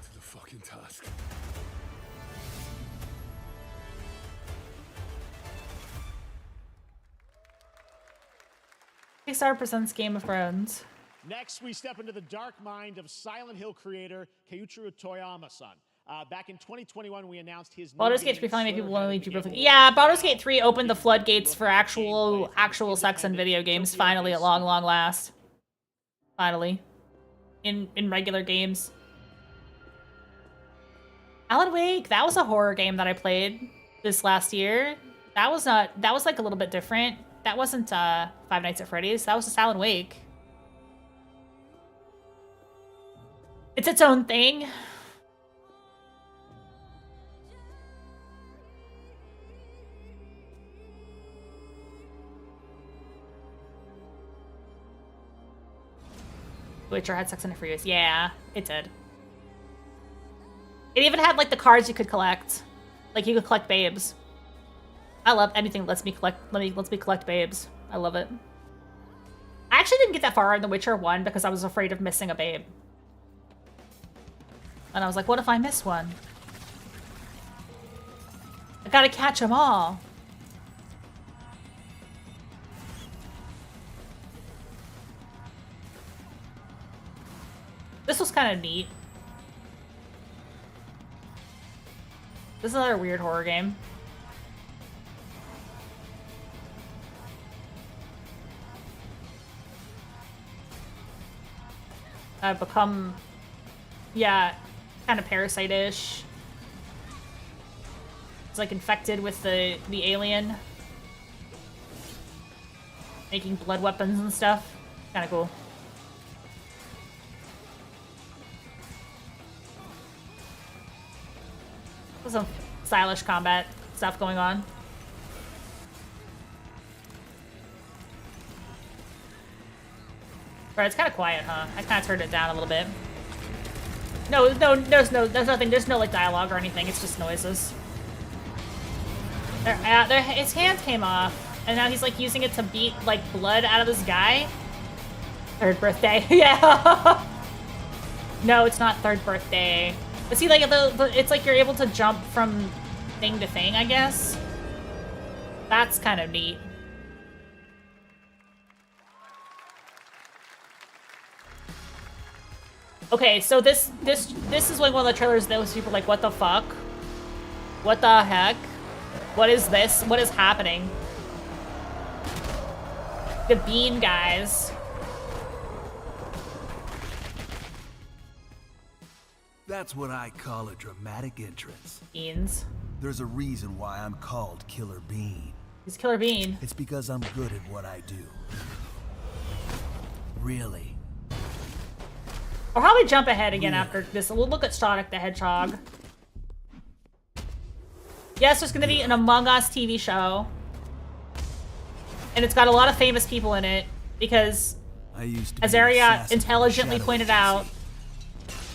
To the fucking task. Pixar presents Game of Thrones. Next, we step into the dark mind of Silent Hill creator Keiichiro Toyama-san. Back in 2021, we announced his Baldur's Gate 3 finally made people want to leave. Yeah, Baldur's Gate 3 opened the floodgates for actual sex in video games. Finally, at long last. Finally, in regular games. Alan Wake, that was a horror game that I played this last year. That was like a little bit different. That wasn't Five Nights at Freddy's. That was just Alan Wake. It's its own thing. Witcher had Sex and the Furious. Yeah, it did. It even had like the cards you could collect. Like you could collect babes. I love anything that lets me collect babes. I love it. I actually didn't get that far in The Witcher 1 because I was afraid of missing a babe. And I was like, what if I miss one? I gotta catch them all. This was kind of neat. This is another weird horror game. I've become, yeah, kind of parasite-ish. It's like infected with the alien. Making blood weapons and stuff. Kind of cool. There's some stylish combat stuff going on. Right, it's kind of quiet, huh? I kind of turned it down a little bit. No, there's nothing. There's no like dialogue or anything. It's just noises. His hand came off, and now he's like using it to beat like blood out of this guy. Third birthday, yeah. No, it's not third birthday. But see, like it's like you're able to jump from thing to thing, I guess. That's kind of neat. Okay, so this is like one of the trailers that was people like, what the fuck? What the heck? What is this? What is happening? The bean guys. That's what I call a dramatic entrance. Beans. There's a reason why I'm called Killer Bean. He's Killer Bean. It's because I'm good at what I do. Really. I'll probably jump ahead again after this. We'll look at Sonic the Hedgehog. Yes, there's gonna be an Among Us TV show. And it's got a lot of famous people in it because, as Aria intelligently pointed out,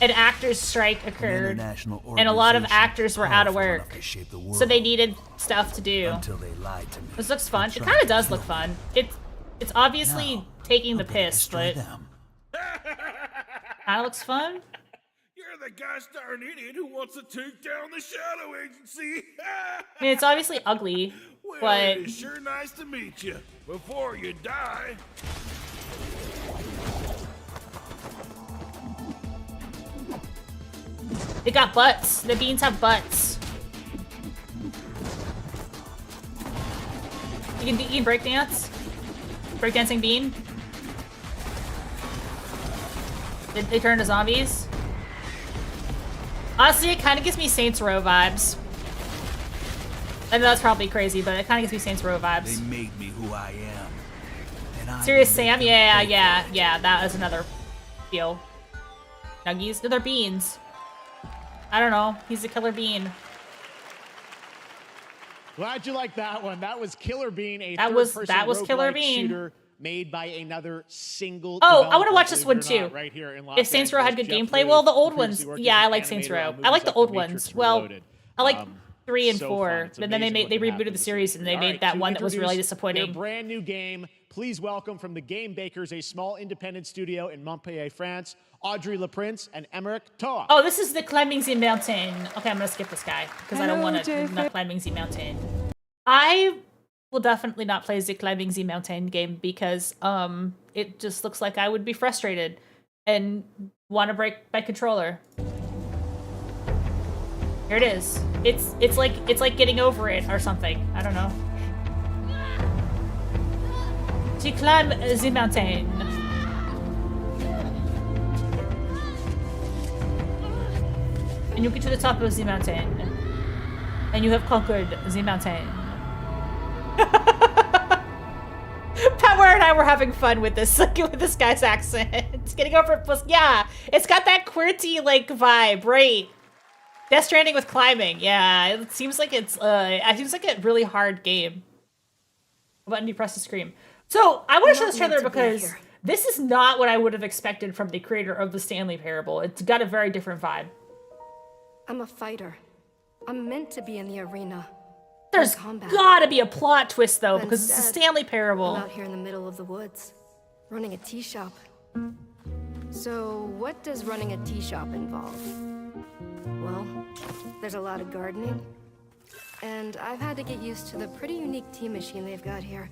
an actors' strike occurred, and a lot of actors were out of work, so they needed stuff to do. Until they lied to me. This looks fun. It kind of does look fun. It's obviously taking the piss, but kind of looks fun. You're the gosh darn idiot who wants to take down the Shadow Agency. I mean, it's obviously ugly, well, but it is sure nice to meet you. Before you die. they got butts. The beans have butts. You can breakdance. Breakdancing bean. They turn into zombies. Honestly, it kind of gives me Saints Row vibes. I know that's probably crazy, but it kind of gives me Saints Row vibes. They made me who I am. And I Serious Sam? Yeah, that is another deal. Nuggies? They're beans. I don't know. He's a Killer Bean. Glad you like that one. That was Killer Bean, a That was Killer roguelike Bean. shooter made by another single Oh, I developer, want to watch this one believe it or too. not, right here in Los If Saints Row had good Angeles. Jeff gameplay, Liu, well, the old who ones, previously worked yeah, as I an like Saints animator Row. on I like movies the like old The Matrix ones. Well, Reloaded. I like 3 and so 4, fun. It's but then amazing what they can happen rebooted the this series season. and they All made right, that to one that was really introduce disappointing. Their brand new game. Please welcome from the Game Bakers, a small independent studio in Montpellier, France, Audrey Laprince and Emmerich Toa. Oh, this is the climbing the mountain. Okay, I'm gonna skip this guy because I don't Hello, want to David. not climbing the mountain. I will definitely not play the climbing the mountain game because it just looks like I would be frustrated and want to break my controller. Here it is. It's like getting over it or something. I don't know. To climb the mountain. And you get to the top of the mountain. And you have conquered the mountain. Power and I were having fun with this guy's accent. It's getting over it. Yeah, it's got that QWERTY like vibe, right? Death Stranding with climbing. Yeah, it seems like it's a really hard game. What button do you press to scream? So I want to show this trailer because this is not what I would have expected from the creator of the Stanley Parable. It's got a very different vibe. I'm a fighter. I'm meant to be in the arena. There's gotta be a plot twist though, But because it's a instead, Stanley Parable. I'm out here in the middle of the woods, running a tea shop. So, what does running a tea shop involve? Well, there's a lot of gardening, and I've had to get used to the pretty unique tea machine they've got here.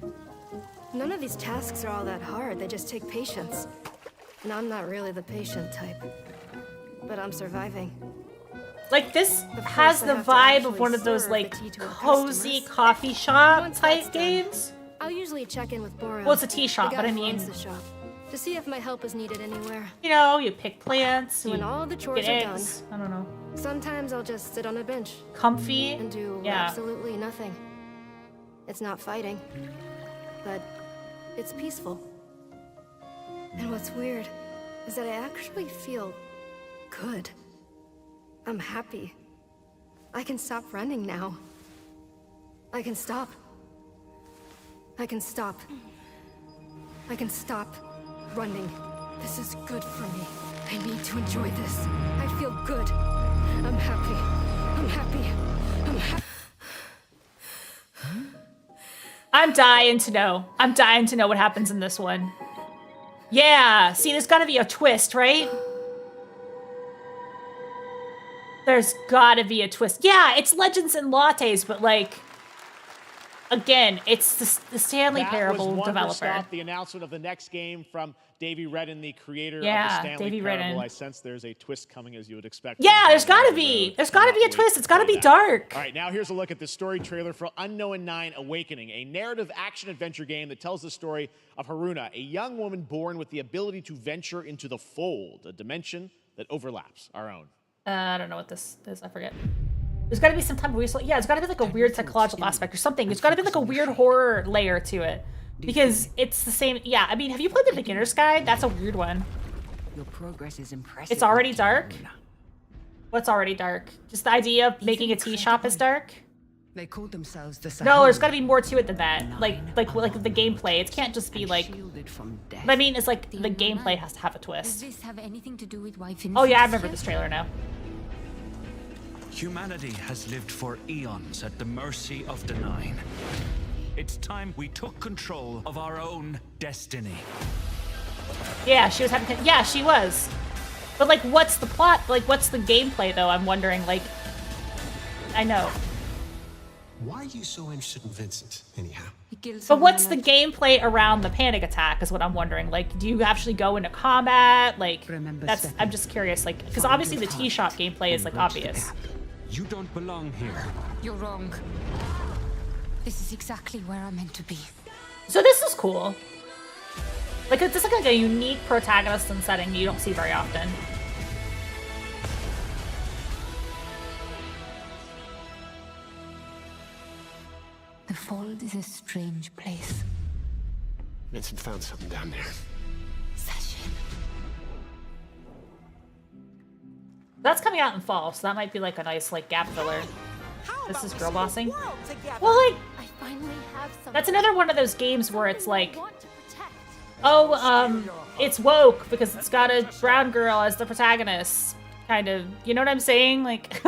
None of these tasks are all that hard, they just take patience. And I'm not really the patient type, but I'm surviving. Like this Of has course, I the have to vibe of actually one of those serve like the tea to our cozy customers. coffee shop Once that's type done, games. I'll usually check in with Boris. Well, it's a tea shop, the guy but I who mean, runs the shop, to see if my help is needed anywhere. you know, you pick plants, When you all the chores get are eggs. done, I don't know. sometimes I'll just sit on a bench. Comfy? And do Yeah. absolutely nothing. It's not fighting, but it's peaceful. And what's weird is that I actually feel good. I'm happy. I can stop running now. I can stop. I can stop. I can stop running. This is good for me. I need to enjoy this. I feel good. I'm happy. I'm happy. I'm happy. I'm dying to know. I'm dying to know what happens in this one. Yeah, see, there's gotta be a twist, right? There's gotta be a twist. Yeah, it's Legends and Lattes, but like, again, it's the Stanley Parable was developer. Stop, the announcement of the next game from Davey Redden, the creator of the Yeah, Stanley Davey Parable. Redden. I sense there's a twist coming, as you would expect. Yeah, there's gotta be. There's gotta be a twist. It's gotta be dark. All right, now here's a look at the story trailer for Unknown 9 Awakening, a narrative action-adventure game that tells the story of Haruna, a young woman born with the ability to venture into the fold, a dimension that overlaps our own. I don't know what this is. I forget. There's got to be some type of weird. Yeah, it's got to be like a weird psychological aspect or something. There's got to be like a weird horror layer to it because it's the same. Yeah, I mean, have you played the Beginner's Guide? That's a weird one. Your progress is impressive. It's already dark. What's already dark? Just the idea of making a tea shop is dark. They called themselves the No, there's got to be more to it than that. Like the gameplay. It can't just be like. I mean, it's like the gameplay has to have a twist. Does this have anything to do with why Oh yeah, I remember this trailer now. Humanity has lived for eons at the mercy of the Nine. It's time we took control of our own destiny. Yeah, she was having. Yeah, she was. But like, what's the plot? Like, what's the gameplay though? I'm wondering. Like, I know. Why are you so interested in Vincent, anyhow? But what's the gameplay around the panic attack is what I'm wondering. Like, do you actually go into combat? Like, that's, I'm just curious. Like, because obviously the tea shop gameplay is like obvious. You don't belong here. You're wrong. This is exactly where I'm meant to be. So this is cool. Like, it's just like a unique protagonist and setting you don't see very often. The Fold is a strange place. Vincent found something down there. That's coming out in fall, so that might be like a nice like gap filler. This is girl bossing. Well, like, that's another one of those games where it's like, oh, it's woke because it's got a brown girl as the protagonist, kind of. You know what I'm saying? Like,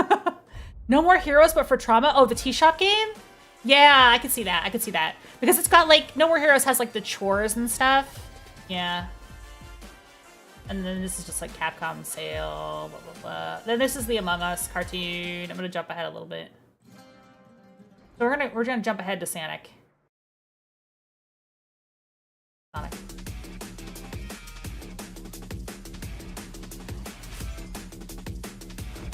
no more heroes, but for trauma. Oh, the tea shop game. Yeah, I can see that. I can see that because it's got like No More Heroes has like the chores and stuff. Yeah. And then this is just like Capcom sale, blah, blah, blah. Then this is the Among Us cartoon. I'm gonna jump ahead a little bit. So we're gonna jump ahead to Sonic. Sonic.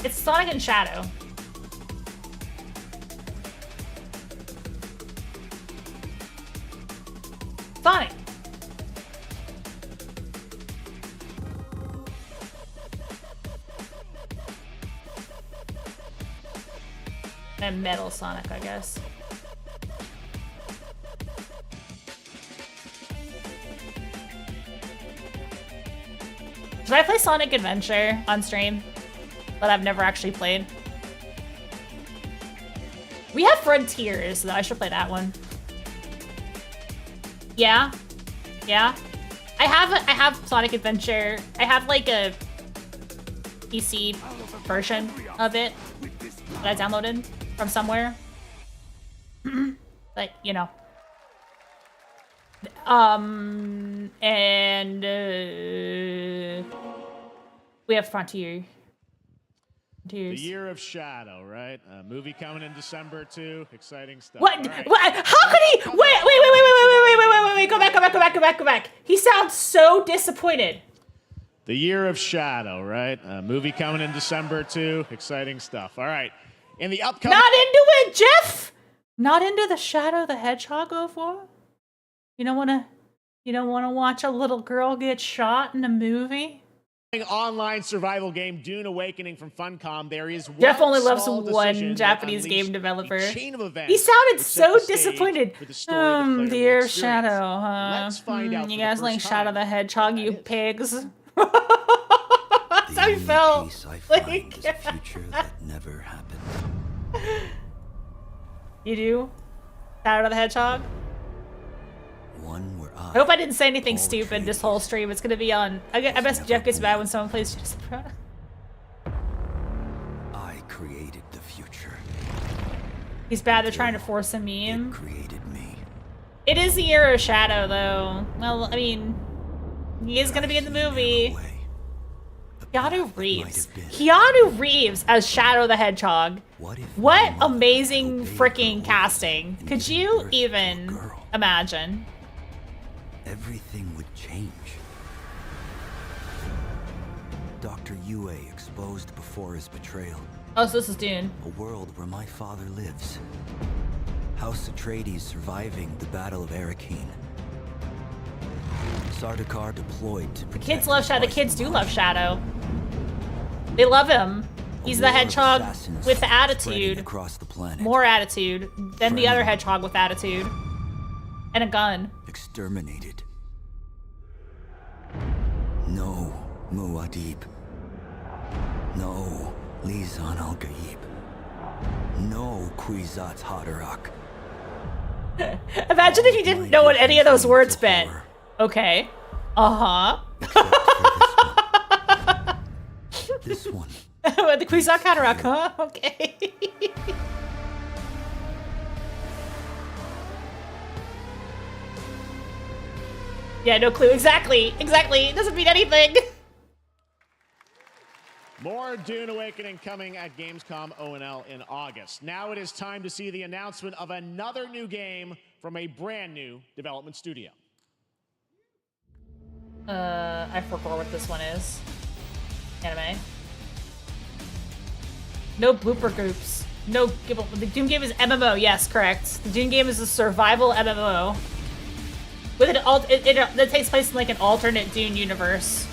It's Sonic and Shadow. Sonic. And Metal Sonic, I guess. Should I play Sonic Adventure on stream? That I've never actually played. We have Frontiers, though. I should play that one. Yeah. Yeah. I have Sonic Adventure. I have like a PC version of it that I downloaded from somewhere. But, you know. And we have Frontier. The Year of Shadow, right? A movie coming in December too. Exciting stuff. What? Right. What? How could he? Wait! Go back. He sounds so disappointed. The Year of Shadow, right? A movie coming in December too. Exciting stuff. All right. In the upcoming. Not into it, Jeff. Not into the Shadow the Hedgehog 04? You don't wanna watch a little girl get shot in a movie? Online survival game Dune Awakening from Funcom. There is one Jeff only loves small one Japanese that game developer. chain of events He sounded which so set the stage disappointed. for the story the player will Dear experience. Shadow, huh? Let's find out You for guys the like first Shadow time. the Hedgehog, you pigs. That's how he felt. Peace I find is a future that never happened. You do? Shadow the Hedgehog? One where I hope I didn't say anything stupid this whole stream. It's gonna be on. I bet Jeff gets mad when someone plays Just I created the future. He's bad. They're trying to force a meme. Created me. It is the Year of Shadow, though. Well, I mean, he is gonna be in the movie. Keanu Reeves. Keanu Reeves as Shadow the Hedgehog. What amazing freaking casting. Could you even imagine? Everything would change. Dr. Yue exposed before his betrayal. Oh, so this is Dune. A world where my father lives. House Atreides surviving the Battle of Arrakeen. Sardaukar deployed to protect Kids love Shadow. The kids do love Shadow. They love him. He's the hedgehog with the spreading attitude. across the planet. More attitude than the other hedgehog with attitude. And a gun. Exterminated. No, Muad'Dib. No, Lisan al-Gaib. No, Kwisatz Haderach. Imagine if you didn't know what any of those words meant. Okay. Uh-huh. This one. The Kwisatz Haderach, huh? Okay. Yeah, no clue. Exactly. Exactly. It doesn't mean anything. More Dune Awakening coming at Gamescom ONL in August. Now it is time to see the announcement of another new game from a brand new development studio. I forgot what this one is. Anime. No blooper groups. No, the Dune game is MMO. Yes, correct. The Dune game is a survival MMO. With an that takes place in like an alternate Dune universe.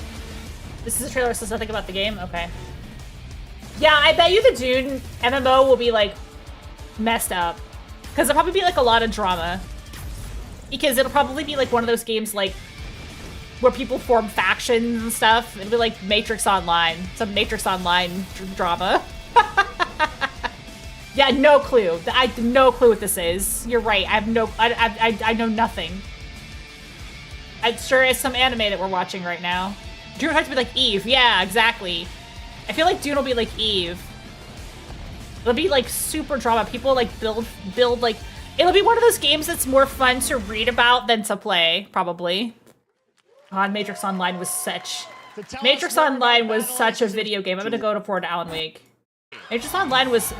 This is a trailer that says nothing about the game? Okay. Yeah, I bet you the Dune MMO will be, like, messed up. Because there'll probably be, like, a lot of drama. Because it'll probably be, like, one of those games, like, where people form factions and stuff. It'll be, like, Matrix Online. Some Matrix Online drama. Yeah, no clue. I have no clue what this is. You're right. I know nothing. I'm sure it's some anime that we're watching right now. Dune has to be like Eve. Yeah, exactly. I feel like Dune will be like Eve. It'll be like super drama. People like build like... It'll be one of those games that's more fun to read about than to play, probably. God, Matrix Online was such... Matrix Online was such a video game. I'm gonna go forward to Alan Wake. Matrix Online was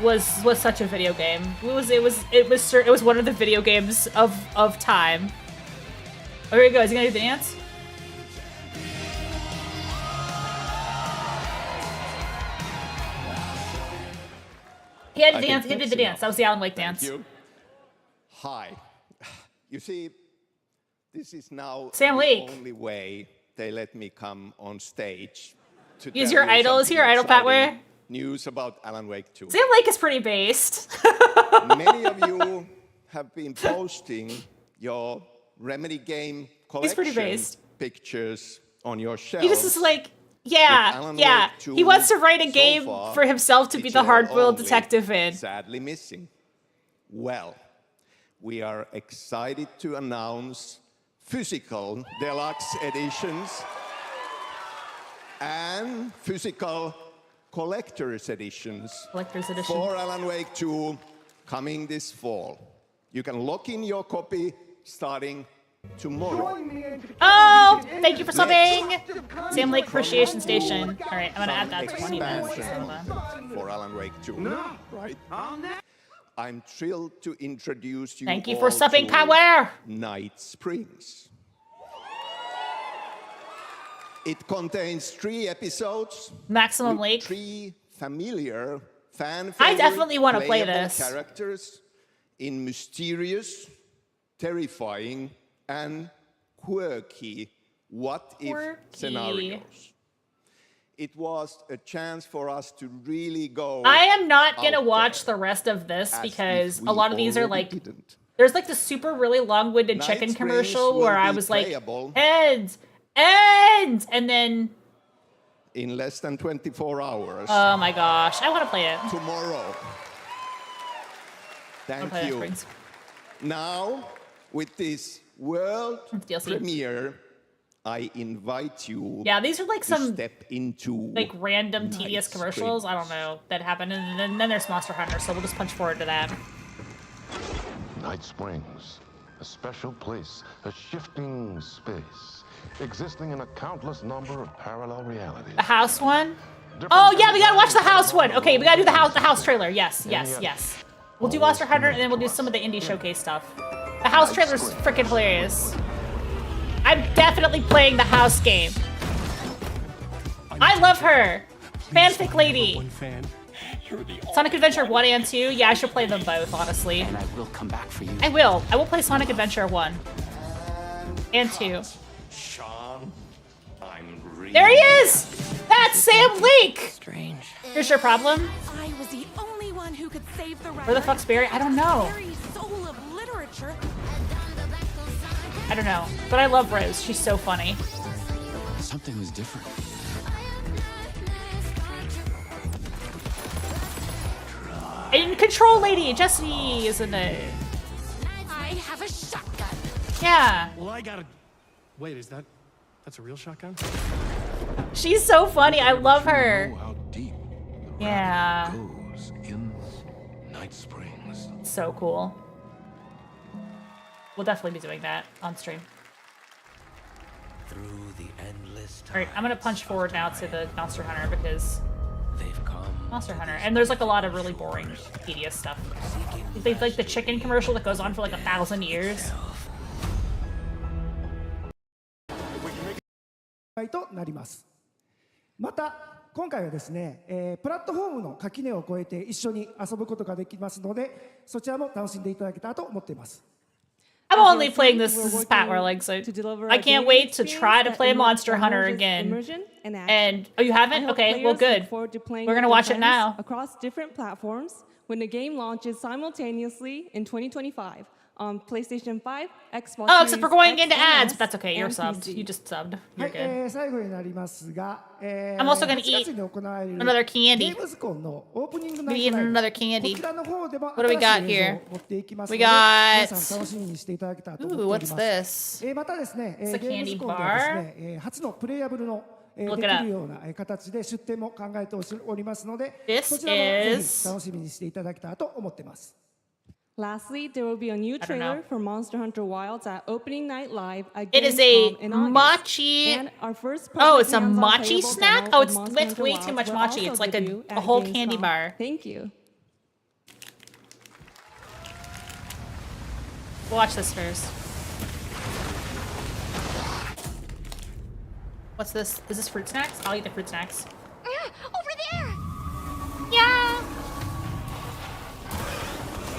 such a video game. It was one of the video games of time. Oh, here he goes. Is he gonna do the dance? He had to dance. He did the dance. That was the Alan Wake dance. Thank you. Hi. You see, this is now Sam Lake. the only way they let me come on stage. To He's tell your you idol? Is he your idol, something Pat exciting news about Alan Wake 2. Sam Lake is pretty based. Many of you have been posting your Remedy game collection pictures on your shelf. He just is like, yeah. He wants to write a game for himself to be the hard-boiled detective in. Sadly missing. Well, we are excited to announce physical deluxe editions and physical collector's editions for Alan Wake 2 coming this fall. You can lock in your copy starting tomorrow. Oh, thank you for subbing! Sam Lake Appreciation Station. All right, I'm gonna add that to 20 minutes. For Alan Wake 2, right? I'm thrilled to introduce you. Thank you for subbing, Power. Night Springs. It contains 3 episodes. Maximum Lake. 3 familiar fan. I definitely want to play this. Characters in mysterious, terrifying, and quirky what-if scenarios. It was a chance for us to really go. I am not gonna watch the rest of this because a lot of these are like, there's like the super really long-winded chicken commercial where I was like, end, and then in less than 24 hours. Oh my gosh, I want to play it tomorrow. Thank you. Now, with this world premiere, I invite you. Yeah, these are like some step into like random tedious commercials. I don't know that happen, and then there's Monster Hunter. So we'll just punch forward to that. Night Springs, a special place, a shifting space, existing in a countless number of parallel realities. The house one. Oh yeah, we gotta watch the house one. Okay, we gotta do the house trailer. Yes. We'll do Monster Hunter, and then we'll do some of the indie showcase stuff. The house trailer's freaking hilarious. I'm definitely playing the house game. I love her. Fanfic lady. Sonic Adventure 1 and 2. Yeah, I should play them both, honestly. And I will come back for you. I will. I will play Sonic Adventure 1 and 2. Sean, I'm really there he is! That's Sam Lake! Strange. Here's your problem. I was the only one who could save the Where the fuck's Barry? I don't know. very soul of literature. I don't know. But I love Rose. She's so funny. Something was different. And Control Lady, Jessie, isn't it? I have a shotgun. Yeah. Well, I gotta... Wait, that's a real shotgun? She's so funny. I love her. Know how deep Yeah. goes in Night Springs. So cool. We'll definitely be doing that on stream. Through the endless Alright, I'm gonna punch forward now to the Monster Hunter because they've come. Monster Hunter. And there's like a lot of really boring, tedious stuff. They like the chicken commercial that goes on for like 1,000 years. となります。また今回はですね、プラットフォームの垣根を越えて一緒に遊ぶことができますので、そちらも楽しんでいただけたらと思っています。I'm only playing this as Pat Warleg, so I can't wait to try to play Monster Hunter again. And oh, you haven't? Okay, well, good. We're gonna watch it now. Across different platforms when the game launches simultaneously in 2025 on PlayStation 5, Xbox. Oh, except for going into ads, X, but that's okay. You're and subbed. PC. You just subbed. は You're い、 good. 最後になりますが、I'm also gonna 8 eat 月に行われる another candy. ゲームズコンのオープニングナ Maybe イ eat トライブ another candy. こちらの方でも What do we 新 got しい映 here? 像を持っていきますの We で got. 皆さん楽しみにしていただけたらと思って Ooh, おり what's ます。 this? またですね、 It's a ゲームズ candy コンではです bar. ね、初のプレイヤブルので Look き it up. るような形で出展も考えておりますので、 This そちらもぜ is- ひ楽しみにしていただけたらと思っています。 Lastly, there will be a new I don't trailer know. for Monster Hunter Wilds at Opening Night Live at It is a Gamescom in August. mochi. And our first Oh, it's a hands-on mochi playable snack? demo Oh, of it's Monster with Hunter way Wilds too much will mochi. also It's like debut a at whole candy Gamescom. bar. Thank you. We'll watch this first. What's this? Is this fruit snacks? I'll eat the fruit snacks. Over there! Yeah!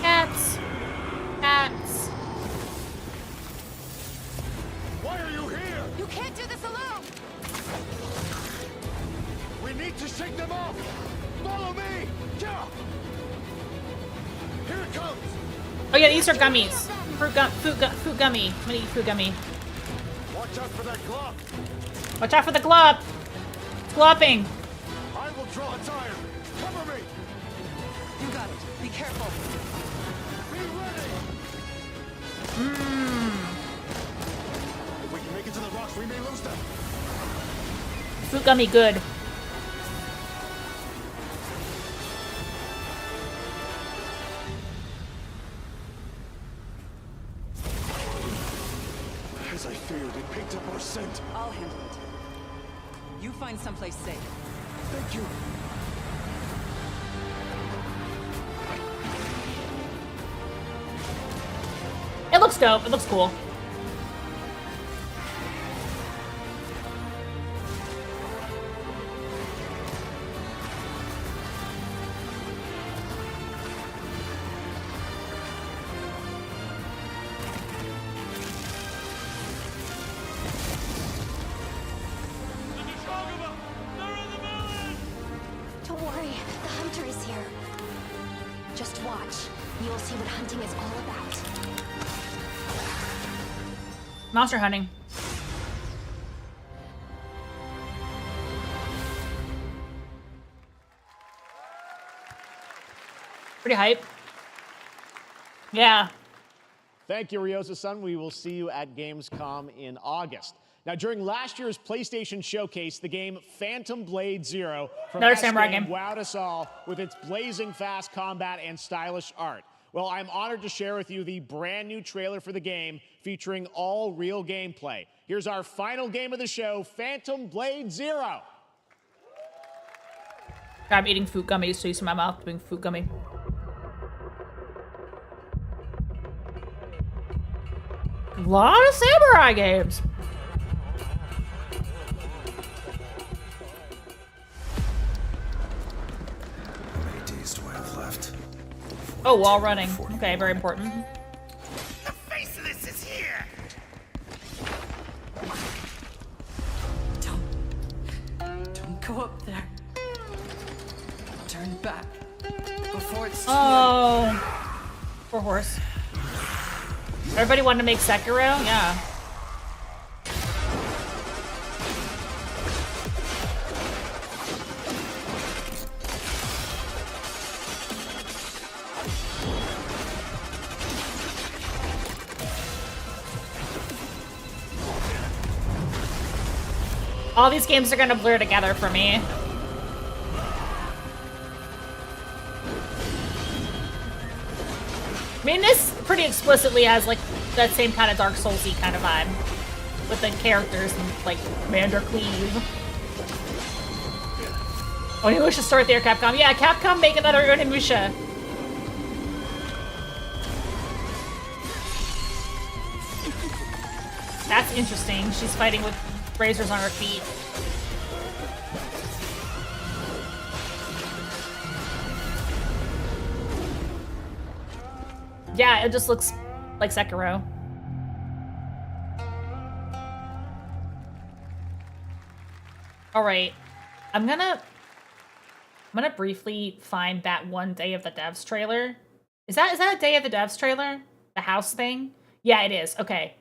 Cats! Cats! Why are you here? You can't do this alone! We need to shake them off! Follow me! Yeah! Here it comes! Oh yeah, these are gummies. Fruit gummy. I'm gonna eat fruit gummy. Watch out for that glop! Watch out for the glop! It's glopping! I will draw a tire! Cover me! You got it. Be careful. Be ready! If we can make it to the rocks, we may lose them! Fruit gummy good. As I feared, it picked up our scent. I'll handle it. You find someplace safe. Thank you. It looks dope. It looks cool. Don't worry, the hunter is here. Just watch. You'll see what hunting is all about. Monster hunting. Pretty hype. Yeah. Thank you, Ryosa-san. We will see you at Gamescom in August. Now, during last year's PlayStation Showcase, the game Phantom Blade Zero from Another S samurai game game. wowed us all with its blazing fast combat and stylish art. Well, I'm honored to share with you the brand new trailer for the game featuring all real gameplay. Here's our final game of the show, Phantom Blade Zero. I'm eating fruit gummies, so you see my mouth doing fruit gummy. A lot of samurai games. How many days do I have left? Oh, wall running. Okay, very important. The face of this is here! Don't Go up there. Turn back before it's too Oh, poor horse. Everybody wanted to make Sekiro? Yeah. All these games are gonna blur together for me. I mean, this pretty explicitly has like that same kind of Dark Souls-y kind of vibe with the characters and like Commander Cleave. Onimusha start there, Capcom. Yeah, Capcom make another Onimusha. That's interesting. She's fighting with razors on her feet. Yeah, it just looks like Sekiro. All right, I'm gonna briefly find that one Day of the Devs trailer. Is that a Day of the Devs trailer? The house thing? Yeah, it is. Okay.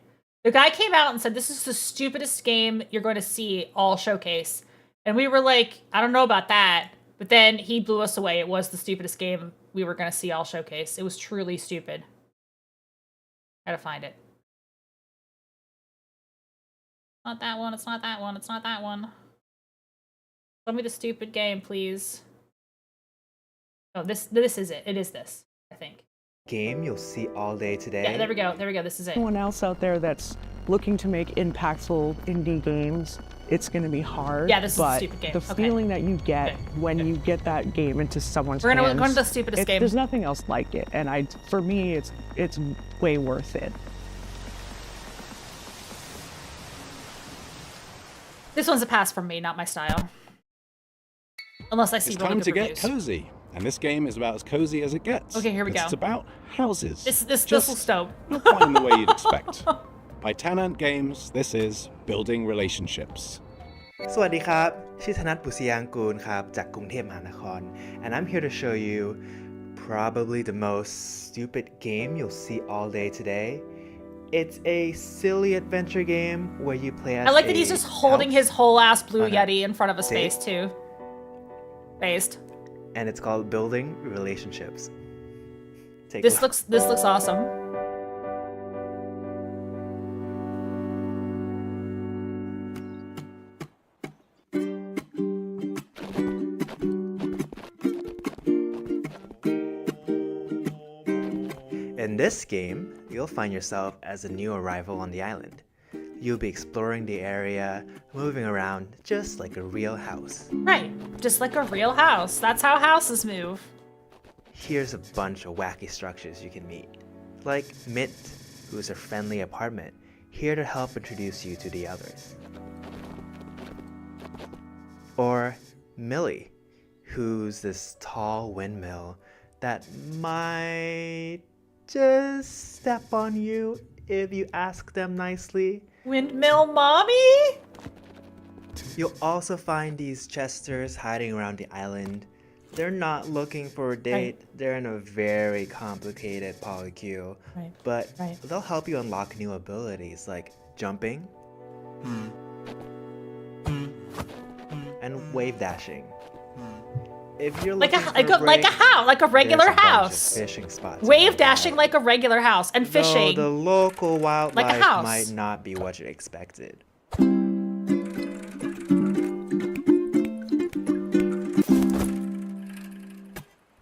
The guy came out and said, this is the stupidest game you're going to see all showcase. And we were like, I don't know about that. But then he blew us away. It was the stupidest game we were going to see all showcase. It was truly stupid. Gotta find it. Not that one. It's not that one. It's not that one. Show me the stupid game, please. Oh, this is it. It is this, I think. Game you'll see all day today. Yeah, there we go. There we go. This is it. Anyone else out there that's looking to make impactful indie games, it's going to be hard. Yeah, this is a stupid game. The feeling that you get when you get that game into someone's hands. We're gonna go into the stupidest game. There's nothing else like it, and for me, it's way worth it. This one's a pass from me, not my style. Unless I see it's really time good to reviews. get cozy, and this game is about as cozy as it gets. Okay, here we go. It's about houses. This will stop. Not quite in the way you'd expect. By Tanant Games, this is Building Relationships. สวัสดีครับชื่อธนัท บุษยางกูลครับจากกรุงเทพมหานคร and I'm here to show you probably the most stupid game you'll see all day today. It's a silly adventure game where you play as I like that he's just holding his whole ass blue yeti in front of his face too. Based. And it's called Building Relationships. This looks awesome. In this game, you'll find yourself as a new arrival on the island. You'll be exploring the area, moving around just like a real house. Right, just like a real house. That's how houses move. Here's a bunch of wacky structures you can meet. Like Mint, who's a friendly apartment, here to help introduce you to the others. Or Millie, who's this tall windmill that might just step on you if you ask them nicely. Windmill mommy? You'll also find these chesters hiding around the island. They're not looking for a date. Right. They're in a very complicated polycule. Right. But they'll help you unlock new abilities like jumping and wave dashing. If you're looking like a regular house. Fishing spots. Wave dashing like a regular house and fishing. No, the local wildlife like a house. Might not be what you expected.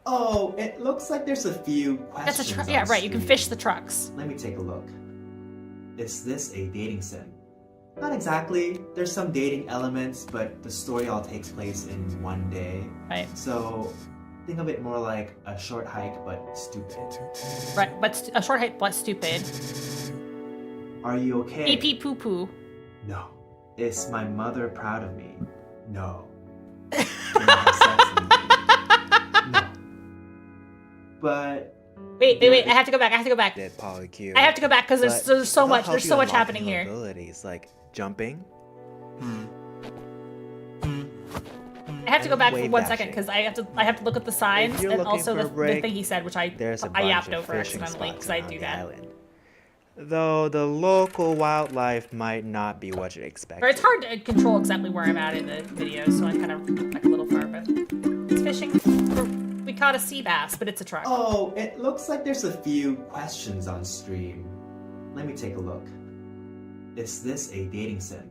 Oh, it looks like there's a few questions. That's a truck. Yeah, right. You can fish the trucks. Let me take a look. Is this a dating sim? Not exactly. There's some dating elements, but the story all takes place in one day. Right. So think of it more like a short hike, but stupid. Right, but a short hike, but stupid. Are you okay? Pee pee poo poo. No. Is my mother proud of me? No. Can I have sex with me? No. But wait! I have to go back. I have to go back. I have to go back because there's so much. There's so much happening here. Abilities like jumping I have to go and back for wave 1 dashing. second because I have to look at the signs If you're and looking also for a the break, thing he said, which I there's a I bunch yapped of over fishing accidentally spots because I around do the that. island. Though the local wildlife might not be what you expect. Or it's hard to control exactly where I'm at in the video, so I'm kind of like a little far, but it's fishing. We caught a sea bass, but it's a truck. Oh, it looks like there's a few questions on stream. Let me take a look. Is this a dating sim?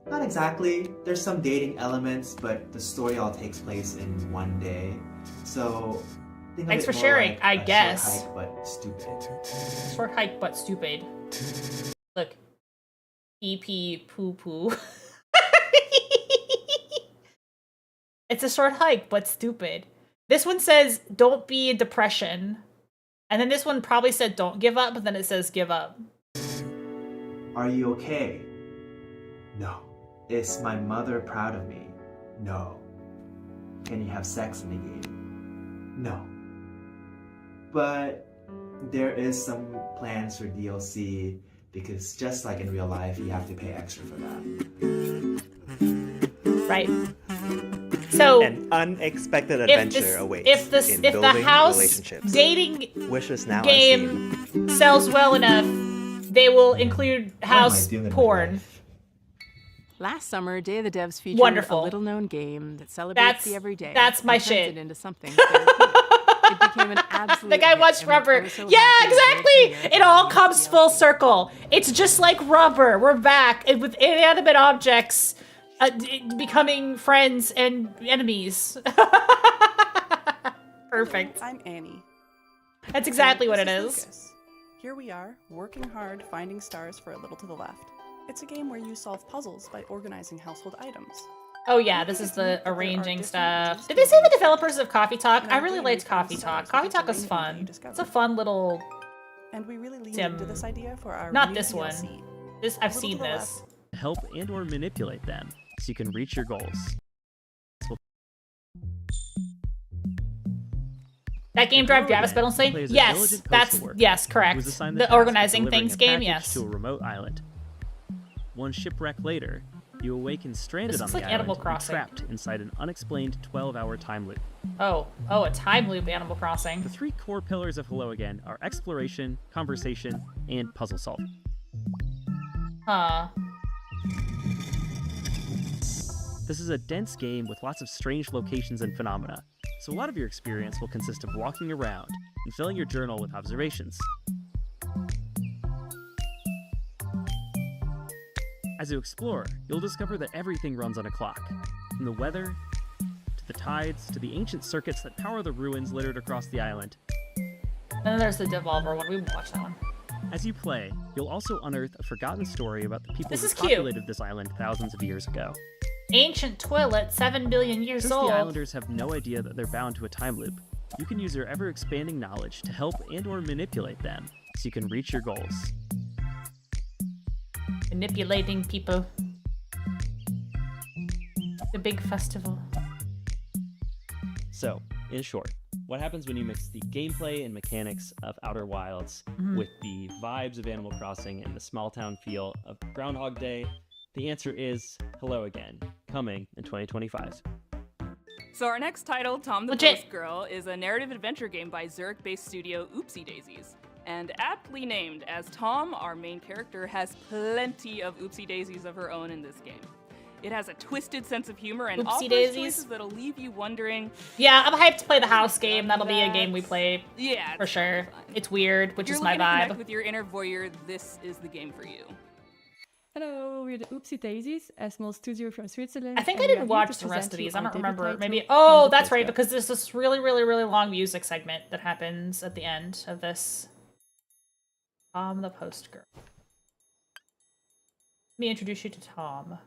Not exactly. There's some dating elements, but the story all takes place in one day. So think of Thanks it for more sharing, like I a guess. Short hike, but stupid. Short hike, but stupid. Look. EP poo poo. It's a short hike, but stupid. This one says, don't be in depression. And then this one probably said, don't give up, but then it says, give up. Are you okay? No. Is my mother proud of me? No. Can you have sex in the game? No. But there is some plans for DLC because just like in real life, you have to pay extra for that. Right. So an unexpected adventure awaits if the house dating game sells well enough, they will include house porn. Last summer, Day of the Devs featured Wonderful. a little-known game that celebrates the everyday. That's my and turns shit. it into something therapeutic. It became an absolute Like I watched hit, and we're Rubber. so Yeah, happy to exactly. work It all comes full circle. It's just like Rubber. We're back with inanimate objects becoming friends and enemies. Perfect. I'm Annie. That's exactly what it This is. Lucas. Here we are, working hard, finding stars for a little to the left. It's a game where you solve puzzles by organizing household items. Oh yeah, this is the arranging stuff. Did they say the developers of Coffee Talk? I really liked Coffee Talk. Coffee Talk was fun. It's a fun little And we really leaned sim. into this idea for our Not new this one. DLC. This I've A little seen to the this. Help and or manipulate them so you can reach your goals. That game drive Javis Battlestate? Plays a Yes, diligent that's postal worker yes, who correct. was assigned The task of organizing delivering things a game, package yes. to a remote island. One shipwreck later, you awaken stranded This on looks the like island Animal and Crossing. trapped inside an unexplained 12-hour time loop. Oh, a time loop Animal Crossing. The three core pillars of Hello Again are exploration, conversation, and puzzle solving. Huh. This is a dense game with lots of strange locations and phenomena, so a lot of your experience will consist of walking around and filling your journal with observations. As you explore, you'll discover that everything runs on a clock, from the weather, to the tides, to the ancient circuits that power the ruins littered across the island. And then there's the Devolver one. We watched that one. As you play, you'll also unearth a forgotten story about the people This who is cute. populated this island thousands of years ago. Ancient toilet, 7 billion years Since old. the islanders have no idea that they're bound to a time loop, you can use your ever-expanding knowledge to help and or manipulate them so you can reach your goals. Manipulating people. The big festival. So, in short, what happens when you mix the gameplay and mechanics of Outer Wilds Mhm. with the vibes of Animal Crossing and the small town feel of Groundhog Day? The answer is Hello Again, coming in 2025. So our next title, Tom the Legit. Post Girl, is a narrative adventure game by Zurich-based studio Oopsie Daisies. And aptly named, as Tom, our main character, has plenty of oopsie daisies of her own in this game. It has a twisted sense of humor and Oopsie offers daisies? choices that'll leave you wondering. Yeah, I'm hyped to play the house game. That'll be a game we play. Yeah, For sure. It's weird, which If is you're my looking to connect vibe. with your inner voyeur, this is the game for you. Hello, we're the Oopsie Daisies, a small studio from Switzerland. I think I and we are didn't here watch to the rest present of you these. I our don't debut remember. title, Maybe. Tom Oh, the that's Post right, Girl. because there's this really, really, really long music segment that happens at the end of this. Tom the Post Girl. Let me introduce you to Tom.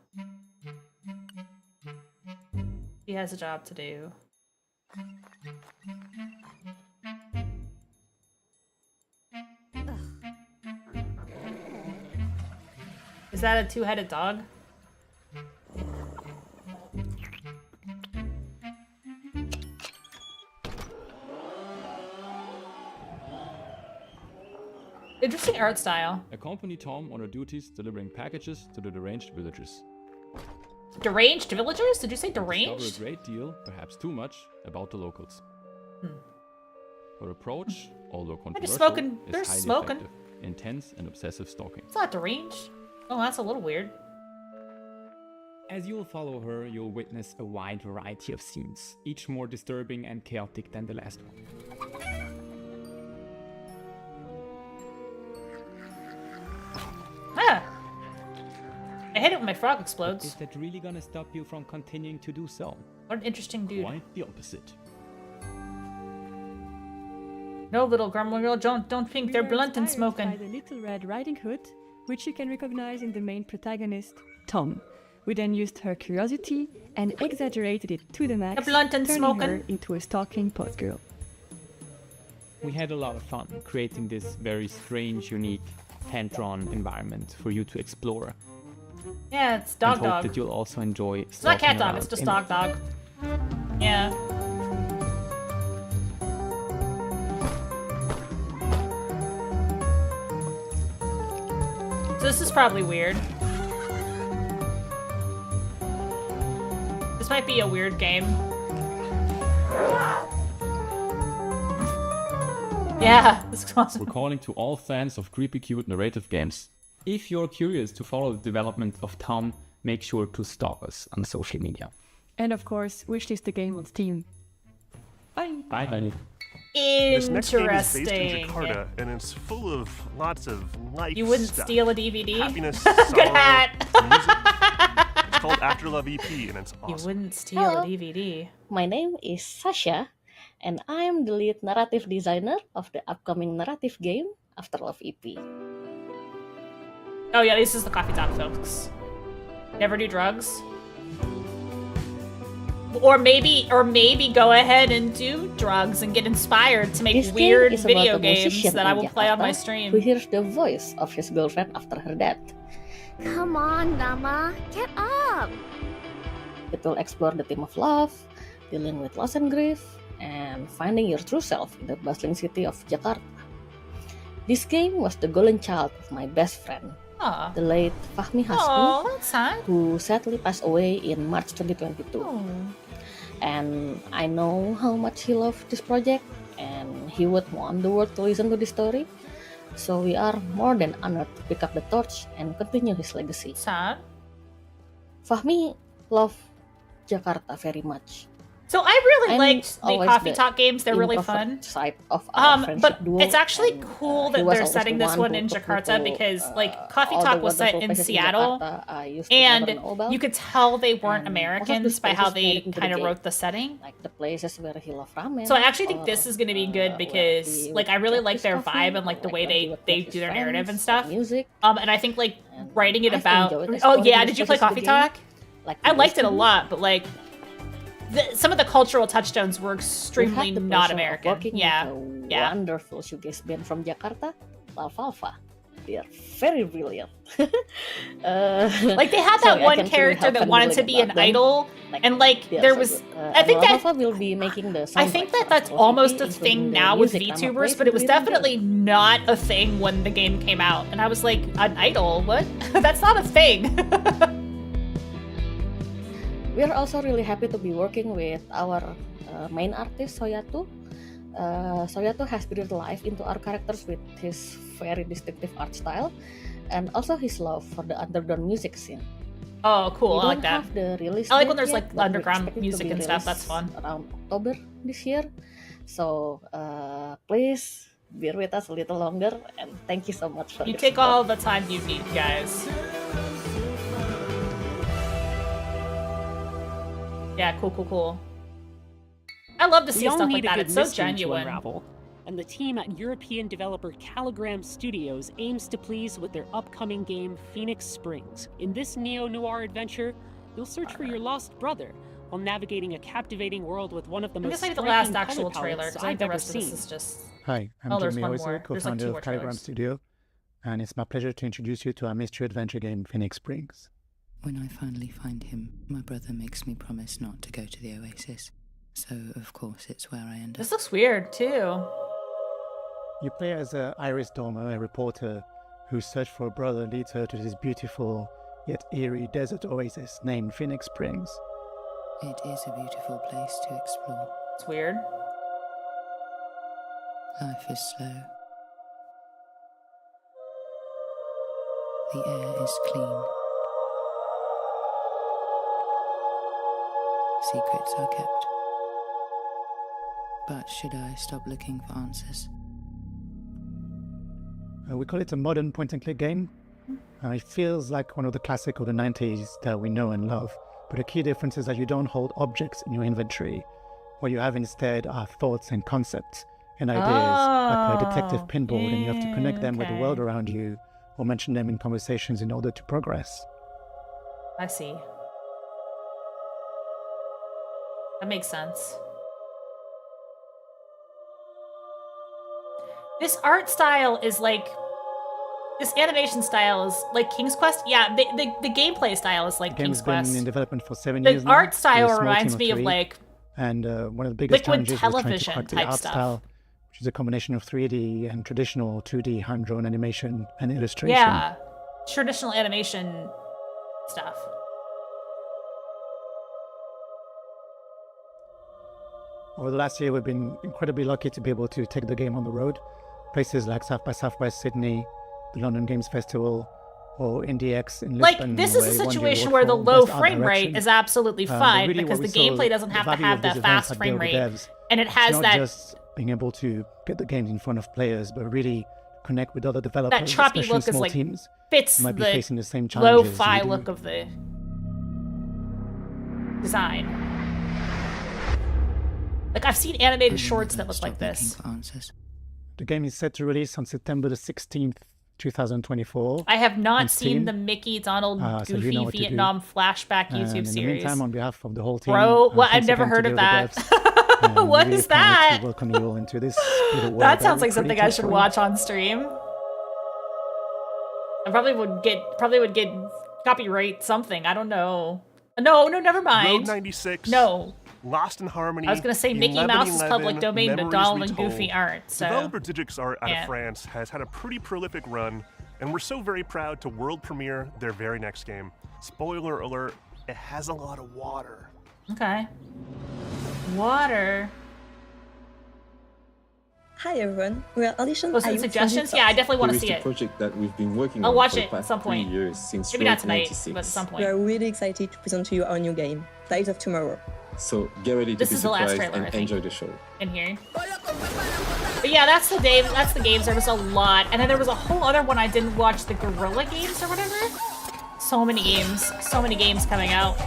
He has a job to do. Is that a two-headed dog? Interesting art style. Accompany Tom on her duties delivering packages to the deranged villagers. Deranged villagers? Did you say deranged? Discover a great deal, perhaps too much, about the locals. Her approach, although controversial, is highly effective. Intense and obsessive stalking. It's not deranged. Oh, that's a little weird. As you'll follow her, you'll witness a wide variety of scenes, each more disturbing and chaotic than the last one. Ah! I hate it when my frog explodes. Is that really gonna stop you from continuing to do so? What an interesting dude. Quite the opposite. No, little grandma girl, don't think they're blunt and smoking. By the Little Red Riding Hood, which you can recognize in the main protagonist, Tom. We then used her curiosity and exaggerated it to the max, blunt and turning smoking. her into a stalking pot girl. We had a lot of fun creating this very strange, unique, hand-drawn environment for you to explore. Yeah, it's dog and hope dog. that you'll also enjoy. It's not cat stalking dog, around it's just in dog dog. Yeah. So this is probably weird. This might be a weird game. Yeah, this is awesome. We're calling to all fans of creepy cute narrative games. If you're curious to follow the development of Tom, make sure to stalk us on social media. And of course, wishlist the game on Steam. Bye. Bye. This next game is based in Interesting. Jakarta, and it's full of lots of life You wouldn't stuff. steal a DVD? Happiness, Good sorrow, hat. music. It's called After Love EP, and it's awesome. You wouldn't steal Hello. a DVD. My name is Sasha, and I am the lead narrative designer of the upcoming narrative game After Love EP. Oh yeah, this is the coffee talk, folks. Never do drugs. Or maybe go ahead and do drugs and get inspired to make This weird game is about video a games musician that I in will play on my Jakarta stream. who hears the voice of his girlfriend after her death. Come on, Nama, get up! It will explore the theme of love, dealing with loss and grief, and finding your true self in the bustling city of Jakarta. This game was the golden child of my best friend, Aw. the late Fahmi Aw, Hasmi, that's sad. who sadly passed away in March 2022. Oh. And I know how much he loved this project, and he would want the world to listen to this story. So we are more than honored to pick up the torch and continue his legacy. Sad. Fahmi loved Jakarta very much. So I really I'm liked the always coffee the talk games. They're really introvert fun. Side of our friendship But duo, it's actually and, cool he that was they're always setting the this one one in who took Jakarta me to, because like Coffee all Talk the was set wonderful in places Seattle, Jakarta I used to never know and about. you could tell they weren't And most of Americans these by how places they made it into the kind of game, wrote the setting. like the places where he loved ramen. So I actually think or, this is going to be good because he like would I really drink like his their coffee, vibe and like the like way when he they would they with do his their narrative and friends, stuff. music. And I think like writing it I've about. enjoyed Oh exploring yeah, these did you play places of the Coffee game, Talk? like I the liked it a Western. lot, but like some of the cultural touchstones were extremely We've had the not pleasure of American. working Yeah, with a yeah. wonderful shoegaze band from Jakarta, Alfalfa. They are very brilliant. Like they had that sorry, I one can't really character help that wanted to rambling be an about them. idol, and like they are there so was. good. I think that Alfalfa will be making the I think soundtrack that for that's After almost EP, a thing including the now with music I'm VTubers, praising but it was with the game. definitely not a thing when the game came out. And I was like, an idol? What? That's not a thing. We are also really happy to be working with our main artist, Soyatu. Soyatu has breathed life into our characters with his very distinctive art style and also his love for the underground music scene. Oh, cool. We I like don't that. have the release I like date when there's yet, like but we underground expect it to music be and stuff. That's released fun. around October this year. So please bear with us a little longer, and thank you so much for You your take support. all the time you need, guys. Yeah, cool. I love to see We all stuff need like that. a good It's so mystery to genuine. unravel, and the team at European developer Caligram Studios aims to please with their upcoming game Phoenix Springs. In this neo-noir adventure, you'll search for your lost brother while navigating a captivating world with one of the I'm most gonna say the striking last color actual trailer palettes because I think I've the ever rest of seen. this is just. Hi, I'm Oh, there's Jimmy one more. Oizer, There's like co-founder two of more Caligram trailers. Studio, and it's my pleasure to introduce you to our mystery adventure game, Phoenix Springs. When I finally find him, my brother makes me promise not to go to the Oasis. So, of course, it's where I end up. This looks weird too. You play as Iris Dormer, a reporter whose search for a brother leads her to this beautiful yet eerie desert oasis named Phoenix Springs. It is a beautiful place to explore. It's weird. Life is slow. The air is clean. Secrets are kept. But should I stop looking for answers? We call it a modern point-and-click game. It feels like one of the classic of the 90s that we know and love. But the key difference is that you don't hold objects in your inventory. What you have instead are thoughts and concepts and ideas, like a detective pinboard, and you have to connect them with the world around you or mention them in conversations in order to progress. I see. That makes sense. This art style is like... This animation style is like King's Quest. Yeah, the gameplay style is like King's Quest. The game's been in development for 7 years now. The art style reminds me of like... And one of the biggest challenges was trying to crack the art stuff. style, which is a combination of 3D and traditional 2D hand-drawn animation and illustration. Yeah, traditional animation stuff. Over the last year, we've been incredibly lucky to be able to take the game on the road. Places like South by Southwest Sydney, the London Games Festival, or IndieX in Lisbon. Like, this is a situation where the low frame rate is absolutely fine because the gameplay doesn't have to have that fast frame rate. And it has that... Not just being able to get the games in front of players, but really connect with other developers. That choppy look is like, teams fits might be the facing the same challenges lo-fi look of the design. Like, I've seen animated shorts that look like this. The game is set to release on September the 16th, 2024. I have not seen the Mickey, Donald, Goofy, Vietnam flashback YouTube series. In the meantime, on behalf of the whole team... Bro, what? I've never heard of that. What is that? Welcome you all into this that sounds like something I should watch on stream. I probably would get copyright something. I don't know. No, never mind. Road 96. No. Lost in Harmony. I was gonna say Mickey Mouse is public domain, but Donald and Goofy aren't. So. Developer Digix Art out of France has had a pretty prolific run, and we're so very proud to world premiere their very next game. Spoiler alert, it has a lot of water. Okay. Water. Hi everyone, we are auditioning. Oh, some suggestions? Yeah, I definitely want to see it. Project that we've been working I'll on watch for it the at some past 3 point. years since Maybe not tonight, 96. but at some point. We are really excited to present to you our new game, Tides of Tomorrow. So get ready to be surprised and enjoy the show. In here. But yeah, that's the games. There was a lot, and then there was a whole other one I didn't watch, the Gorilla Games or whatever. So many games coming out.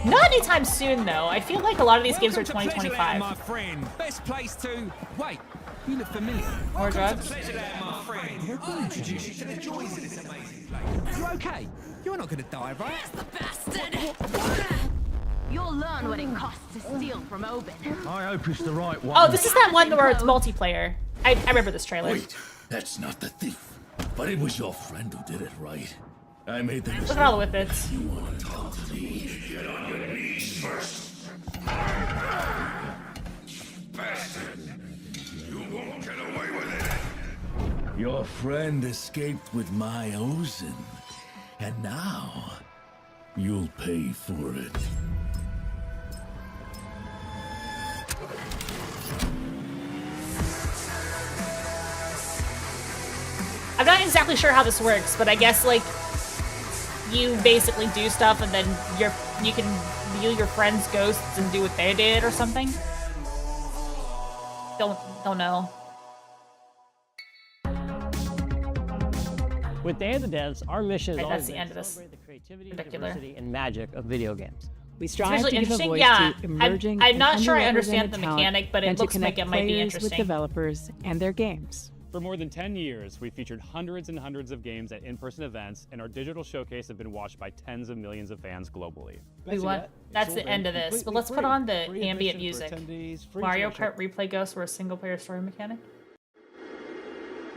Not anytime soon though. I feel like a lot of these games are 2025. My friend. Best place to wait. You look familiar. More drugs. My friend. We're going to introduce you to the joys of this amazing place. You okay? You're not going to die, right? That's the bastard. You'll learn what it costs to steal from Oben. I hope it's the right one. Oh, this is that one where it's multiplayer. I remember this trailer. Wait, that's not the thief. But it was your friend who did it, right? I made the mistake. Look at all the whippets. You want to talk to me? Get on your knees first. Bastard! You won't get away with it. Your friend escaped with my Ozen. And now, you'll pay for it. I'm not exactly sure how this works, but I guess like you basically do stuff and then you can view your friends' ghosts and do what they did or something. Don't know. With Day of the Devs, our mission is that's always the end of this. Celebrate the creativity, Particular. diversity, and magic of video games. We strive to give a voice to emerging I'm not sure I and understand the underrepresented mechanic, but it and to looks like connect it might be players interesting. with developers and their games. For more than 10 years, we've featured hundreds and hundreds of games at in-person events, and our digital showcase have been watched by tens of millions of fans globally. That's the end of this, but let's put on the ambient music. Mario Kart Replay Ghost, or a single-player story mechanic.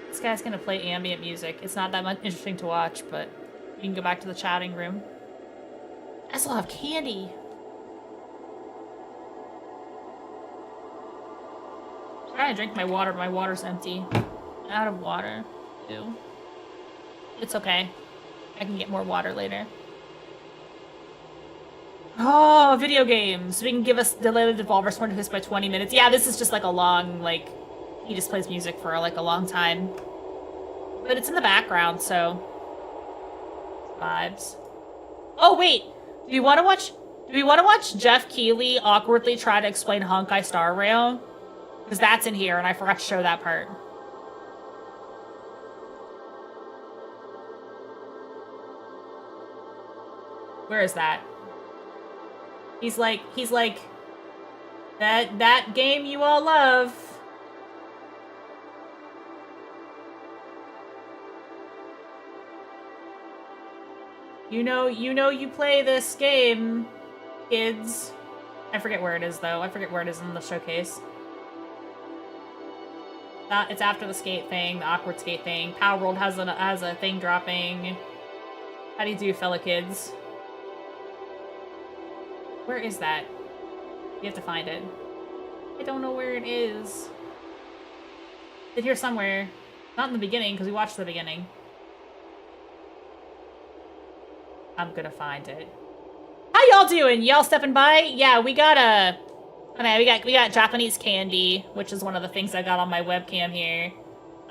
This guy's gonna play ambient music. It's not that much interesting to watch, but you can go back to the chatting room. I still have candy. I'm trying to drink my water, but my water's empty. I'm out of water. Ew. It's okay. I can get more water later. Oh, video games. We can give us Belated Devolver Sworn to Hiss by 20 minutes. Yeah, this is just like a long, like, he just plays music for like a long time. But it's in the background, so vibes. Oh wait, do we want to watch Jeff Keighley awkwardly try to explain Honkai Star Rail? Because that's in here, and I forgot to show that part. Where is that? He's like, that game you all love. You know you play this game, kids. I forget where it is though. I forget where it is in the showcase. It's after the skate thing, the awkward skate thing. Power World has a thing dropping. How do you do, fellow kids? Where is that? You have to find it. I don't know where it is. It's here somewhere. Not in the beginning, because we watched the beginning. I'm gonna find it. How y'all doing? Y'all stepping by? Yeah, we got we got Japanese candy, which is one of the things I got on my webcam here.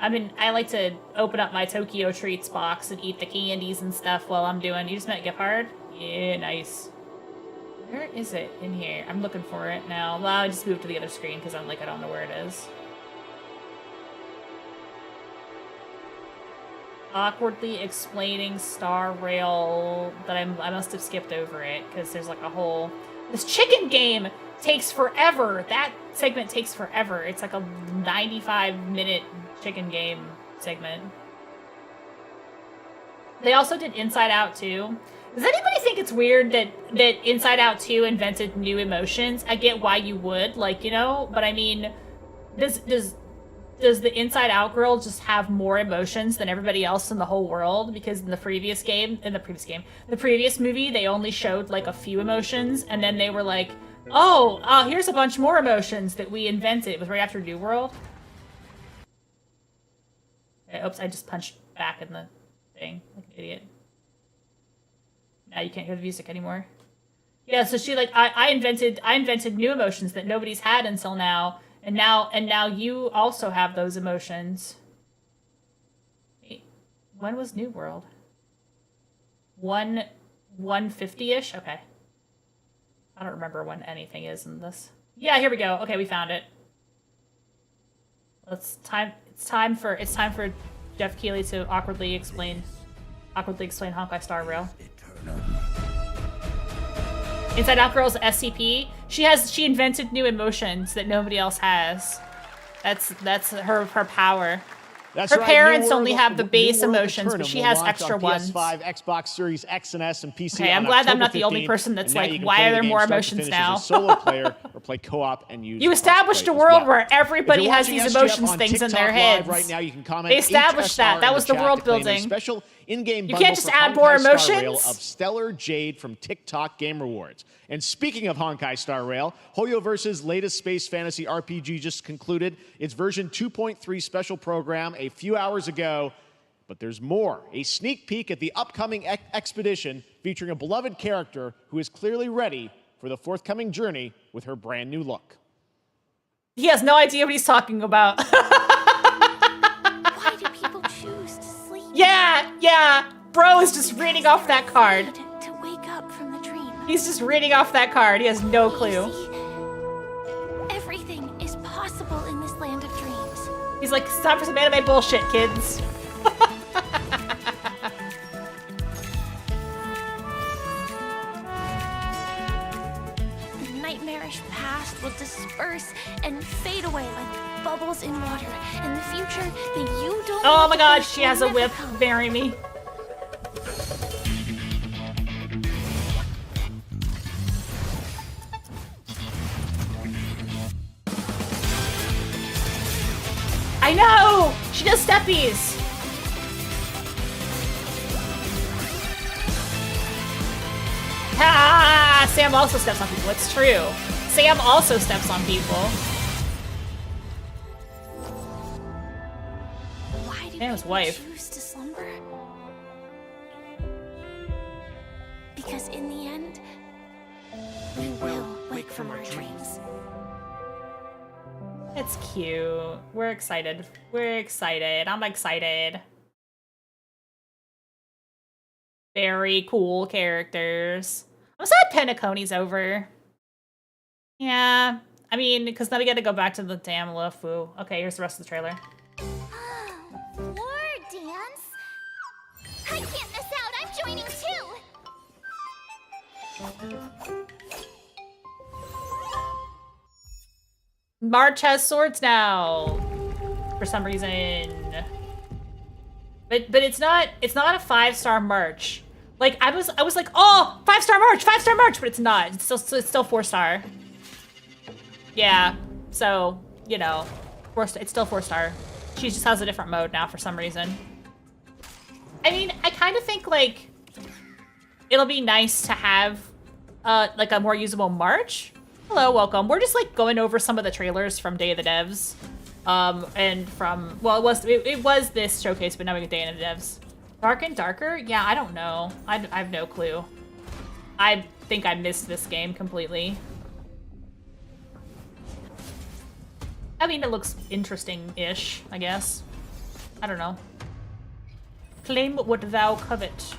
I mean, I like to open up my Tokyo Treats box and eat the candies and stuff while I'm doing. You just met Giphard? Yeah, nice. Where is it in here? I'm looking for it now. Well, I just moved to the other screen because I'm like, I don't know where it is. Awkwardly explaining Star Rail, but I must have skipped over it because there's like a whole... This chicken game takes forever. That segment takes forever. It's like a 95-minute chicken game segment. They also did Inside Out 2. Does anybody think it's weird that Inside Out 2 invented new emotions? I get why you would, like, you know, but I mean, does the Inside Out girl just have more emotions than everybody else in the whole world? Because in the previous movie, they only showed like a few emotions, and then they were like, oh, here's a bunch more emotions that we invented. It was right after New World. Oops, I just punched back in the thing like an idiot. Now you can't hear the music anymore. Yeah, so she like I invented new emotions that nobody's had until now, and now you also have those emotions. Wait, when was New World? 150-ish? Okay. I don't remember when anything is in this. Yeah, here we go. Okay, we found it. It's time for Jeff Keighley to awkwardly explain Honkai Star Rail. Inside Out Girl's SCP. She invented new emotions that nobody else has. That's her power. That's her right, parents only have the base emotions, but she has extra ones. PS5, Xbox Series X and S, and PC. Okay, I'm glad I'm not the only person that's like, why are there more emotions now? Solo player or play co-op and use. You established a world where everybody has these emotions things in their heads. Right now, you can comment. They established that. That was the world building. Special in-game. You can't just add more emotions. Of Stellar Jade from TikTok Game Rewards. And speaking of Honkai Star Rail, Hoyoverse's latest space fantasy RPG just concluded its version 2.3 special program a few hours ago. But there's more. A sneak peek at the upcoming expedition featuring a beloved character who is clearly ready for the forthcoming journey with her brand new look. He has no idea what he's talking about. Why do people choose to sleep? Yeah. Bro is just reading off that card. To wake up from the dream. He's just reading off that card. He has no clue. Everything is possible in this land of dreams. He's like, it's time for some anime bullshit, kids. The nightmarish past will disperse and fade away like bubbles in water. In the future that you don't. Oh my god, she has a whip. Marry me. I know! She does steppies! Ah! Sam also steps on people. It's true. Sam also steps on people. Why do Sam's people wife. choose to slumber? Because in the end, we will wake from our dreams. It's cute. We're excited. We're excited. I'm excited. Very cool characters. I'm sad Penacony's over. Yeah. I mean, because then we got to go back to the damn LeFou. Okay, here's the rest of the trailer. War dance? I can't miss out. I'm joining too. March has swords now. For some reason. But it's not a 5-star march. Like I was like, oh, 5-star march, but it's not. It's still 4-star. Yeah. So, you know, it's still 4-star. She just has a different mode now for some reason. I mean, I kind of think like it'll be nice to have like a more usable march. Hello, welcome. We're just like going over some of the trailers from Day of the Devs. And from, well, it was this showcase, but now we get Day of the Devs. Dark and Darker? Yeah, I don't know. I have no clue. I think I missed this game completely. I mean, it looks interesting-ish, I guess. I don't know. Claim what thou covet.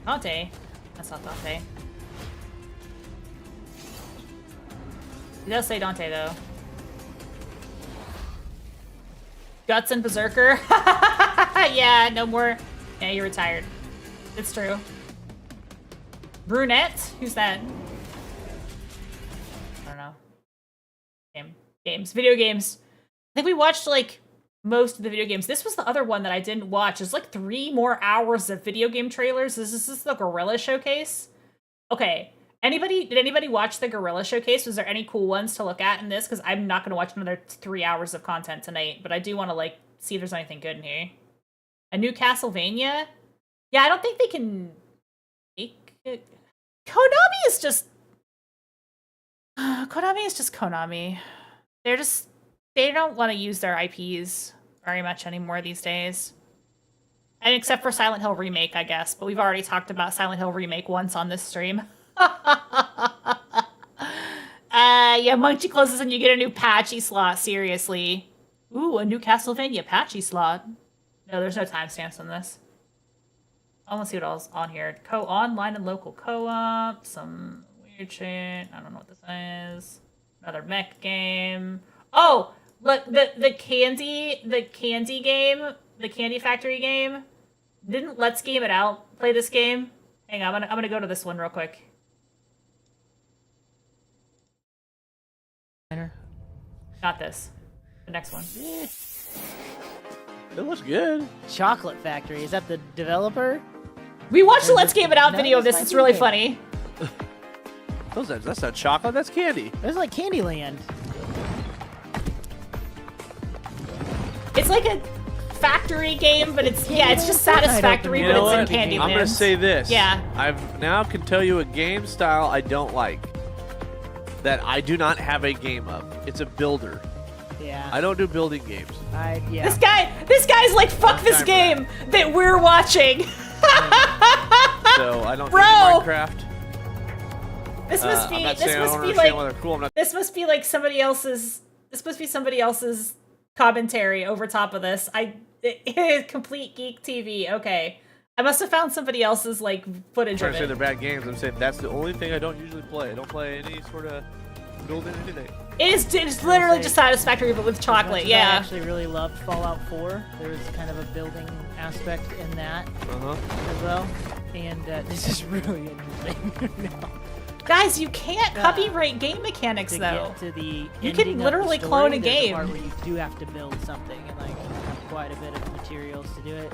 Dante. That's not Dante. It does say Dante, though. Guts and Berserker? Yeah, no more. Yeah, you're retired. It's true. Brunette? Who's that? I don't know. Games. Video games. I think we watched, like, most of the video games. This was the other one that I didn't watch. It's like 3 more hours of video game trailers. Is this the Gorilla Showcase? Okay. Did anybody watch the Gorilla Showcase? Was there any cool ones to look at in this? Because I'm not going to watch another 3 hours of content tonight, but I do want to, like, see if there's anything good in here. A new Castlevania? Yeah, I don't think they can make it. Konami is just Konami. They don't want to use their IPs very much anymore these days. And except for Silent Hill Remake, I guess. But we've already talked about Silent Hill Remake once on this stream. Yeah, Munchie closes and you get a new patchy slot, seriously. Ooh, a new Castlevania patchy slot. No, there's no timestamps on this. I want to see what else on here. Online and local co-op. Some weird shit. I don't know what this is. Another mech game. Oh, look, the candy game, the Candy Factory game. Didn't Let's Game It Out play this game? Hang on, I'm gonna go to this one real quick. Not this. The next one. It looks good. Chocolate Factory. Is that the developer? We watched the Let's Game It Out video of this. It's really funny. That's not chocolate. That's candy. It's like Candyland. It's like a factory game, but it's just Satisfactory, but it's in Candyland. I'm gonna say this. Yeah. I've now can tell you a game style I don't like. That I do not have a game of. It's a builder. Yeah. I don't do building games. Yeah. This guy's like, fuck this game that we're watching. So I don't do Minecraft. This must be like somebody else's. This must be somebody else's commentary over top of this. Complete Geek TV. Okay, I must have found somebody else's like footage I'm of trying to say it. they're bad games. I'm saying that's the only thing I don't usually play. I don't play any sort of building anything. It's literally just Satisfactory, but with chocolate. I actually really loved Fallout 4. There was kind of a building aspect in that as well, and this is really interesting. Guys, you can't copyright game mechanics though. You can literally clone a game. Part where you do have to build something and like have quite a bit of materials to do it.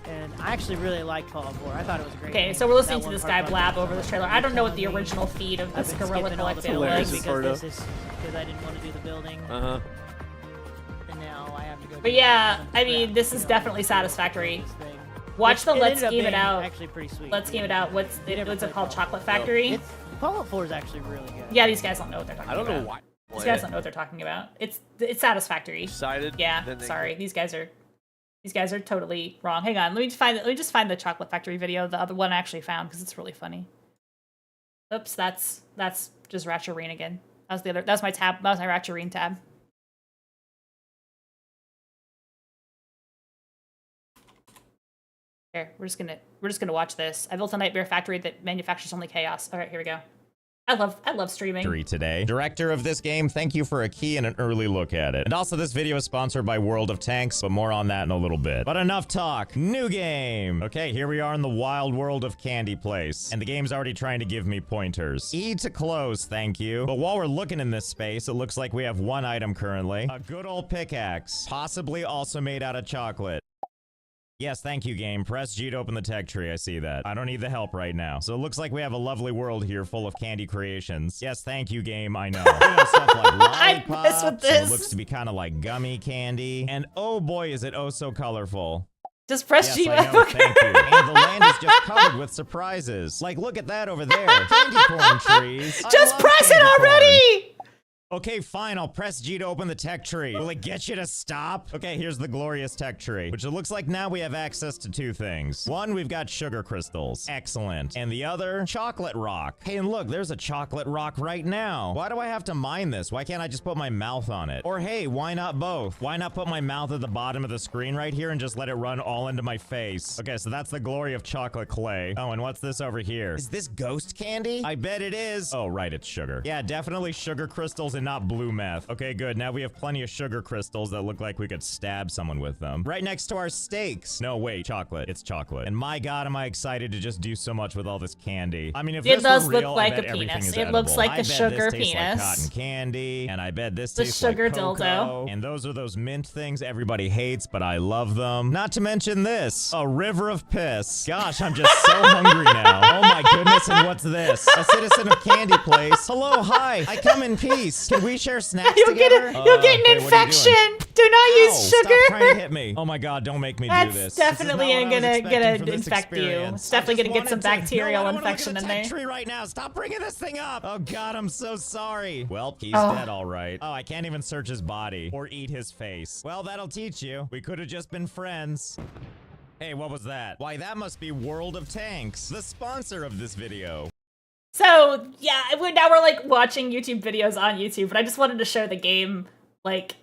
And I actually really liked Fallout 4. I thought it was a great. Okay, game. so we're listening to this guy blab over this trailer. I don't know what the original feed of this Gorilla Collective was. Because I didn't want to do the building. And now I have to go. But yeah, I mean, this is definitely Satisfactory. Watch the Let's Game It Out. Actually, pretty sweet. Let's Game It Out. What's it called? Chocolate Factory. Fallout 4 is actually really good. Yeah, these guys don't know what they're talking about. I don't know why. These guys don't know what they're talking about. It's Satisfactory. Decided. Yeah, sorry. These guys are These guys are totally wrong. Hang on, let me just find the Chocolate Factory video, the other one I actually found, because it's really funny. Oops, that's just Ratcharine again. That's my tab. That was my Ratcharine tab. Here, we're just gonna watch this. I built a nightmare factory that manufactures only chaos. All right, here we go. I love streaming. Today. Director of this game, thank you for a key and an early look at it. And also this video is sponsored by World of Tanks, but more on that in a little bit. But enough talk. New game. Okay, here we are in the wild world of Candy Place. And the game's already trying to give me pointers. E to close, thank you. But while we're looking in this space, it looks like we have one item currently. A good old pickaxe. Possibly also made out of chocolate. Yes, thank you, game. Press G to open the tech tree. I see that. I don't need the help right now. So it looks like we have a lovely world here full of candy creations. Yes, thank you, game. I know. Stuff like lollipops. I mess with this. So it looks to be kind of like gummy candy. And oh boy, is it oh so colorful. Just press G. Yes, I know, thank you. And the land is just covered with surprises. Like, look at that over there. Candy corn trees. Just press it already! Okay, fine, I'll press G to open the tech tree. Will it get you to stop? Okay, here's the glorious tech tree, which it looks like now we have access to two things. One, we've got sugar crystals. Excellent. And the other, chocolate rock. Hey, and look, there's a chocolate rock right now. Why do I have to mine this? Why can't I just put my mouth on it? Or hey, why not both? Why not put my mouth at the bottom of the screen right here and just let it run all into my face? Okay, so that's the glory of chocolate clay. Oh, and what's this over here? Is this ghost candy? I bet it is. Oh, right, it's sugar. Yeah, definitely sugar crystals and not blue meth. Okay, good. Now we have plenty of sugar crystals that look like we could stab someone with them. Right next to our steaks. No, wait, chocolate. It's chocolate. And my god, am I excited to just do so much with all this candy. I mean, if it this were does real, look like I bet a everything penis. is It edible. looks like I a bet sugar this tastes penis. like cotton candy, and I bet this The tastes sugar like cocoa. dildo. And those are those mint things everybody hates, but I love them. Not to mention this, a river of piss. Gosh, I'm just so hungry now. Oh my goodness, and what's this? A citizen of Candy Place. Hello, hi. I come in peace. Can we share snacks together? You'll get an infection. Do not use sugar. Stop trying to hit me. Oh my god, don't make me do this. Definitely gonna infect you. It's definitely gonna get some bacterial infection in there. Tree right now. Stop bringing this thing up. Oh god, I'm so sorry. Well, he's dead all right. Oh, I can't even search his body or eat his face. Well, that'll teach you. We could have just been friends. Hey, what was that? Why, that must be World of Tanks, the sponsor of this video. So yeah, now we're like watching YouTube videos on YouTube, but I just wanted to show the game, like,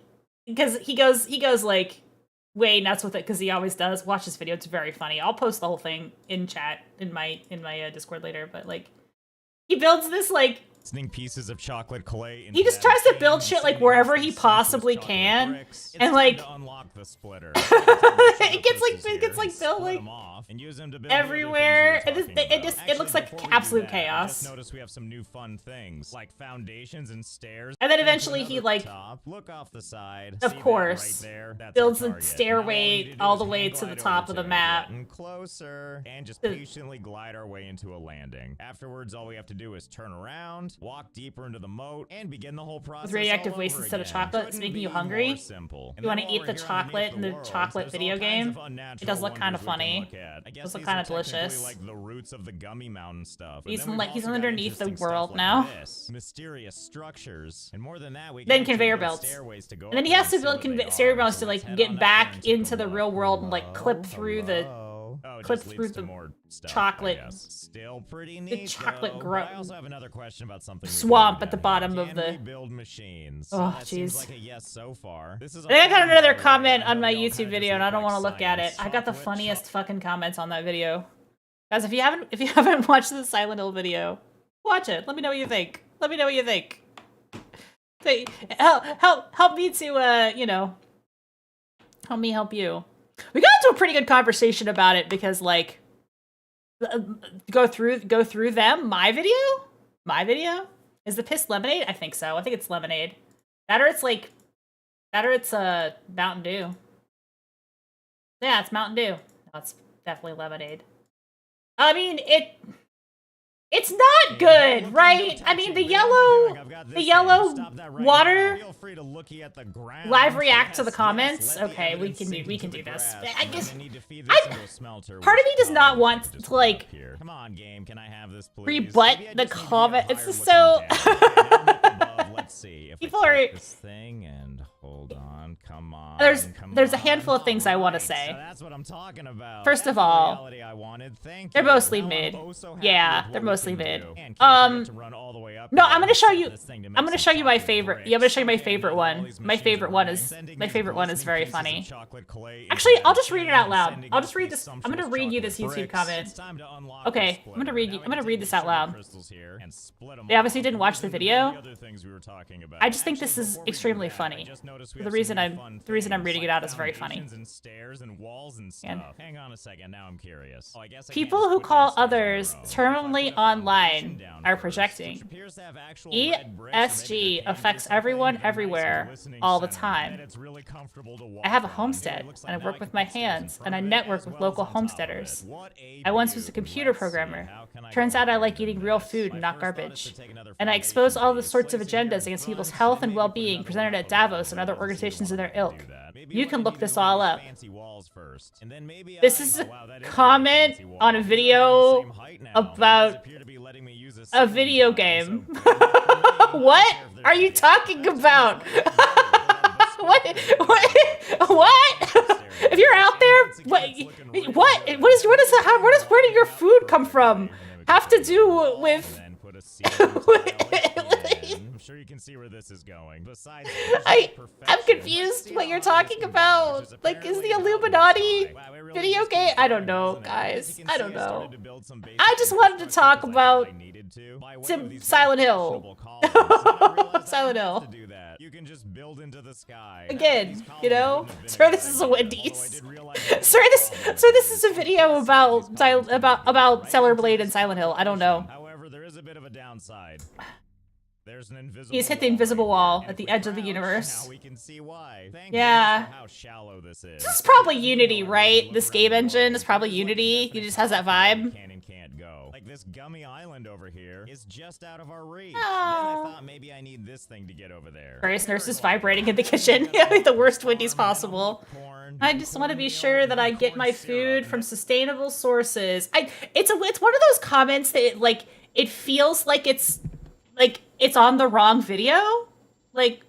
because he goes like way nuts with it because he always does. Watch this video; it's very funny. I'll post the whole thing in chat in my Discord later. But like, he builds this like pieces of chocolate clay. He just tries to build shit like wherever he possibly can, and like it gets like built like everywhere. It looks like absolute chaos. Just notice we have some new fun things like foundations and stairs. And then eventually he like look off the side. Of course, builds a stairway all the way to the top of the map. And closer, and just patiently glide our way into a landing. Afterwards, all we have to do is turn around, walk deeper into the moat, and begin the whole process. With radioactive waste instead of chocolate, it's making you hungry. You want to eat the chocolate in the chocolate video game? It does look kind of funny. It does look kind of delicious. Like the roots of the gummy mountain stuff. He's underneath the world now. Mysterious structures, and more than that, we then conveyor belts. And then he has to build conveyor belts to like get back into the real world and like clip through the chocolate. Still pretty neat. The chocolate I also have another question about something. Swamp at the bottom of the. Can we build machines? Oh, jeez. Like a yes so far. I think I got another comment on my YouTube video, and I don't want to look at it. I got the funniest fucking comments on that video. Guys, if you haven't watched the Silent Hill video, watch it. Let me know what you think. Let me know what you think. Help me to help me help you. We got into a pretty good conversation about it because like go through them. My video is the piss lemonade. I think so. I think it's lemonade. That or it's Mountain Dew. Yeah, it's Mountain Dew. No, it's definitely lemonade. I mean it's not good, right? I mean the yellow water. Live react to the comments. Okay, we can do this. I guess part of me does not want to like rebut the comment. It's just so Let's see if people are this thing and hold on. come on. There's a handful of things I want to say. So that's what I'm talking about. First of all, they're mostly mid. Yeah, they're mostly mid. No, I'm gonna show you. I'm gonna show you my favorite. Yeah, I'm gonna show you my favorite one. My favorite one is very funny. Actually, I'll just read it out loud. I'll just read this. I'm gonna read you this YouTube comment. Okay, I'm gonna read this out loud. They obviously didn't watch the video. I just think this is extremely funny. The reason I'm reading it out is very funny. And hang on a second, now I'm curious. people who call others terminally online are projecting. ESG affects everyone everywhere all the time. I have a homestead, and I work with my hands, and I network with local homesteaders. I once was a computer programmer. Turns out I like eating real food and not garbage. And I expose all the sorts of agendas against people's health and well-being presented at Davos and other organizations of their ilk. You can look this all up. This is a comment on a video about a video game. What are you talking about? What? If you're out there, where does your food come from? Have to do with I'm sure you can see where this is going. Besides, I'm confused what you're talking about. Like, is the Illuminati video game? I don't know, guys. I don't know. I just wanted to talk about Silent Hill. Silent Hill. You can just build into the sky. Again, you know, sir, this is a Wendy's. Sir, this is a video about Cellar Blade and Silent Hill. I don't know. However, there is a bit of a downside. There's an invisible He's hit the invisible wall at the edge of the universe. Now we can see why. Yeah. How shallow this is. This is probably Unity, right? This game engine is probably Unity. He just has that vibe. Can't go. Like this gummy island over here is just out of our reach. Then I thought maybe I need this thing to get over there. Various nurses vibrating in the kitchen. The worst Wendy's possible. I just want to be sure that I get my food from sustainable sources. It's one of those comments that it feels like it's on the wrong video. Like,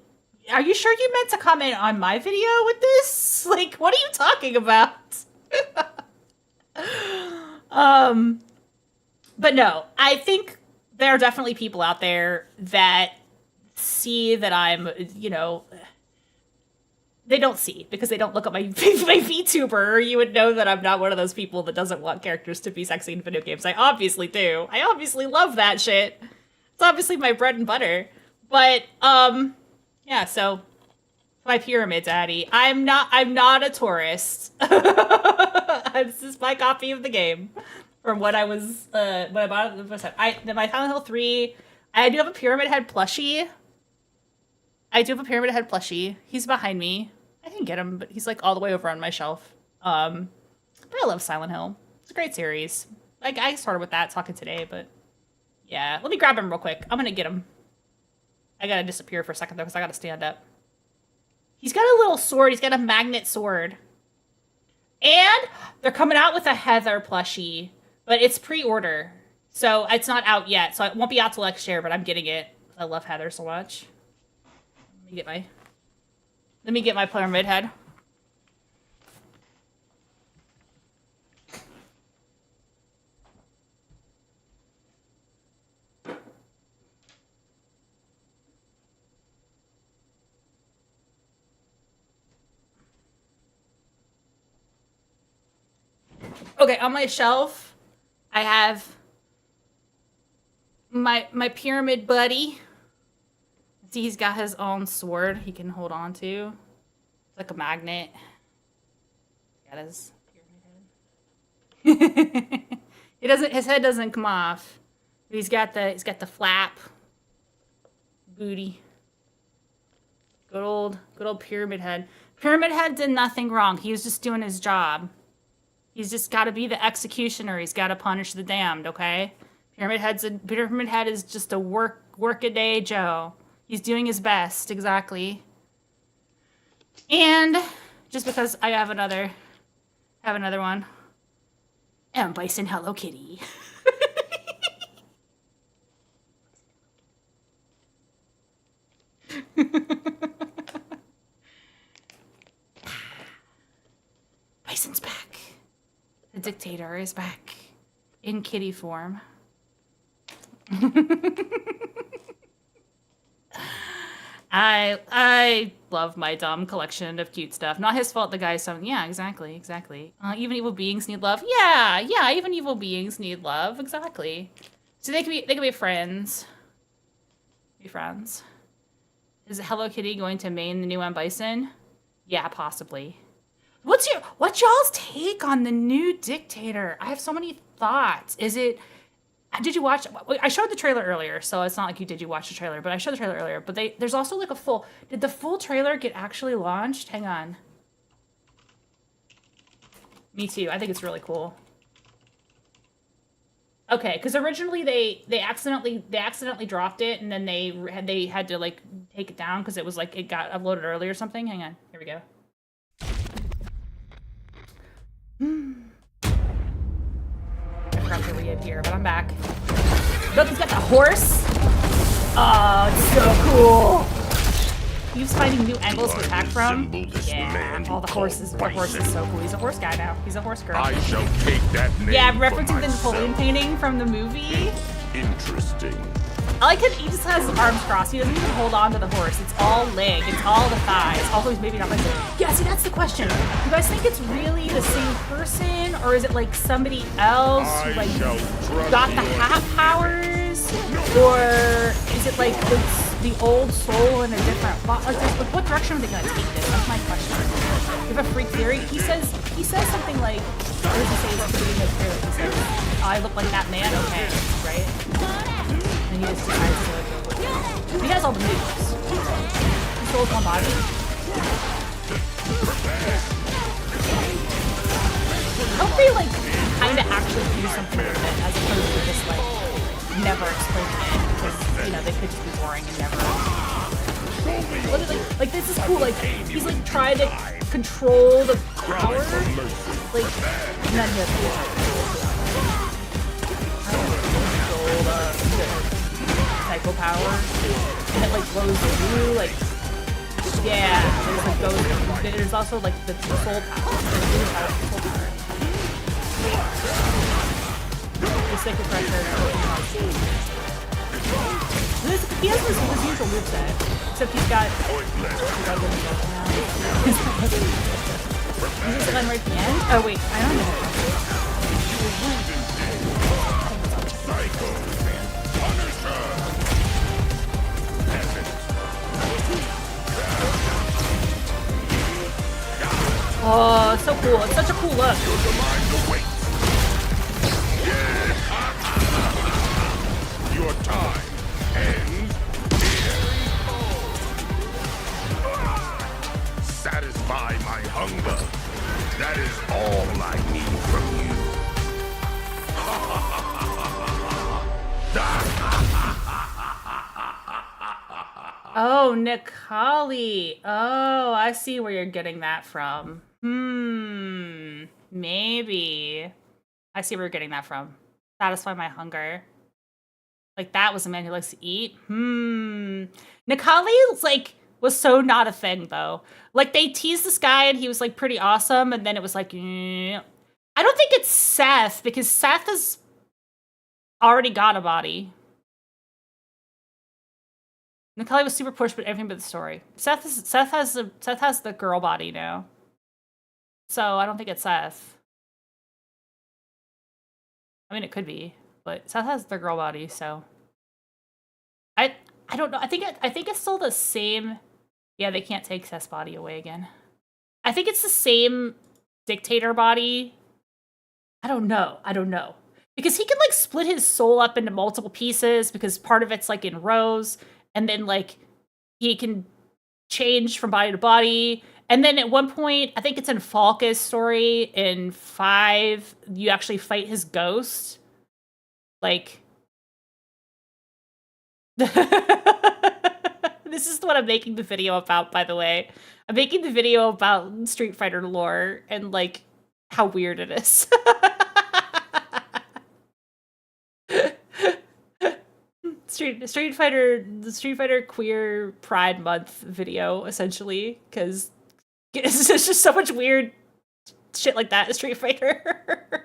are you sure you meant to comment on my video with this? Like, what are you talking about? But no, I think there are definitely people out there that see that I'm, they don't see because they don't look at my VTuber. You would know that I'm not one of those people that doesn't want characters to be sexy in video games. I obviously do. I obviously love that shit. It's obviously my bread and butter. But, yeah, so my pyramid daddy. I'm not a tourist. This is my copy of the game. From what I was, when I bought it the first time. My Silent Hill 3, I do have a Pyramid Head plushie. He's behind me. I didn't get him, but he's like all the way over on my shelf. But I love Silent Hill. It's a great series. Like, I started with that talking today, but yeah. Let me grab him real quick. I'm gonna get him. I gotta disappear for a second though, because I gotta stand up. He's got a little sword. He's got a magnet sword. And they're coming out with a Heather plushie, but it's pre-order. So it's not out yet. So it won't be out till next year, but I'm getting it. I love Heather so much. Let me get my pyramid head. Okay, on my shelf, I have my pyramid buddy. See, he's got his own sword he can hold on to. It's like a magnet. Got his pyramid head. His head doesn't come off. He's got the flap. Booty. Good old Pyramid Head. Pyramid Head did nothing wrong. He was just doing his job. He's just got to be the executioner. He's got to punish the damned, okay? Pyramid Head is just a work-a-day Joe. He's doing his best, exactly. And just because I have another one. And Bison Hello Kitty. Bison's back. The dictator is back in kitty form. I love my dumb collection of cute stuff. Not his fault the guy's something. Yeah, exactly. Even evil beings need love. Yeah, even evil beings need love. Exactly. So they can be friends. Be friends. Is Hello Kitty going to main the new M. Bison? Yeah, possibly. What's y'all's take on the new dictator? I have so many thoughts. Did you watch? I showed the trailer earlier, so it's not like did you watch the trailer, but I showed the trailer earlier. But there's also like did the full trailer get actually launched? Hang on. Me too. I think it's really cool. Okay, because originally they accidentally dropped it, and then they had to like take it down because it was like it got uploaded early or something. Hang on. Here we go. I forgot to read here, but I'm back. Look, he's got the horse. Oh, it's so cool. He's finding new angles to attack from. Yeah, all the horses. The horse is so cool. He's a horse guy now. He's a horse girl. I shall take that name. Yeah, referencing the Napoleon painting from the movie. Interesting. I like that he just has his arms crossed. He doesn't even hold on to the horse. It's all leg. It's all the thighs. Although he's maybe not like that. Yeah, see, that's the question. You guys think it's really the same person, or is it like somebody else who like got the hat powers, or is it like the old soul in a different body? Like, what direction are they gonna take this? That's my question. You have a freak theory. He says something like, what does he say at the beginning of the trailer? He says, "I look like that man." Okay, right? And he just decides to go with it. He has all the moves. He stole one body. I hope they like kind of actually do something with it, as opposed to just like never explaining it, because they could just be boring and never. Like this is cool. Like he's like trying to control the power, like and then he has to control the psycho power, and it like glows blue, like there's also like the soul power. The sacred pressure. He has his usual moveset, except he's got. Is this the one right at the end? Oh wait, I don't know. Oh, it's so cool. It's such a cool look. Your time ends here. Satisfy my hunger. That is all I need from you. Oh, Nikali. Oh, I see where you're getting that from. Maybe. I see where you're getting that from. Satisfy my hunger. Like, that was a man who likes to eat? Nikali, like, was so not a thing, though. Like, they teased this guy, and he was, like, pretty awesome, and then it was like, I don't think it's Seth, because Seth has already got a body. Nikali was super pushed, but everything but the story. Seth has the girl body now. So I don't think it's Seth. I mean, it could be, but Seth has the girl body, so I don't know. I think it's still the same. Yeah, they can't take Seth's body away again. I think it's the same dictator body. I don't know. Because he can like split his soul up into multiple pieces because part of it's like in rows, and then like he can change from body to body. And then at one point, I think it's in Falca's story in 5, you actually fight his ghost. Like, this is what I'm making the video about, by the way. I'm making the video about Street Fighter lore and like how weird it is. The Street Fighter Queer Pride Month video, essentially, because it's just so much weird shit like that in Street Fighter.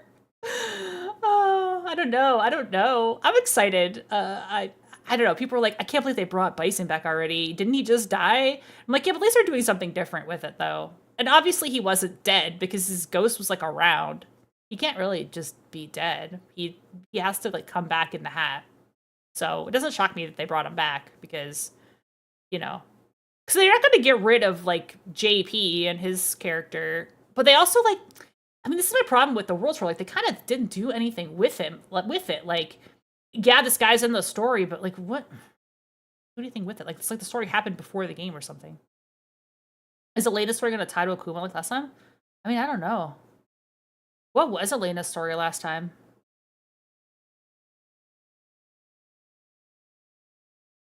Oh, I don't know. I'm excited. I don't know. People are like, I can't believe they brought Bison back already. Didn't he just die? I'm like, yeah, but at least they're doing something different with it, though. And obviously he wasn't dead because his ghost was, like, around. He can't really just be dead. He has to, like, come back in the hat. So it doesn't shock me that they brought him back because, you know. Because they're not going to get rid of, like, JP and his character. But they also, like... I mean, this is my problem with the World Tour. Like, they kind of didn't do anything with him, with it. Like, yeah, this guy's in the story, but, like, what? Do anything with it? Like, it's like the story happened before the game or something. Is Elena's story going to tie to Akuma like last time? I mean, I don't know. What was Elena's story last time?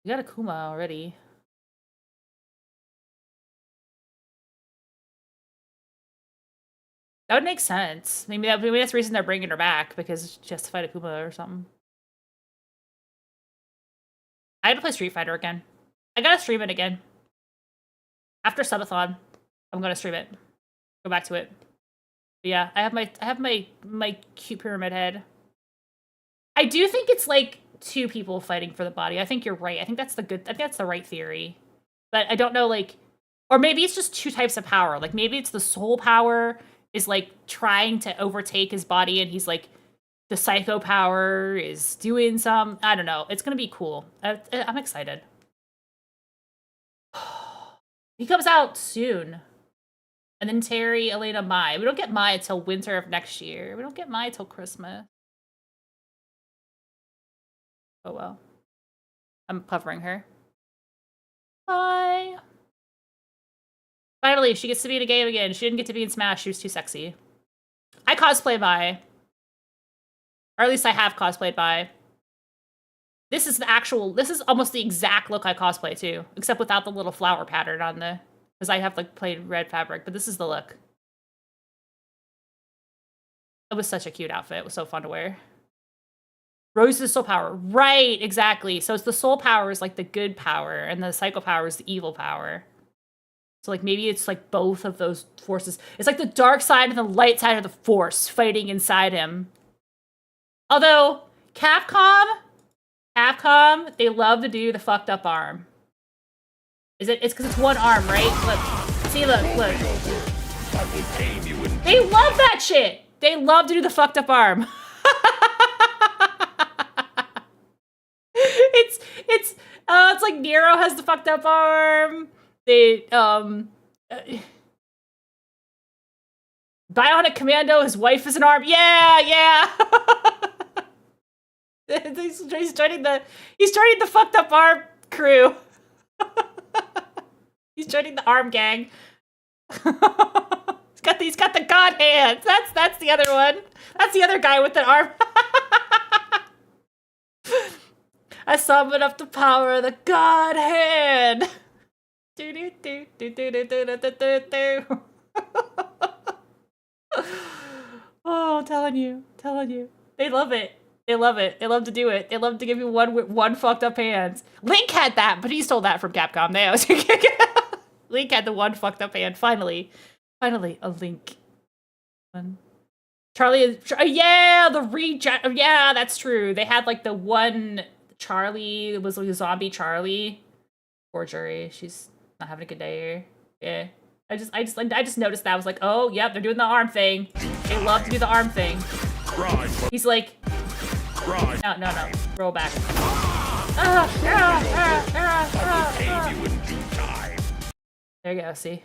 We got Akuma already. That would make sense. Maybe that's the reason they're bringing her back, because she has to fight Akuma or something. I had to play Street Fighter again. I gotta stream it again. After Subathon, I'm gonna stream it. Go back to it. But yeah, I have my cute pyramid head. I do think it's like two people fighting for the body. I think you're right. I think that's the right theory. But I don't know, like, or maybe it's just two types of power. Like, maybe it's the soul power is, like, trying to overtake his body, and he's, like, the psycho power is doing some... I don't know. It's gonna be cool. I'm excited. He comes out soon. And then Terry, Elena, Mai. We don't get Mai until winter of next year. We don't get Mai till Christmas. Oh, well. I'm covering her. Bye. Finally, she gets to be in a game again. She didn't get to be in Smash. She was too sexy. I cosplay Mai. Or at least I have cosplayed Mai. This is almost the exact look I cosplay too. Except without the little flower pattern on the... Because I have, like, plain red fabric. But this is the look. It was such a cute outfit. It was so fun to wear. Rose is the soul power. Right, exactly. So it's the soul power is, like, the good power. And the psycho power is the evil power. So, like, maybe it's, like, both of those forces. It's like the dark side and the light side of the force fighting inside him. Although, Capcom, they love to do the fucked up arm. It's because it's one arm, right? Look. See, look. They love that shit! They love to do the fucked up arm. It's like Nero has the fucked up arm. Bionic Commando, his wife is an arm. Yeah. He's joining the fucked up arm crew. He's joining the arm gang. He's got the god hands. That's the other one. That's the other guy with the arm. I summon up the power of the god hand. Oh, I'm telling you. They love it. They love to do it. They love to give you one fucked up hands. Link had that, but he stole that from Capcom. Link had the one fucked up hand. Finally a Link. Charlie, yeah, yeah, that's true. They had, like, the one Charlie was like a zombie Charlie. Poor Jury, she's not having a good day here. Yeah, I just noticed that. I was like, oh, yep, they're doing the arm thing. They love to do the arm thing. He's like, no, roll back. There you go. See,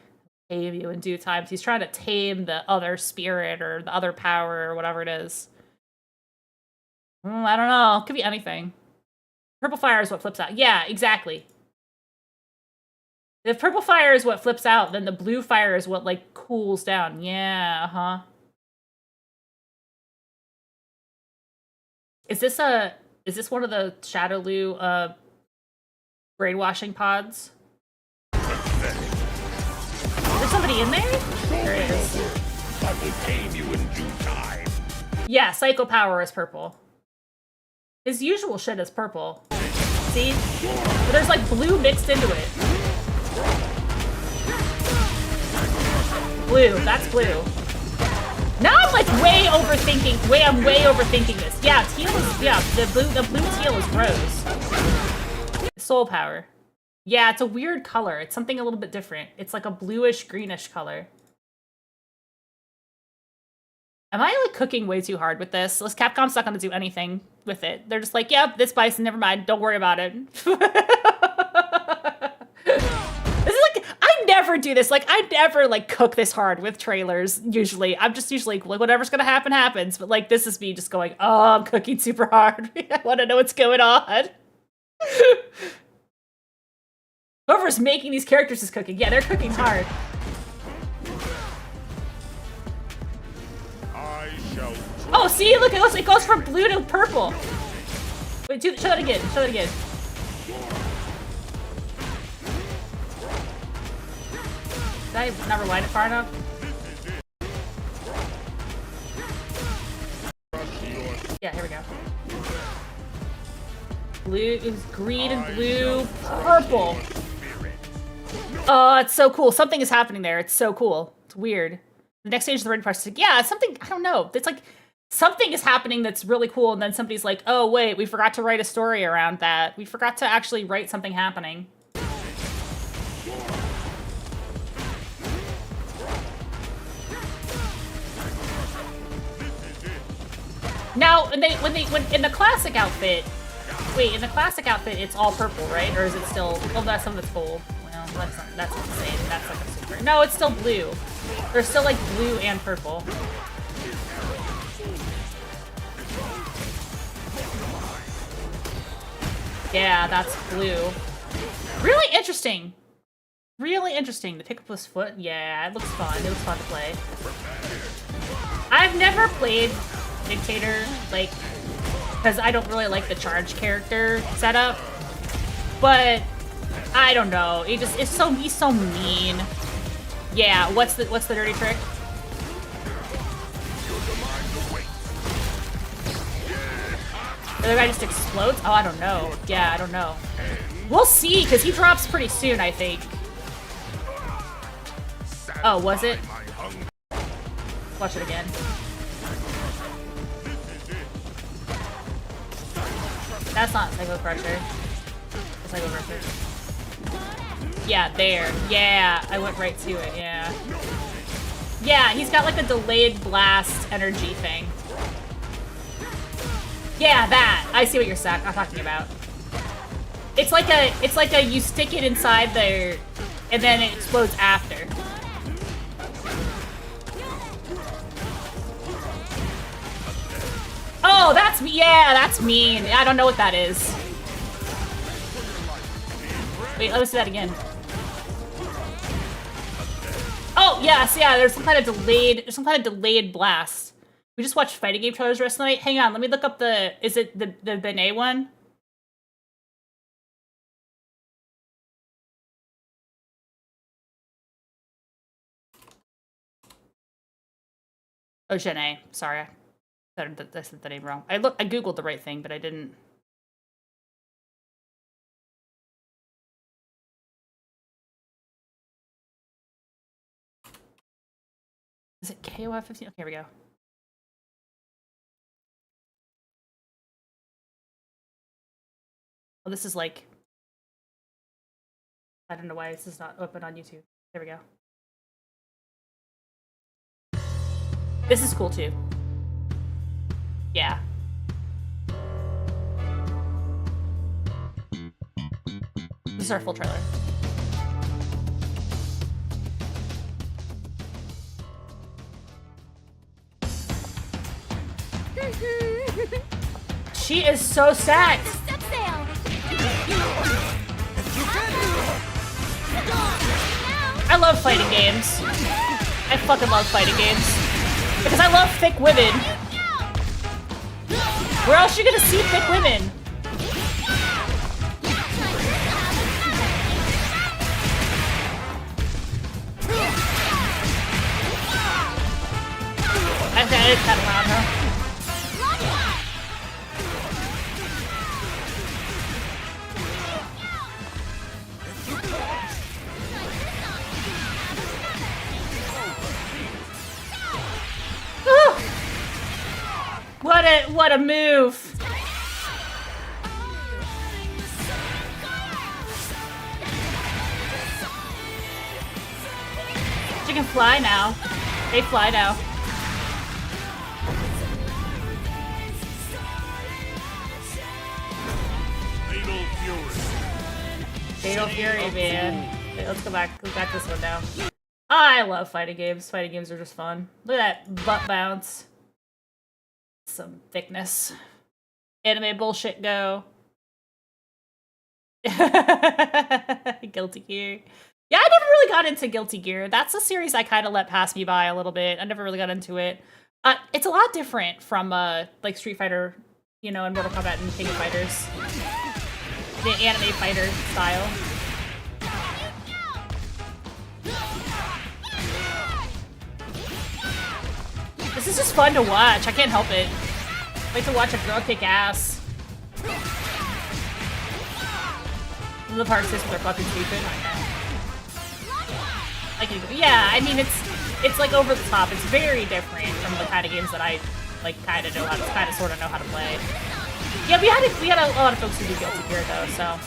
tame you in due time. He's trying to tame the other spirit or the other power or whatever it is. I don't know. Could be anything. Purple fire is what flips out. Yeah, exactly. If purple fire is what flips out, then the blue fire is what, like, cools down. Yeah, huh. Is this one of the Shadowloo brainwashing pods? Is there somebody in there? There is. I will tame you in due time. Yeah, psycho power is purple. His usual shit is purple. See? But there's, like, blue mixed into it. Blue, that's blue. Now I'm like way overthinking this. Yeah, teal is, yeah, the blue teal is rose. Soul power. Yeah, it's a weird color. It's something a little bit different. It's like a bluish greenish color. Am I like cooking way too hard with this? Capcom's not gonna do anything with it. They're just like, yep, this bison, never mind, don't worry about it. This is like, I never do this. Like, I never like cook this hard with trailers, usually. I'm just usually like, whatever's gonna happen, happens. But like, this is me just going, oh, I'm cooking super hard. I wanna know what's going on. Whoever's making these characters is cooking. Yeah, they're cooking hard. Oh, see, look, it goes from blue to purple. Wait, show that again. Show that again. Did I not rewind it far enough? Yeah, here we go. Blue, it was green and blue, purple. Oh, it's so cool. Something is happening there. It's so cool. It's weird. The next stage is the ready process. Yeah, something, I don't know. It's like something is happening that's really cool, and then somebody's like, oh, wait, we forgot to write a story around that. We forgot to actually write something happening. Now, when in the classic outfit, wait, in the classic outfit, it's all purple, right? Or is it still, oh, that's some that's gold. Well, that's insane. That's like a super, no, it's still blue. There's still like blue and purple. Yeah, that's blue. Really interesting. Really interesting. The pick up his foot. Yeah, it looks fun. It was fun to play. I've never played Dictator, like, because I don't really like the charge character setup. But I don't know. He's so mean. Yeah, what's the dirty trick? The other guy just explodes? Oh, I don't know. Yeah, I don't know. We'll see, because he drops pretty soon, I think. Oh, was it? Watch it again. That's not Psycho Crusher. It's Psycho Crusher. Yeah, there. Yeah, I went right to it, yeah. Yeah, he's got like a delayed blast energy thing. Yeah, that. I see what you're talking about. It's like a you stick it inside there and then it explodes after. Oh, that's me. Yeah, that's mean. I don't know what that is. Wait, let's do that again. Oh, yes, yeah, there's some kind of delayed blast. We just watched fighting game trailers the rest of the night. Hang on, let me look up is it the Benet one? Oh, Genet. Sorry, I said the name wrong. I googled the right thing, but I didn't. Is it KOF 15? Okay, here we go. Well, this is like, I don't know why this is not open on YouTube. There we go. This is cool too. Yeah. This is our full trailer. She is so sad. I love fighting games. I fucking love fighting games. Because I love thick women. Where else are you gonna see thick women? Okay, it's kind of loud, huh? What a move! She can fly now. They fly now. Fatal Fury, man. Okay, let's go back. Let's back this one down. I love fighting games. Fighting games are just fun. Look at that butt bounce. Some thickness. Anime bullshit go. Guilty Gear. Yeah, I never really got into Guilty Gear. That's a series I kind of let pass me by a little bit. I never really got into it. It's a lot different from like Street Fighter, you know, and Mortal Kombat and King of Fighters. The anime fighter style. This is just fun to watch. I can't help it. I like to watch a girl kick ass. The parts this are fucking stupid. Yeah, I mean it's like over the top. It's very different from the kind of games that I like kind of sort of know how to play. Yeah, we had a lot of folks who do Guilty Gear though, so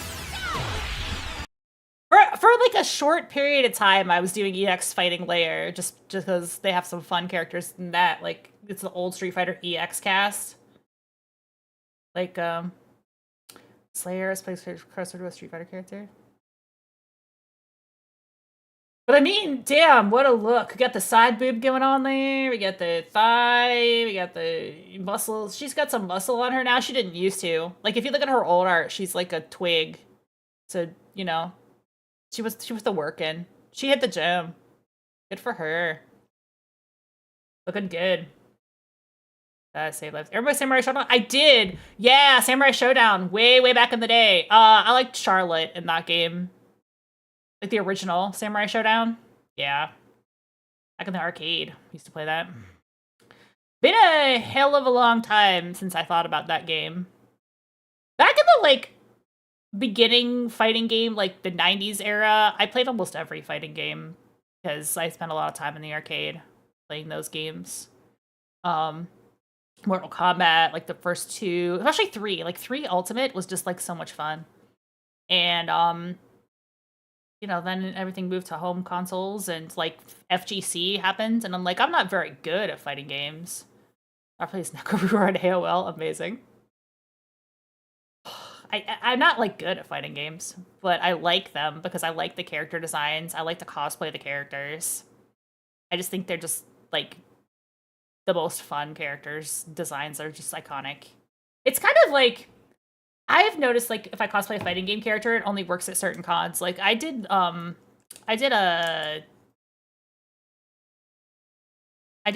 for like a short period of time, I was doing EX Fighting Layer just because they have some fun characters in that. Like it's the old Street Fighter EX cast, like Slayer is placed closer to a Street Fighter character. But I mean, damn, what a look. We got the side boob going on there. We got the thigh. We got the muscles. She's got some muscle on her now. She didn't used to. Like, if you look at her old art, she's like a twig. So, you know, she was the working. She hit the gym. Good for her. Looking good. Save lives. Everybody Samurai Showdown? I did! Yeah, Samurai Showdown. Way back in the day. I liked Charlotte in that game. Like the original Samurai Showdown? Yeah. Back in the arcade. Used to play that. Been a hell of a long time since I thought about that game. Back in the, like, beginning fighting game, like the 90s era, I played almost every fighting game because I spent a lot of time in the arcade playing those games. Mortal Kombat, like the first two, especially 3. Like 3 Ultimate was just like so much fun. And, you know, then everything moved to home consoles and like FGC happened. And I'm like, I'm not very good at fighting games. I play Sneckaroo on AOL. Amazing. I'm not like good at fighting games, but I like them because I like the character designs. I like to cosplay the characters. I just think they're just like the most fun characters. Designs are just iconic. It's kind of like, I've noticed, like, if I cosplay a fighting game character, it only works at certain cons. Like, I did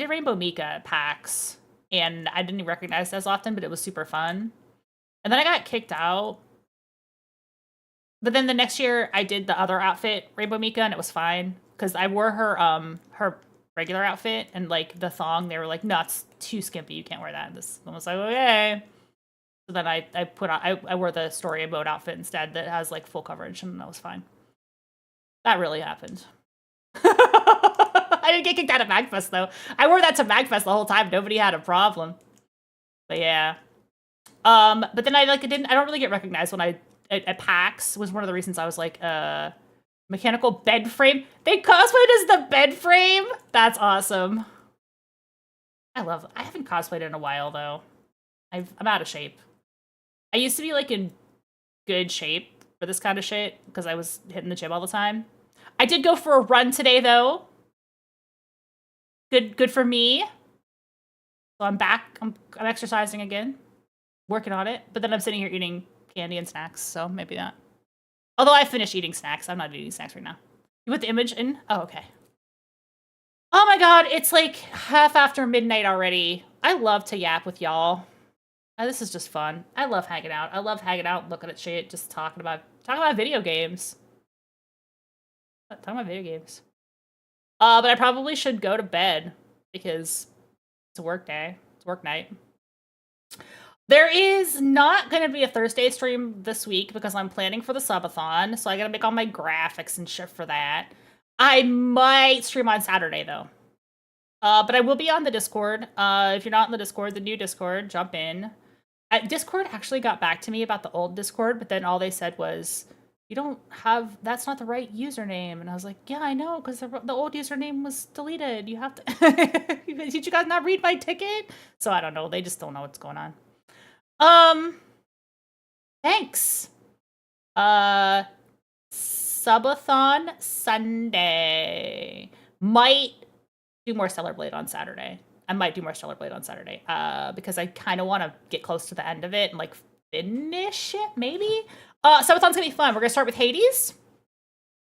Rainbow Mika at PAX, and I didn't recognize it as often, but it was super fun. And then I got kicked out. But then the next year, I did the other outfit, Rainbow Mika, and it was fine. Because I wore her regular outfit, and, like, the thong, they were like, no, it's too skimpy, you can't wear that. And this one was like, okay. So then I wore the story mode outfit instead that has like full coverage, and that was fine. That really happened. I didn't get kicked out of MagFest though. I wore that to MagFest the whole time. Nobody had a problem. But yeah. But then I don't really get recognized when at PAX was one of the reasons I was like, mechanical bed frame. They cosplayed as the bed frame. That's awesome. I haven't cosplayed in a while though. I'm out of shape. I used to be, like, in good shape for this kind of shit, because I was hitting the gym all the time. I did go for a run today, though. Good for me. So I'm back. I'm exercising again. Working on it. But then I'm sitting here eating candy and snacks, so maybe not. Although I finished eating snacks. I'm not eating snacks right now. You put the image in? Oh, okay. Oh my god, it's, like, half after midnight already. I love to yap with y'all. This is just fun. I love hanging out. I love hanging out, looking at shit, just talking about video games. But I probably should go to bed because it's a work day. It's work night. There is not going to be a Thursday stream this week because I'm planning for the subathon, so I got to make all my graphics and shit for that. I might stream on Saturday though. But I will be on the Discord. If you're not in the Discord, the new Discord, jump in. Discord actually got back to me about the old Discord, but then all they said was, that's not the right username. And I was like, yeah, I know, because the old username was deleted. You have to, did you guys not read my ticket? So I don't know. They just don't know what's going on. Thanks. Subathon Sunday. Might do more Stellar Blade on Saturday. I might do more Stellar Blade on Saturday. Because I kind of want to get close to the end of it and like finish it, maybe. Subathon's gonna be fun. We're gonna start with Hades,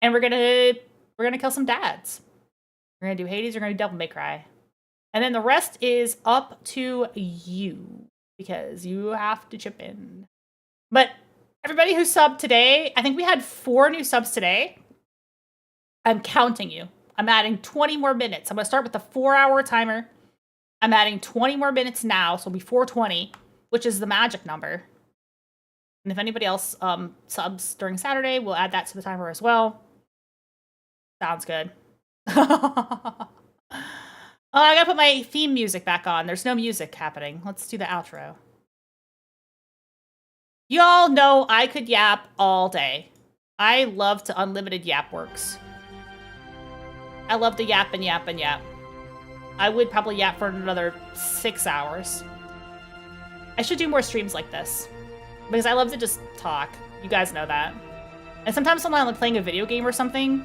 and we're gonna kill some dads. We're gonna do Hades. We're gonna do Devil May Cry, and then the rest is up to you because you have to chip in. But everybody who subbed today, I think we had 4 new subs today. I'm counting you. I'm adding 20 more minutes. I'm gonna start with the 4-hour timer. I'm adding 20 more minutes now, so it'll be 420, which is the magic number. And if anybody else subs during Saturday, we'll add that to the timer as well. Sounds good. I gotta put my theme music back on. There's no music happening. Let's do the outro. Y'all know I could yap all day. I love to unlimited yap works. I love to yap and yap and yap. I would probably yap for another 6 hours. I should do more streams like this. Because I love to just talk. You guys know that. And sometimes when I'm like playing a video game or something,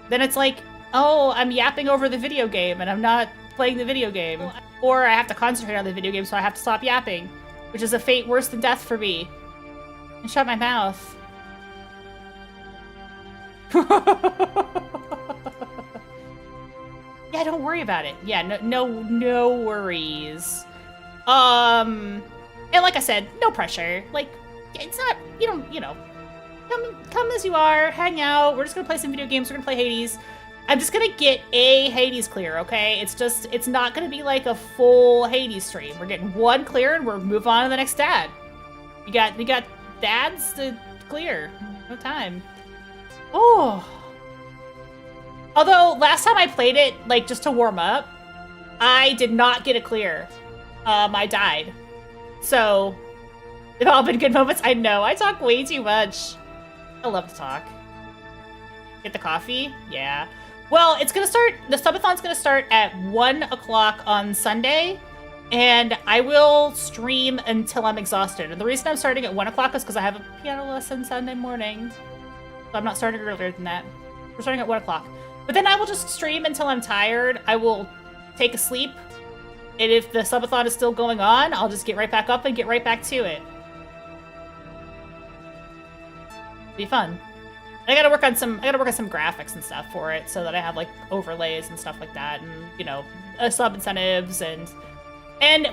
then it's like, oh, I'm yapping over the video game and I'm not playing the video game. Or I have to concentrate on the video game, so I have to stop yapping. Which is a fate worse than death for me. And shut my mouth. Yeah, don't worry about it. Yeah, no worries. And like I said, no pressure. Like, it's not, you know, come as you are, hang out. We're just gonna play some video games. We're gonna play Hades. I'm just gonna get a Hades clear, okay? It's not gonna be like a full Hades stream. We're getting 1 clear and we'll move on to the next dad. We got dads to clear. No time. Oh. Although last time I played it, like just to warm up, I did not get a clear. I died. So, they've all been good moments. I know, I talk way too much. I love to talk. Get the coffee? Yeah. Well, it's gonna start, the subathon's gonna start at 1 o'clock on Sunday, and I will stream until I'm exhausted. And the reason I'm starting at 1 o'clock is because I have a piano lesson Sunday morning. So I'm not starting earlier than that. We're starting at 1 o'clock. But then I will just stream until I'm tired. I will take a sleep. And if the subathon is still going on, I'll just get right back up and get right back to it. Be fun. I gotta work on some graphics and stuff for it so that I have like overlays and stuff like that, and you know, sub incentives, and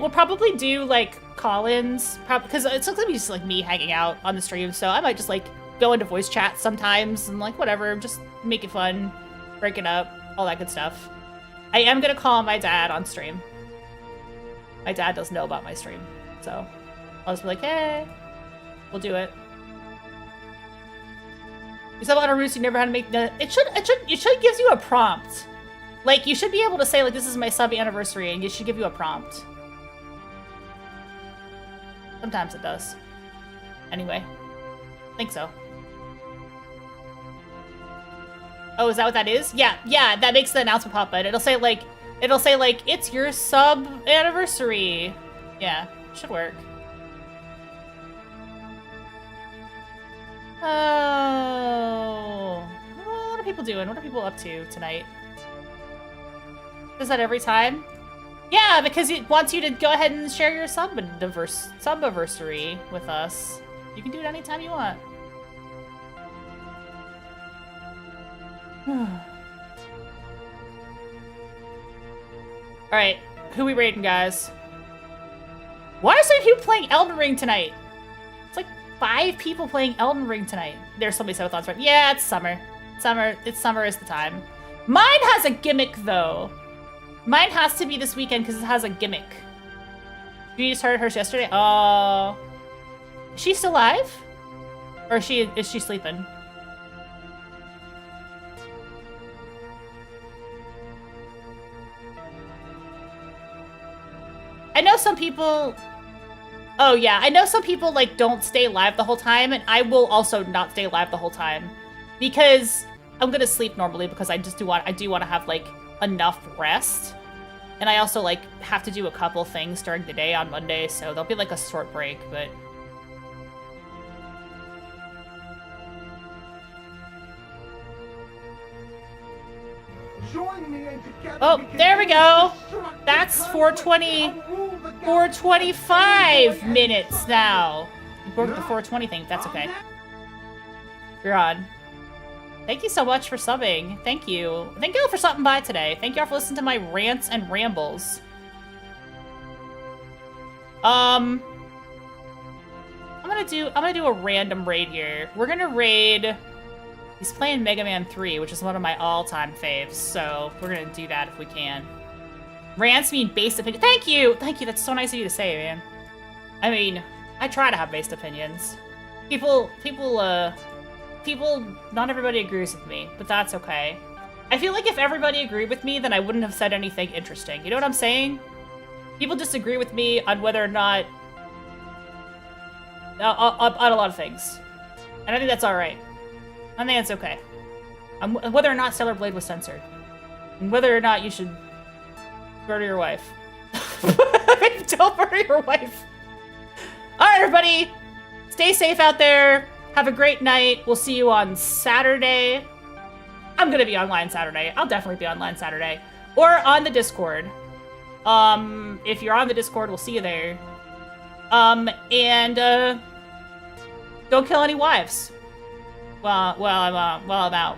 we'll probably do like call-ins, because it's gonna be just like me hanging out on the stream, so I might just like go into voice chat sometimes and like whatever, just make it fun, break it up, all that good stuff. I am gonna call my dad on stream. My dad does know about my stream, so I'll just be like, hey, we'll do it. You said a lot of roots you never had to make. It should gives you a prompt. Like, you should be able to say, like, this is my sub anniversary, and it should give you a prompt. Sometimes it does. Anyway, I think so. Oh, is that what that is? Yeah, that makes the announcement pop up. It'll say like, it's your sub anniversary. Yeah, should work. Oh, what are people doing? What are people up to tonight? Is that every time? Yeah, because it wants you to go ahead and share your sub-anniversary with us. You can do it anytime you want. Alright, who we raiding, guys? Why are so many people playing Elden Ring tonight? It's like 5 people playing Elden Ring tonight. There's so many subathons, right? Yeah, it's summer. Summer is the time. Mine has a gimmick, though. Mine has to be this weekend because it has a gimmick. You just heard hers yesterday? Oh. Is she still alive? Or is she sleeping? I know some people... Oh, yeah. I know some people, like, don't stay live the whole time, and I will also not stay live the whole time. Because I'm gonna sleep normally, because I do want to have, like, enough rest. And I also, like, have to do a couple things during the day on Monday, so there'll be, like, a short break, but... Oh, there we go. That's 425 minutes now. You broke the 420 thing. That's okay. You're on. Thank you so much for subbing. Thank you. Thank you all for stopping by today. Thank you all for listening to my rants and rambles. I'm gonna do a random raid here. We're gonna raid. He's playing Mega Man 3, which is one of my all-time faves, so we're gonna do that if we can. Rants mean based opinion. Thank you! Thank you, that's so nice of you to say, man. I mean, I try to have based opinions. People, not everybody agrees with me, but that's okay. I feel like if everybody agreed with me, then I wouldn't have said anything interesting. You know what I'm saying? People disagree with me on whether or not... on a lot of things. And I think that's alright. I think that's okay. Whether or not Stellar Blade was censored. And whether or not you should murder your wife. Don't murder your wife. Alright, everybody. Stay safe out there. Have a great night. We'll see you on Saturday. I'm gonna be online Saturday. I'll definitely be online Saturday. Or on the Discord. If you're on the Discord, we'll see you there. Don't kill any wives. Well, I'm out.